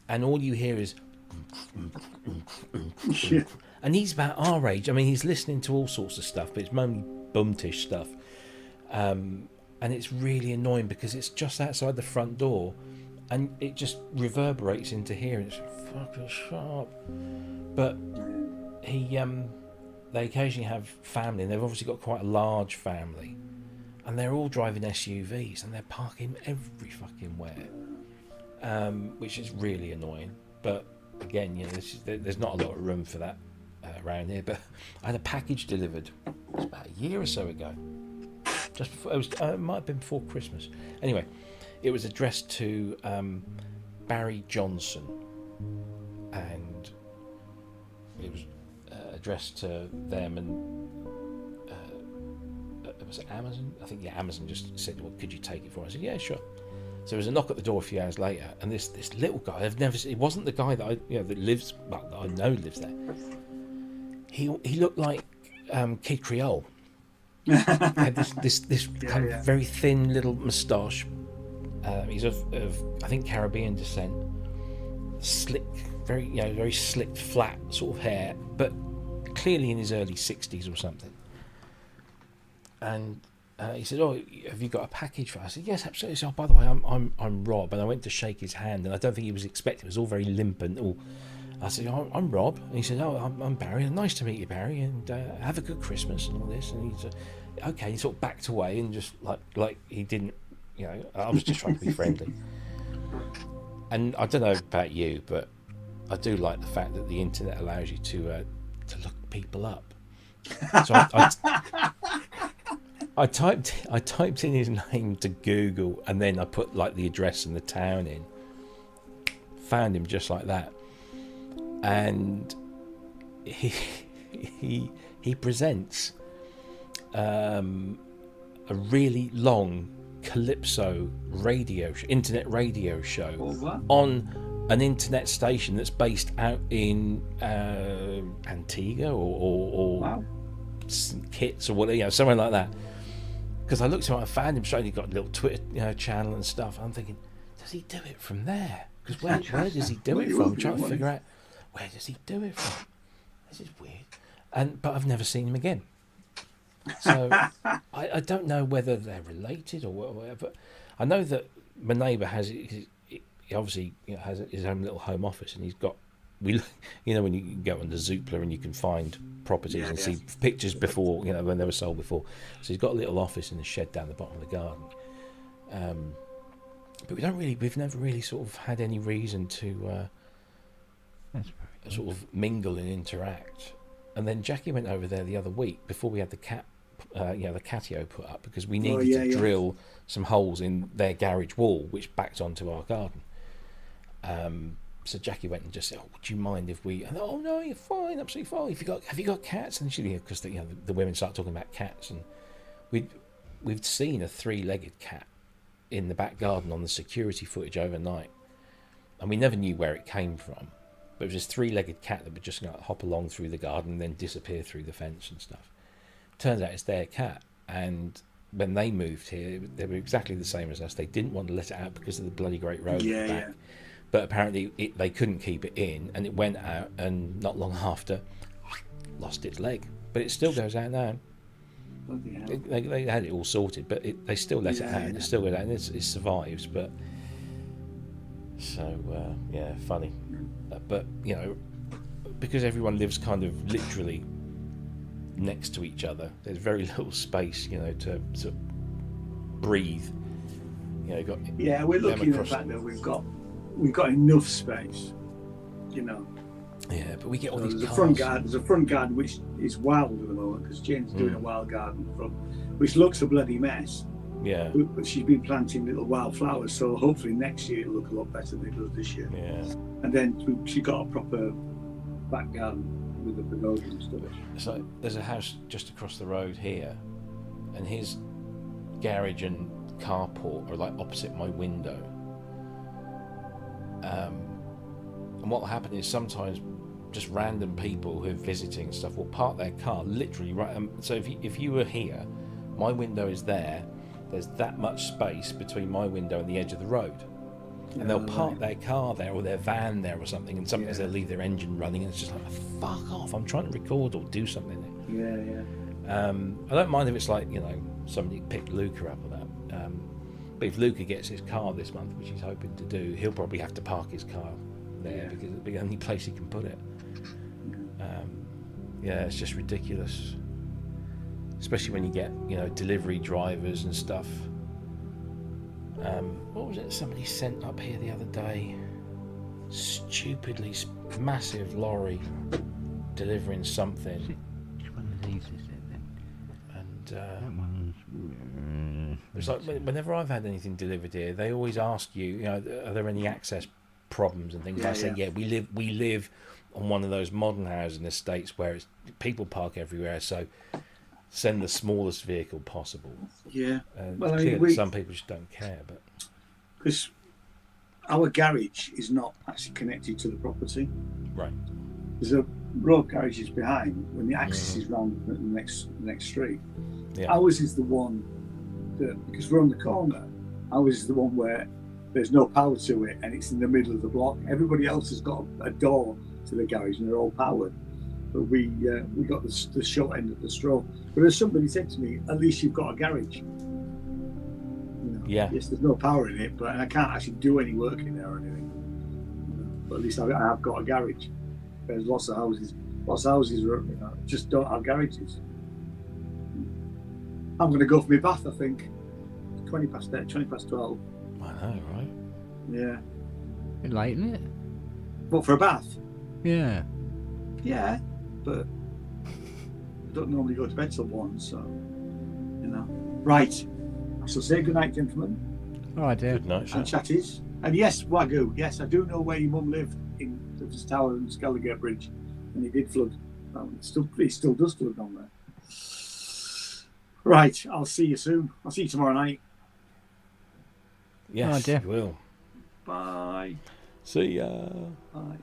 And all you hear is. Yeah. And he's about our age. I mean, he's listening to all sorts of stuff, but it's mainly bumtish stuff. And it's really annoying because it's just outside the front door, and it just reverberates into here. And it's fucking sharp. But they occasionally have family, and they've obviously got quite a large family, and they're all driving SUVs, and they're parking every fucking where, which is really annoying. But again, there's not a lot of room for that around here. But I had a package delivered. It was about a year or so ago. Just before it might have been before Christmas. Anyway, it was addressed to Barry Johnson, and it was addressed to them. And was it Amazon? I think Amazon just said, "Well, could you take it for us?" I said, "Yeah, sure." So there was a knock at the door a few hours later, and this little guy I've never seen. It wasn't the guy that that lives, well, that I know lives there. He looked like Kid Creole. He had this kind of very thin little moustache. He's of I think Caribbean descent. Slick, very slicked, flat sort of hair, but clearly in his early 60s or something. And he said, "Oh, have you got a package for us?" I said, "Yes, absolutely." So, by the way, I'm Rob, and I went to shake his hand, and I don't think he was expecting. It was all very limp and all. I said, "Oh, I'm Rob," and he said, "Oh, I'm Barry. Nice to meet you, Barry, and have a good Christmas and all this." And he said, "Okay." He sort of backed away and just like he didn't, I was just trying to be friendly. And I don't know about you, but I do like the fact that the internet allows you to look people up. So I typed in his name to Google, and then I put like the address and the town in. Found him just like that, and he presents a really long calypso internet radio show on an internet station that's based out in Antigua or St. Kitts or whatever, somewhere like that. Because I looked at him, I found him straight. He got a little Twitter channel and stuff. I'm thinking, does he do it from there? Because where does he do it from? I'm trying to figure out where does he do it from. This is weird. But I've never seen him again. So I don't know whether they're related or whatever. I know that my neighbour has he obviously has his own little home office, and he's got when you go on the Zoopla and you can find properties and see pictures before when they were sold before. So he's got a little office in the shed down the bottom of the garden. But we've never really sort of had any reason to sort of mingle and interact. And then Jackie went over there the other week before we had the the catio put up, because we needed to drill some holes in their garage wall, which backed onto our garden. So Jackie went and just said, "Oh, would you mind if we?" And oh no, you're fine, absolutely fine. Have you got cats? And she, because the women start talking about cats, and we've seen a 3-legged cat in the back garden on the security footage overnight, and we never knew where it came from. But it was this 3-legged cat that would just hop along through the garden and then disappear through the fence and stuff. Turns out it's their cat, and when they moved here, they were exactly the same as us. They didn't want to let it out because of the bloody Great Road at the back. But apparently they couldn't keep it in, and it went out, and not long after, lost its leg. But it still goes out now. They had it all sorted, but they still let it out, and it still goes out, and it survives. But so funny. But because everyone lives kind of literally next to each other, there's very little space, to sort of breathe. We're looking at the fact that we've got enough space, Yeah, but we get all these there's cars. There's a front garden which is wild at the moment, because Jane's doing a wild garden which looks a bloody mess. Yeah. But she's been planting little wildflowers, so hopefully next year it'll look a lot better than it does this year. Yeah. And then she got a proper back garden with the pagoda and stuff. So there's a house just across the road here, and his garage and carport are like opposite my window. And what will happen is sometimes just random people who are visiting and stuff will park their car literally right. So if you were here, my window is there. There's that much space between my window and the edge of the road, and they'll park their car there or their van there or something, and sometimes they'll leave their engine running, and it's just like, fuck off, I'm trying to record or do something. I don't mind if it's like somebody picked Luca up or that, but if Luca gets his car this month, which he's hoping to do, he'll probably have to park his car there because it'll be the only place he can put it. It's just ridiculous. Especially when you get, delivery drivers and stuff. What was it somebody sent up here the other day? Stupidly massive lorry delivering something. Which one of these is it then? And That one's... it's like whenever I've had anything delivered here, they always ask you, are there any access problems and things? And I say, we live on one of those modern housing estates where people park everywhere, so send the smallest vehicle possible. Some people just don't care, but because our garage is not actually connected to the property. Right. There's a road garages behind when the access is round the next street. Yeah. Ours is the one that, because we're on the corner, ours is the one where there's no power to it and it's in the middle of the block. Everybody else has got a door to the garage and they're all powered. But we got the short end of the straw. But as somebody said to me, at least you've got a garage. Yes, there's no power in it, but I can't actually do any work in there or anything. But at least I have got a garage. There's lots of houses just don't have garages. I'm going to go for my bath, I think. 20 past 12. I know, right? Yeah. Bit late, isn't it? What, for a bath? Yeah. Yeah, but I don't normally go to bed till 1, so, Right. I shall say good night, gentlemen. All right, dear. Good night, sir. And chatties. And yes, Wagyu. Yes, I do know where your mum lived in Clifford's Tower and Skelligate Bridge, and it did flood. It still does flood down there. Right. I'll see you soon. I'll see you tomorrow night. Yes, dear. you will. Bye. See ya. Bye.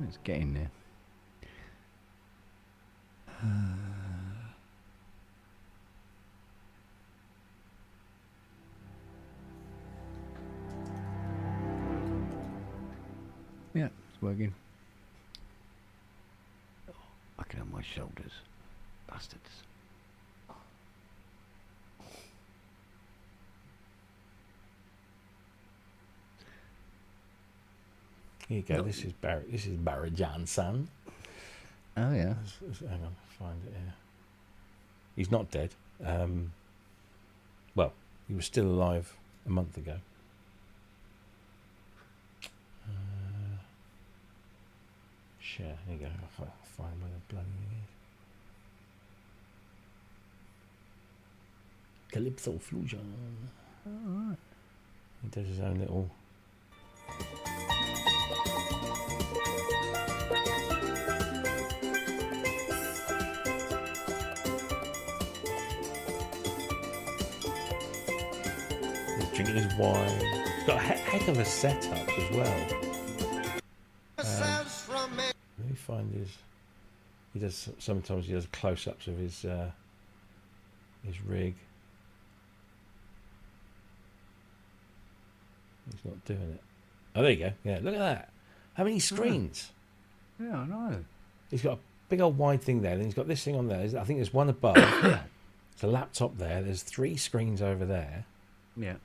Let's get in there. Yeah, it's working. Fucking on my shoulders. Bastards. Here you go. This is Barry Johnson. Oh, yeah. Hang on, find it here. He's not dead. Well, he was still alive a month ago. Share. Here you go. I can't find where the bloody thing is. Calypso Fusion. Alright. He does his own little. He's drinking his wine. He's got a heck of a setup as well. Let me find his. He does sometimes. He does close-ups of his rig. He's not doing it. Oh, there you go. Yeah, look at that. How many screens? Yeah, I know. He's got a big old wide thing there. Then he's got this thing on there. I think there's one above. There's a laptop there. There's 3 screens over there. Yeah.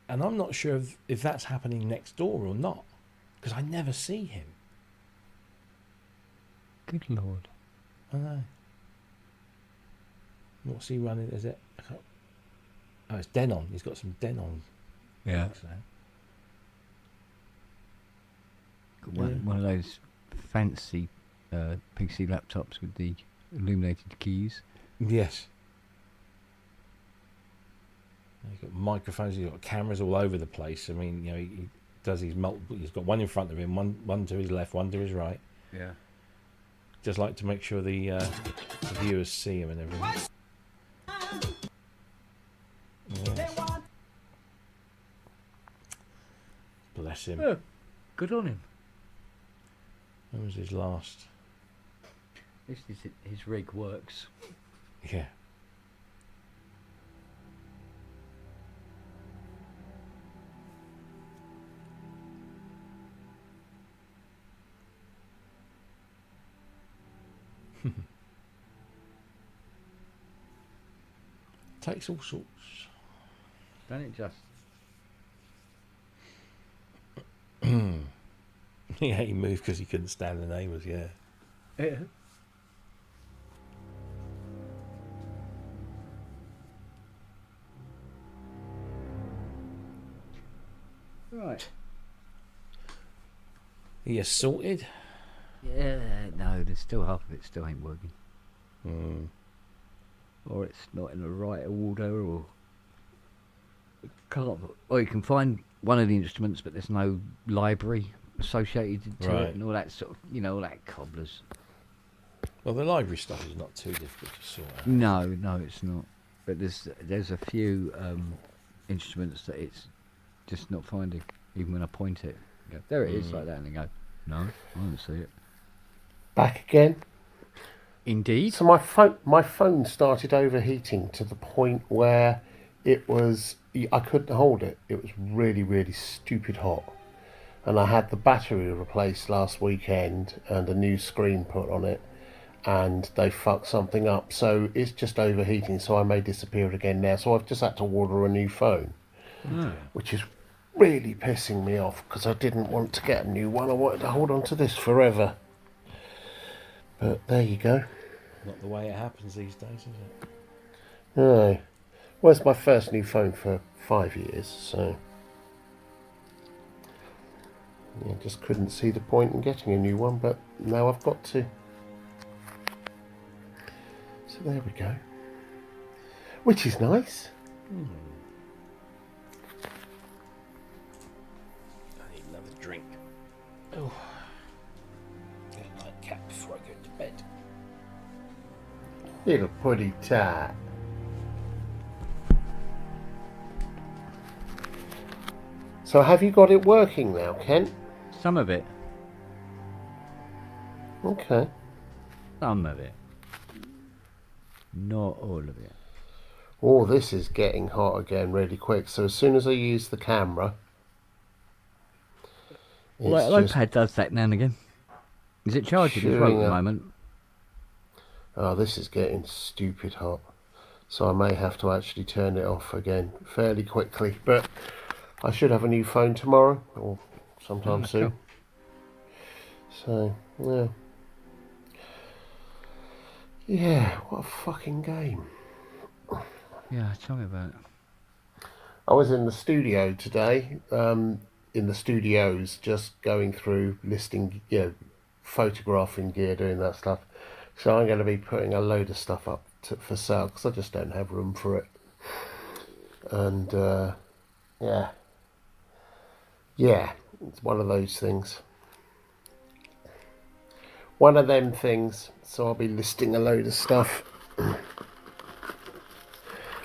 And I'm not sure if that's happening next door or not. Because I never see him. Good Lord. I know. What's he running? Is it? Oh, it's Denon. He's got some Denon. Yeah. So. Got one of those fancy PC laptops with the illuminated keys. Yes. He's got microphones. He's got cameras all over the place. I mean, you know, he does these multiple. He's got one in front of him, one to his left, one to his right. Yeah. Just like to make sure the viewers see him and everything. Yes. Bless him. Yeah. Good on him. When was his last? This is it. His rig works. Yeah. Takes all sorts. Don't it just? Yeah, he moved because he couldn't stand the neighbours, yeah. Yeah. Right. He assaulted? Yeah, no, there's still half of it still ain't working. Mm. Or it's not in the right order, or can't. Or you can find one of the instruments, but there's no library associated to Right. it, and all that sort of, all that cobblers. Well, the library stuff is not too difficult to sort out. No, it's not. But there's a few instruments that it's just not finding, even when I point it. You go, there it is, like that, and they go, no, I don't see it. Back again. Indeed. So my phone started overheating to the point where I couldn't hold it. It was really, really stupid hot. And I had the battery replaced last weekend and a new screen put on it, and they fucked something up. So it's just overheating, so I may disappear again now. So I've just had to order a new phone, which is really pissing me off because I didn't want to get a new one. I wanted to hold on to this forever. But there you go. Not the way it happens these days, is it? No. Well, it's my first new phone for 5 years, so... Yeah, just couldn't see the point in getting a new one, but now I've got to. So there we go. Which is nice. I need another drink. Oh, get a nightcap before I go to bed. It'll put it tight. So have you got it working now, Kent? Some of it. Okay. Some of it. Not all of it. Oh, this is getting hot again really quick. So as soon as I use the camera, it's Well, just iPad does that now and again. Is it charging as well at chewing the up. moment? Oh, this is getting stupid hot. So I may have to actually turn it off again fairly quickly. But I should have a new phone tomorrow or sometime soon. Cool. So, yeah. Yeah, what a fucking game. Yeah, tell me about it. I was in the studio today, in the studios, just going through listing, photographing gear, doing that stuff. So I'm going to be putting a load of stuff up for sale because I just don't have room for it. And yeah, it's one of those things. One of them things. So I'll be listing a load of stuff.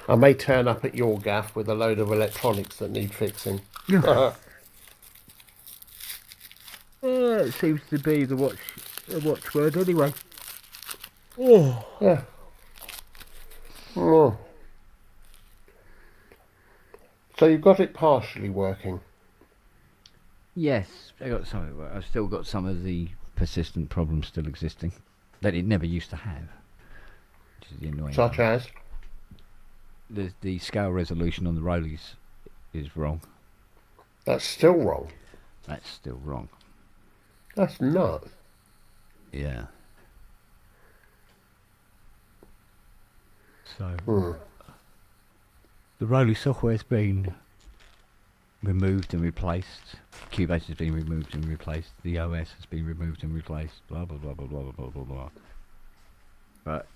I may turn up at your gaff with a load of electronics that need fixing. It seems to be the watchword anyway. Yeah. Oh. So you've got it partially working. Yes, I got some of it. I've still got some of the persistent problems still existing that it never used to have. Which is the annoying Such part. as? The scale resolution on the rollies is wrong. That's still wrong. That's still wrong. That's nuts. Yeah. So the rolly software's been removed and replaced. Cubase has been removed and replaced. The OS has been removed and replaced. Blah blah blah blah blah blah blah blah. But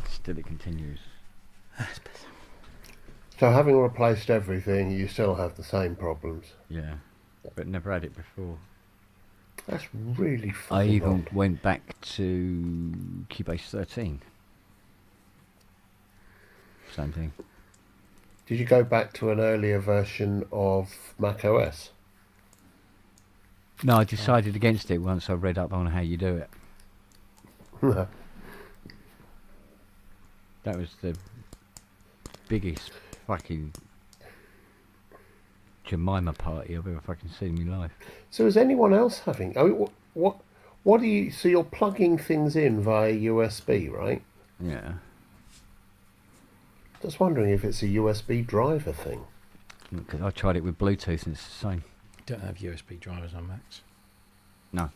still, it continues. So having replaced everything, you still have the same problems. Yeah, but never had it before. That's really I fucking even odd. went back to Cubase 13. Same thing. Did you go back to an earlier version of Mac OS? No, I decided against it once I read up on how you do it. That was the biggest fucking Jemima party I've ever fucking seen in my life. So is anyone else having? I mean, what do you? So you're plugging things in via USB, right? Yeah. Just wondering if it's a USB driver thing. Because I tried it with Bluetooth and it's the same. Don't have USB drivers on Macs. No.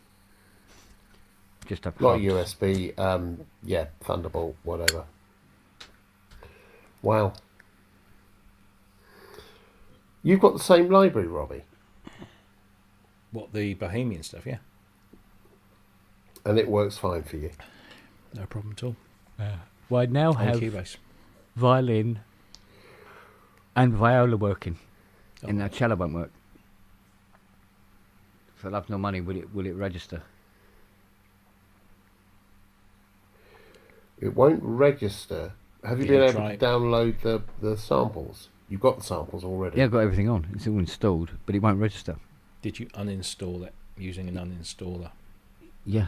Just have Not hubs. USB. Yeah, Thunderbolt, whatever. Wow. You've got the same library, Robbie, What, the Bohemian stuff? Yeah, and it works fine for you. no problem at all. Well, I now On have Cubase. violin and viola working. Oh. And now cello won't work. For love nor money, will it register? It won't register. Have you Yeah, been able try to it. download the samples? You've got the samples already. Yeah, I've got everything on. It's all installed, but it won't register. Did you uninstall it using an uninstaller? Yeah.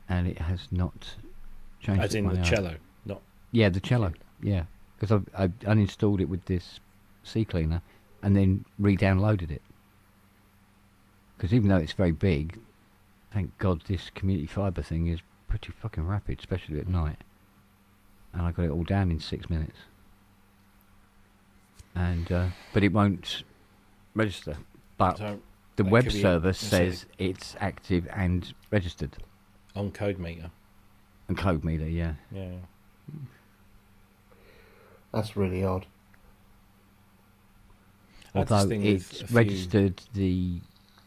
And it has not changed. As it in my the own. cello, not. Yeah, the cello. Yeah, because I uninstalled it with this CCleaner and then re-downloaded it. Because even though it's very big, thank God this community fibre thing is pretty fucking rapid, especially at night. And I got it all down in 6 minutes. And but it won't register. But So the that web could be server a says it's active and registered. on Code Meter. And Code Meter, yeah. Yeah. That's really odd. I had this Although thing with it's a few- registered the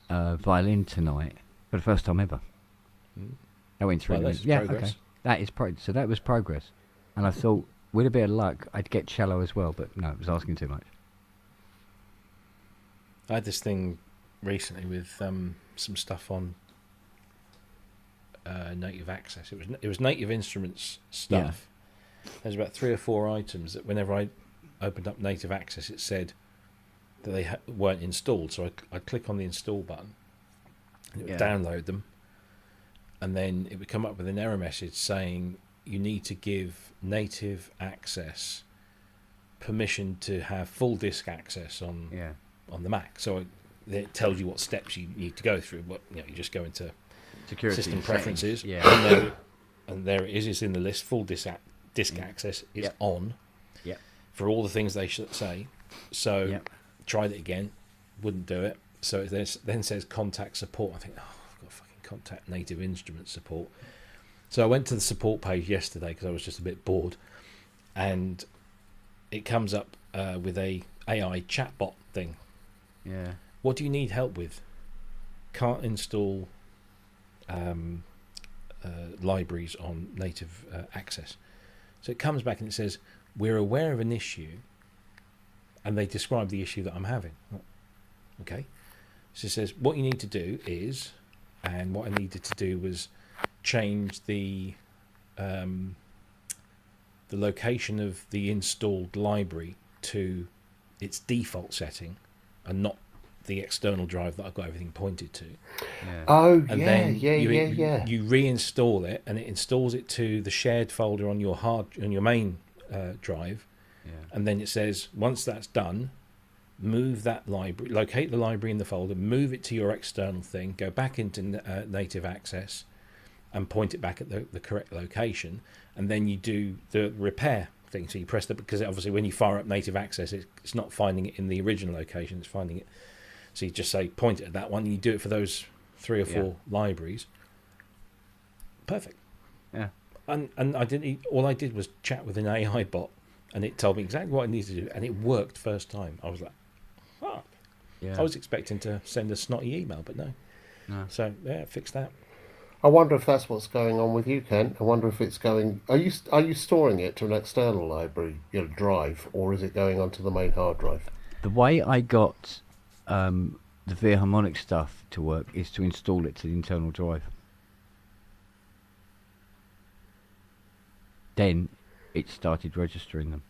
violin tonight for the first time ever. That went through. Well, and that's went, yeah, progress. okay. That is so that was progress. And I thought, with a bit of luck, I'd get cello as well, but no, it was asking too much. I had this thing recently with some stuff on native access. It was native instruments stuff. There's about 3 or 4 items that whenever I opened up native access, it said that they weren't installed. So I click on the install button, and it would download them, and then it would come up with an error message saying you need to give native access permission to have full disk access on the Mac. So it tells you what steps you need to go through. But you just go into Security system settings. preferences, Yeah. and there it is. It's in the list. Full disk access is on. Yep. For all the things they should say. So tried it again, wouldn't do it. So it then says contact support. I think, I've got to fucking contact Native Instruments support. So I went to the support page yesterday because I was just a bit bored, and it comes up with a AI chatbot thing. Yeah. What do you need help with? Can't install libraries on native access. So it comes back and it says, we're aware of an issue, and they describe the issue that I'm having. Okay. So it says, what you need to do is, and what I needed to do was change the location of the installed library to its default setting and not the external drive that I've got everything pointed to. Yeah. Oh, And yeah, then yeah. you reinstall it, and it installs it to the shared folder on your main drive. Yeah. And then it says, once that's done, move that library, locate the library in the folder, move it to your external thing, go back into native access, and point it back at the correct location. And then you do the repair thing. So you press because obviously when you fire up native access, it's not finding it in the original location, it's finding it. So you just say, point it at that one, and you do it for those 3 or 4 libraries. Perfect. Yeah. And all I did was chat with an AI bot, and it told me exactly what I needed to do, and it worked first time. I was like, fuck. Yeah. I was expecting to send a snotty email, but no. No. So yeah, fix that. I wonder if that's what's going on with you, Ken. I wonder if it's going. Are you storing it to an external library, drive, or is it going onto the main hard drive? The way I got the VIA harmonic stuff to work is to install it to the internal drive. Then it started registering them.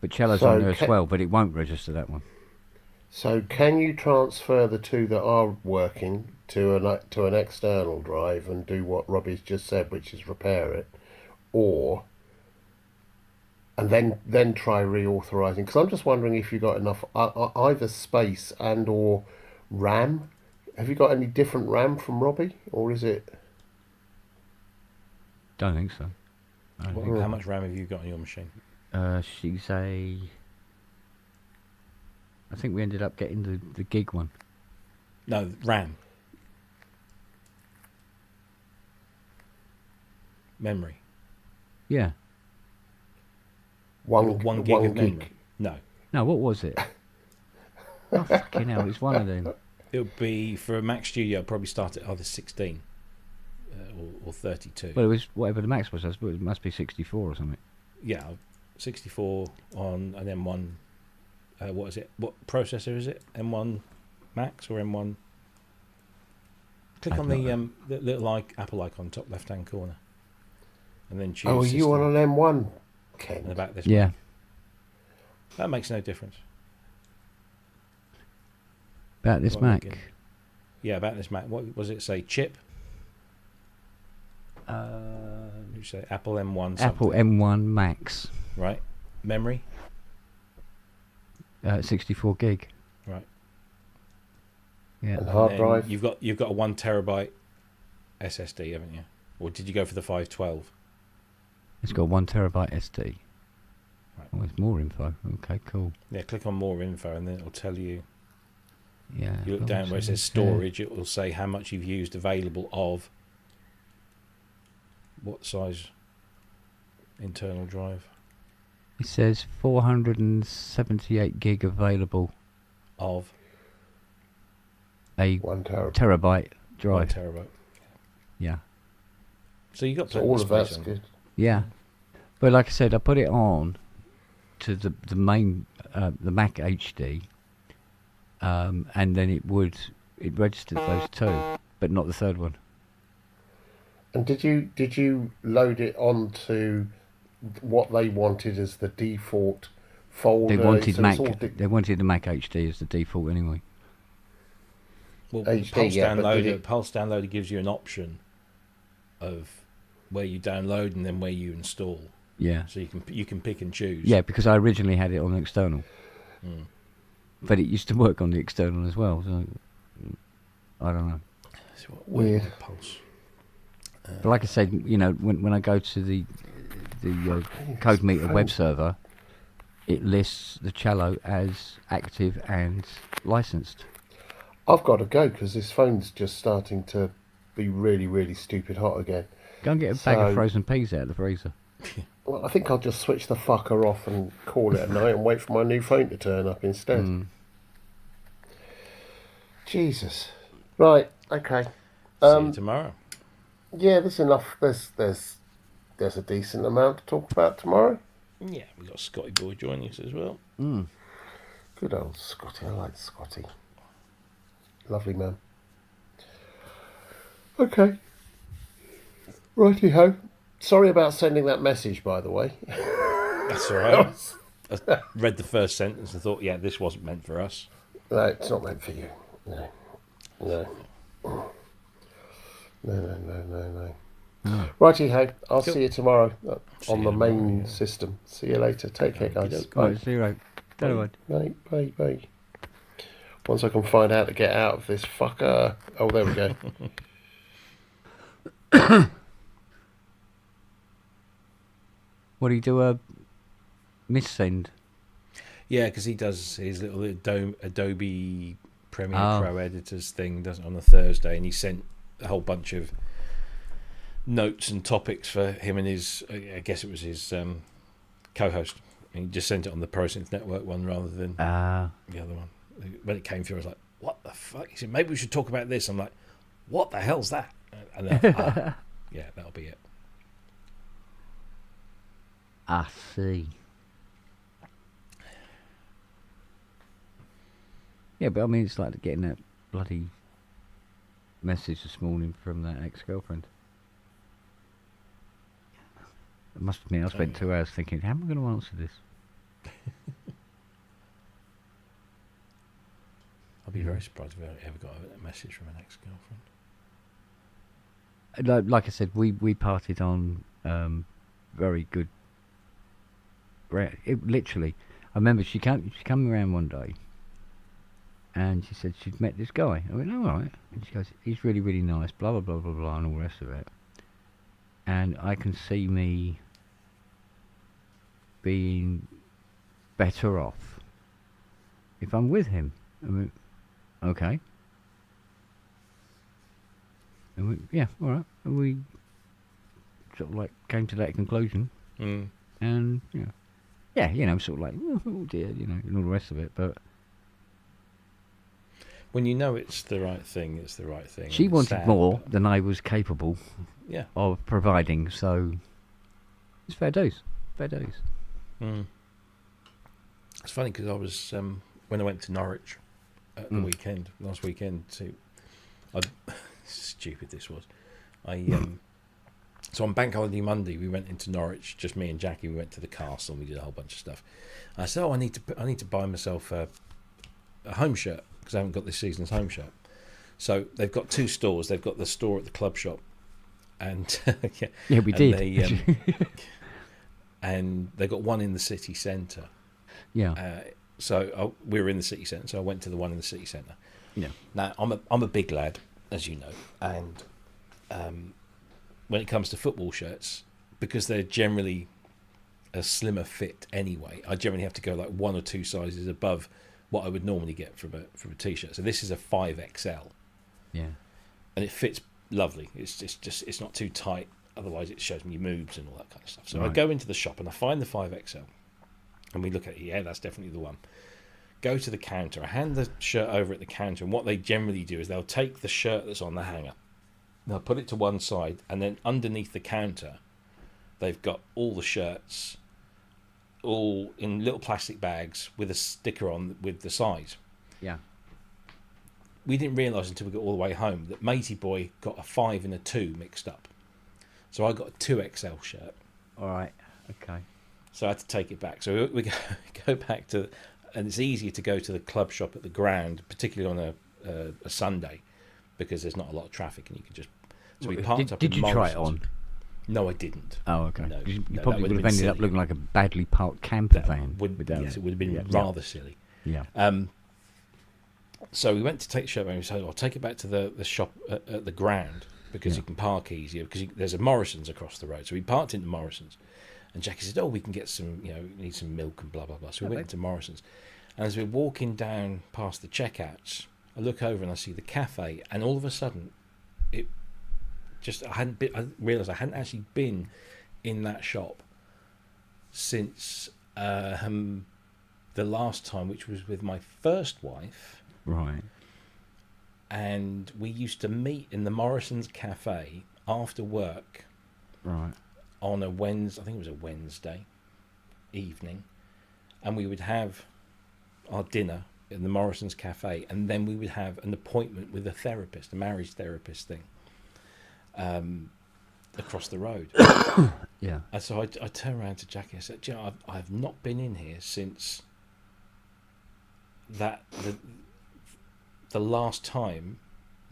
But cello's on there as well, but it won't register that one. So can you transfer the 2 that are working to an external drive and do what Robbie's just said, which is repair it, and then try reauthorizing? Because I'm just wondering if you've got enough either space and or RAM. Have you got any different RAM from Robbie, or is it? Don't think so. How much RAM have you got on your machine? She's a... I think we ended up getting the gig one. No, RAM. Memory. Yeah. One gig of gig. memory. No. No, what was it? Oh, fucking hell, it's one of them. It would be, for a Mac Studio, I'd probably start at either 16 or 32. Well, it was whatever the max was. I suppose it must be 64 or something. Yeah, 64 on an M1. What is it? What processor is it? M1 Max or M1? Click on the little Apple icon, top left-hand corner, and then choose. Oh, are you on an M1, Ken? And about this. Yeah. Mac. That makes no difference. About this Mac. Yeah, about this Mac. What was it say? Chip? You say Apple M1 something. Apple M1 Max. Right. Memory? 64 gig. Right. Yeah. And hard drive? You've got a 1 terabyte SSD, haven't you? Or did you go for the 512? It's got 1 terabyte SD. Right. Oh, there's more info. Okay, cool. Yeah, click on more info and then it'll tell you. Yeah. You look down where it says storage, it will say how much you've used available of what size internal drive. It says 478 gig available. Of A 1 terabyte. terabyte 1 drive. terabyte. Yeah. So you got So plenty all of of space that's on. good. Yeah. But like I said, I put it on to the main the Mac HD, and then it registered those two, but not the third one. And did you load it onto what they wanted as the default folder? They wanted So Mac. it's all They wanted the Mac HD as the default anyway. Well, HD, Pulse yeah, but did Downloader. it- Pulse Downloader gives you an option of where you download and then where you install. Yeah. So you can pick and choose. Yeah, because I originally had it on the external, Mm. but it used to work on the external as well. So I don't know. So what- Weird. what Pulse. But like I said, you know, when I go to the Code Meter web server, it lists the cello as active and licensed. I've got to go because this phone's just starting to be really, really stupid hot again. Go and get a bag of So- frozen peas out of the freezer. Well, I think I'll just switch the fucker off and call it a night and wait for my new phone to turn up instead. Mm. Jesus. Right. Okay. See you tomorrow. Yeah, there's enough. There's a decent amount to talk about tomorrow. Yeah, we got Scotty Boy joining us as well. Mm. Good old Scotty. I like Scotty. Lovely man. Okay. Righty ho. Sorry about sending that message, by the way. That's all right. I read the first sentence and thought, yeah, this wasn't meant for us. No, it's not meant for you. No. No. No. Righty ho. I'll Cool. see you tomorrow See on you the tomorrow, main yeah. system. See you later. Take care, guys. All Bye. right, 0. Bye. Bye. Once I can find out to get out of this fucker. Oh, there we go. What do you do? A missend? Yeah, because he does his little Adobe Premiere Oh. Pro editors thing, does it on a Thursday, and he sent a whole bunch of notes and topics for him and his, I guess it was his co-host. And he just sent it on the ProSynth Network one rather than the other one. When it came through, I was like, "What the fuck?" He said, "Maybe we should talk about this." I'm like, "What the hell's that?" And then, yeah, that'll be it. I see. Yeah, but I mean, it's like getting that bloody message this morning from that ex-girlfriend. I must admit, I spent 2 hours thinking, how am I going to answer this? I'll be very surprised if I ever got a message from an ex-girlfriend. Like I said, we parted on very good. Literally, I remember she came around one day, and she said she'd met this guy. I went, all right, and she goes, he's really, really nice, blah blah blah blah blah, and all the rest of it. And I can see me being better off if I'm with him. I went, okay. And we, yeah, all right. And we sort of like came to that conclusion, Mm. and yeah, sort of like, oh dear, and all the rest of it. But When you know it's the right thing, it's the right thing. she and it's wanted sad, more but- than I was capable Yeah. of providing, so it's fair dues. Fair dues. Mm. It's funny because I was when I went to Norwich at the weekend last weekend. Stupid this was. So on Bank Holiday Monday we went into Norwich, just me and Jackie. We went to the castle and we did a whole bunch of stuff. I said, I need to buy myself a home shirt because I haven't got this season's home shirt. So they've got two stores. They've got the store at the club shop, and Yeah, we and did. and they got one in the city centre. Yeah. So we were in the city centre, so I went to the one in the city centre. Yeah. Now I'm a big lad, as you know, and when it comes to football shirts, because they're generally a slimmer fit anyway, I generally have to go like 1 or 2 sizes above what I would normally get from a t-shirt. So this is a 5XL, Yeah. and it fits lovely. It's not too tight, otherwise it shows me your moves and all that kind of stuff. So I Right. go into the shop and I find the 5XL, And we look at it, yeah, that's definitely the one. Go to the counter. I hand the shirt over at the counter, and what they generally do is they'll take the shirt that's on the hanger, they'll put it to one side, and then underneath the counter, they've got all the shirts, all in little plastic bags with a sticker on with the size. Yeah. We didn't realise until we got all the way home that Matey Boy got a 5 and a 2 mixed up. So I got a 2XL shirt. All right. Okay. So I had to take it back. So we go back to, and it's easier to go to the club shop at the ground, particularly on a Sunday, because there's not a lot of traffic and you can just. So we parked up. Did in you try it Morrison's. on? No, I didn't. Oh, okay. No, you no, probably that would have ended up silly. looking like a badly parked camper van. Yes, it would have been rather silly. Yeah. So we went to take the shirt and we said, I'll take it back to the shop at the ground because you can park easier, because there's a Morrison's across the road. So we parked into Morrison's, and Jackie said, we can get some, need some milk and blah, blah, blah. So we went into Morrison's. And as we're walking down past the checkouts, I look over and I see the cafe, and all of a sudden, I realised I hadn't actually been in that shop since the last time, which was with my first wife. Right. And we used to meet in the Morrison's cafe after work. Right. On a Wednesday, I think it was a Wednesday evening, and we would have our dinner in the Morrison's cafe, and then we would have an appointment with a therapist, a marriage therapist thing, across the road. Yeah. And so I turned around to Jackie and I said, I've not been in here since the last time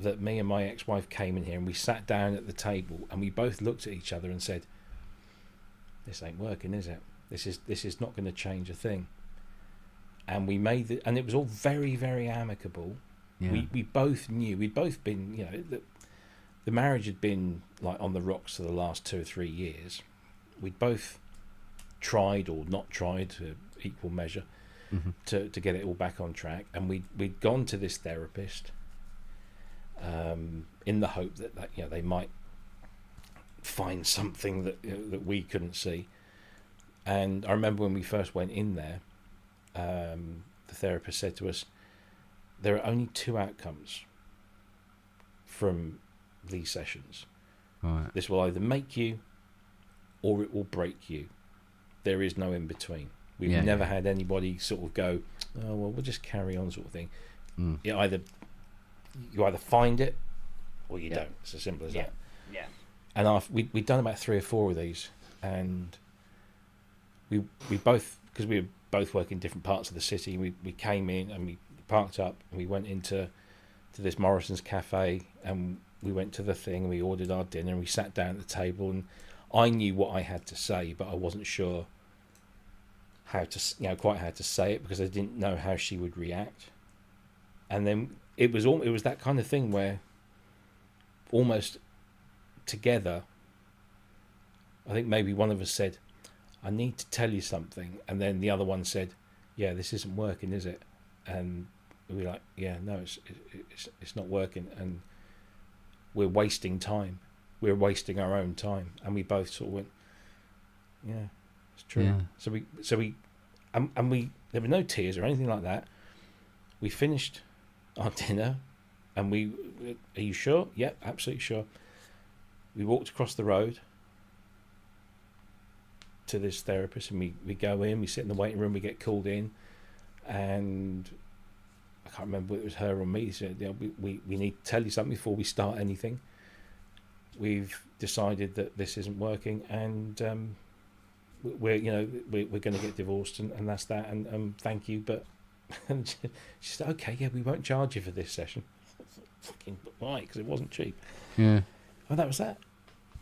that me and my ex-wife came in here, and we sat down at the table and we both looked at each other and said, this ain't working, is it? This is not going to change a thing. And we made it, and it was all very, very amicable. Yeah. We both knew, we'd both been, the marriage had been like on the rocks for the last 2 or 3 years. We'd both tried or not tried to equal measure to get it all back on track, and we'd gone to this therapist in the hope that they might find something that we couldn't see. And I remember when we first went in there, the therapist said to us, there are only 2 outcomes from these sessions. Right. This will either make you or it will break you. There is no in between. We've never had anybody sort of go, oh well, we'll just carry on, sort of thing. You either find it or you don't. It's as simple as that. Yeah. And we'd done about 3 or 4 of these, and we both, because we were both working in different parts of the city, we came in and we parked up and we went into this Morrison's cafe, and we went to the thing and we ordered our dinner and we sat down at the table, and I knew what I had to say, but I wasn't sure quite how to say it, because I didn't know how she would react. And then it was that kind of thing where almost together, I think maybe one of us said, I need to tell you something, and then the other one said, yeah, this isn't working, is it? And we were like, yeah, no, it's not working, and we're wasting time. We're wasting our own time. And we both sort of went, yeah, it's true. Yeah. So we there were no tears or anything like that. We finished our dinner, and are you sure? Yep, absolutely sure. We walked across the road to this therapist, and we go in, we sit in the waiting room, we get called in, and I can't remember whether it was her or me. She said, we need to tell you something before we start anything. We've decided that this isn't working, and we're going to get divorced, and that's that, and thank you, but and she said, okay, yeah, we won't charge you for this session. Fucking why? Because it wasn't cheap. Yeah. And that was that.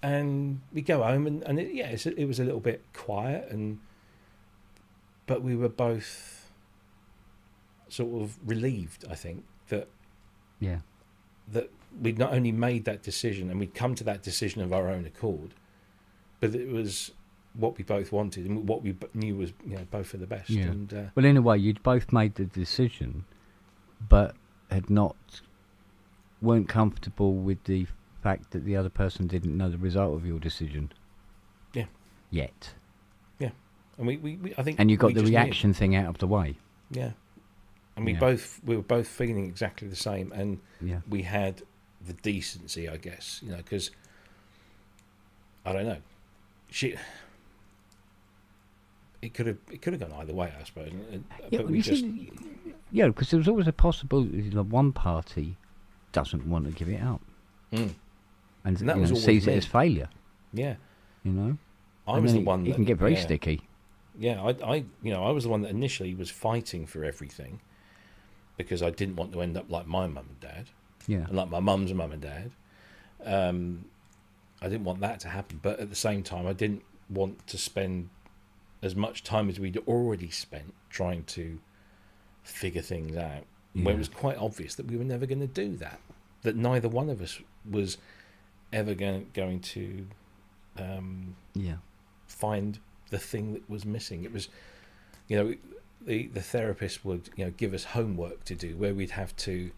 And we go home, and it was a little bit quiet, but we were both sort of relieved, I think, that we'd not only made that decision, and we'd come to that decision of our own accord, but it was what we both wanted and what we knew was both for the best. Yeah. And Well, in a way, you'd both made the decision, but weren't comfortable with the fact that the other person didn't know the result of your decision. Yeah. Yet. Yeah. And we I think. And you got we the just knew. reaction thing out of the way. Yeah. And Yeah. we were both feeling exactly the same, and Yeah. we had the decency, I guess, because I don't know, it could have gone either way, I suppose. Yeah, But we you just see, yeah, because there was always a possibility that one party doesn't want to give it up, Mm. and that was always sees me. it as failure. yeah. You know, I And was then the one It that can get very yeah. sticky. Yeah, I was the one that initially was fighting for everything because I didn't want to end up like my mum and dad, Yeah. and like my mum's mum and dad. I didn't want that to happen, but at the same time, I didn't want to spend as much time as we'd already spent trying to figure things out, when Yeah. it was quite obvious that we were never going to do that, that neither one of us was ever going to Yeah. find the thing that was missing. It was, the therapist would, give us homework to do where we'd have to,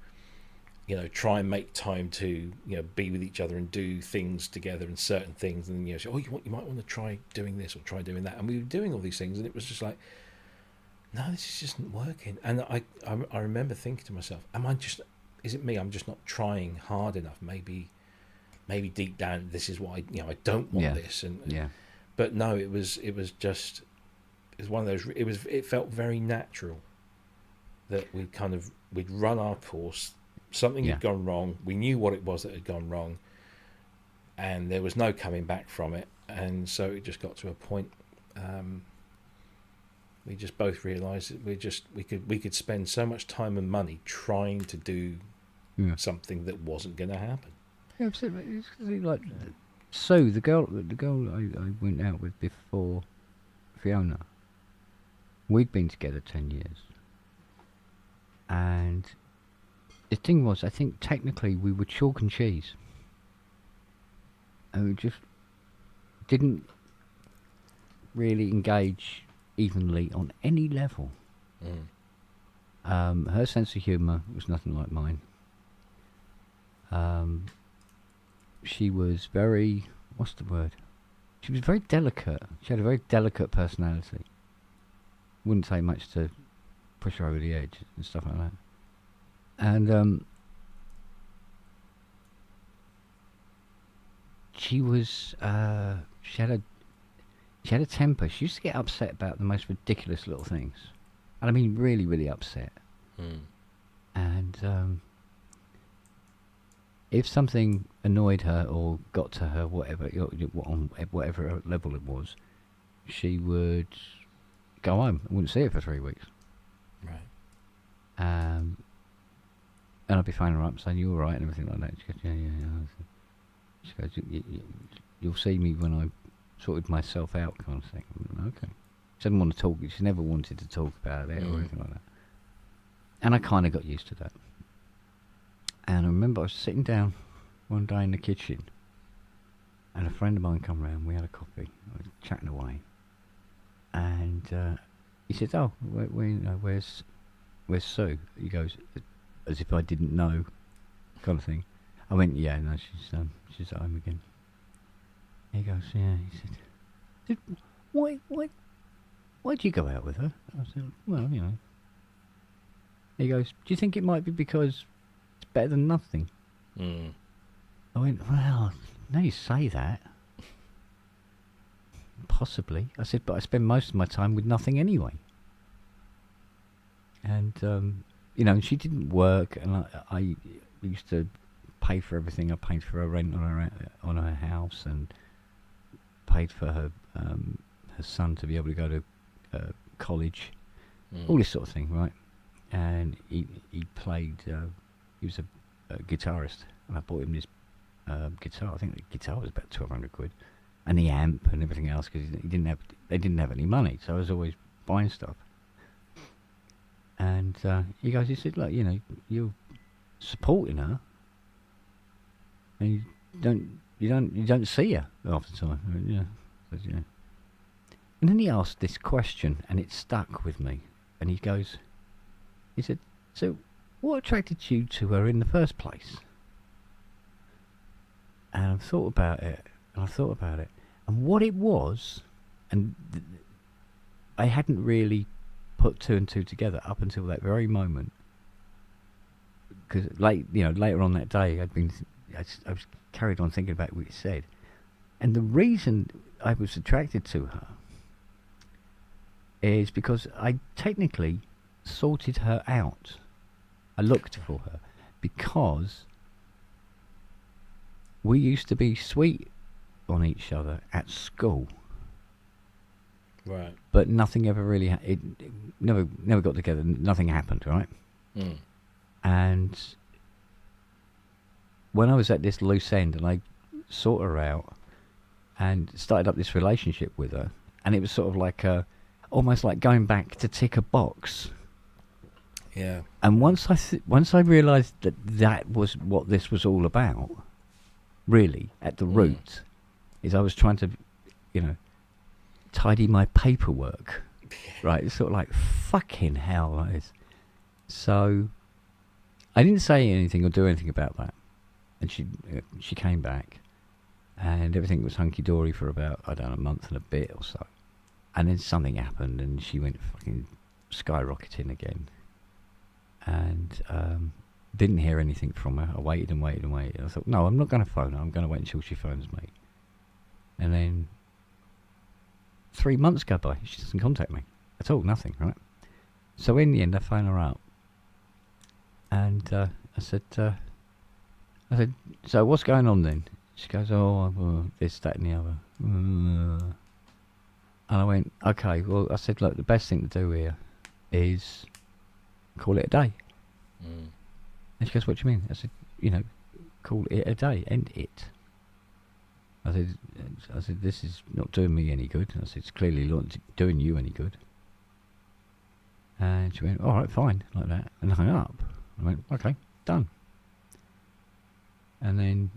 try and make time to, be with each other and do things together and certain things. And, say, oh, you might want to try doing this or try doing that. And we were doing all these things, and it was just like, no, this just isn't working. And I remember thinking to myself, is it me? I'm just not trying hard enough. Maybe deep down, this is why, I don't want Yeah. this. And Yeah. but no, it was one of those. It felt very natural that we'd run our course. Something Yeah. had gone wrong. We knew what it was that had gone wrong, and there was no coming back from it. And so it just got to a point. We just both realised that we could spend so much time and money trying to do Yeah. something that wasn't going to happen. Yeah, it's like so the girl I went out with before Fiona, we'd been together 10 years, and the thing was, I think technically we were chalk and cheese, and we just didn't really engage evenly on any level. Her sense of humour was nothing like mine. She was very, what's the word? She was very delicate. She had a very delicate personality. Wouldn't take much to push her over the edge and stuff like that. And she was, she had a temper. She used to get upset about the most ridiculous little things, and I mean really, really upset. And if something annoyed her or got to her, whatever, on whatever level it was, she would go home. I wouldn't see her for 3 weeks. Right. And I'd be phoning her up saying, "You all right?" and everything like that. She goes, "Yeah, yeah, yeah." She goes, "You'll see me when I sorted myself out," kind of thing. Okay. She didn't want to talk. She never wanted to talk about it or anything like that. And I kind of got used to that. And I remember I was sitting down one day in the kitchen, and a friend of mine come round. We had a coffee. I was chatting away, and he said, "Oh, where's Sue?" He goes, as if I didn't know, kind of thing. I went, "Yeah, no, she's at home again." He goes, "Yeah." He said, why'd you go out with her? I said, "Well, you know." He goes, "Do you think it might be because it's better than nothing?" I went, "Well, now you say that. Possibly." I said, "But I spend most of my time with nothing anyway." And, and she didn't work, and I used to pay for everything. I paid for her rent on her house, and paid for her son to be able to go to college, all this sort of thing, right? And he played, he was a guitarist, and I bought him this guitar. I think the guitar was about 1,200 quid, and the amp and everything else, because they didn't have any money, so I was always buying stuff. And he said, "Look, you're supporting her, and you don't see her half the time." I went, "Yeah." I said, "Yeah." And then he asked this question, and it stuck with me. And he said, "So, what attracted you to her in the first place?" And I've thought about it, and what it was, and I hadn't really put two and two together up until that very moment. Because later on that day, I was carried on thinking about what he said, and the reason I was attracted to her is because I technically sorted her out. I looked for her because we used to be sweet on each other at school. Right. But nothing ever really it never got together. Nothing happened, right? Mm. And when I was at this loose end and I sought her out and started up this relationship with her, and it was sort of like almost like going back to tick a box. Yeah. And once I realised that was what this was all about, really at the root, is I was trying to, tidy my paperwork. Right, it's sort of like fucking hell, that is. So I didn't say anything or do anything about that, and she came back, and everything was hunky dory for about, I don't know, a month and a bit or so, and then something happened, and she went fucking skyrocketing again, and didn't hear anything from her. I waited and waited and waited. I thought, no, I'm not going to phone her. I'm going to wait until she phones me. And then 3 months go by. She doesn't contact me at all. Nothing, right? So in the end, I phone her up. And I said, so what's going on then? She goes, this, that and the other. And I went, okay, well, I said, look, the best thing to do here is call it a day. Mm. And she goes, what do you mean? I said, call it a day, end it. I said, this is not doing me any good. I said, it's clearly not doing you any good. And she went, all right, fine, like that, and hung up. I went, okay, done. And then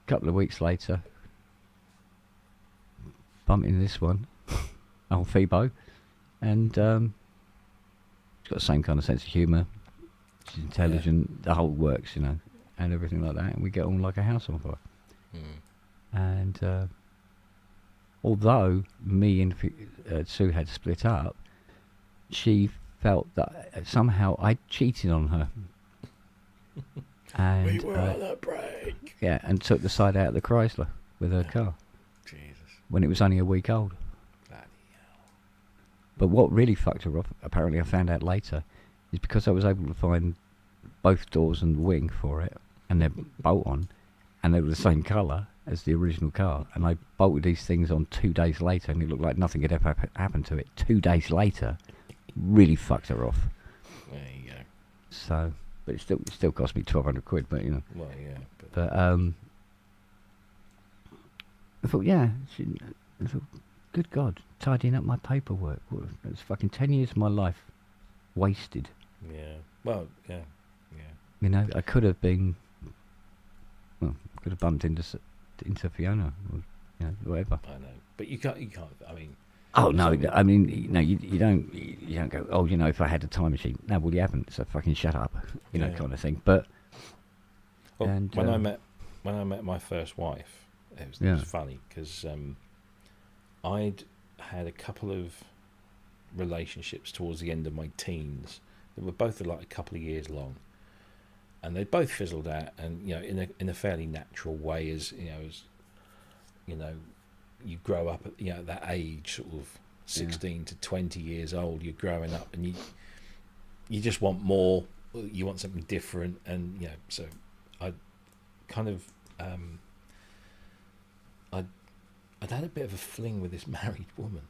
a couple of weeks later, bumped into this one, old Phoebo, and she's got the same kind of sense of humour. She's intelligent, the whole works, and everything like that, and we get on like a house on fire. Mm. And although me and Sue had split up, she felt that somehow I cheated on her. And We were on a break. yeah, and took the side out of the Chrysler with her car Jesus. when it was only a week old. Bloody hell. But what really fucked her off, apparently I found out later, is because I was able to find both doors and the wing for it, and they're bolt on, and they were the same colour as the original car, and I bolted these things on 2 days later, and it looked like nothing had ever happened to it. 2 days later, really fucked her off. There you go. So, but it still cost me 1,200 quid. But Well, yeah. but I thought, I thought, good God, tidying up my paperwork. It's fucking 10 years of my life wasted. Yeah. Well, yeah. I could have been, could have bumped into Fiona, or whatever. I know, but you can't. I mean. Oh no! I mean, you don't go. Oh, if I had a time machine. No, well, you haven't. So fucking shut up, kind of thing. But when I met my first wife, it was funny because I'd had a couple of relationships towards the end of my teens that were both like a couple of years long, and they both fizzled out, and in a fairly natural way, as you grow up at that age, sort of 16 to 20 years old. You're growing up, and you just want more. You want something different, and so I kind of I'd had a bit of a fling with this married woman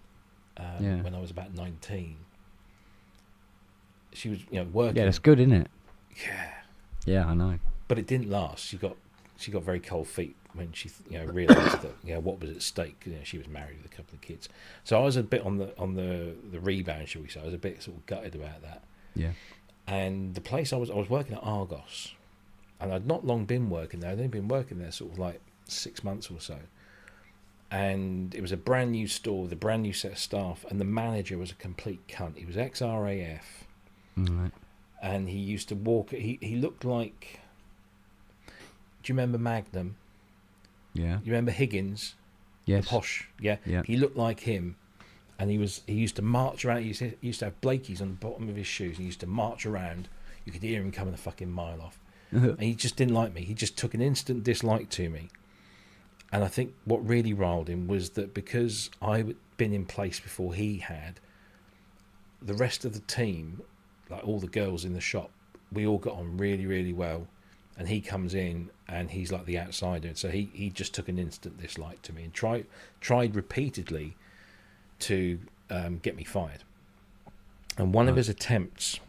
when I was about 19. She was working. yeah, that's good, isn't it? Yeah, I know. but it didn't last. She got very cold feet when she realised that what was at stake. She was married with a couple of kids, so I was a bit on the rebound, shall we say. I was a bit sort of gutted about that. Yeah. And the place I was working at Argos, and I'd not long been working there. I'd only been working there sort of like 6 months or so, and it was a brand new store with a brand new set of staff, and the manager was a complete cunt. He was ex-RAF, Right. and he used to walk. He looked like. Do you remember Magnum? Yeah. You remember Higgins? Yes. The posh, yeah. Yeah. He looked like him, and he used to march around. He used to have Blakey's on the bottom of his shoes. He used to march around. You could hear him coming a fucking mile off. And he just didn't like me. He just took an instant dislike to me. And I think what really riled him was that because I'd been in place before he had, the rest of the team, like all the girls in the shop, we all got on really, really well. And he comes in and he's like the outsider. And so he just took an instant dislike to me and tried repeatedly to get me fired. And one of his attempts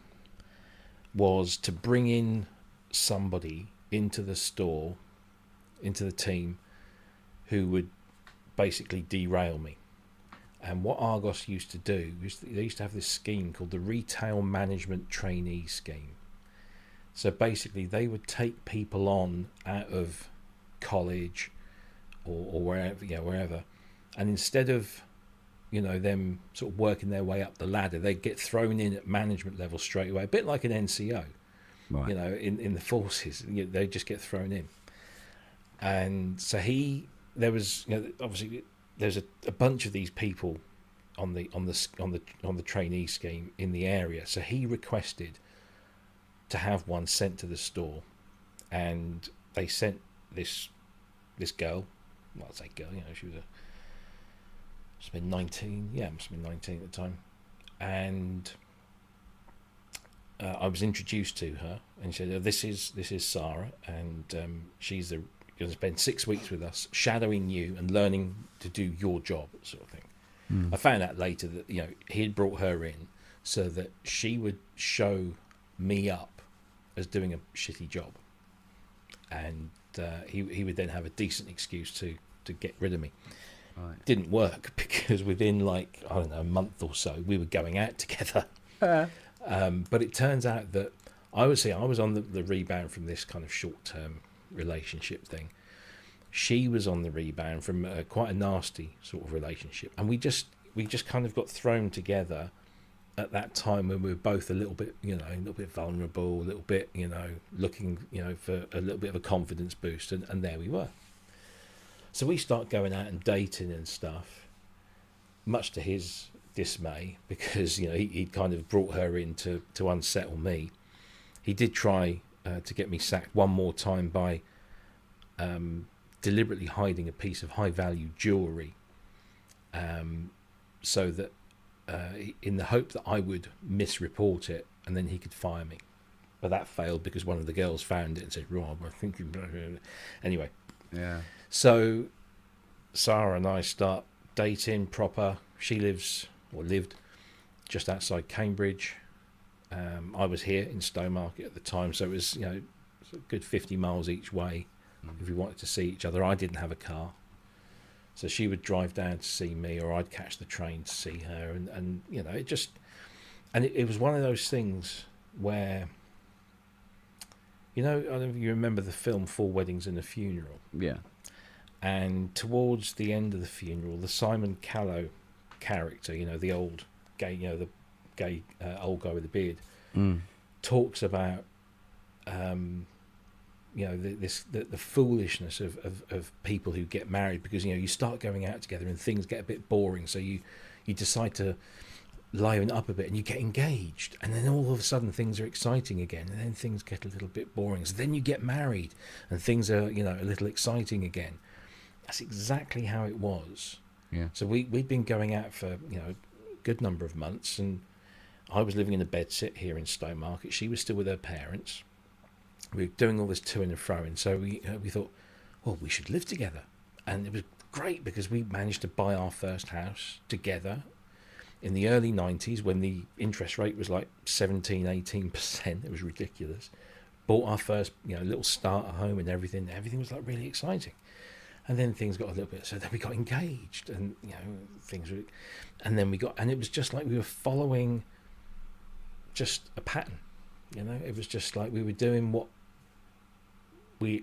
was to bring in somebody into the store, into the team, who would basically derail me. And what Argos used to do was they used to have this scheme called the Retail Management Trainee Scheme. So basically they would take people on out of college or wherever, and instead of them sort of working their way up the ladder, they'd get thrown in at management level straight away, a bit like an NCO. Right. In the forces, they just get thrown in. And so there was obviously there's a bunch of these people on the trainee scheme in the area. So he requested to have one sent to the store, and they sent this girl. Well, I'd say girl. She was must have been 19. Yeah, must have been 19 at the time, and. I was introduced to her, and she said, "This is Sarah, and she's going to spend 6 weeks with us, shadowing you and learning to do your job," sort of thing. I found out later that he had brought her in so that she would show me up as doing a shitty job, and he would then have a decent excuse to get rid of me. Right. Didn't work because within a month or so we were going out together. But it turns out that I was on the rebound from this kind of short-term relationship thing. She was on the rebound from quite a nasty sort of relationship, and we just kind of got thrown together at that time when we were both a little bit vulnerable, a little bit looking for a little bit of a confidence boost, and there we were. So we start going out and dating and stuff, much to his dismay, because he kind of brought her in to unsettle me. He did try to get me sacked one more time by deliberately hiding a piece of high value jewellery, so that in the hope that I would misreport it and then he could fire me. But that failed because one of the girls found it and said, "Rob, I think you..." Anyway, yeah. So Sarah and I start dating proper. She lived just outside Cambridge. I was here in Stowmarket at the time, so it was a good 50 miles each way if we wanted to see each other. I didn't have a car, so she would drive down to see me, or I'd catch the train to see her, and it was one of those things where I don't know if you remember the film Four Weddings and a Funeral. Yeah. And towards the end of the funeral, the Simon Callow character, the old gay, the gay old guy with the beard, talks about the foolishness of people who get married, because you start going out together and things get a bit boring, so you decide to liven up a bit and you get engaged, and then all of a sudden things are exciting again, and then things get a little bit boring, so then you get married and things are a little exciting again. That's exactly how it was. Yeah. So we'd been going out for a good number of months, and I was living in a bedsit here in Stowmarket. She was still with her parents. We were doing all this to and fro, and so we thought, well, we should live together. And it was great because we managed to buy our first house together in the early 90s when the interest rate was like 17-18%. It was ridiculous. Bought our first little starter home and everything. Everything was like really exciting. And then things got a little bit, so then we got engaged, and things were, and then and it was just like we were following just a pattern. It was just like we were doing what we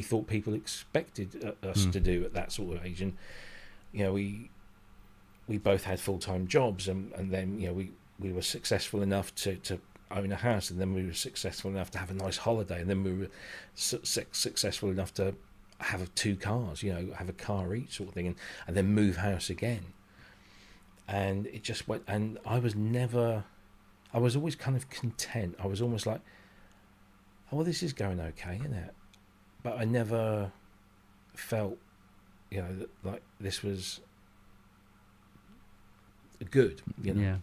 thought people expected us to do at that sort of age, and we both had full-time jobs, and then we were successful enough to own a house, and then we were successful enough to have a nice holiday, and then we were successful enough to have 2 cars, have a car each sort of thing, and then move house again. and it just went. And I was always kind of content. I was almost like, oh, well, this is going okay, isn't it? But I never felt, like this was good. Yeah.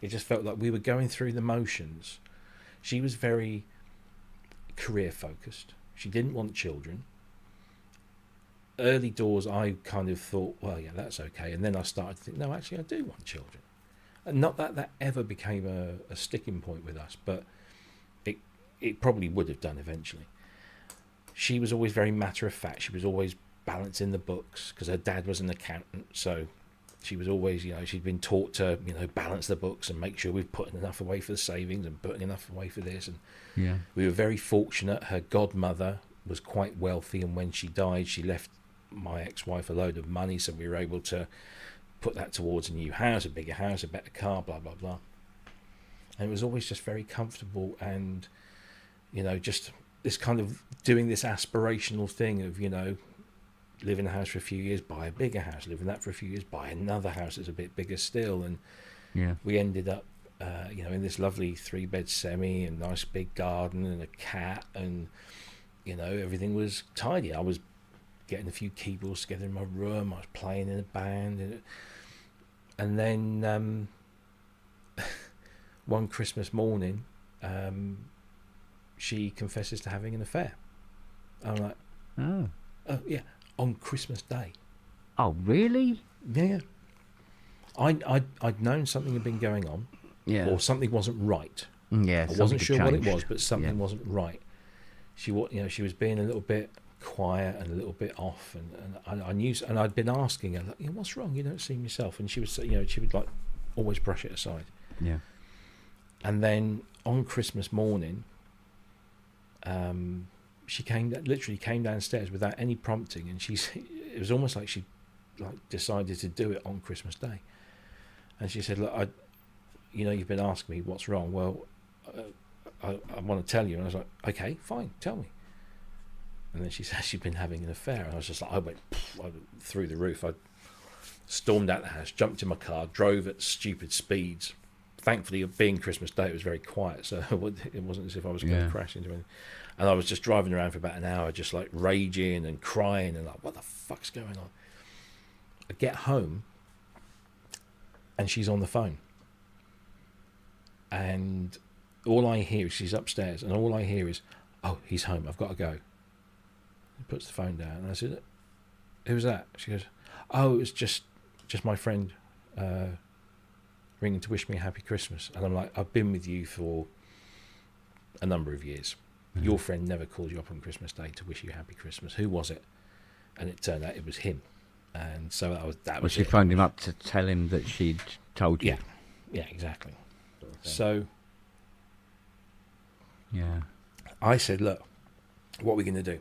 It just felt like we were going through the motions. She was very career focused. She didn't want children. Early doors, I kind of thought, well, yeah, that's okay. And then I started to think, no, actually, I do want children. And not that ever became a sticking point with us, but it probably would have done eventually. She was always very matter of fact. She was always balancing the books because her dad was an accountant. So she was always, she'd been taught to, balance the books and make sure we've put enough away for the savings and putting enough away for this. And Yeah. we were very fortunate. Her godmother was quite wealthy, and when she died, she left my ex-wife a load of money, so we were able to put that towards a new house, a bigger house, a better car, blah blah blah. And it was always just very comfortable, and just this kind of doing this aspirational thing of live in a house for a few years, buy a bigger house, live in that for a few years, buy another house that's a bit bigger still. And Yeah. we ended up in this lovely 3-bed semi and nice big garden and a cat, and everything was tidy. I was getting a few keyboards together in my room. I was playing in a band, and then one Christmas morning, she confesses to having an affair. I'm like, Oh. oh yeah, on Christmas Day. Oh, really? Yeah. I'd known something had been going on, Yeah. or something wasn't right. Yeah. I wasn't sure what it changed. was, but something Yeah. wasn't right. She was being a little bit quiet and a little bit off, and I knew, and I'd been asking her, like, what's wrong? You don't seem yourself. And she would say, she would like always brush it aside. Yeah. And then on Christmas morning, she literally came downstairs without any prompting, and it was almost like she decided to do it on Christmas Day. And she said, look, you've been asking me what's wrong. Well, I want to tell you. And I was like, okay, fine, tell me. And then she said she'd been having an affair, and I was just like, I went through the roof. I stormed out the house, jumped in my car, drove at stupid speeds. Thankfully, being Christmas Day, it was very quiet, so it wasn't as if I was going to crash into anything. And I was just driving around for about an hour, just like raging and crying and like, what the fuck's going on? I get home, and she's on the phone. And all I hear is, she's upstairs, and all I hear is, oh, he's home, I've got to go. He puts the phone down, and I said, who was that? She goes, oh, it was just my friend ringing to wish me a happy Christmas. And I'm like, I've been with you for a number of years. Mm-hmm. Your friend never called you up on Christmas Day to wish you a happy Christmas. Who was it? And it turned out it was him. And so that was she it. phoned him up to tell him that she'd told you. Yeah, exactly. So Yeah. I said, look, what are we going to do?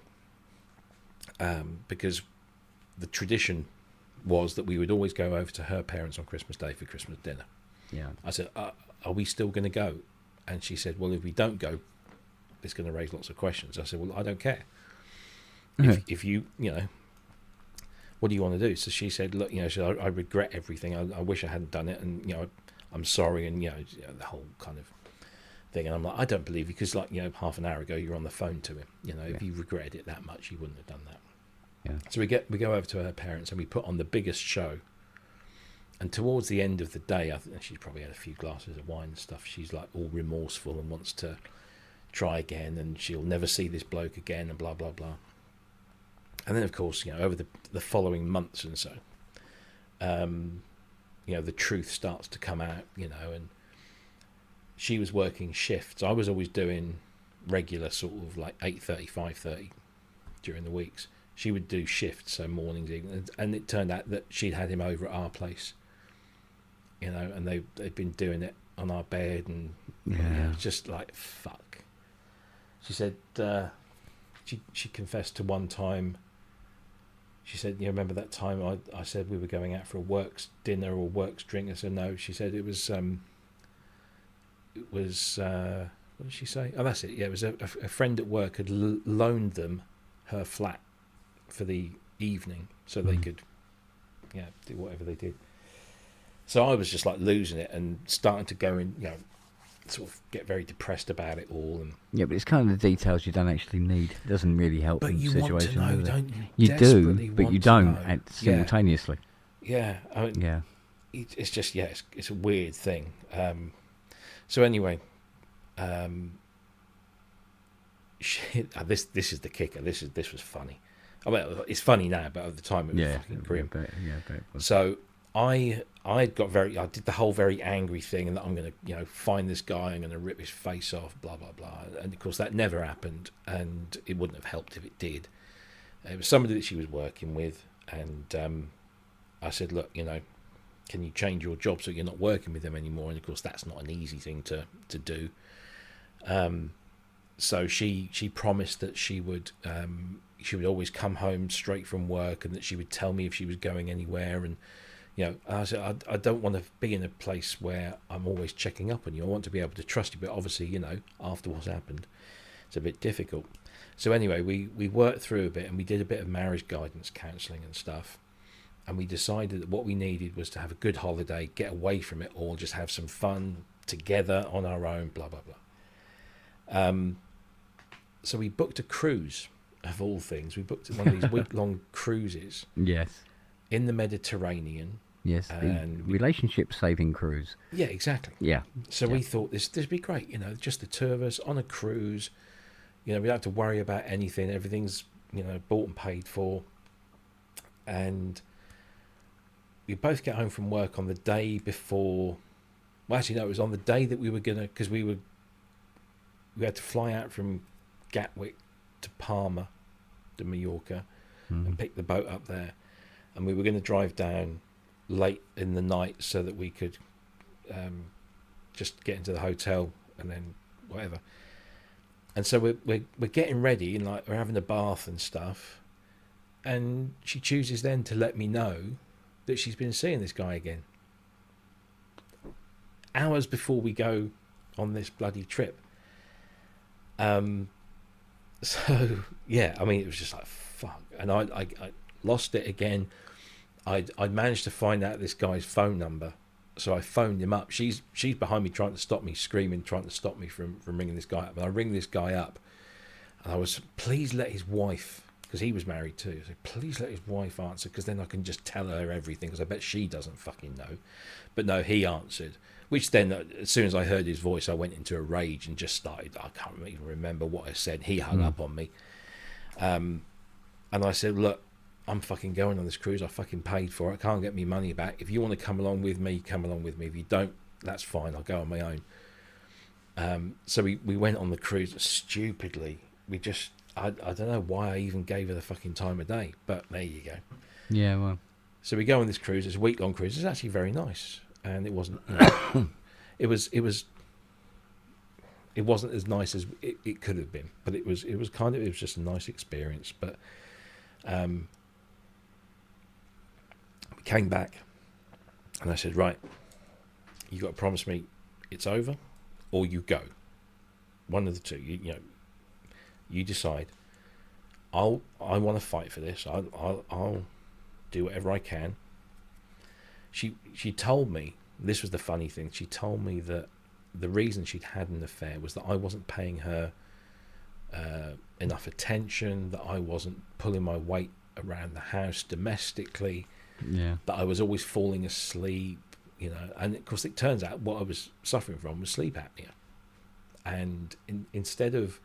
Because the tradition was that we would always go over to her parents on Christmas Day for Christmas dinner. Yeah. I said, are we still going to go? And she said, well, if we don't go, it's going to raise lots of questions. I said, well, I don't care. If you, what do you want to do? So she said, look, I regret everything. I wish I hadn't done it. And, I'm sorry. And, the whole kind of thing. And I'm like, I don't believe you, because half an hour ago you were on the phone to him. If you regretted it that much, you wouldn't have done that. Yeah. So we go over to her parents, and we put on the biggest show. And towards the end of the day, I think she's probably had a few glasses of wine and stuff. She's like all remorseful and wants to try again, and she'll never see this bloke again, and blah blah blah. And then, of course, over the following months and so, the truth starts to come out, and she was working shifts. I was always doing regular sort of like 8:30, 5:30 during the weeks. She would do shifts, so mornings, evenings, and it turned out that she'd had him over at our place, and they'd been doing it on our bed, and just like, fuck. She said she confessed to one time. She said, remember that time I said we were going out for a works dinner or works drink? I said no. She said it was what did she say? Oh, that's it. Yeah, it was a friend at work had loaned them her flat for the evening so they could do whatever they did. So I was just like losing it and starting to go in, sort of get very depressed about it all. And Yeah, but it's kind of the details you don't actually need. It doesn't really help but in the you want to situation. know, does it? don't you? You do, Desperately but want you to don't know. simultaneously. Yeah, I mean, Yeah. it's just it's a weird thing. So anyway, shit. This is the kicker. This was funny. I mean, it's funny now, but at the time it was fucking grim. I bet it was. So I did the whole very angry thing, and that I'm going to find this guy, I'm going to rip his face off, blah blah blah. And of course that never happened, and it wouldn't have helped if it did. It was somebody that she was working with, and I said, look, can you change your job so you're not working with them anymore? And of course that's not an easy thing to do. So she promised that she would always come home straight from work, and that she would tell me if she was going anywhere. And I said, I don't want to be in a place where I'm always checking up on you. I want to be able to trust you, but obviously after what's happened, it's a bit difficult. So anyway, we worked through a bit, and we did a bit of marriage guidance counselling and stuff. And we decided that what we needed was to have a good holiday, get away from it all, just have some fun together on our own, blah, blah, blah. So we booked a cruise, of all things. We booked one of these week-long cruises. Yes. In the Mediterranean. Yes, And the relationship-saving cruise. Yeah, exactly. Yeah. So we thought this would be great, just the two of us on a cruise. We don't have to worry about anything. Everything's, bought and paid for. And we both get home from work on the day before. Well, actually, no, it was on the day that we were gonna, because we had to fly out from Gatwick to Palma, to Mallorca, and pick the boat up there, and we were going to drive down late in the night so that we could just get into the hotel and then whatever. And so we're getting ready, and we're having a bath and stuff, and she chooses then to let me know that she's been seeing this guy again hours before we go on this bloody trip. So yeah, I mean, it was just like fuck, and I lost it again. I'd managed to find out this guy's phone number, so I phoned him up. She's behind me trying to stop me, screaming, trying to stop me from ringing this guy up. And I ring this guy up, and I was, please let his wife, because he was married too, so please let his wife answer, because then I can just tell her everything, because I bet she doesn't fucking know. But no, he answered, which then as soon as I heard his voice, I went into a rage and just started, I can't even remember what I said. He hung up on me, and I said, look, I'm fucking going on this cruise. I fucking paid for it. I can't get me money back. If you want to come along with me, come along with me. If you don't, that's fine. I'll go on my own. So we went on the cruise. Stupidly, I don't know why I even gave her the fucking time of day, but there you go. Yeah, well. So we go on this cruise. It's a week-long cruise. It's actually very nice, and it wasn't. It wasn't as nice as it could have been, but it was just a nice experience. But we came back, and I said, right, you got to promise me it's over, or you go. One of the two. You decide. I want to fight for this. I'll do whatever I can. She told me, this was the funny thing, she told me that the reason she'd had an affair was that I wasn't paying her enough attention, that I wasn't pulling my weight around the house domestically, that I was always falling asleep, and of course it turns out what I was suffering from was sleep apnea. And instead of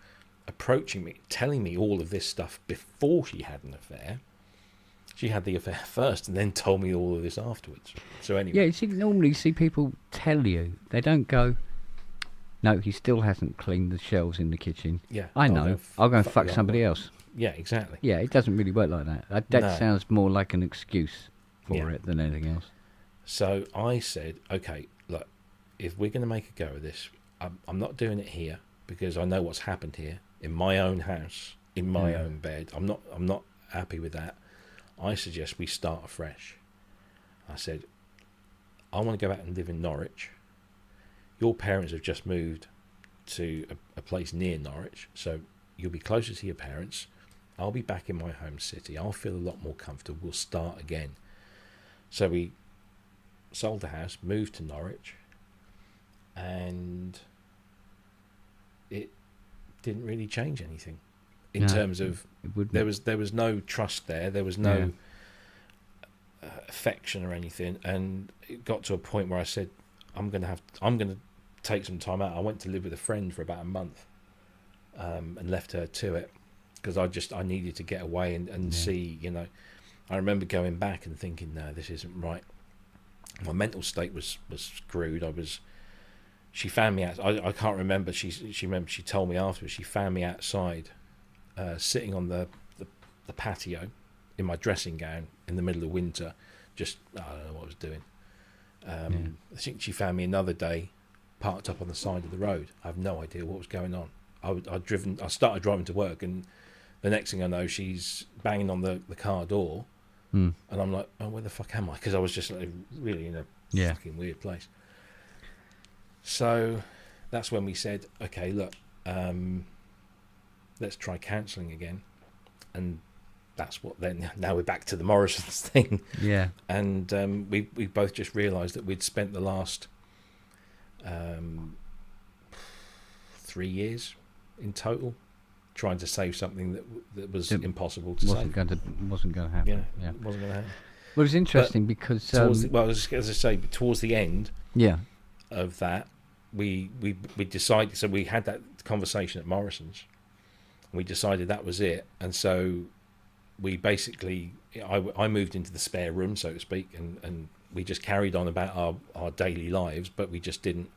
approaching me, telling me all of this stuff before she had an affair, she had the affair first and then told me all of this afterwards. So anyway. Yeah, you see, normally you see people tell you. They don't go, no, he still hasn't cleaned the shelves in the kitchen. Yeah. I know. I'll go and fuck somebody else. Yeah, exactly. Yeah, it doesn't really work like that. That No. sounds more like an excuse for it than anything else. So I said, okay, look, if we're going to make a go of this, I'm not doing it here, because I know what's happened here in my own house, in my own bed. I'm not happy with that. I suggest we start afresh. I said, I want to go back and live in Norwich. Your parents have just moved to a place near Norwich, so you'll be closer to your parents. I'll be back in my home city. I'll feel a lot more comfortable. We'll start again. So we sold the house, moved to Norwich, and it didn't really change anything in No, terms of it wouldn't. there was no trust there. There was no affection or anything, and it got to a point where I said, I'm gonna take some time out. I went to live with a friend for about a month, and left her to it because I needed to get away and see. You know, I remember going back and thinking, no, this isn't right. My mental state was screwed. She found me out. I can't remember. She told me afterwards. She found me outside, sitting on the patio in my dressing gown in the middle of winter. Just I don't know what I was doing. I think she found me another day, parked up on the side of the road. I have no idea what was going on. I started driving to work, and the next thing I know, she's banging on the car door, and I'm like, oh, where the fuck am I? Because I was just like, really in a fucking weird place. So that's when we said, okay, look, let's try counselling again, and that's what. Then now we're back to the Morrisons thing. Yeah. And we both just realised that we'd spent the last 3 years in total trying to save something that was impossible to save. Wasn't going to happen. Yeah, it wasn't going to happen. Well, it was interesting because as I say, towards the end yeah, of that, we decided. So we had that conversation at Morrisons. We decided that was it, and so we basically, I moved into the spare room, so to speak, and we just carried on about our daily lives, but we just didn't,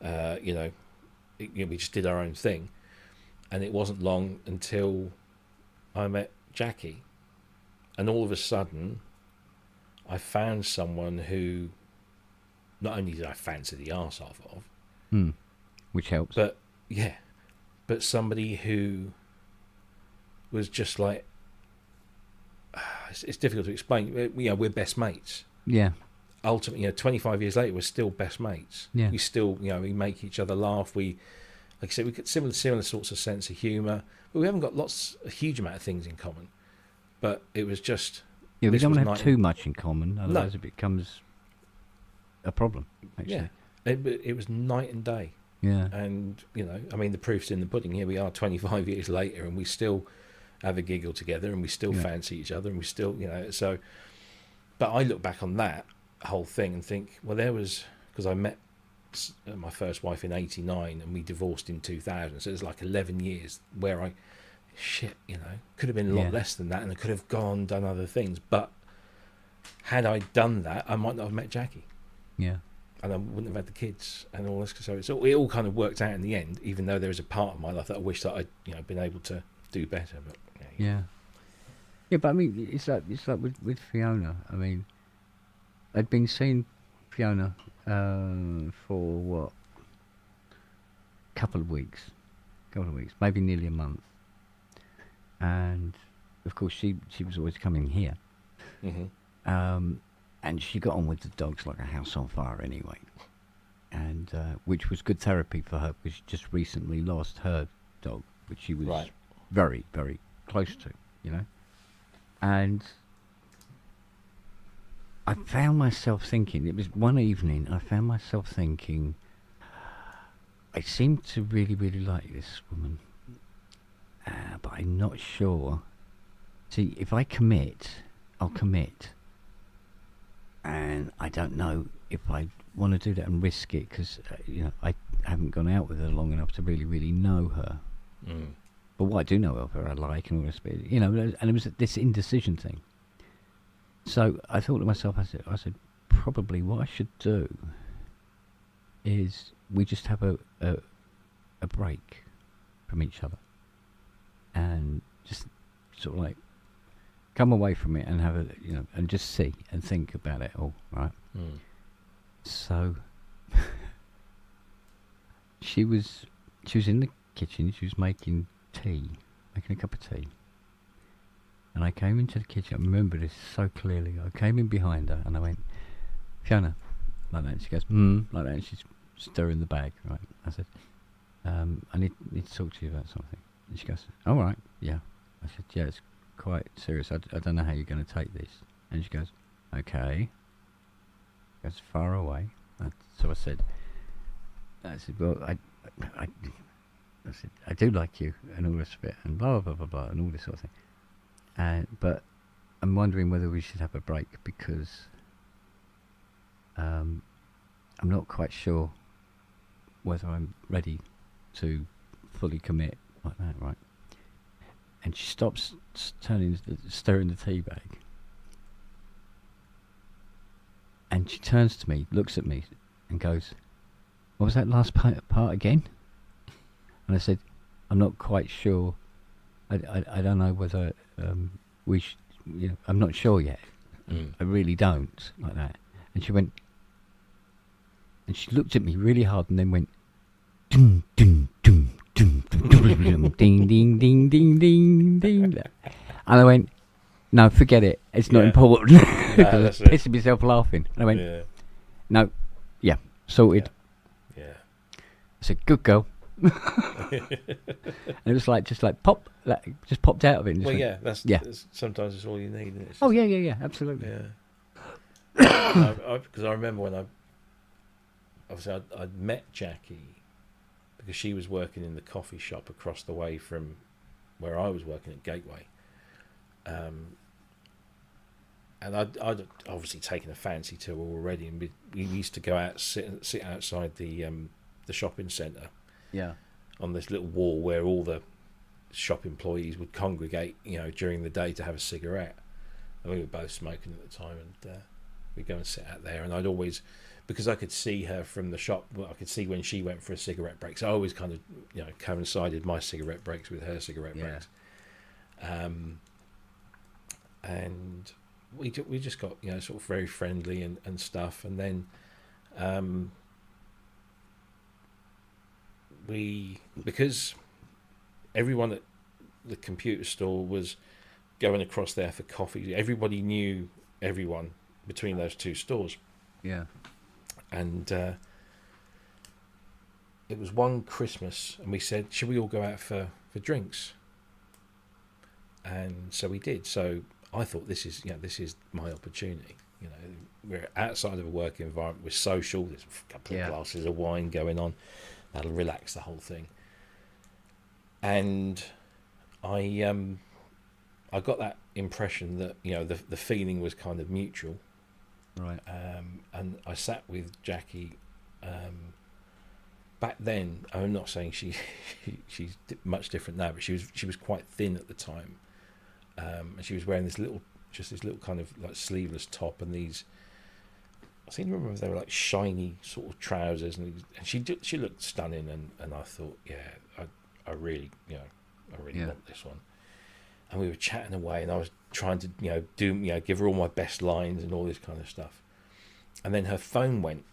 we just did our own thing. And it wasn't long until I met Jackie, and all of a sudden, I found someone who not only did I fancy the arse off of, which helps, but somebody who was just like, it's difficult to explain. We're best mates. Yeah. Ultimately, 25 years later, we're still best mates. Yeah. We still, we make each other laugh. We, like I said, we got similar sorts of sense of humour, but we haven't got a huge amount of things in common. But it was just. Yeah, we don't have too much in common, otherwise No. it becomes a problem. Actually. Yeah. It was night and day. Yeah. And, the proof's in the pudding. Here we are 25 years later, and we still have a giggle together, and we still fancy each other, and we still, so. But I look back on that whole thing and think, well, because I met my first wife in 89 and we divorced in 2000, so it's like 11 years where could have been a lot less than that, and I could have done other things. But had I done that, I might not have met Jackie. Yeah. And I wouldn't have had the kids and all this. So it all kind of worked out in the end, even though there was a part of my life that I wish that I'd been able to do better. But yeah, but I mean, it's like with Fiona. I mean, I'd been seeing Fiona for what, couple of weeks, maybe nearly a month, and of course she was always coming here. Mm-hmm. And she got on with the dogs like a house on fire anyway, and which was good therapy for her, because she just recently lost her dog, which she was very, very close to, and I found myself thinking, it was one evening, I found myself thinking, I seem to really, really like this woman, but I'm not sure. See, if I commit, I'll commit. And I don't know if I want to do that and risk it, because, I haven't gone out with her long enough to really, really know her. Mm. But what I do know of her, I like, and all this, and it was this indecision thing. So I thought to myself, I said, probably what I should do is we just have a break from each other, and just sort of like come away from it and have a, and just see and think about it all, right? Mm. So she was in the kitchen. She was making a cup of tea. And I came into the kitchen. I remember this so clearly. I came in behind her and I went, Fiona, like that. And she goes, like that. And she's stirring the bag, right? I said, I need to talk to you about something. And she goes, all right, yeah. I said, yeah, it's quite serious. I don't know how you're going to take this. And she goes, okay. That's far away. So I said, well, I said, I do like you and all this bit and blah, blah, blah, blah, and all this sort of thing. But I'm wondering whether we should have a break because I'm not quite sure whether I'm ready to fully commit like that, right? And she stops stirring the tea bag. And she turns to me, looks at me, and goes, "What was that last part again?" And I said, "I'm not quite sure. I don't know whether we should. I'm not sure yet. I really don't like that." And she went, and she looked at me really hard, and then went, "Ding, ding, ding, ding, ding, ding, ding, ding, ding, ding, ding, ding." And I went, "No, forget it. It's not important." Nah, I was that's it. pissing myself laughing. And I went, Yeah. "No, yeah, sorted." Yeah. I said, "Good girl." And it was like just pop, just popped out of it. And just Well, went, that's sometimes it's all you need. Isn't it? It's Oh just- yeah, absolutely. Yeah. Because I remember when I'd met Jackie because she was working in the coffee shop across the way from where I was working at Gateway. And I'd obviously taken a fancy to her already, and we used to go out sit outside the shopping centre Yeah, on this little wall where all the shop employees would congregate, during the day to have a cigarette. And we were both smoking at the time, and we'd go and sit out there. And I'd always, because I could see her from the shop, I could see when she went for a cigarette break. So I always kind of, coincided my cigarette breaks with her cigarette breaks. And we just got, sort of very friendly and stuff. And then because everyone at the computer store was going across there for coffee, everybody knew everyone between those two stores. yeah, And it was one Christmas, and we said, should we all go out for drinks? And so we did. So I thought, this is my opportunity. We're outside of a work environment, we're social, there's a couple of glasses of wine going on, that'll relax the whole thing. And I got that impression that the feeling was kind of mutual. right. And I sat with Jackie. Back then, I'm not saying she's much different now, but she was quite thin at the time, and she was wearing this little kind of like sleeveless top and these. I seem to remember they were like shiny sort of trousers, and she looked stunning, and I thought, I really want this one. And we were chatting away, and I was trying to give her all my best lines and all this kind of stuff. And then her phone went,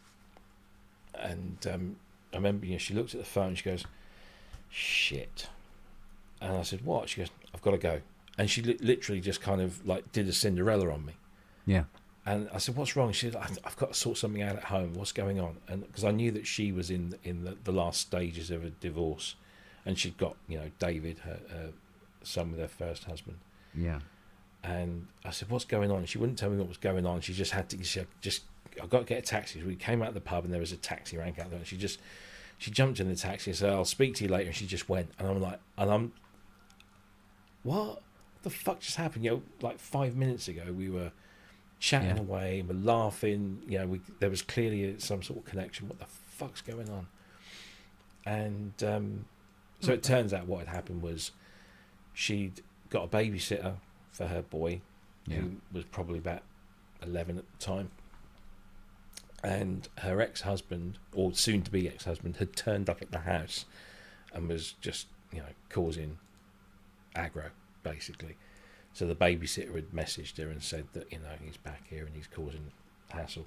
and I remember she looked at the phone, she goes, "Shit." And I said, "What?" She goes, "I've got to go." And she literally just kind of like did a Cinderella on me. Yeah, And I said, "What's wrong?" She said, "I've got to sort something out at home. What's going on?" And because I knew that she was in the last stages of a divorce, and she'd got David, her son with her first husband. yeah, And I said, "What's going on?" She wouldn't tell me what was going on. She just had to. I've got to get a taxi. We came out of the pub, and there was a taxi rank out there. And she jumped in the taxi and said, "I'll speak to you later." And she just went. And I'm like, what the fuck just happened? Like 5 minutes ago, we were chatting away, we're laughing. There was clearly some sort of connection. What the fuck's going on? And so it turns out what had happened was she'd got a babysitter for her boy, who was probably about 11 at the time. And her ex-husband, or soon-to-be ex-husband, had turned up at the house and was just, causing aggro, basically. So the babysitter had messaged her and said that, he's back here and he's causing hassle.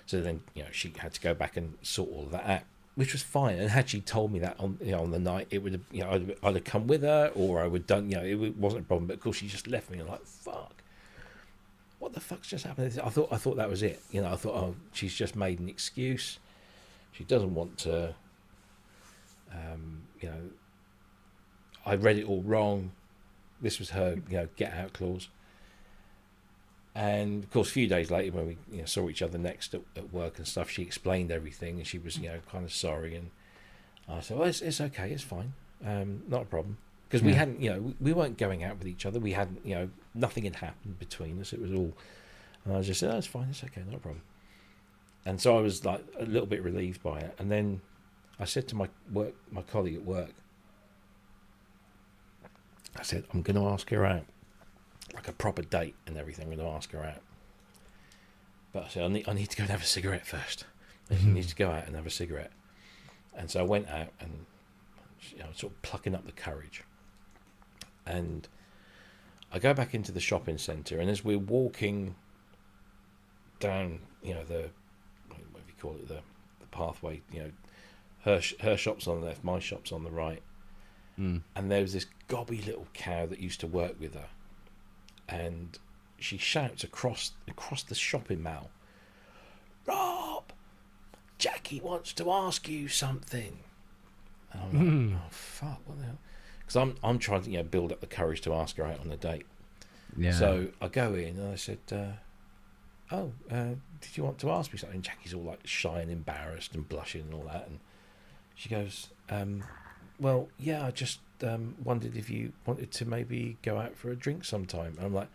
So then, she had to go back and sort all of that out, which was fine. And had she told me that on the night, it would have, I'd have come with her, or I would done, it wasn't a problem. But of course, she just left me. I'm like, fuck. What the fuck's just happened? I thought that was it. I thought, oh, she's just made an excuse. She doesn't want to. I read it all wrong. This was her, get out clause. And of course, a few days later, when we saw each other next at work and stuff, she explained everything, and she was kind of sorry. And I said, "Well, it's okay, it's fine, not a problem." Because we hadn't, we weren't going out with each other. We hadn't, nothing had happened between us. It was all, and I just said, "Oh, it's fine, it's okay, not a problem." And so I was like a little bit relieved by it. And then I said to my colleague at work, I said, "I'm going to ask her out, like a proper date and everything. I'm going to ask her out." But I said, I need to go and have a cigarette first. I need to go out and have a cigarette. And so I went out and sort of plucking up the courage. And I go back into the shopping centre, and as we're walking down, the whatever you call it, the pathway, her shop's on the left, my shop's on the right, and there was this gobby little cow that used to work with her, and she shouts across the shopping mall, "Rob, Jackie wants to ask you something." And I'm like, "Oh fuck, what the hell?" Because I'm trying to build up the courage to ask her out on a date. Yeah. So I go in and I said, "Did you want to ask me something?" And Jackie's all like shy and embarrassed and blushing and all that, and she goes, "Well, yeah, I just wondered if you wanted to maybe go out for a drink sometime." And I'm like,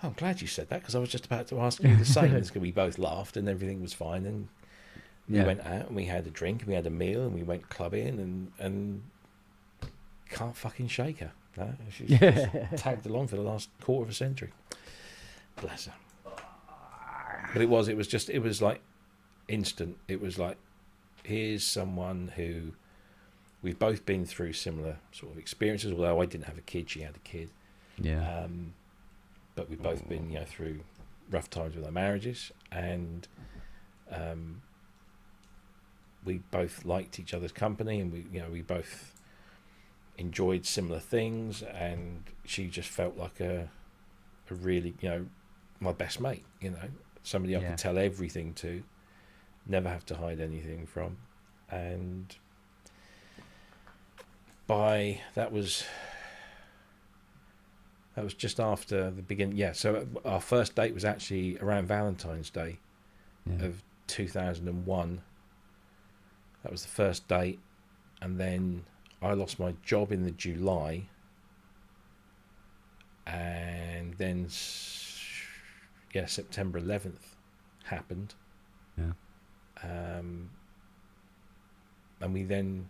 "Oh, I'm glad you said that, because I was just about to ask you the same." And we both laughed and everything was fine, and we went out and we had a drink and we had a meal and we went clubbing and can't fucking shake her. No? She's just tagged along for the last quarter of a century. Bless her. But it was like instant. It was like, here's someone who we've both been through similar sort of experiences. Although I didn't have a kid, she had a kid. Yeah. But we've both been through rough times with our marriages, and we both liked each other's company, and we both enjoyed similar things, and she just felt like a really my best mate, somebody I could tell everything to, never have to hide anything from. And that was just after the beginning. So our first date was actually around Valentine's Day of 2001. That was the first date, and then I lost my job in the July, and then September 11th happened. Yeah. And we then,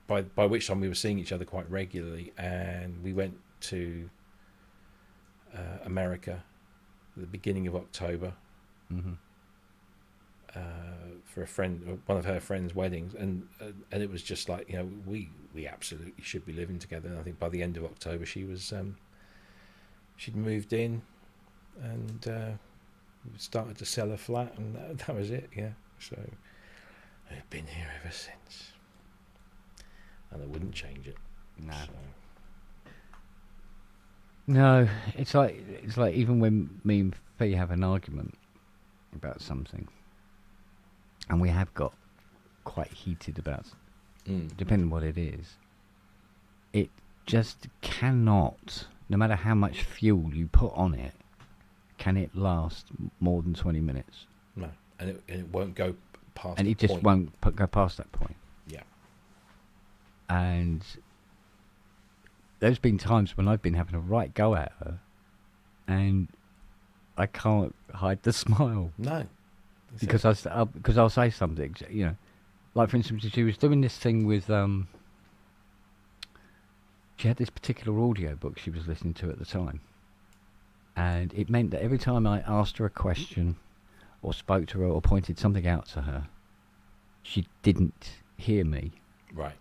by which time we were seeing each other quite regularly, and we went to America at the beginning of October. Mm-hmm. For one of her friends' weddings, and it was just like we absolutely should be living together. And I think by the end of October she was she'd moved in, and started to sell a flat, and that was it. So I've been here ever since, and I wouldn't change it. No. So. No, it's like even when me and Fee have an argument about something, and we have got quite heated about, depending on what it is, it just cannot, no matter how much fuel you put on it, can it last more than 20 minutes? No, and it won't go past. And the it just point. won't go past that point. Yeah. And there's been times when I've been having a right go at her, and I can't hide the smile. No. Because I'll say something, like for instance, she was doing this thing with she had this particular audio book she was listening to at the time, and it meant that every time I asked her a question or spoke to her or pointed something out to her, she didn't hear me. Right.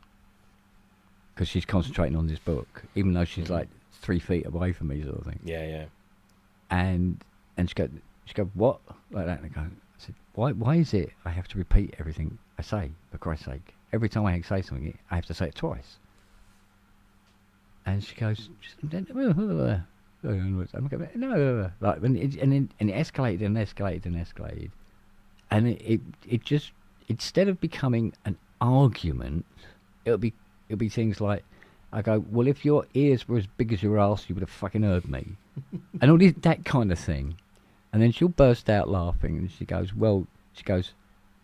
Because she's concentrating on this book, even though she's like 3 feet away from me, sort of thing. Yeah. And she go, what? Like that, and I go, I said, why is it I have to repeat everything I say, for Christ's sake? Every time I say something, I have to say it twice. And she goes, no, like, and it escalated and escalated and escalated, and it just, instead of becoming an argument, it'll be things like, I go, well, if your ears were as big as your ass, you would have fucking heard me. and all this, that kind of thing. And then she'll burst out laughing, and she goes,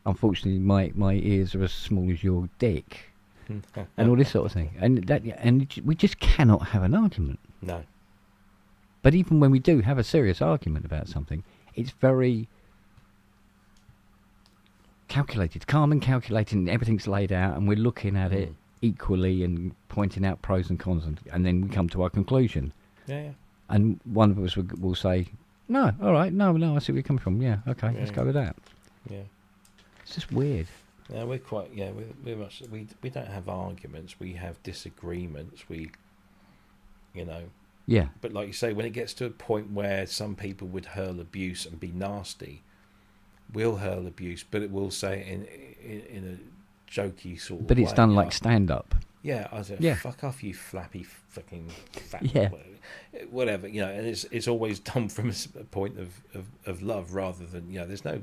unfortunately, my ears are as small as your dick, and all this sort of thing. And we just cannot have an argument. No. But even when we do have a serious argument about something, it's very calculated, calm and calculated, and everything's laid out, and we're looking at it equally and pointing out pros and cons, and then we come to our conclusion. Yeah. And one of us will say, no, all right, no, I see where you're coming from. Yeah, okay, let's go with that. Yeah. It's just weird. Yeah, we're quite. Yeah, we're much. We don't have arguments. We have disagreements. Yeah. But like you say, when it gets to a point where some people would hurl abuse and be nasty, we'll hurl abuse, but it will say it in a jokey sort of way. But it's done like stand up. Yeah, I said, fuck off, you flappy fucking fat. Yeah. Whatever, and it's always done from a point of love rather than, there's no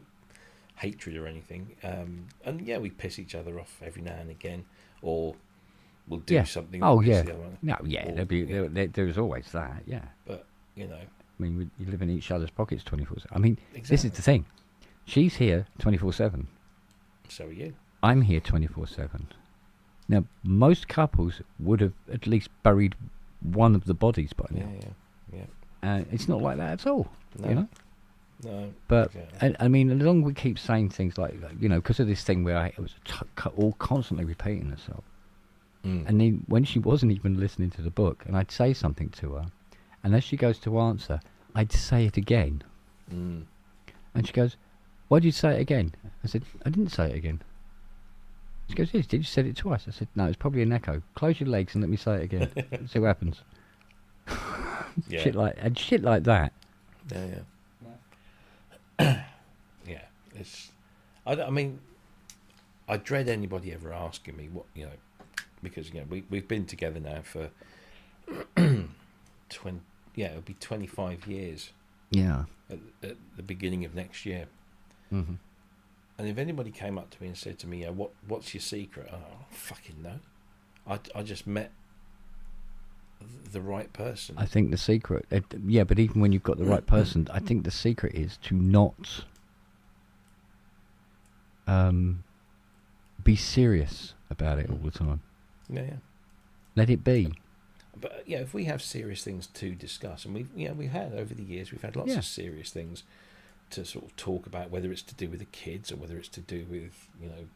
hatred or anything. And we piss each other off every now and again, or we'll do something. Oh, that yeah. the other one. No, yeah, there's always that, yeah. But, I mean, you live in each other's pockets 24/7. I mean, This is the thing. She's here 24/7. So are you. I'm here 24/7. Now, most couples would have at least buried one of the bodies by now. Yeah. It's not like that at all, No. But, exactly. I mean, as long as we keep saying things like, because of this thing where it was all constantly repeating herself. And then when she wasn't even listening to the book, and I'd say something to her, and as she goes to answer, I'd say it again. And she goes, why did you say it again? I said, I didn't say it again. She goes, yes, did you say it twice? I said, no, it's probably an echo. Close your legs and let me say it again. See what happens. Shit like that. Yeah. It's. I mean, I dread anybody ever asking me what because we've been together now for 20. Yeah, it'll be 25 years. Yeah. At the beginning of next year. Mm-hmm. And if anybody came up to me and said to me, what's your secret? I don't fucking know. I just met the right person. I think the secret, but even when you've got the right person, I think the secret is to not be serious about it all the time. Yeah. Let it be. But if we have serious things to discuss, and we've had over the years, we've had lots of serious things to sort of talk about, whether it's to do with the kids or whether it's to do with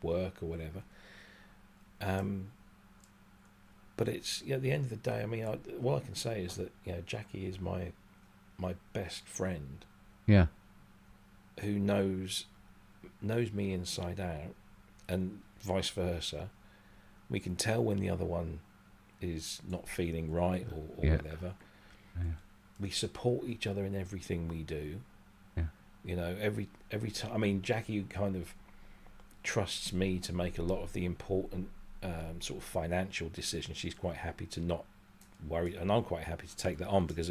work or whatever. But it's at the end of the day, I mean, what I can say is that Jackie is my best friend. Yeah. Who knows me inside out, and vice versa. We can tell when the other one is not feeling right or whatever. Yeah. We support each other in everything we do. Every time. I mean, Jackie kind of trusts me to make a lot of the important sort of financial decisions. She's quite happy to not worry, and I'm quite happy to take that on because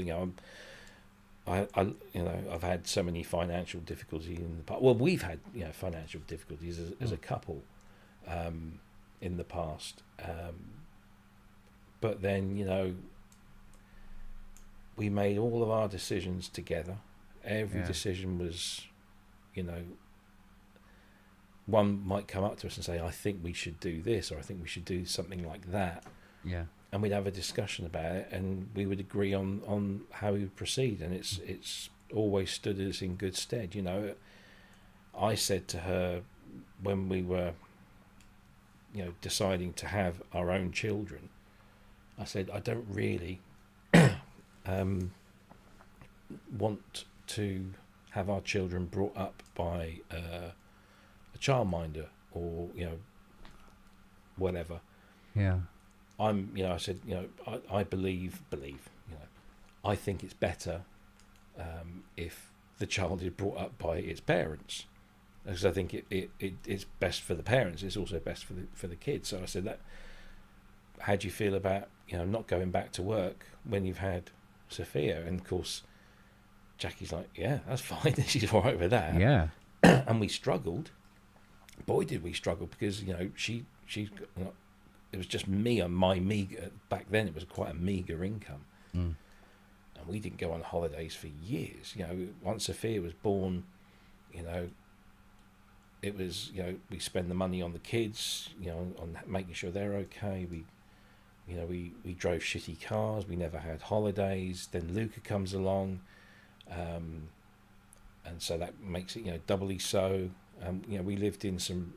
I've had so many financial difficulties in the past. Well, we've had financial difficulties as a couple in the past, but then we made all of our decisions together. Every decision was, one might come up to us and say, I think we should do this, or I think we should do something like that. Yeah. And we'd have a discussion about it, and we would agree on how we would proceed. And it's always stood us in good stead. I said to her when we were, deciding to have our own children, I said, I don't really want to have our children brought up by a childminder or whatever. Yeah. I said, I believe, I think it's better if the child is brought up by its parents, because I think it's best for the parents. It's also best for the kids. So I said, that. How do you feel about not going back to work when you've had Sophia? And of course, Jackie's like, yeah, that's fine. She's all right with that. Yeah. And we struggled. Boy, did we struggle, because she's it was just me and my meager, back then it was quite a meager income. And and we didn't go on holidays for years. You know, once Sophia was born, you know, it was, you know, we spend the money on the kids, you know, on making sure they're okay. We drove shitty cars. We never had holidays. Then Luca comes along, and so that makes it, you know, doubly so. You know, we lived in some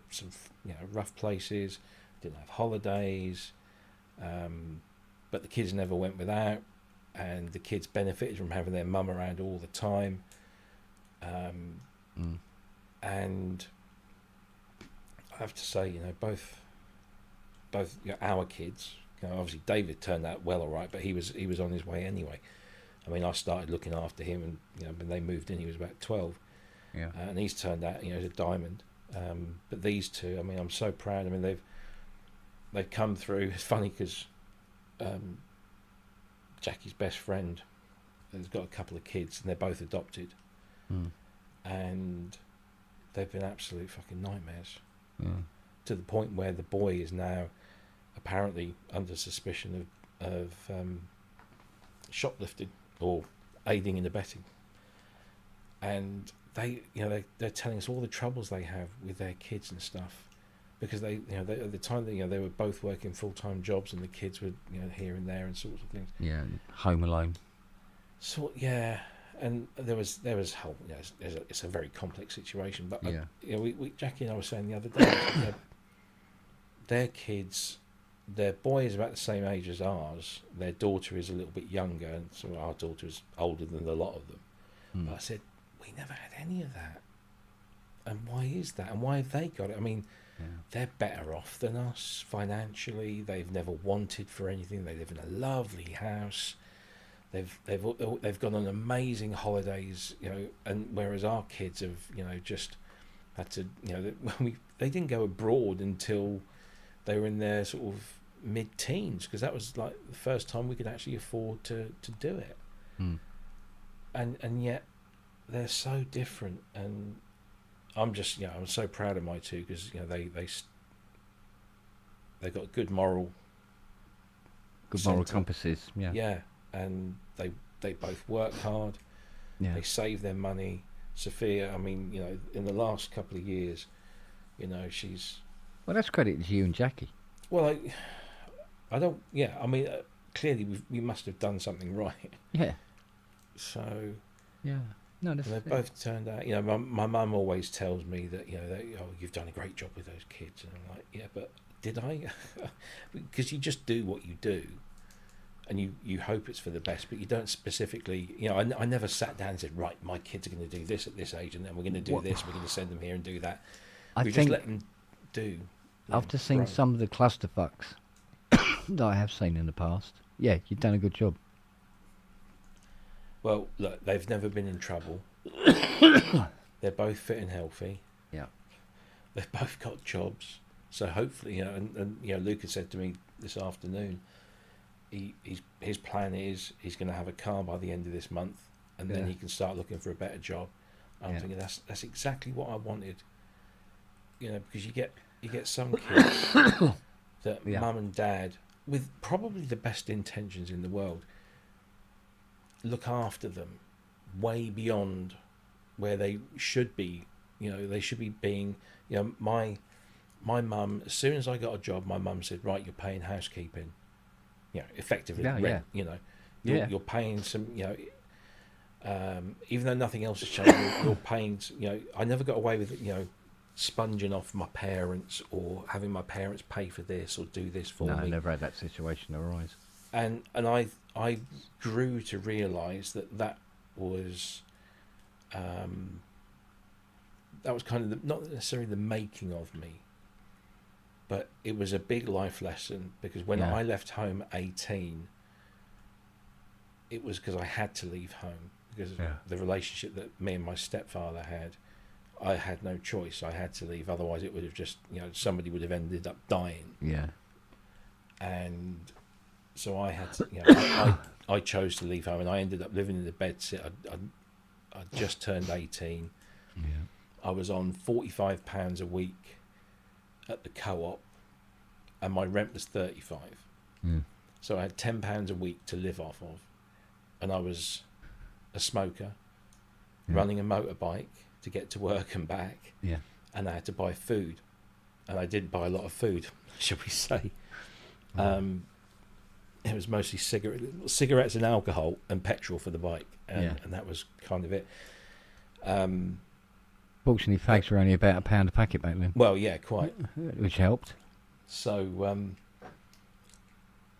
you know, rough places. Didn't have holidays, but the kids never went without, and the kids benefited from having their mum around all the time. And I have to say, you know, both you know, our kids. You know, obviously David turned out well, all right, but he was on his way anyway. I mean, I started looking after him, and you know, when they moved in, he was about 12, and he's turned out, you know, as a diamond. But these two, I mean, I'm so proud. I mean, they've come through. It's funny because Jackie's best friend has got a couple of kids, and they're both adopted, and they've been absolute fucking nightmares. To the point where the boy is now apparently under suspicion of shoplifting or aiding and abetting, and they're telling us all the troubles they have with their kids and stuff, because they, you know, at the time they were both working full-time jobs, and the kids were, you know, here and there and sorts of things. Yeah, home alone. So yeah, and there was whole, you know, it's a very complex situation. But Yeah. You know, we Jackie and I were saying the other day, you know, their kids, their boy is about the same age as ours. Their daughter is a little bit younger, and so our daughter is older than a lot of them. But I said, we never had any of that. And why is that? And why have they got it? I mean, they're better off than us financially. They've never wanted for anything. They live in a lovely house. They've gone on amazing holidays, you know. And whereas our kids have, you know, just had to, you know, they didn't go abroad until they were in their sort of mid-teens, because that was like the first time we could actually afford to do it. And yet they're so different, and I'm just, you know, I'm so proud of my two, because, you know, they got good moral compasses. Yeah, and they both work hard. Yeah. They save their money. Sophia, I mean, you know, in the last couple of years, you know, she's, Well, that's credit to you and Jackie. well, I don't, yeah, I mean, clearly we must have done something right. Yeah. So Yeah. No, that's they both turned out, you know, my mum always tells me that, you know, oh, you've done a great job with those kids, and I'm like, yeah, but did I? Because you just do what you do, and you hope it's for the best, but you don't specifically, you know, I never sat down and said, right, my kids are going to do this at this age, and then we're going to do this, we're going to send them here and do that. We just let them do. After seeing some of the clusterfucks that I have seen in the past, yeah, you've done a good job. Well, look, they've never been in trouble. They're both fit and healthy. Yeah. They've both got jobs. So hopefully, you know, and you know, Lucas said to me this afternoon, his plan is he's going to have a car by the end of this month, and then he can start looking for a better job. I'm thinking that's exactly what I wanted. You know, because you get some kids that mum and dad, with probably the best intentions in the world, look after them way beyond where they should be. You know, they should be being, you know, my mum, as soon as I got a job, my mum said, right, you're paying housekeeping, you know, effectively rent, you know, you're paying some, you know, even though nothing else has changed, you're paying, you know, I never got away with, you know, sponging off my parents or having my parents pay for this or do this for me. No, I never had that situation arise. And I grew to realise that was kind of not necessarily the making of me, but it was a big life lesson, because when I left home at 18, it was because I had to leave home, because of the relationship that me and my stepfather had. I had no choice. I had to leave, otherwise it would have just, you know, somebody would have ended up dying. Yeah. And so I had to, you know, I chose to leave home, and I ended up living in the bedsit. I just turned 18. Yeah. I was on £45 a week at the co-op, and my rent was 35. Mm. So I had £10 a week to live off of, and I was a smoker, Yeah. running a motorbike to get to work and back, Yeah. and I had to buy food, and I did buy a lot of food, shall we say. It was mostly cigarettes and alcohol and petrol for the bike, and that was kind of it. Fortunately, fags were only about £1 a packet back then, Well, yeah, quite. which helped. So,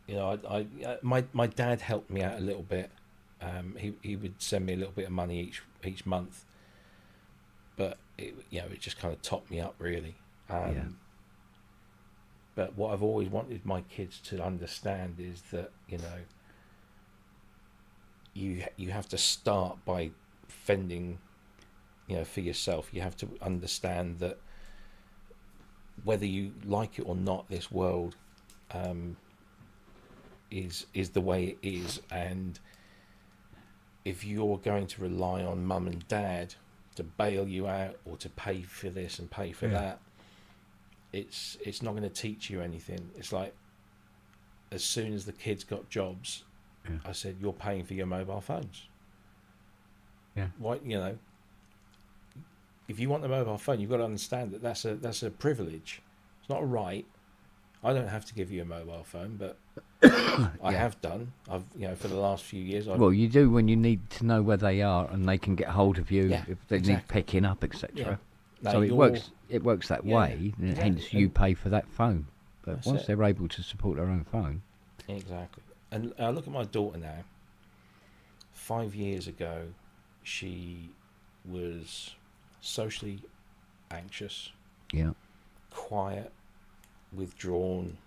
you know, my dad helped me out a little bit. He would send me a little bit of money each month, but it just kind of topped me up really. But what I've always wanted my kids to understand is that, you know, you have to start by fending, you know, for yourself. You have to understand that whether you like it or not, this world is the way it is, and if you're going to rely on mum and dad to bail you out or to pay for this and pay for that, it's not going to teach you anything. It's like, as soon as the kids got jobs, I said, you're paying for your mobile phones. Yeah. Why, you know, if you want the mobile phone, you've got to understand that that's a privilege. It's not a right. I don't have to give you a mobile phone, but I have done. I've, you know, for the last few years. Well, you do when you need to know where they are and they can get hold of you if they need picking up, etc. Yeah. Now So it works that way. And hence, you pay for that phone. But once they're able to support their own phone, exactly. And I look at my daughter now. 5 years ago, she was socially anxious, quiet, withdrawn,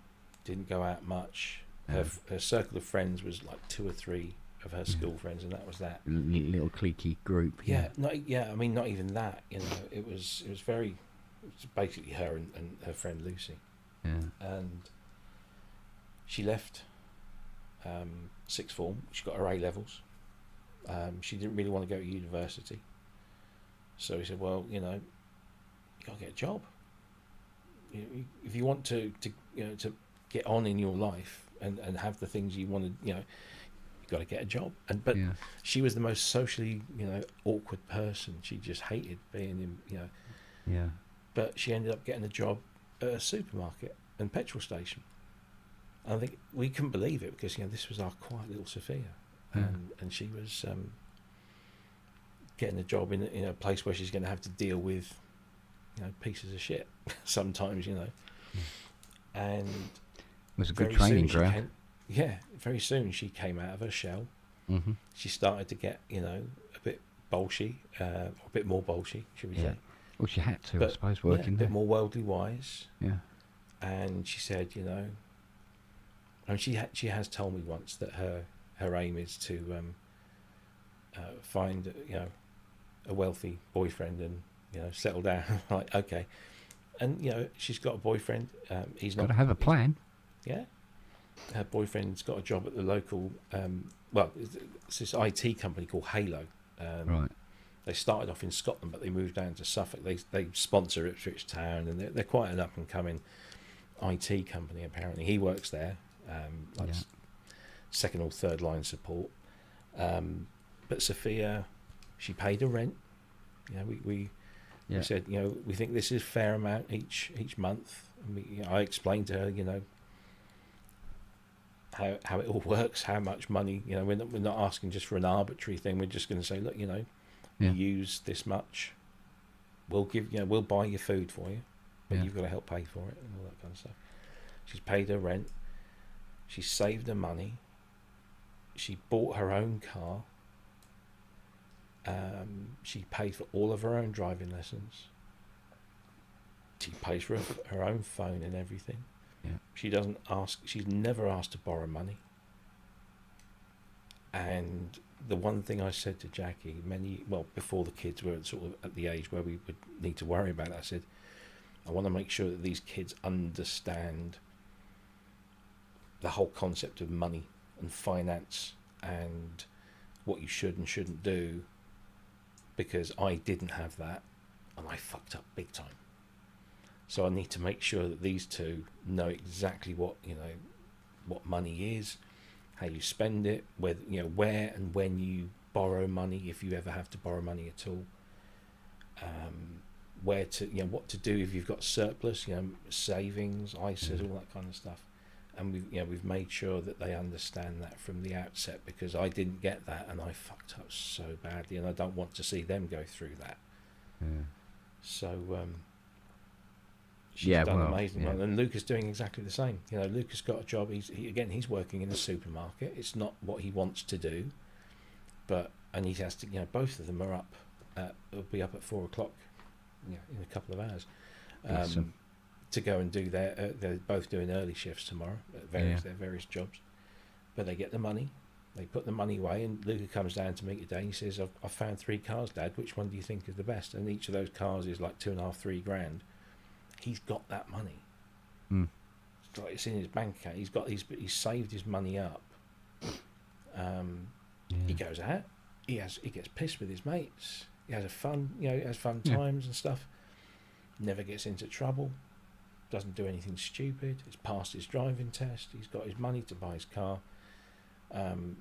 didn't go out much. Her circle of friends was like 2 or 3 of her school friends, and that was that. Little cliquey group. I mean, not even that. You know, it was basically her and her friend Lucy. Yeah. And she left sixth form. She got her A levels. She didn't really want to go to university, so he said, "Well, you know, you got to get a job. If you want to get on in your life and have the things you want to, you know, you got to get a job." But she was the most socially, you know, awkward person. She just hated being in, you know. Yeah. But she ended up getting a job at a supermarket and petrol station. And I think we couldn't believe it because, you know, this was our quiet little Sophia, and she was getting a job in a place where she's going to have to deal with, you know, pieces of shit sometimes, you know. And it was a good training ground. Very soon she came out of her shell. Mm-hmm. She started to get, you know, a bit bolshy, or a bit more bolshy, should we say? Well, she had to, I suppose, working a there. bit more worldly wise. Yeah. And she said, you know, and she has told me once that her aim is to find, you know, a wealthy boyfriend and, you know, settle down. Like, okay. And, you know, she's got a boyfriend. He's got to have a plan. Yeah. Her boyfriend's got a job at the local, it's this IT company called Halo. Right. They started off in Scotland, but they moved down to Suffolk. They sponsor Ipswich Town, and they're quite an up and coming IT company. Apparently, he works there, second or third line support. But Sophia, she paid her rent. You know, we said, you know, we think this is fair amount each month. And I explained to her, you know, how it all works, how much money. You know, we're not asking just for an arbitrary thing. We're just going to say, look, you know. You use this much, we'll give, you know, we'll buy your food for you, but you've got to help pay for it and all that kind of stuff. She's paid her rent, she saved her money, she bought her own car, she paid for all of her own driving lessons, she pays for her own phone and everything. She's never asked to borrow money. And the one thing I said to Jackie before the kids were sort of at the age where we would need to worry about it, I said, I want to make sure that these kids understand the whole concept of money and finance and what you should and shouldn't do, because I didn't have that and I fucked up big time. So I need to make sure that these two know exactly what, you know, what money is, how you spend it, where and when you borrow money, if you ever have to borrow money at all, where to, what to do if you've got surplus, savings, ISAs, all that kind of stuff. And we've made sure that they understand that from the outset, because I didn't get that and I fucked up so badly, and I don't want to see them go through that. Yeah. So she's done amazing. Yeah. And Luke is doing exactly the same. Luke has got a job. He's working in a supermarket. It's not what he wants to do, and he has to. Both of them are up. Will be up at 4 o'clock. In a couple of hours. To go and do they're both doing early shifts tomorrow at their various jobs, but they get the money. They put the money away, and Luca comes down to me today and he says, I've found 3 cars, Dad. Which one do you think is the best? And each of those cars is like 2.5, 3 grand. He's got that money. It's in his bank account. He's saved his money up. He goes out. He gets pissed with his mates. He has fun times and stuff. Never gets into trouble. Doesn't do anything stupid. He's passed his driving test. He's got his money to buy his car. And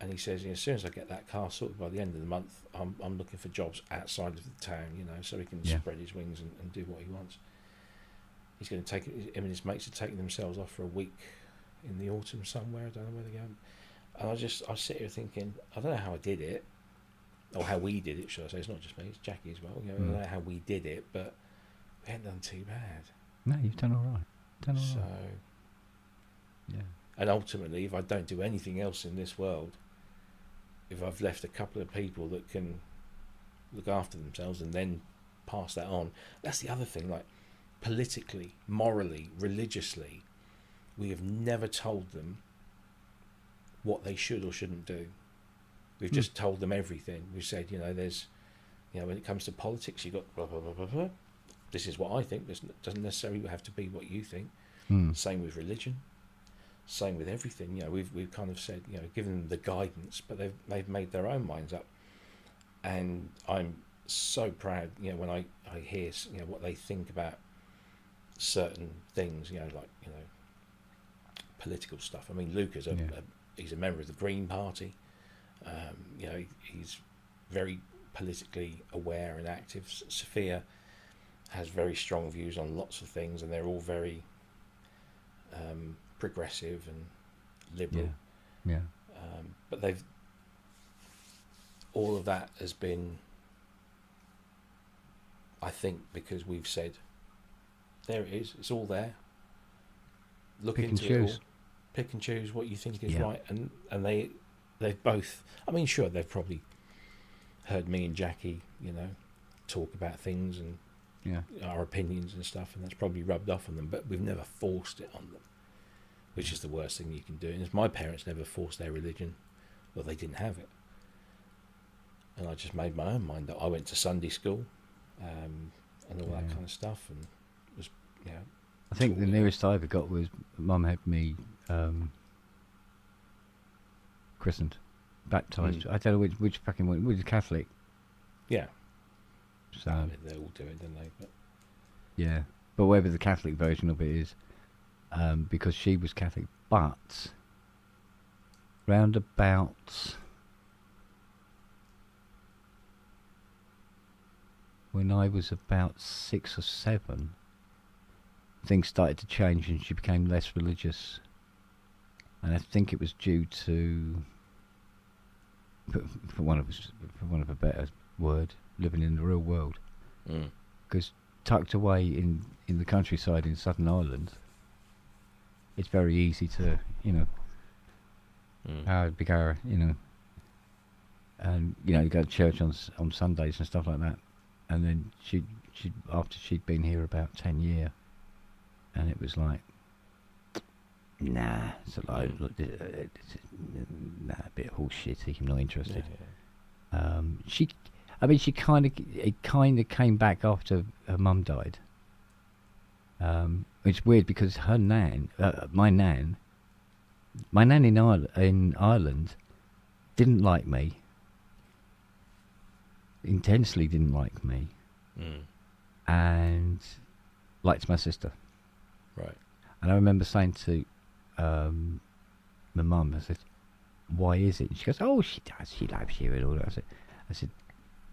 he says, as soon as I get that car sorted by the end of the month, I'm looking for jobs outside of the town, so he can spread his wings and do what he wants. He's going to him and his mates are taking themselves off for a week in the autumn somewhere. I don't know where they're going. And I sit here thinking, I don't know how I did it, or how we did it, should I say. It's not just me, it's Jackie as well. I don't know how we did it, but we haven't done too bad. No, you've done all right. So, yeah. And ultimately, if I don't do anything else in this world, if I've left a couple of people that can look after themselves and then pass that on, that's the other thing. Like, politically, morally, religiously, we have never told them what they should or shouldn't do. We've just told them everything. We've said, there's, when it comes to politics, you've got blah, blah, blah, blah, blah. This is what I think. This doesn't necessarily have to be what you think. Same with religion. Same with everything. We've kind of said, given them the guidance, but they've made their own minds up. And I'm so proud, when I hear, what they think about certain things, political stuff. I mean, Luke is he's a member of the Green Party. He's very politically aware and active. Sophia has very strong views on lots of things, and they're all very progressive and liberal. But all of that has been, I think, because we've said, there it is, it's all there. Look into it all. Pick and choose what you think is right, and they've both. I mean, sure, they've probably heard me and Jackie, talk about things and our opinions and stuff, and that's probably rubbed off on them. But we've never forced it on them, which is the worst thing you can do. And my parents never forced their religion, well, they didn't have it, and I just made my own mind up. I went to Sunday school, and all that kind of stuff, and was I think the nearest I ever got was Mum had me christened, baptised. I don't know which fucking one. Which Catholic. Yeah. So I mean, they all do it, don't they? But yeah, but whatever the Catholic version of it is, because she was Catholic, but round about when I was about 6 or 7. Things started to change and she became less religious, and I think it was due to, for want of a better word, living in the real world. Because tucked away in the countryside in Southern Ireland, it's very easy to go, and you go to church on Sundays and stuff like that, and then she after she'd been here about 10 years. And it was like, nah, it's a load, a bit of horse shit. I'm not interested. She kind of came back after her mum died. It's weird because her nan, my nan in Ireland, didn't like me. Intensely didn't like me, and liked my sister. Right. And I remember saying to my mum. I said, why is it? And she goes, oh, she does. She loves you and all that. I said,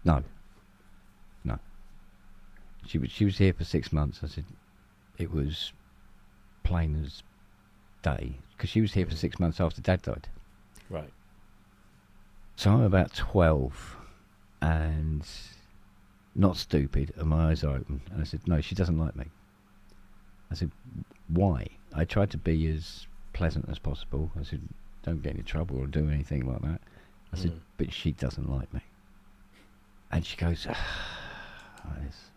no. She was here for 6 months. I said, it was plain as day. Because she was here for 6 months after Dad died. Right. So I'm about 12 and not stupid, and my eyes are open. And I said, no, she doesn't like me. I said, why? I tried to be as pleasant as possible. I said, don't get into trouble or do anything like that. I said, but she doesn't like me. And she goes, like this.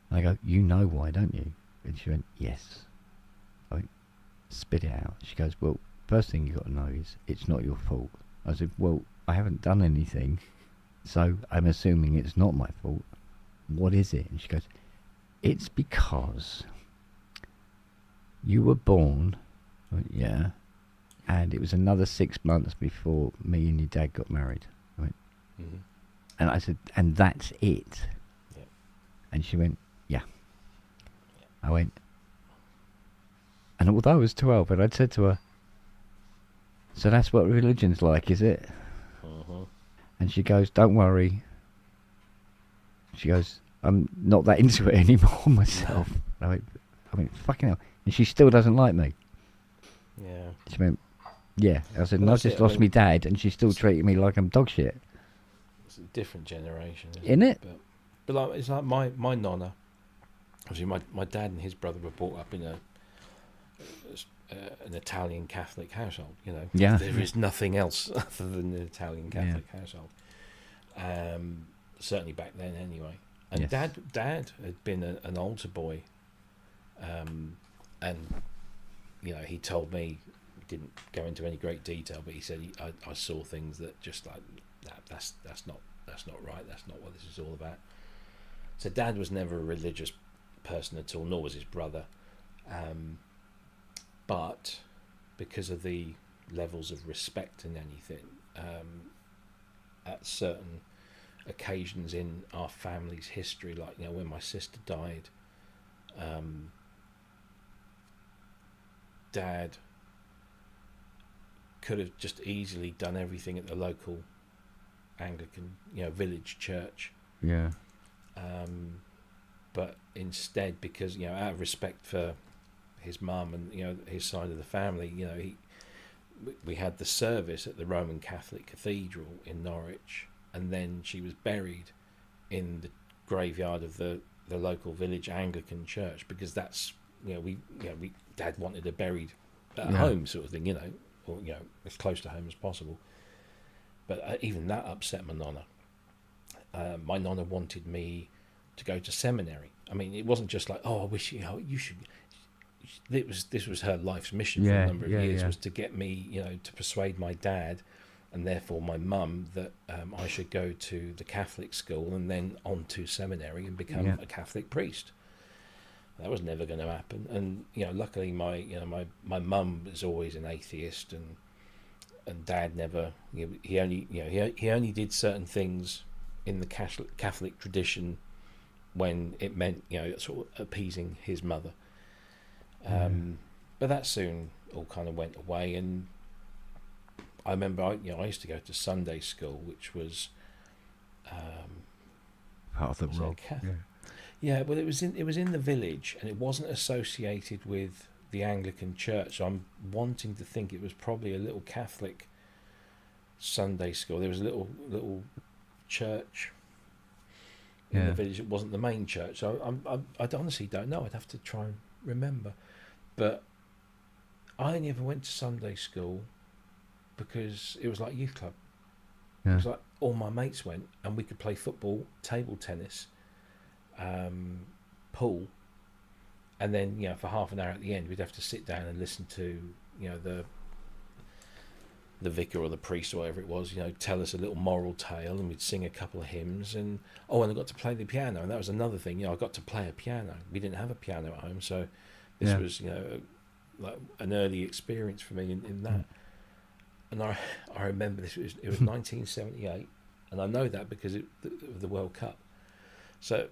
And I go, you know why, don't you? And she went, yes. I went, spit it out. She goes, well, first thing you got to know is it's not your fault. I said, well, I haven't done anything, so I'm assuming it's not my fault. What is it? And she goes, it's because you were born. I went, yeah. And it was another 6 months before me and your dad got married. I went, and I said, and that's it. Yeah. And she went, yeah. I went, and although I was 12, and I'd said to her, so that's what religion's like, is it? And she goes, don't worry. She goes, I'm not that into it anymore myself. I went, fucking hell. And she still doesn't like me. Yeah. She went, yeah. I said, Well, and I that's just it, I lost mean, me dad, and she's still treating me like I'm dog shit. It's a different generation, Isn't it? But like, it's like my nonna. Obviously, my dad and his brother were brought up in an Italian Catholic household. You know, Yeah. there is nothing else other than an Italian Catholic household. Certainly back then, anyway. And Yes. Dad had been an altar boy, and you know, he told me, didn't go into any great detail, but he said I saw things that just like that's not right. That's not what this is all about. So Dad was never a religious person at all, nor was his brother. But because of the levels of respect and anything, at certain occasions in our family's history, like, you know, when my sister died, Dad could have just easily done everything at the local Anglican, you know, village church. Yeah. But instead, because, you know, out of respect for his mum and, you know, his side of the family, you know, we had the service at the Roman Catholic Cathedral in Norwich, and then she was buried in the graveyard of the local village Anglican church, because that's, you know, Dad wanted her buried at home, sort of thing, you know, or, you know, as close to home as possible. But even that upset my nonna. My nonna wanted me to go to seminary. I mean, it wasn't just like, oh, I wish you should. This was her life's mission for a number of years, was to get me, you know, to persuade my dad, and therefore my mum, that I should go to the Catholic school and then on to seminary and become a Catholic priest. That was never going to happen. And, you know, luckily my mum was always an atheist, and Dad never. You know, he only did certain things in the Catholic tradition when it meant, you know, sort of appeasing his mother. But that soon all kind of went away, and I remember I used to go to Sunday school, which was Part of the role. Yeah, well, it was in the village, and it wasn't associated with the Anglican church. So I'm wanting to think it was probably a little Catholic Sunday school. There was a little church in the village. It wasn't the main church. So I honestly don't know. I'd have to try and remember. But I only ever went to Sunday school because it was like youth club. It was like all my mates went, and we could play football, table tennis, pool, and then, you know, for half an hour at the end we'd have to sit down and listen to, you know, the vicar or the priest or whatever it was, you know, tell us a little moral tale, and we'd sing a couple of hymns, and I got to play the piano, and that was another thing, you know, I got to play a piano. We didn't have a piano at home, so this was, you know, like an early experience for me in that. And I remember it was 1978, and I know that because of the World Cup. So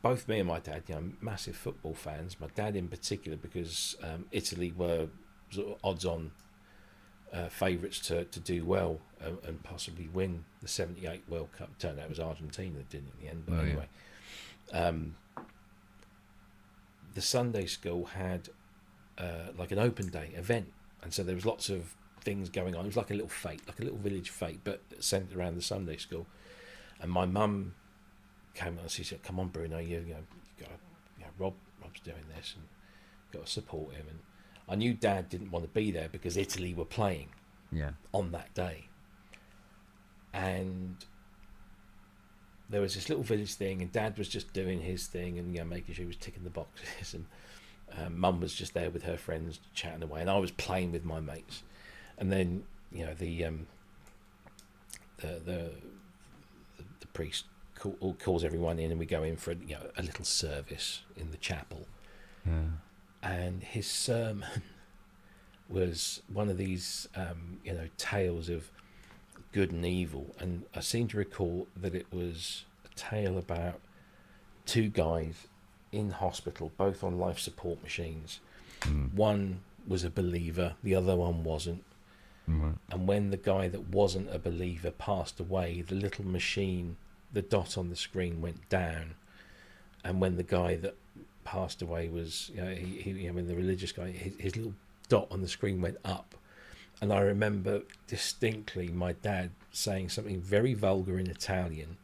both me and my dad, you know, massive football fans. My dad in particular, because Italy were sort of odds-on favourites to do well and possibly win the '78 World Cup. Turned out it was Argentina that did in the end, but anyway. The Sunday school had like an open day event, and so there was lots of things going on. It was like a little fete, like a little village fete, but centred around the Sunday school. And my mum came on and she said, "Come on, Bruno, you got to, Rob's doing this, and got to support him." And I knew Dad didn't want to be there because Italy were playing on that day, and there was this little village thing, and Dad was just doing his thing and making sure he was ticking the boxes, and Mum was just there with her friends chatting away, and I was playing with my mates. And then the priest calls everyone in, and we go in for a little service in the chapel. And his sermon was one of these tales of good and evil, and I seem to recall that it was a tale about two guys in hospital, both on life support machines. One was a believer, the other one wasn't. And when the guy that wasn't a believer passed away, the little machine, the dot on the screen went down, and when the guy that passed away was when the religious guy, his little dot on the screen went up. And I remember distinctly my dad saying something very vulgar in Italian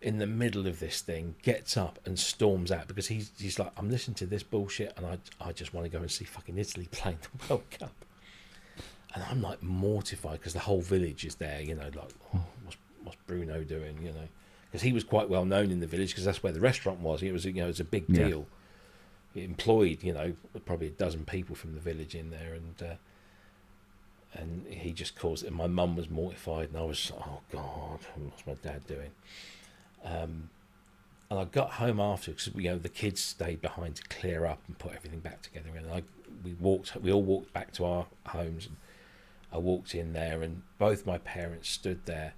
in the middle of this thing, gets up and storms out because he's like, "I'm listening to this bullshit, and I just want to go and see fucking Italy playing the World Cup." And I'm like mortified because the whole village is there, like, "Oh, what's Bruno doing?" Because he was quite well known in the village because that's where the restaurant was. It was it was a big deal. It employed probably a dozen people from the village in there, and he just caused it. And my mum was mortified, and I was, "Oh God, what's my dad doing?" And I got home after because the kids stayed behind to clear up and put everything back together. And we all walked back to our homes, and I walked in there, and both my parents stood there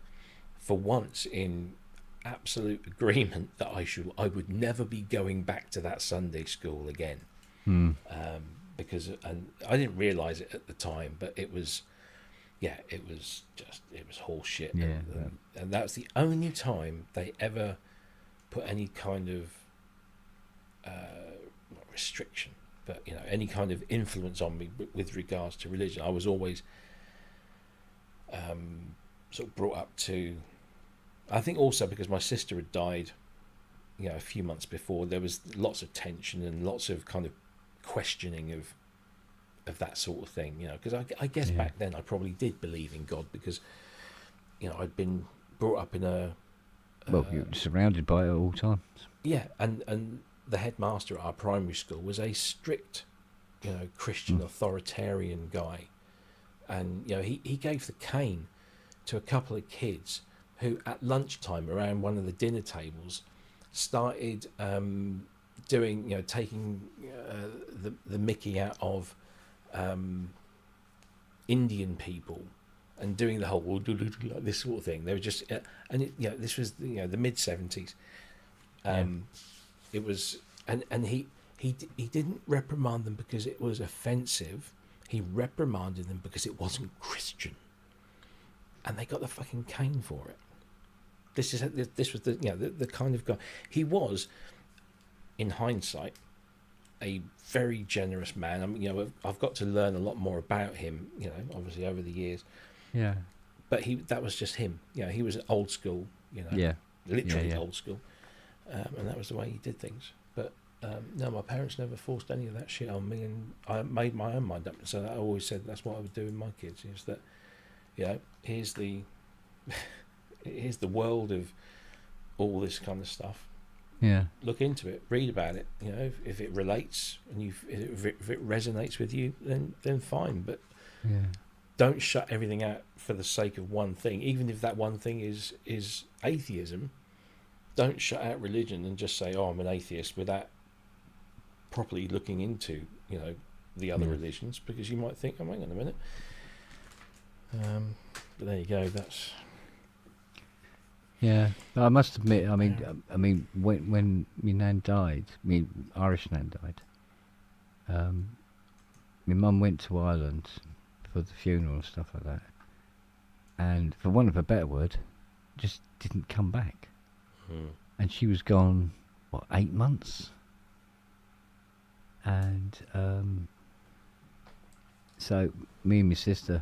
for once in absolute agreement that I would never be going back to that Sunday school again. Because, and I didn't realise it at the time, but it was horse shit. And that was the only time they ever put any kind of not restriction, but any kind of influence on me with regards to religion. I was always sort of brought up to, I think also because my sister had died a few months before, there was lots of tension and lots of kind of questioning of that sort of thing, because I guess back then I probably did believe in God because I'd been brought up in a well, you're surrounded by it at all times. And the headmaster at our primary school was a strict Christian authoritarian guy, and he gave the cane to a couple of kids who at lunchtime around one of the dinner tables started doing taking the mickey out of Indian people and doing the whole like this sort of thing. They were just and this was the mid 70s. It was and he didn't reprimand them because it was offensive. He reprimanded them because it wasn't Christian, and they got the fucking cane for it. This was the kind of guy he was. In hindsight, a very generous man. I mean, I've got to learn a lot more about him. Obviously over the years. Yeah. But that was just him. He was old school. Literally old school, and that was the way he did things. But no, my parents never forced any of that shit on me, and I made my own mind up. So I always said that's what I would do with my kids. Is that, here's the world of all this kind of stuff. Yeah. Look into it, read about it. If it relates and if it resonates with you, then fine. But don't shut everything out for the sake of one thing, even if that one thing is atheism. Don't shut out religion and just say, "Oh, I'm an atheist," without properly looking into the other religions, because you might think, "Oh, hang on a minute." But there you go. That's. Yeah, I must admit. I mean, when my nan died, Irish nan died. My mum went to Ireland for the funeral and stuff like that. And for want of a better word, just didn't come back. And she was gone, what, 8 months? And so me and my sister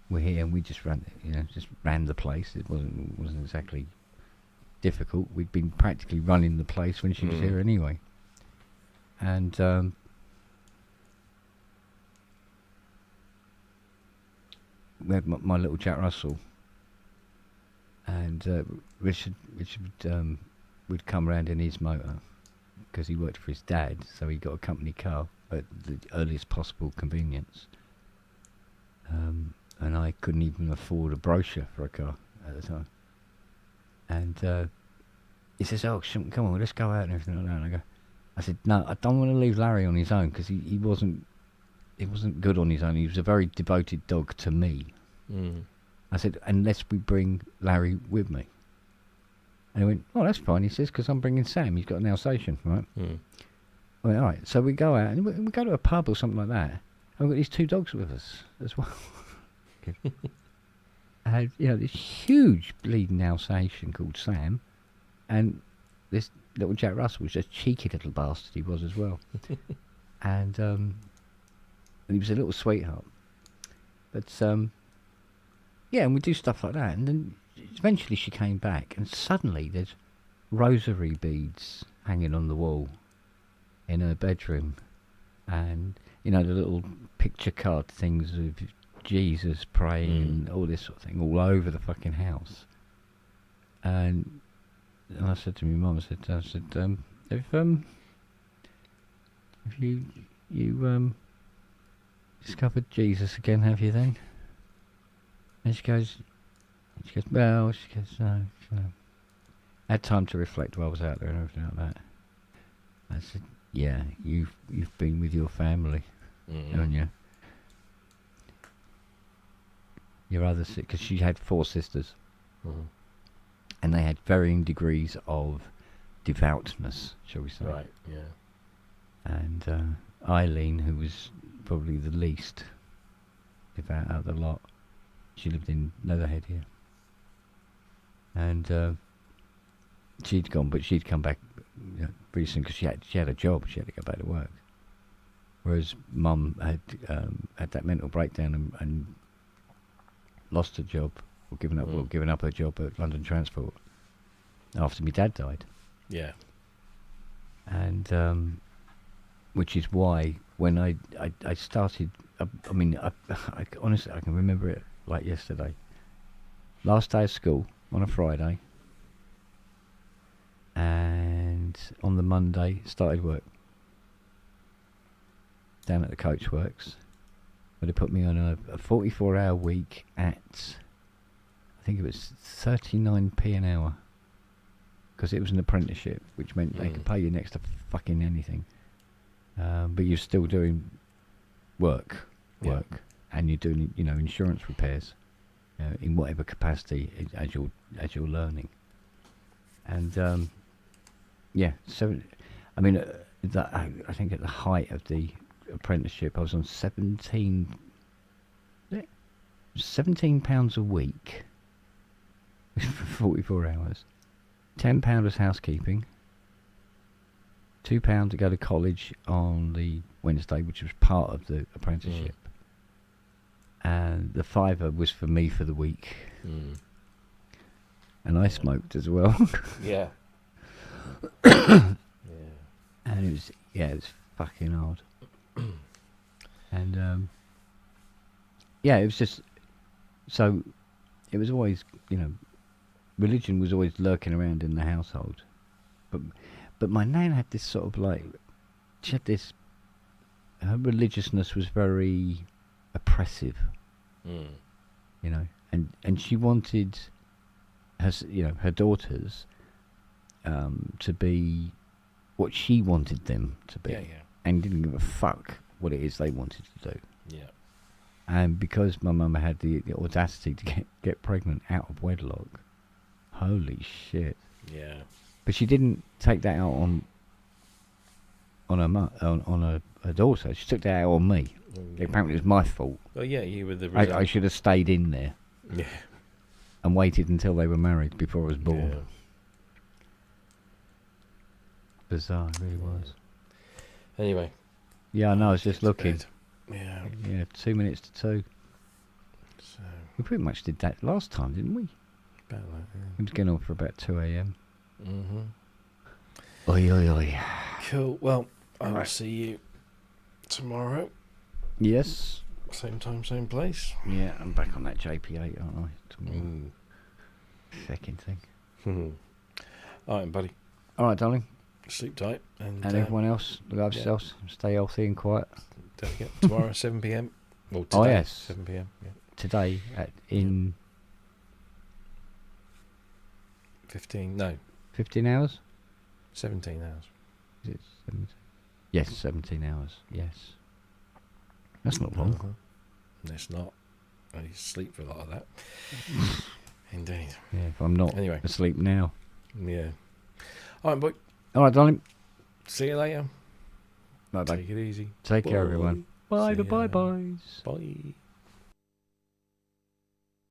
were here, and we just ran the place. It wasn't exactly difficult. We'd been practically running the place when she was here anyway. And we had my little Jack Russell, and Richard would come round in his motor because he worked for his dad, so he got a company car at the earliest possible convenience. And I couldn't even afford a brochure for a car at the time. And he says, "Oh, come on, let's go out and everything like that." And I said, "No, I don't want to leave Larry on his own because he wasn't good on his own. He was a very devoted dog to me." I said, "Unless we bring Larry with me." And he went, "Oh, that's fine." He says, "Because I'm bringing Sam. He's got an Alsatian, right?" I went, "All right." So we go out and we go to a pub or something like that. And we've got these 2 dogs with us as well. And this huge bleeding Alsatian called Sam, and this little Jack Russell was just a cheeky little bastard he was as well. And he was a little sweetheart. But and we do stuff like that. And then eventually she came back, and suddenly there's rosary beads hanging on the wall in her bedroom, and the little picture card things of Jesus praying and all this sort of thing all over the fucking house. And I said to my mum, I said, have you discovered Jesus again, have you then? And she goes, no. I had time to reflect while I was out there and everything like that. I said, yeah, you've been with your family, haven't you? Your other because she had 4 sisters, and they had varying degrees of devoutness, shall we say? Right. Yeah. And Eileen, who was probably the least devout out of the lot, she lived in Leatherhead here, and she'd gone, but she'd come back pretty soon because she had a job. She had to go back to work. Whereas Mum had that mental breakdown and lost her job, or given up her job at London Transport after my dad died. Yeah. And which is why when I started, I honestly I can remember it like yesterday. Last day of school on a Friday, and on the Monday started work down at the Coachworks. But they put me on a 44-hour week at, I think it was 39p an hour, because it was an apprenticeship, which meant they could pay you next to fucking anything. But you're still doing work, and you're doing insurance repairs in whatever capacity as you're learning. And so I mean, I think at the height of the apprenticeship I was on £17 a week for 44 hours. £10 was housekeeping, £2 to go to college on the Wednesday, which was part of the apprenticeship, and the £5 was for me for the week. And I smoked as well. Yeah. And it was fucking hard. And it was just, so it was always, religion was always lurking around in the household. But my nan had this sort of like, she had this, her religiousness was very oppressive, and she wanted her daughters to be what she wanted them to be, and didn't give a fuck what it is they wanted to do. Yeah. And because my mum had the audacity to get pregnant out of wedlock, holy shit. Yeah. But she didn't take that out on her daughter. She took that out on me. Apparently it was my fault. Oh yeah, you were the I result. should have stayed in there Yeah. and waited until they were married before I was born. Yeah. Bizarre, it really was. Anyway. Yeah, I know, I was just get to looking. bed. Yeah. Yeah, 2 minutes to 2. So We pretty much did that last time, didn't we? about that. We was getting on for about 2 a.m. Yeah. Mhm. Oi, oi, oi. Cool. Well, I will Right. see you tomorrow. Yes. Same time, same place. Yeah, I'm back on that JP8, aren't I? Tomorrow. Second thing. All right, buddy. All right, darling. Sleep tight. And And everyone else, look after yeah. yourselves. Stay healthy and quiet. don't forget, tomorrow, 7 p.m. Well, today, Oh, yes. 7 p.m. Yeah. Today in 15 hours? 17 hours. Is it 17? Yes, 17 hours. Yes. That's not long. And it's not. I sleep for a lot of that. Indeed. Yeah, if I'm not Anyway. asleep now. Yeah. All right, boy. All right, darling. See you later. Bye bye. Take it easy. Take care, Bye. everyone. Bye, See bye, ya. byes. Bye.